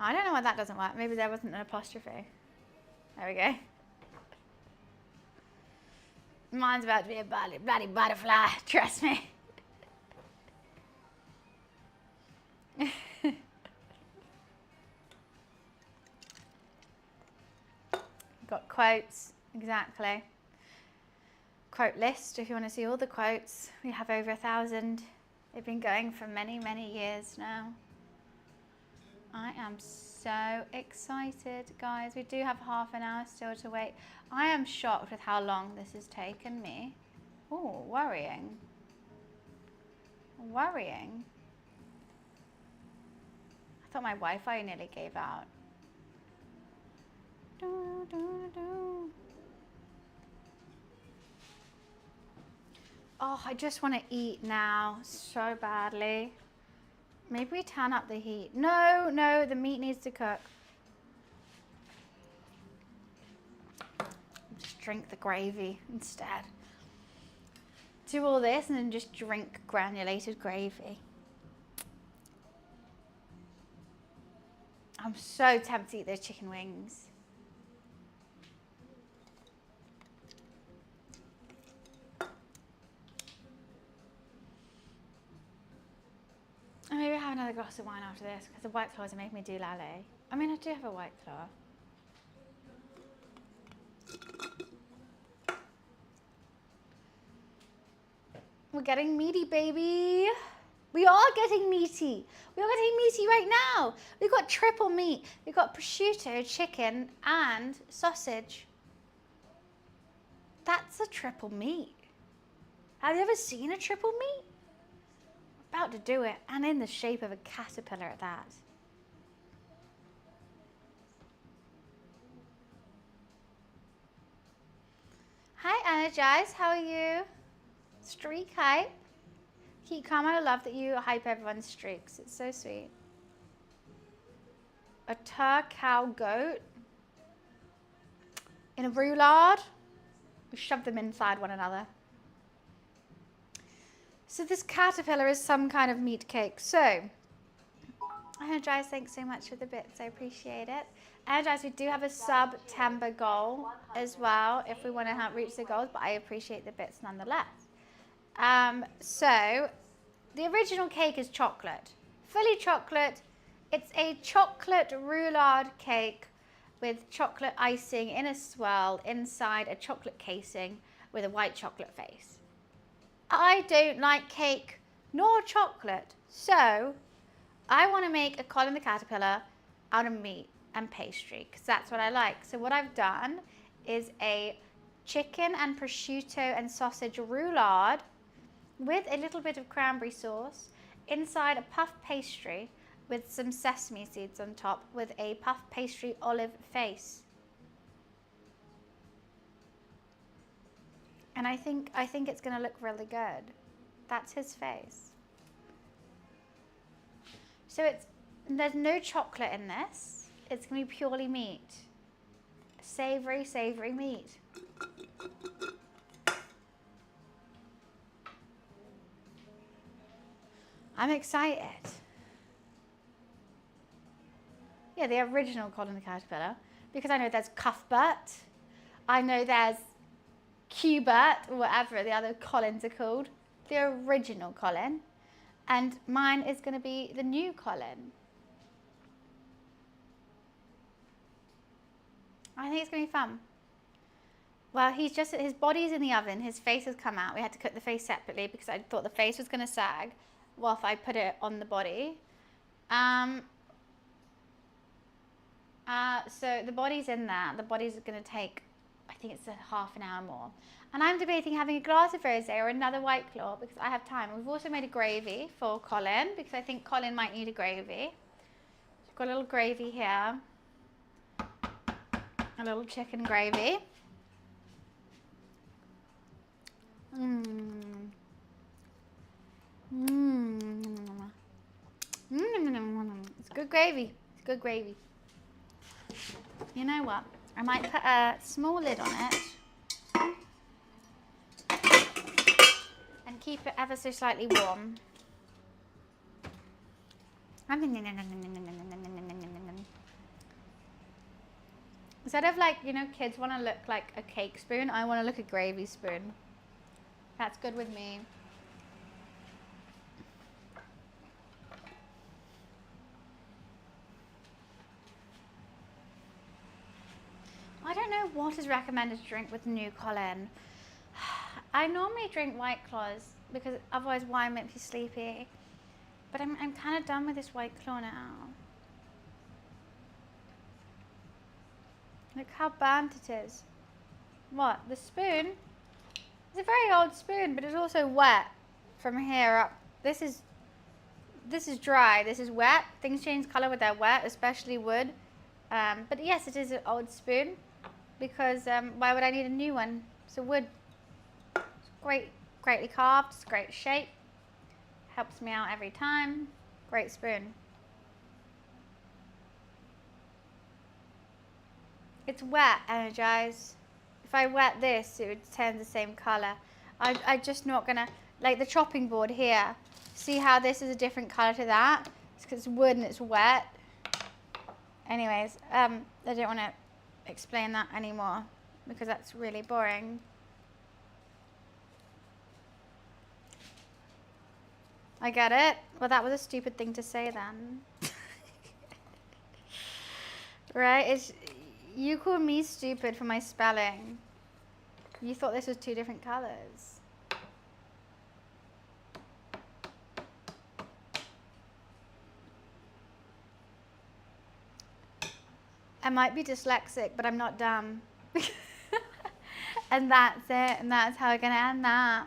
I don't know why that doesn't work. Maybe there wasn't an apostrophe. There we go. Mine's about to be a bloody butterfly. Trust me. Got quotes. Exactly. Quote list if you want to see all the quotes. We have over 1,000. They've been going for many, many years now. I am so excited, guys. We do have half an hour still to wait. I am shocked with how long this has taken me. Oh, worrying. Worrying. I thought my Wi-Fi nearly gave out. Oh, I just want to eat now so badly. Maybe we turn up the heat. No, no, the meat needs to cook. Just drink the gravy instead. Do all this and then just drink granulated gravy. I'm so tempted to eat those chicken wings. Maybe have another glass of wine after this because the white claws are making me do lolly. I mean, I do have a white claw. We're getting meaty, baby. We are getting meaty. We are getting meaty right now. We've got triple meat. We've got prosciutto, chicken, and sausage. That's a triple meat. Have you ever seen a triple meat? About to do it, and in the shape of a caterpillar at that. Hi, Energize, how are you? Streak hype. Keep calm, I love that you hype everyone's streaks. It's so sweet. A cow goat in a roulade. We shove them inside one another. So this caterpillar is some kind of meat cake. So, Energize, thanks so much for the bits. I appreciate it. Energize, we do have a September goal as well if we want to help reach the goals, but I appreciate the bits nonetheless. So, the original cake is chocolate. Fully chocolate. It's a chocolate roulade cake with chocolate icing in a swirl inside a chocolate casing with a white chocolate face. I don't like cake nor chocolate, so I want to make a Colin the Caterpillar out of meat and pastry because that's what I like. So what I've done is a chicken and prosciutto and sausage roulade with a little bit of cranberry sauce inside a puff pastry with some sesame seeds on top with a puff pastry olive face. And I think it's going to look really good. That's his face. So there's no chocolate in this. It's going to be purely meat. Savory, savory meat. I'm excited. Yeah, the original Colin the Caterpillar. Because I know there's Cuthbert. I know there's Qbert, or whatever the other Colins are called, the original Colin, and mine is going to be the new Colin. I think it's going to be fun. Well, his body's in the oven. His face has come out. We had to cook the face separately because I thought the face was going to sag whilst I put it on the body. So the body's in there. The body's going to take, I think it's a half an hour more. And I'm debating having a glass of rosé or another White Claw because I have time. We've also made a gravy for Colin because I think Colin might need a gravy. We've got a little gravy here. A little chicken gravy. It's good gravy. It's good gravy. You know what? I might put a small lid on it and keep it ever so slightly warm. Instead of like, you know, kids want to look like a cake spoon, I want to look a gravy spoon. That's good with me. I don't know what is recommended to drink with new Colin. I normally drink White Claws because otherwise wine makes me sleepy. But I'm kind of done with this White Claw now. Look how burnt it is. What? The spoon? It's a very old spoon, but it's also wet from here up. This is dry. This is wet. Things change colour when they're wet, especially wood. But yes, it is an old spoon because why would I need a new one? It's a wood. It's greatly carved. It's a great shape. Helps me out every time. Great spoon. It's wet, Energize. If I wet this, it would turn the same colour. I'm just not gonna, like the chopping board here. See how this is a different colour to that? It's because it's wood and it's wet. Anyways, I don't want to explain that anymore because that's really boring. I get it. Well, that was a stupid thing to say then. Right? You called me stupid for my spelling. You thought this was two different colours. I might be dyslexic, but I'm not dumb. And that's it. And that's how we're going to end that.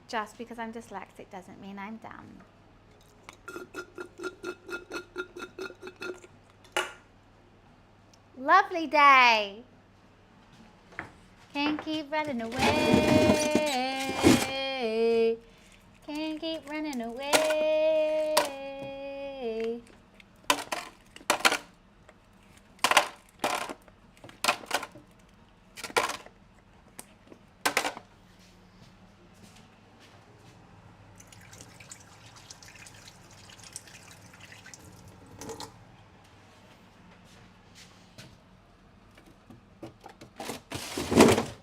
Just because I'm dyslexic doesn't mean I'm dumb. Lovely day. Can't keep running away. Can't keep running away.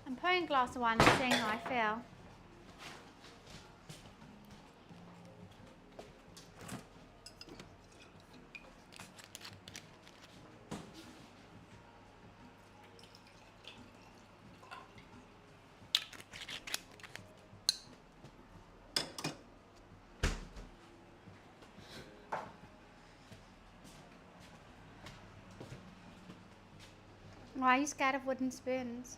I'm pouring a glass of wine and seeing how I feel. Why are you scared of wooden spoons?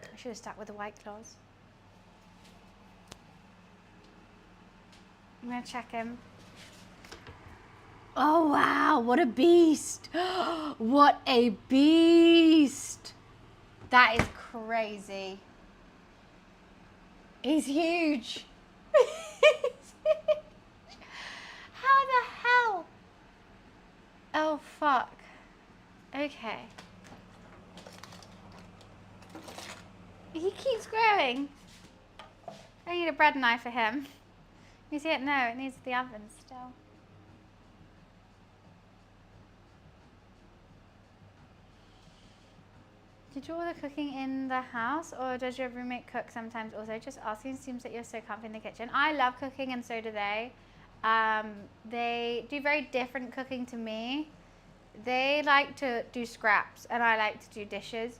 I should have stuck with the White Claws. I'm going to check him. Oh wow, what a beast. What a beast. That is crazy. He's huge. He's huge. How the hell? Oh fuck. Okay. He keeps growing. I need a bread knife for him. You see it? No, it needs the oven still. Do you do all the cooking in the house, or does your roommate cook sometimes also? Just asking, seems that you're so comfy in the kitchen. I love cooking, and so do they. They do very different cooking to me. They like to do scraps, and I like to do dishes.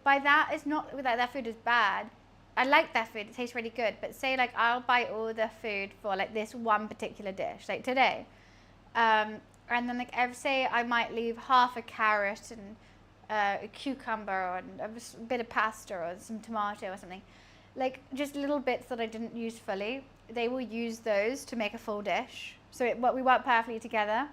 By that, it's not that their food is bad. I like their food, it tastes really good. But say like I'll buy all the food for like this one particular dish, like today. And then like say I might leave half a carrot and a cucumber and a bit of pasta or some tomato or something. Like just little bits that I didn't use fully. They will use those to make a full dish. So we work perfectly together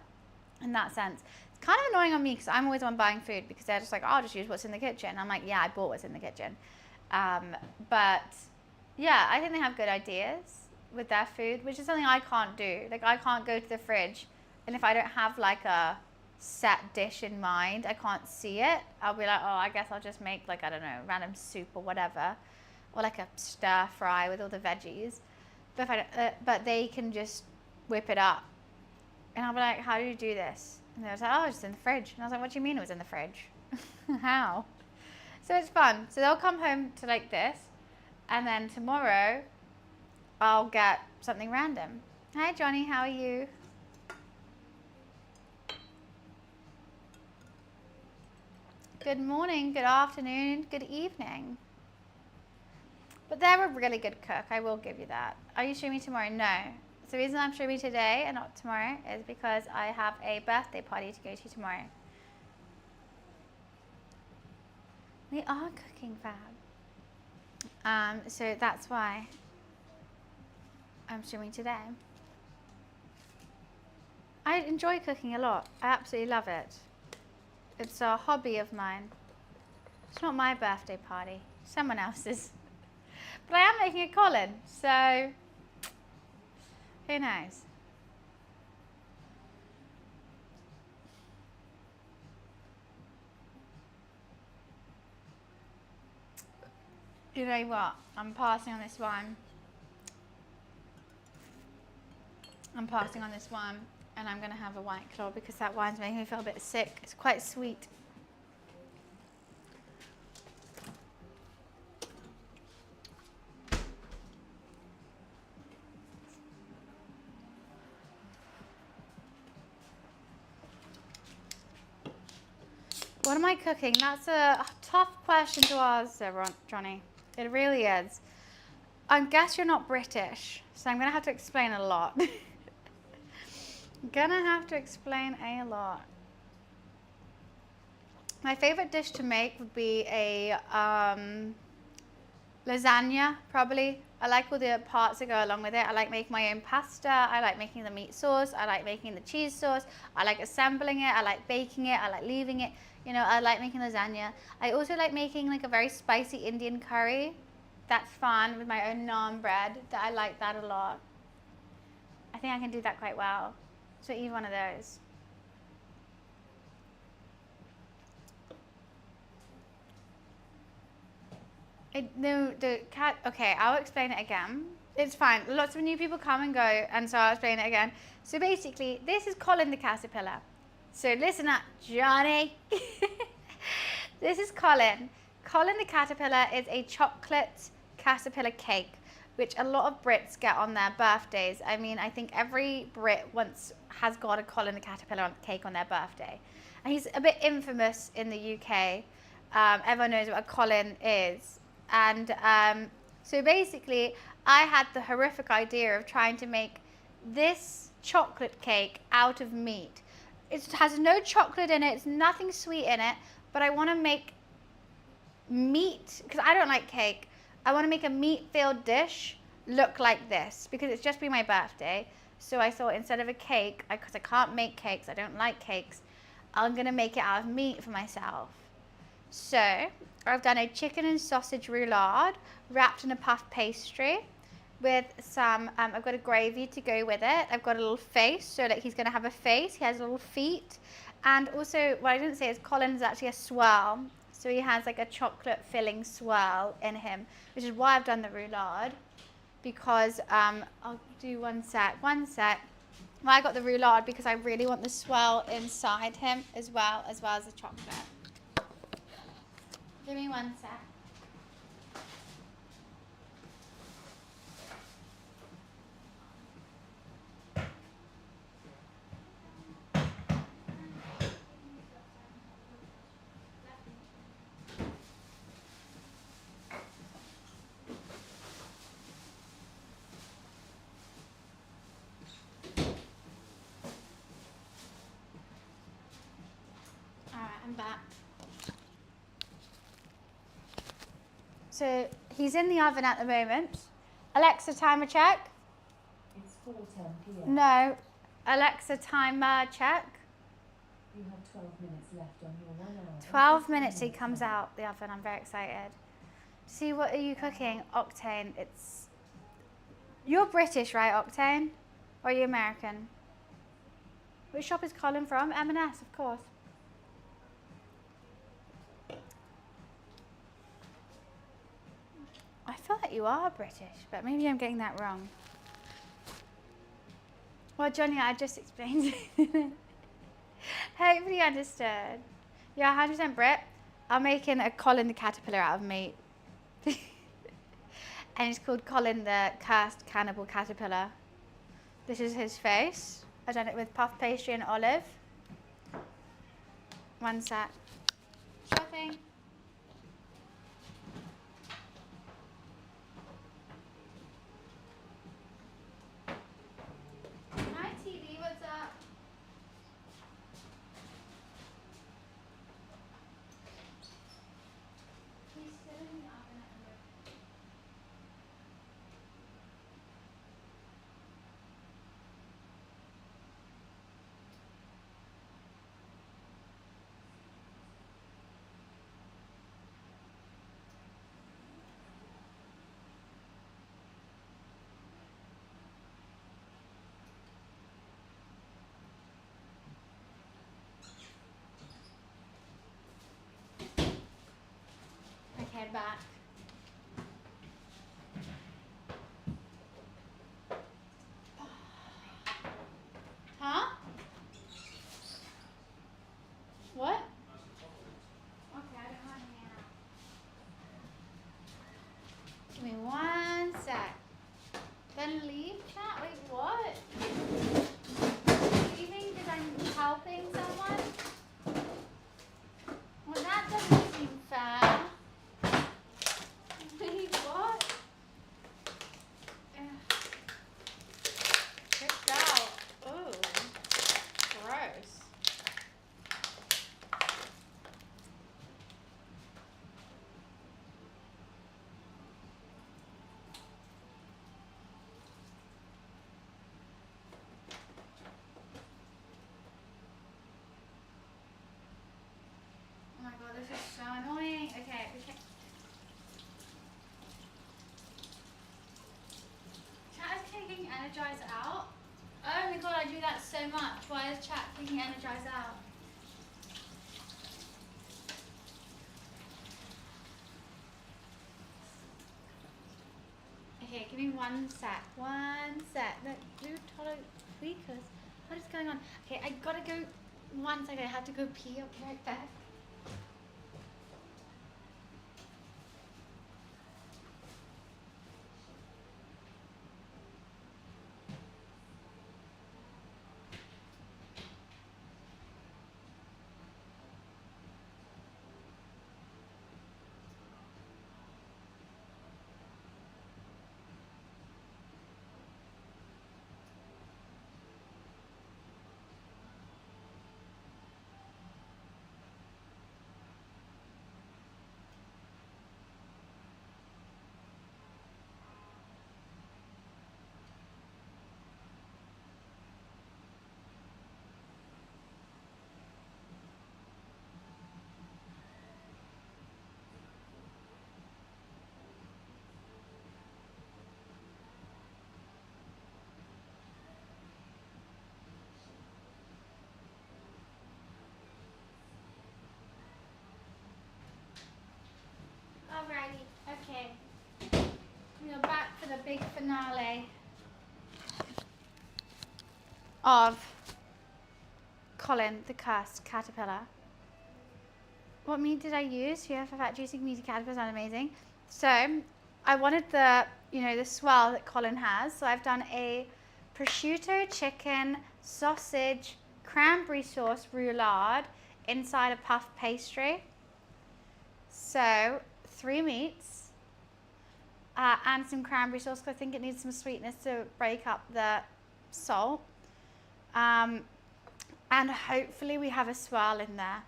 in that sense. It's kind of annoying on me because I'm always the one buying food because they're just like, oh, I'll just use what's in the kitchen. I'm like, yeah, I bought what's in the kitchen. But yeah, I think they have good ideas with their food, which is something I can't do. Like I can't go to the fridge, and if I don't have like a set dish in mind, I can't see it. I'll be like, oh, I guess I'll just make like, I don't know, random soup or whatever, or like a stir fry with all the veggies. But if I don't, but they can just whip it up, and I'll be like, how do you do this? And they was like, oh, it's in the fridge. And I was like, what do you mean it was in the fridge? How? So it's fun. So they'll come home to like this, and then tomorrow I'll get something random. Hi Johnny, how are you? Good morning, good afternoon, good evening. But they're a really good cook, I will give you that. Are you streaming tomorrow? No. So the reason I'm streaming today and not tomorrow is because I have a birthday party to go to tomorrow. We are cooking, fab. So that's why I'm streaming today. I enjoy cooking a lot. I absolutely love it. It's a hobby of mine. It's not my birthday party, someone else's. But I am making a Colin, so who knows? You know what? I'm passing on this one. I'm passing on this one, and I'm going to have a White Claw because that wine's making me feel a bit sick. It's quite sweet. What am I cooking? That's a tough question to answer, Johnny. It really is. I guess you're not British, so I'm going to have to explain a lot. I'm going to have to explain a lot. My favorite dish to make would be a lasagna, probably. I like all the parts that go along with it. I like making my own pasta. I like making the meat sauce. I like making the cheese sauce. I like assembling it. I like baking it. I like leaving it. You know, I like making lasagna. I also like making like a very spicy Indian curry. That's fun with my own naan bread. I like that a lot. I think I can do that quite well. So eat one of those. Okay, I'll explain it again. It's fine. Lots of new people come and go, and so I'll explain it again. So basically, this is Colin the caterpillar. So listen up, Johnny. This is Colin. Colin the caterpillar is a chocolate caterpillar cake, which a lot of Brits get on their birthdays. I mean, I think every Brit once has got a Colin the caterpillar cake on their birthday. And he's a bit infamous in the UK. Everyone knows what a Colin is. And so basically, I had the horrific idea of trying to make this chocolate cake out of meat. It has no chocolate in it, it's nothing sweet in it, but I want to make meat, because I don't like cake, I want to make a meat-filled dish look like this, because it's just been my birthday. So I thought instead of a cake, because I can't make cakes, I don't like cakes, I'm going to make it out of meat for myself. So I've done a chicken and sausage roulade wrapped in a puff pastry with some, I've got a gravy to go with it. I've got a little face, so like he's going to have a face. He has little feet. And also, what I didn't say is Colin is actually a swirl. So he has like a chocolate filling swirl in him, which is why I've done the roulade. Because, I'll do one sec. Well, I got the roulade because I really want the swirl inside him as well as the chocolate. The Give me 1 sec. Alright, I'm back. So he's in the oven at the moment. Alexa, timer check. It's 4:10 p.m. No. Alexa, timer check. You have 12 minutes left on your 1 hour. 12 minutes he comes out the oven. I'm very excited. See, what are you cooking? Octane. It's... You're British, right, Octane? Or are you American? Which shop is Colin from? M&S, of course. I feel like you are British, but maybe I'm getting that wrong. Well, Johnny, I just explained it. Hopefully you understood. Yeah, 100% Brit. I'm making a Colin the caterpillar out of meat. And it's called Colin the cursed cannibal caterpillar. This is his face. I've done it with puff pastry and olive. 1 sec. Sure thing. Hi TV, what's up? He's still in the oven at the moment. Okay, back. Huh? What? Okay, I don't want any now. Give me 1 sec. Then leave chat? Wait, what? Leaving because I'm helping someone? Well, that doesn't seem fair. Wait, what? Ugh. Kicked out. Ooh. Gross. Oh my god, this is so annoying. Okay, okay. Chat is kicking Energize out. Oh my god, I do that so much. Why is chat kicking Energize out? Okay, give me 1 sec. 1 sec. No, do total tweakers. What is going on? Okay, I gotta go. 1 second. I have to go pee. I'll be right back. Alrighty, okay. We are back for the big finale of Colin the Cursed Caterpillar. What meat did I use? Yeah, for fat juicy meaty caterpillars are amazing. So I wanted the, you know, the swell that Colin has. So I've done a prosciutto chicken, sausage, cranberry sauce roulade inside a puff pastry. So 3 meats and some cranberry sauce because I think it needs some sweetness to break up the salt. And hopefully we have a swirl in there.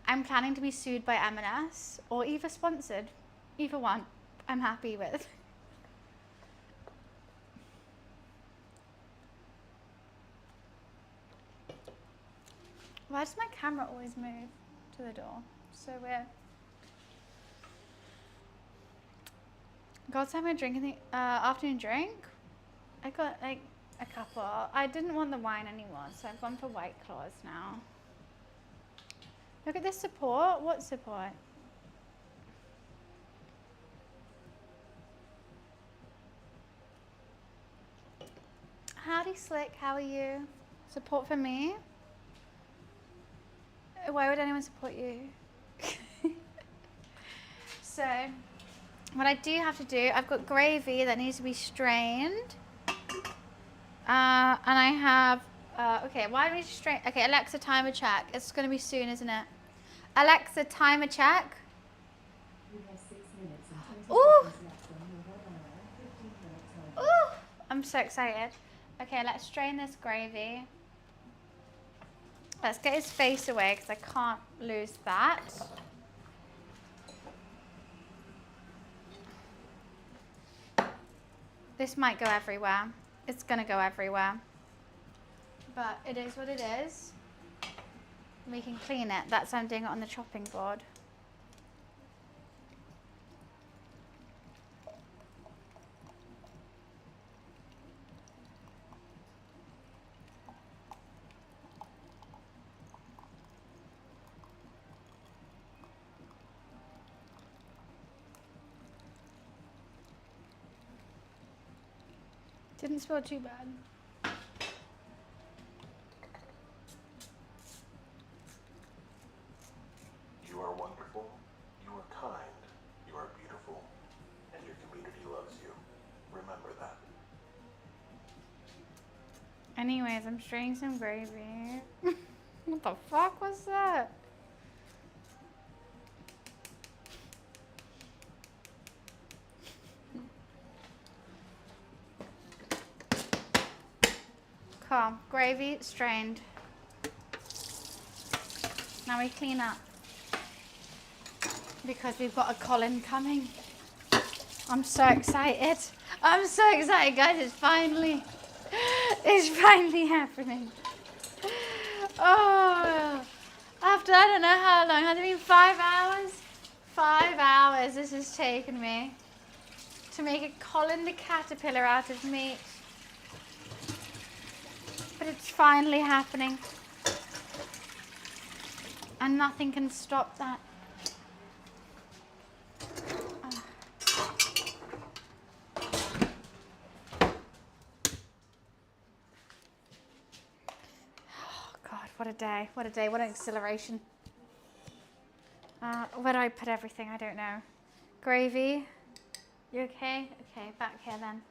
I'm planning to be sued by M&S or either sponsored. Either one I'm happy with. Why does my camera always move to the door? So weird. God's having a drink in the afternoon drink. I got like a couple. I didn't want the wine anymore, so I've gone for White Claws now. Look at this support. What support? Howdy Slick, how are you? Support for me? Why would anyone support you? So, what I do have to do, I've got gravy that needs to be strained. And I have, okay, why do we strain? Okay, Alexa, timer check. It's going to be soon, isn't it? Alexa, timer check. You have 6 minutes and 20 Ooh. seconds left on your 1 hour, 15-minute timer. Ooh, I'm so excited. Okay, let's strain this gravy. Let's get his face away because I can't lose that. This might go everywhere. It's gonna go everywhere. But it is what it is. We can clean it. That's why I'm doing it on the chopping board. Didn't smell too bad. You are wonderful, you are kind, you are beautiful, and your community loves you. Remember that. Anyways, I'm straining some gravy. What the fuck was that? Cool. Gravy strained. Now we clean up. Because we've got a Colin coming. I'm so excited. I'm so excited, guys. It's finally happening. Oh, after I don't know how long. Has it been 5 hours? 5 hours this has taken me to make a Colin the caterpillar out of meat. But it's finally happening. And nothing can stop that. What a day, what an exhilaration. Where do I put everything? I don't know. Gravy, you okay? Okay, back here then.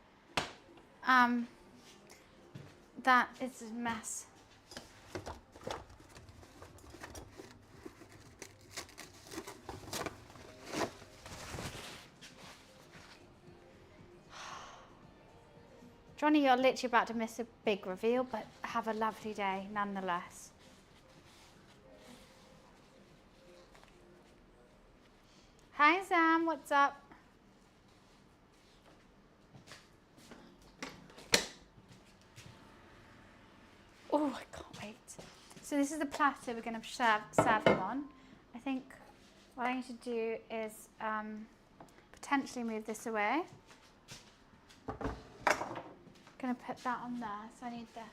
That is a mess. Johnny, you're literally about to miss a big reveal, but have a lovely day nonetheless. Hi Sam, what's up? Oh, I can't wait. So this is the platter we're going to serve them on. I think what I need to do is potentially move this away. Going to put that on there, so I need this.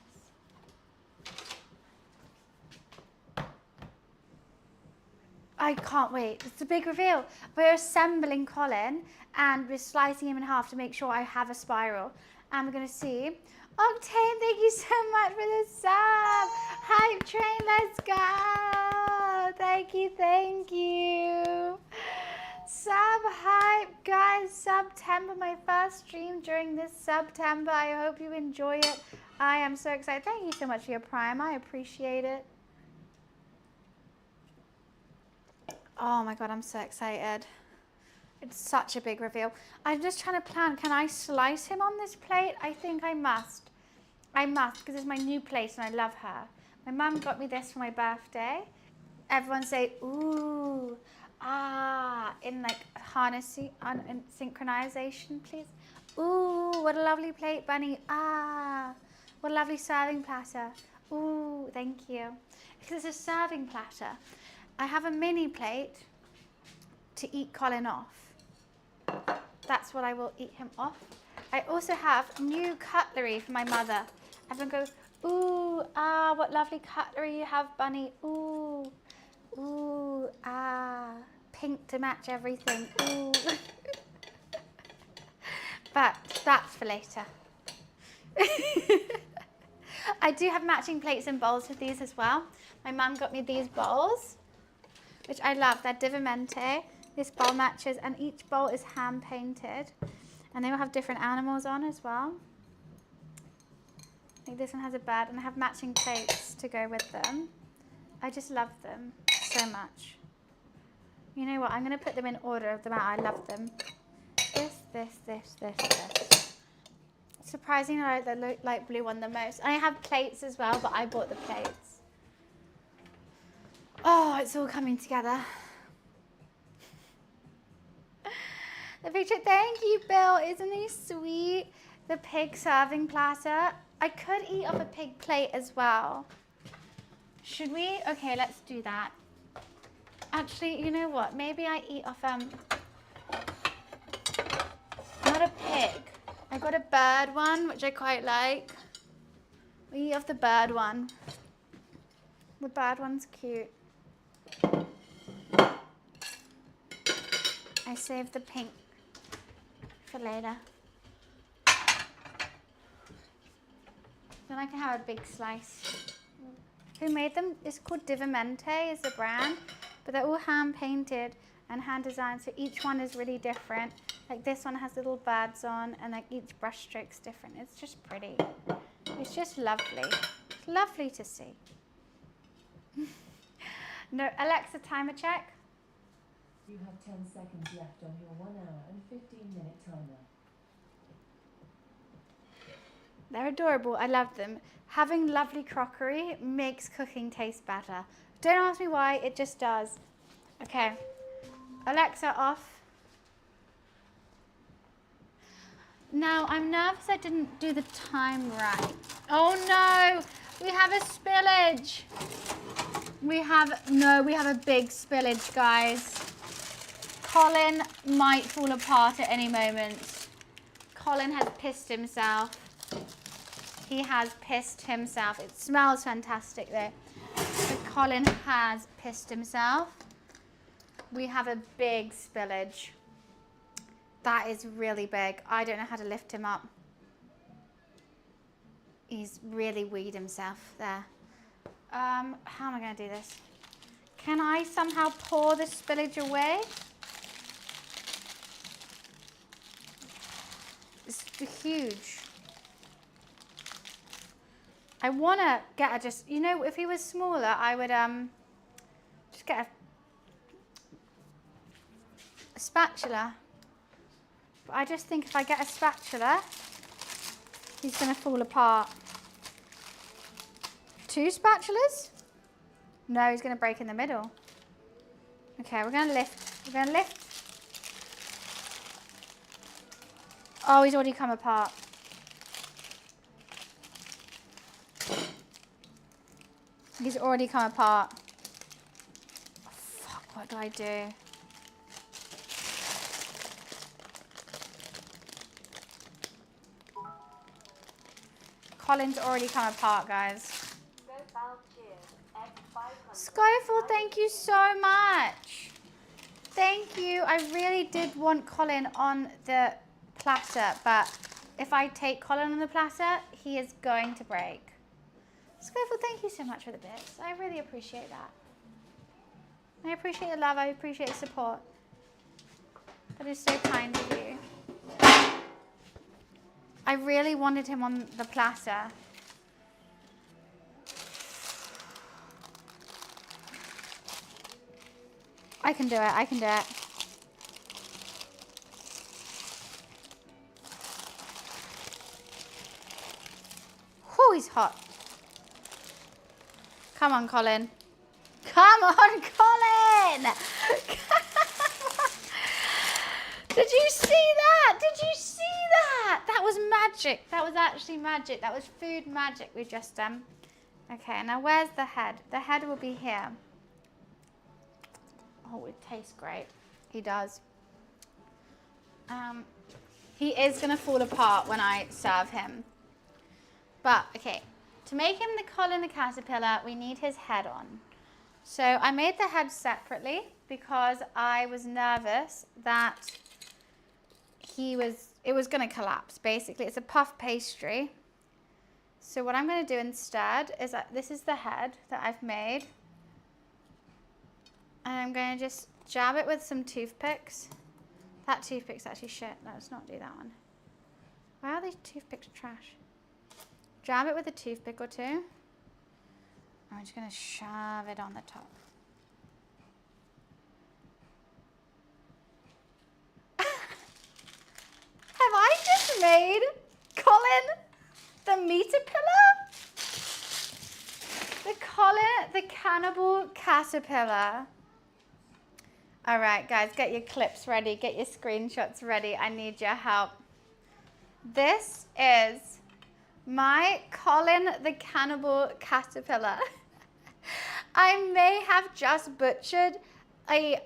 I can't wait. It's a big reveal. We're assembling Colin and we're slicing him in half to make sure I have a spiral. And we're going to see. Octane, thank you so much for the sub. Hype train, let's go. Thank you, thank you. Sub hype, guys. September, my first stream during this September. I hope you enjoy it. I am so excited. Thank you so much for your Prime. I appreciate it. Oh my God, I'm so excited. It's such a big reveal. I'm just trying to plan, can I slice him on this plate? I think I must. I must, because it's my new plate and I love her. My mum got me this for my birthday. Everyone say, ooh, ah, in like harnessing, in synchronization, please. Ooh, what a lovely plate, Bunny. Ah, what a lovely serving platter. Ooh, thank you. Because it's a serving platter. I have a mini plate to eat Colin off. That's what I will eat him off. I also have new cutlery for my mother. Everyone goes, ooh, ah, what lovely cutlery you have, Bunny. Ooh, ooh, ah, pink to match everything. Ooh. But that's for later. I do have matching plates and bowls with these as well. My mum got me these bowls, which I love. They're DemiSMP. This bowl matches, and each bowl is hand painted, and they will have different animals on as well. I think this one has a bird, and I have matching plates to go with them. I just love them so much. You know what? I'm going to put them in order of the amount I love them. This. Surprisingly, I like the light blue one the most. And I have plates as well, but I bought the plates. Oh, it's all coming together. The picture, thank you, Bill. Isn't he sweet? The pig serving platter. I could eat off a pig plate as well. Should we? Okay, let's do that. Actually, you know what? Maybe I eat off, not a pig. I got a bird one, which I quite like. We eat off the bird one. The bird one's cute. I saved the pink for later. Then I can have a big slice. Who made them? It's called DemiSMP is the brand, but they're all hand painted and hand designed, so each one is really different. Like this one has little birds on, and like each brush stroke's different. It's just pretty. It's just lovely. It's lovely to see. No, Alexa, timer check. You have 10 seconds left on your 1 hour and 15-minute timer. They're adorable. I love them. Having lovely crockery makes cooking taste better. Don't ask me why, it just does. Okay. Alexa, off. Now, I'm nervous I didn't do the time right. Oh no, we have a spillage. We have a big spillage, guys. Colin might fall apart at any moment. Colin has pissed himself. He has pissed himself. It smells fantastic though. But Colin has pissed himself. We have a big spillage. That is really big. I don't know how to lift him up. He's really weed himself there. How am I going to do this? Can I somehow pour the spillage away? It's huge. I want to get just, you know, if he was smaller, I would just get a spatula. But I just think if I get a spatula, he's going to fall apart. 2 spatulas? No, he's going to break in the middle. Okay, we're going to lift. We're going to lift. Oh, he's already come apart. He's already come apart. Oh, fuck, what do I do? Colin's already come apart, guys. Skyfall, thank you so much. Thank you. I really did want Colin on the platter, but if I take Colin on the platter, he is going to break. Skillful, thank you so much for the bits. I really appreciate that. I appreciate your love. I appreciate your support. That is so kind of you. I really wanted him on the platter. I can do it. I can do it. Oh, he's hot. Come on, Colin. Come on, Colin! Did you see that? Did you see that? That was magic. That was actually magic. That was food magic we've just done. Okay, now where's the head? The head will be here. Oh, it tastes great. He does. He is going to fall apart when I serve him. But, okay, to make him the Colin the caterpillar, we need his head on. So I made the head separately because I was nervous that it was going to collapse, basically. It's a puff pastry. So what I'm going to do instead is that this is the head that I've made. And I'm going to just jab it with some toothpicks. That toothpick's actually shit. Let's not do that one. Why are these toothpicks trash? Jab it with a toothpick or two. I'm just going to shove it on the top. Have I just made Colin the meaterpillar? The Colin the cannibal caterpillar. All right, guys, get your clips ready. Get your screenshots ready. I need your help. This is my Colin the cannibal caterpillar. I may have just butchered a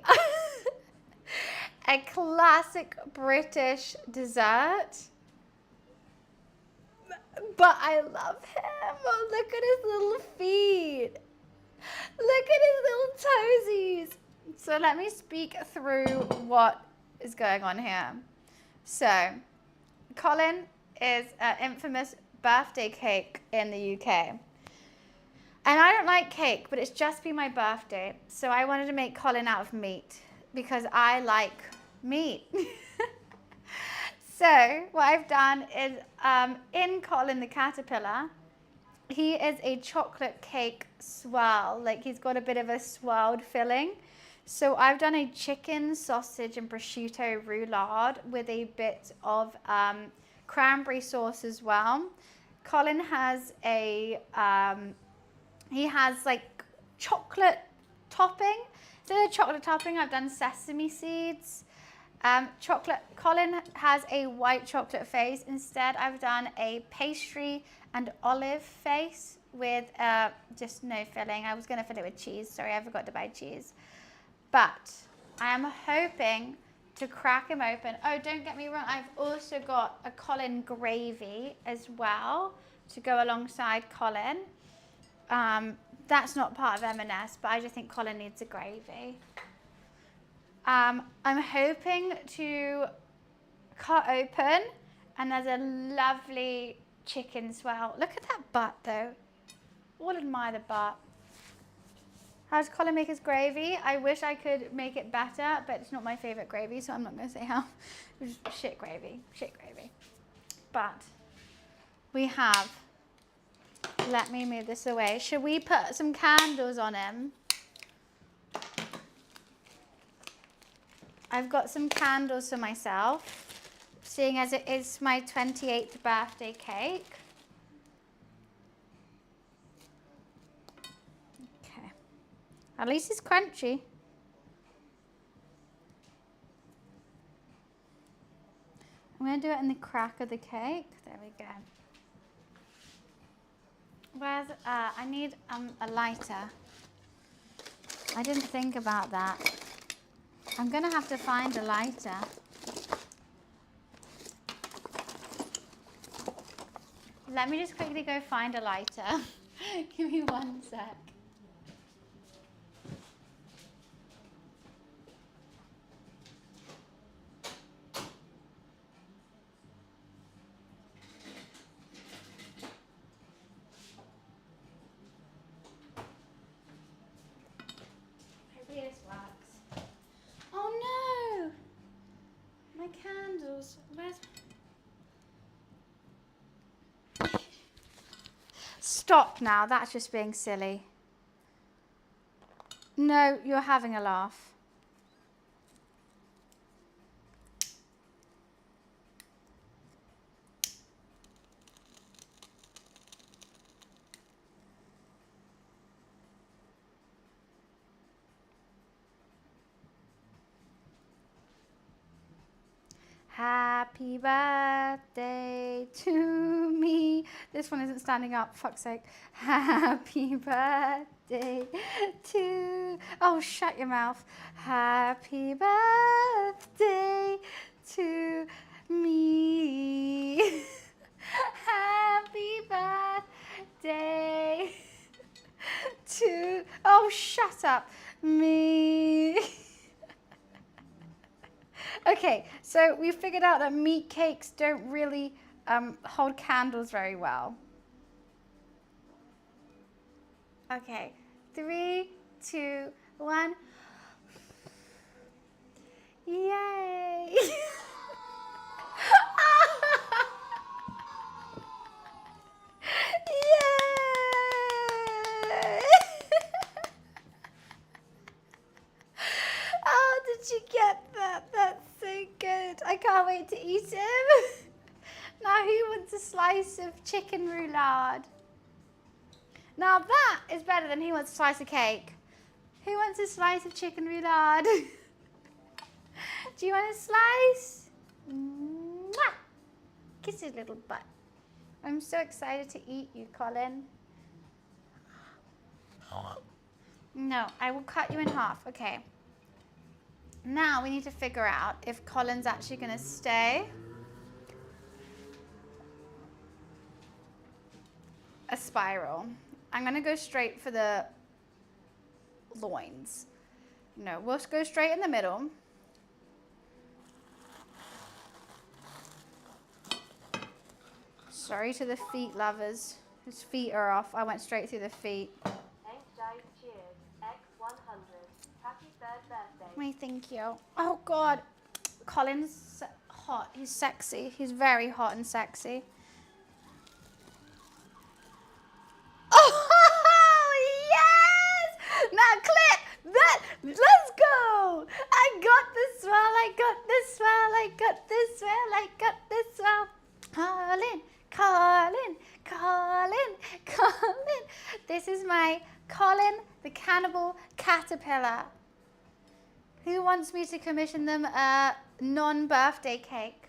a classic British dessert, but I love him. Oh, look at his little feet. Look at his little toesies. So let me speak through what is going on here. So Colin is an infamous birthday cake in the UK. And I don't like cake, but it's just been my birthday. So I wanted to make Colin out of meat because I like meat. So what I've done is in Colin the caterpillar, he is a chocolate cake swirl. Like he's got a bit of a swirled filling. So I've done a chicken, sausage and prosciutto roulade with a bit of cranberry sauce as well. Colin has a, he has like chocolate topping. So the chocolate topping, I've done sesame seeds. Colin has a white chocolate face. Instead, I've done a pastry and olive face with just no filling. I was going to fill it with cheese. Sorry, I forgot to buy cheese. But I am hoping to crack him open. Oh, don't get me wrong. I've also got a Colin gravy as well to go alongside Colin. That's not part of M&S, but I just think Colin needs a gravy. I'm hoping to cut open, and there's a lovely chicken swirl. Look at that butt, though. All admire the butt. How does Colin make his gravy? I wish I could make it better, but it's not my favorite gravy, so I'm not going to say how. It was shit gravy, shit gravy. But we have, let me move this away. Should we put some candles on him? I've got some candles for myself, seeing as it is my 28th birthday cake. Okay. At least it's crunchy. I'm going to do it in the crack of the cake. There we go. Where's, I need a lighter. I didn't think about that. I'm going to have to find a lighter. Let me just quickly go find a lighter. Give me 1 sec. stop now. That's just being silly. No, you're having a laugh. Happy birthday to me. This one isn't standing up, fuck's sake. Happy birthday to... Oh, shut your mouth. Happy birthday to me. Happy birthday to... Oh, shut up. Me. Okay, so we figured out that meat cakes don't really hold candles very well. Okay, 3, 2, 1. Yay! Yay! Oh, did you get that? That's so good. I can't wait to eat him. Now who wants a slice of chicken roulade? Now that is better than who wants a slice of cake. Who wants a slice of chicken roulade? Do you want a slice? Mwah! Kiss his little butt. I'm so excited to eat you, Colin. No, I will cut you in half. Okay. Now we need to figure out if Colin's actually going to stay a spiral. I'm going to go straight for the loins. No, we'll go straight in the middle. Sorry to the feet lovers. His feet are off. I went straight through the feet. Cheers, X100. Happy 3rd birthday. Wait, thank you. Oh God, Colin's hot. He's sexy. He's very hot and sexy. Oh yes! Now clip that. Let's go. I got this swell. I got this swell. I got this swell. I got this swell. Colin, Colin, Colin, Colin. This is my Colin the Cannibal Caterpillar. Who wants me to commission them a non-birthday cake?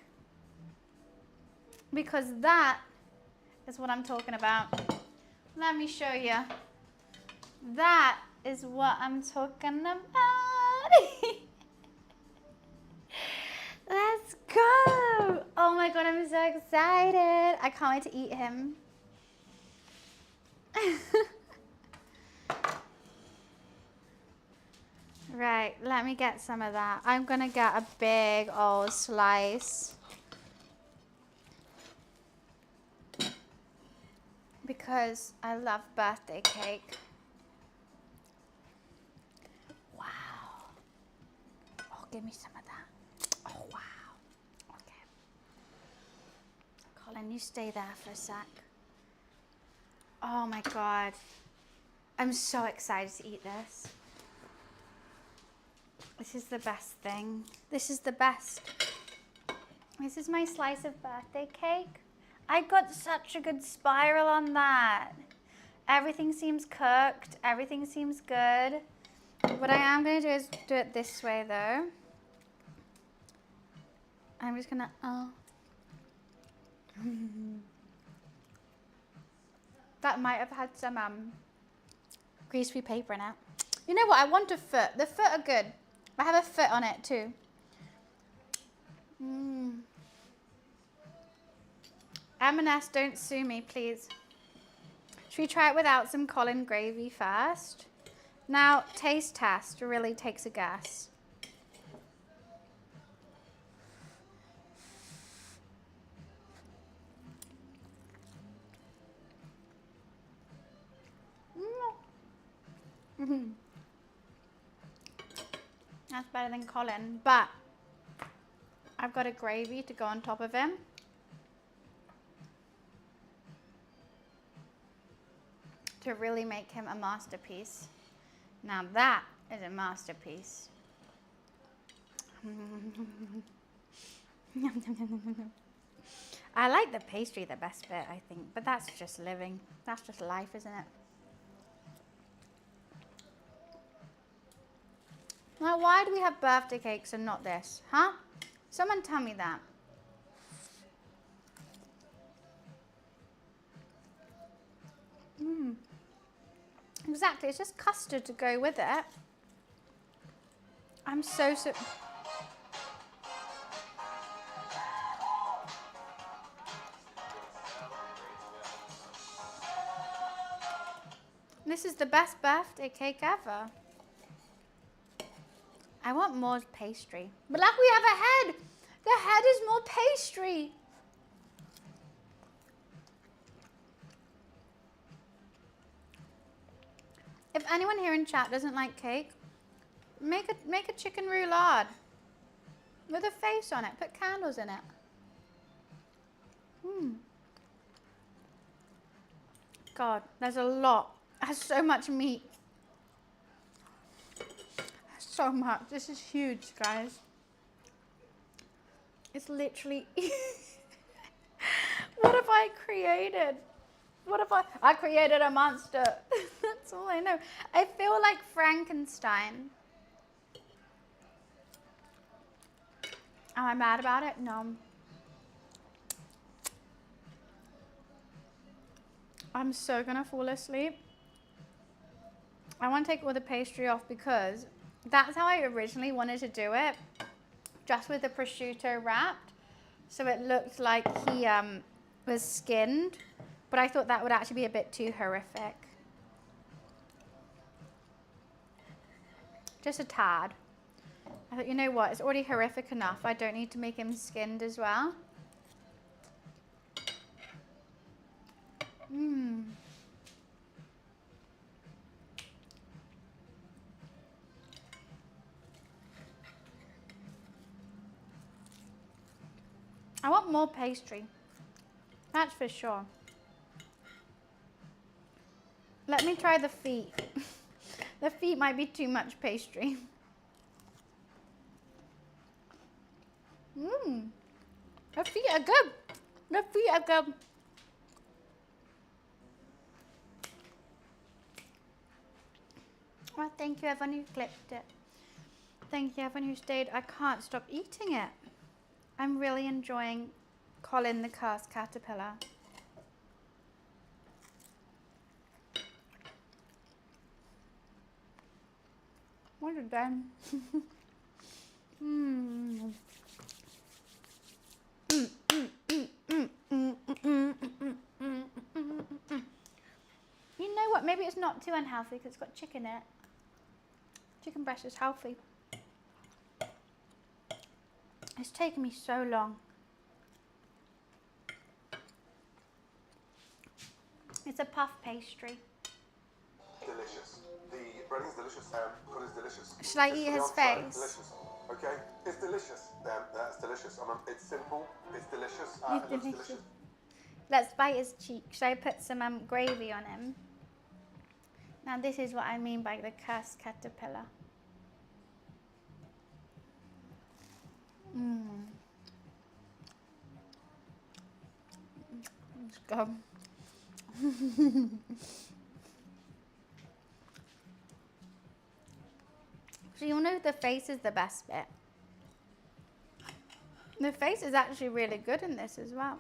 Because that is what I'm talking about. Let me show you. That is what I'm talking about. Let's go. Oh my God, I'm so excited. I can't wait to eat him. Right, let me get some of that. I'm gonna get a big old slice. Because I love birthday cake. Wow. Oh, give me some of that. Oh, wow. Okay. Colin, you stay there for a sec. Oh my God. I'm so excited to eat this. This is the best thing. This is the best. This is my slice of birthday cake. I got such a good spiral on that. Everything seems cooked. Everything seems good. What I am going to do is do it this way though. I'm just going to, That might have had some greasy paper in it. You know what? I want a foot. The foot are good. I have a foot on it too. M&S, don't sue me, please. Should we try it without some Colin gravy first? Now, taste test really takes a guess. That's better than Colin, but I've got a gravy to go on top of him. to really make him a masterpiece. Now that is a masterpiece. I like the pastry the best bit, I think, but that's just living. That's just life, isn't it? Now, why do we have birthday cakes and not this? Huh? Someone tell me that. Exactly, it's just custard to go with it. I'm so... This is the best birthday cake ever. I want more pastry. But look, we have a head. The head is more pastry. If anyone here in chat doesn't like cake, make a chicken roulade with a face on it. Put candles in it. God, there's a lot. There's so much meat. So much. This is huge, guys. It's literally... What have I created? What have I created a monster. That's all I know. I feel like Frankenstein. Am I mad about it? No. I'm so gonna fall asleep. I want to take all the pastry off because that's how I originally wanted to do it. Just with the prosciutto wrapped. So it looked like he was skinned. But I thought that would actually be a bit too horrific. Just a tad. I thought, you know what? It's already horrific enough. I don't need to make him skinned as well. I want more pastry. That's for sure. Let me try the feet. The feet might be too much pastry. The feet are good. The feet are good. Well, thank you everyone who clipped it. Thank you everyone who stayed. I can't stop eating it. I'm really enjoying Colin the Cursed Caterpillar. What a day. You know what? Maybe it's not too unhealthy because it's got chicken in it. Chicken breast is healthy. It's taken me so long. It's a puff pastry. Delicious. The breading's delicious. Colin's delicious. Should I eat his face? Delicious. Okay, it's delicious. That's delicious. It's simple. It's delicious. It's It looks delicious. delicious. Let's bite his cheek. Should I put some gravy on him? Now this is what I mean by the cursed caterpillar. Let's go. So you know the face is the best bit. The face is actually really good in this as well.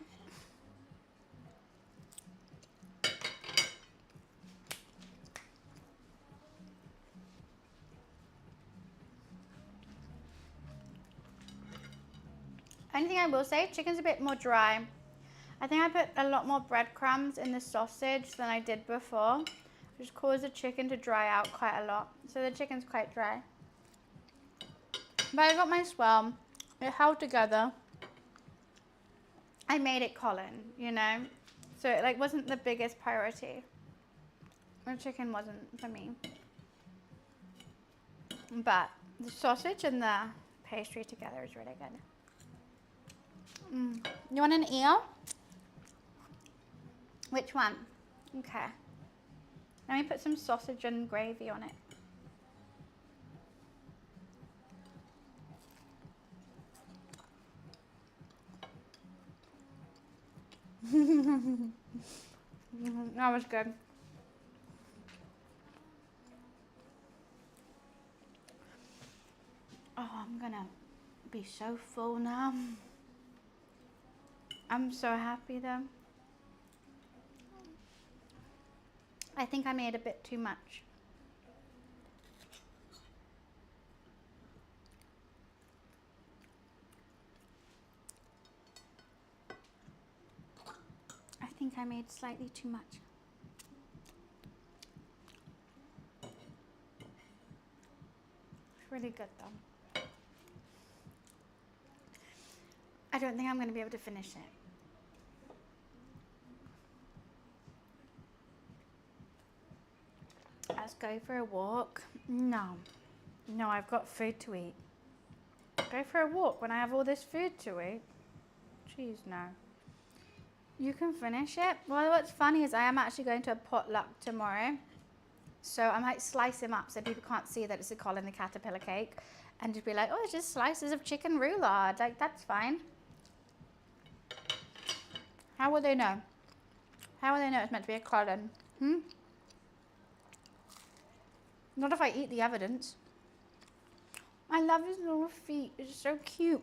Anything I will say, chicken's a bit more dry. I think I put a lot more breadcrumbs in the sausage than I did before, which caused the chicken to dry out quite a lot. So the chicken's quite dry. But I got my swell. It held together. I made it Colin, you know? So it like wasn't the biggest priority. The chicken wasn't for me. But the sausage and the pastry together is really good. You want an eel? Which one? Okay. Let me put some sausage and gravy on it. That was good. Oh, I'm gonna be so full now. I'm so happy though. I think I made a bit too much. I think I made slightly too much. It's really good though. I don't think I'm going to be able to finish it. Let's go for a walk. No. No, I've got food to eat. Go for a walk when I have all this food to eat? Jeez, no. You can finish it? Well, what's funny is I am actually going to a potluck tomorrow. So I might slice him up so people can't see that it's a Colin the Caterpillar cake. And just be like, oh, it's just slices of chicken roulade. Like, that's fine. How will they know? How will they know it's meant to be a Colin? Not if I eat the evidence. I love his little feet. It's so cute.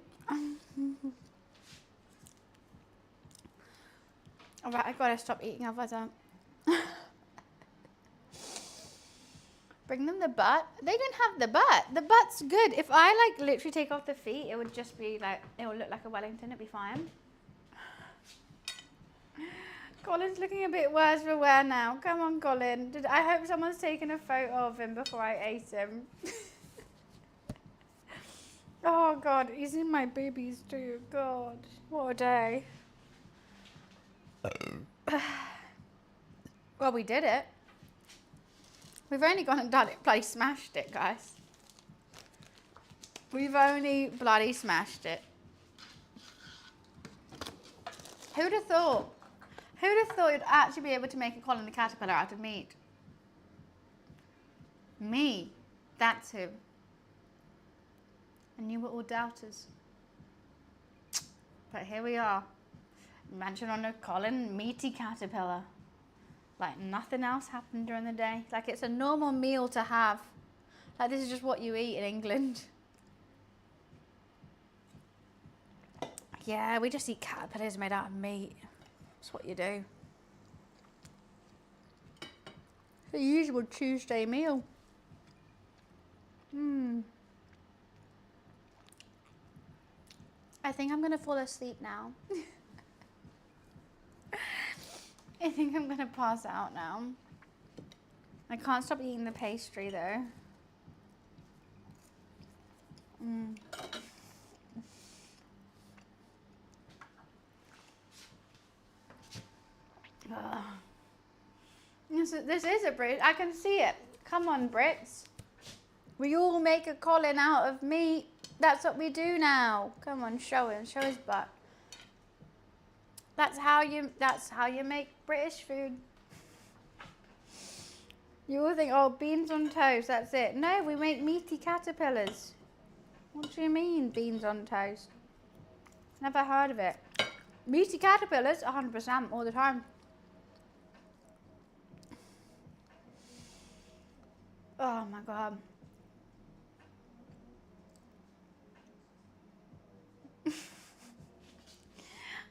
Alright, I've got to stop eating otherwise I don't. Bring them the butt. They don't have the butt. The butt's good. If I like literally take off the feet, it would just be like, it will look like a Wellington. It'd be fine. Colin's looking a bit worse for wear now. Come on, Colin. I hope someone's taken a photo of him before I ate him. Oh, God. He's in my boobies too. God. What a day. Well, we did it. We've only gone and done it. Bloody smashed it, guys. We've only bloody smashed it. Who'd have thought? Who'd have thought you'd actually be able to make a Colin the Caterpillar out of meat? Me. That's who. And you were all doubters. But here we are. Mansion on a Colin meaty caterpillar. Like nothing else happened during the day. Like it's a normal meal to have. Like this is just what you eat in England. Yeah, we just eat caterpillars made out of meat. That's what you do. The usual Tuesday meal. I think I'm gonna fall asleep now. I think I'm gonna pass out now. I can't stop eating the pastry though. This is a Brit. I can see it. Come on, Brits. We all make a Colin out of meat. That's what we do now. Come on, show him. Show his butt. That's how you make British food. You all think, oh, beans on toast, that's it. No, we make meaty caterpillars. What do you mean, beans on toast? Never heard of it. Meaty caterpillars, 100% all the time. Oh my God.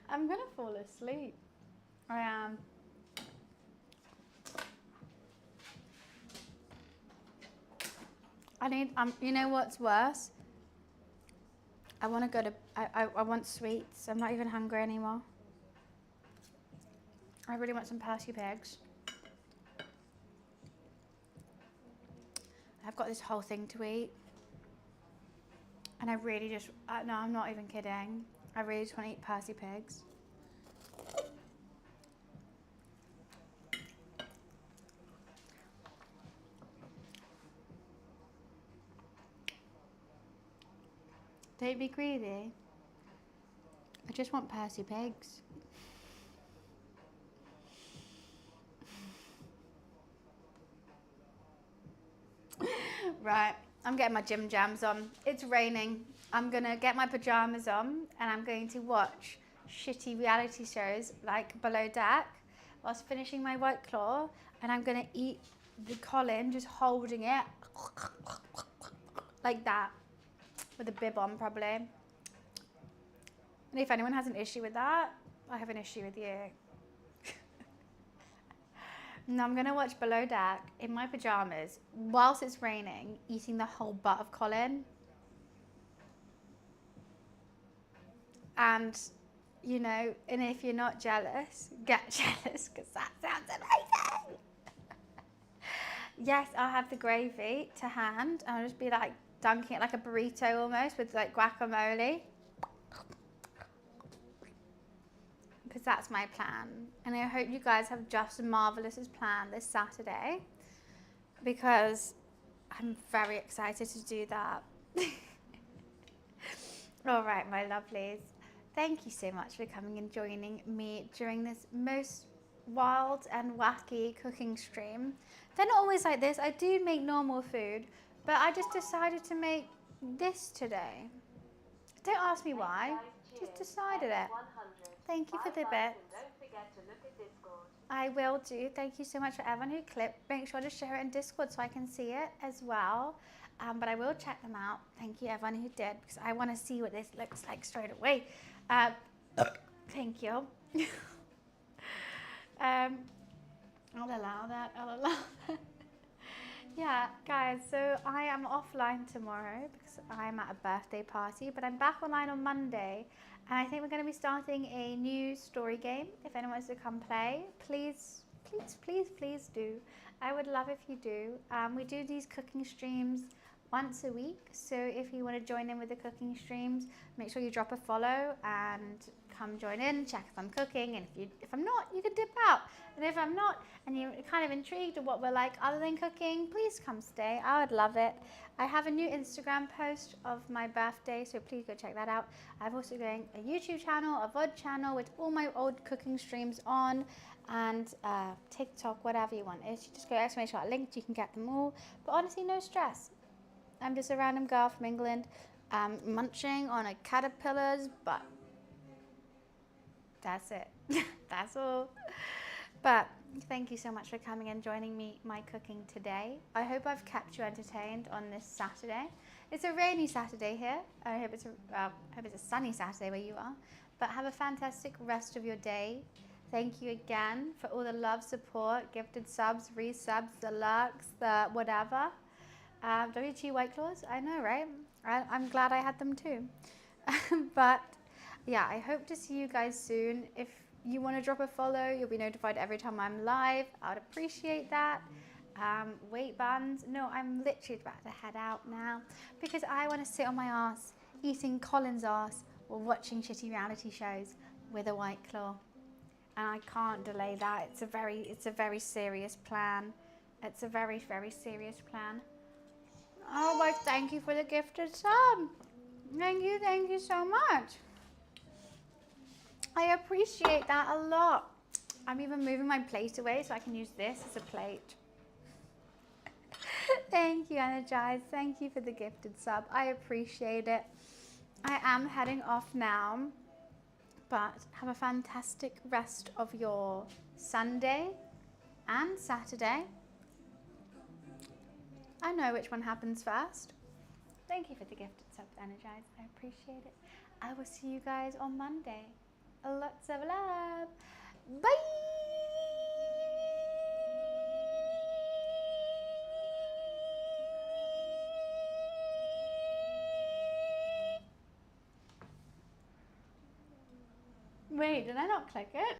I'm gonna fall asleep. I am. I need, you know what's worse? I want to go to, I want sweets. I'm not even hungry anymore. I really want some Percy pigs. I've got this whole thing to eat. And I really just, no, I'm not even kidding. I really just want to eat Percy pigs. Don't be greedy. I just want Percy pigs. Right, I'm getting my gym jams on. It's raining. I'm gonna get my pajamas on and I'm going to watch shitty reality shows like Below Deck whilst finishing my White Claw, and I'm gonna eat the Colin just holding it like that with a bib on probably. And if anyone has an issue with that, I have an issue with you. Now I'm gonna watch Below Deck in my pajamas whilst it's raining, eating the whole butt of Colin. And, you know, and if you're not jealous, get jealous, because that sounds amazing. Yes, I'll have the gravy to hand. I'll just be like dunking it like a burrito almost with like guacamole. Because that's my plan. And I hope you guys have just as marvellous as planned this Saturday, because I'm very excited to do that. All right, my lovelies. Thank you so much for coming and joining me during this most wild and wacky cooking stream. They're not always like this. I do make normal food, but I just decided to make this today. Don't ask me why. Just decided it. Thank you for the bits. Don't forget to look at Discord. I will do. Thank you so much for everyone who clipped. Make sure to share it in Discord so I can see it as well. But I will check them out. Thank you everyone who did, because I want to see what this looks like straight away. Thank you. I'll allow that. I'll allow that. Yeah, guys, so I am offline tomorrow because I'm at a birthday party, but I'm back online on Monday. And I think we're going to be starting a new story game. If anyone wants to come play, please, please, please, please do. I would love if you do. We do these cooking streams once a week. So if you want to join in with the cooking streams, make sure you drop a follow and come join in, check if I'm cooking. And if I'm not, you can dip out. And if I'm not, and you're kind of intrigued at what we're like other than cooking, please come stay. I would love it. I have a new Instagram post of my birthday, so please go check that out. I've also got a YouTube channel, a VOD channel with all my old cooking streams on, and TikTok, whatever you want. If you just go !, linked, you can get them all. But honestly, no stress. I'm just a random girl from England munching on a caterpillar's butt. That's it. That's all. But thank you so much for coming and joining me my cooking today. I hope I've kept you entertained on this Saturday. It's a rainy Saturday here. I hope it's a sunny Saturday where you are. But have a fantastic rest of your day. Thank you again for all the love, support, gifted subs, resubs, the lurks, the whatever. WT White Claws, I know, right? I'm glad I had them too. But yeah, I hope to see you guys soon. If you want to drop a follow, you'll be notified every time I'm live. I would appreciate that. Weight bands. No, I'm literally about to head out now because I want to sit on my ass eating Colin's ass or watching shitty reality shows with a White Claw. And I can't delay that. It's a very serious plan. It's a very, very serious plan. Oh, but thank you for the gifted sub. Thank you so much. I appreciate that a lot. I'm even moving my plate away so I can use this as a plate. Thank you, Energize. Thank you for the gifted sub. I appreciate it. I am heading off now, but have a fantastic rest of your Sunday and Saturday. I know which one happens first. Thank you for the gifted sub, Energize. I appreciate it. I will see you guys on Monday. Lots of love. Bye. Wait, did I not click it?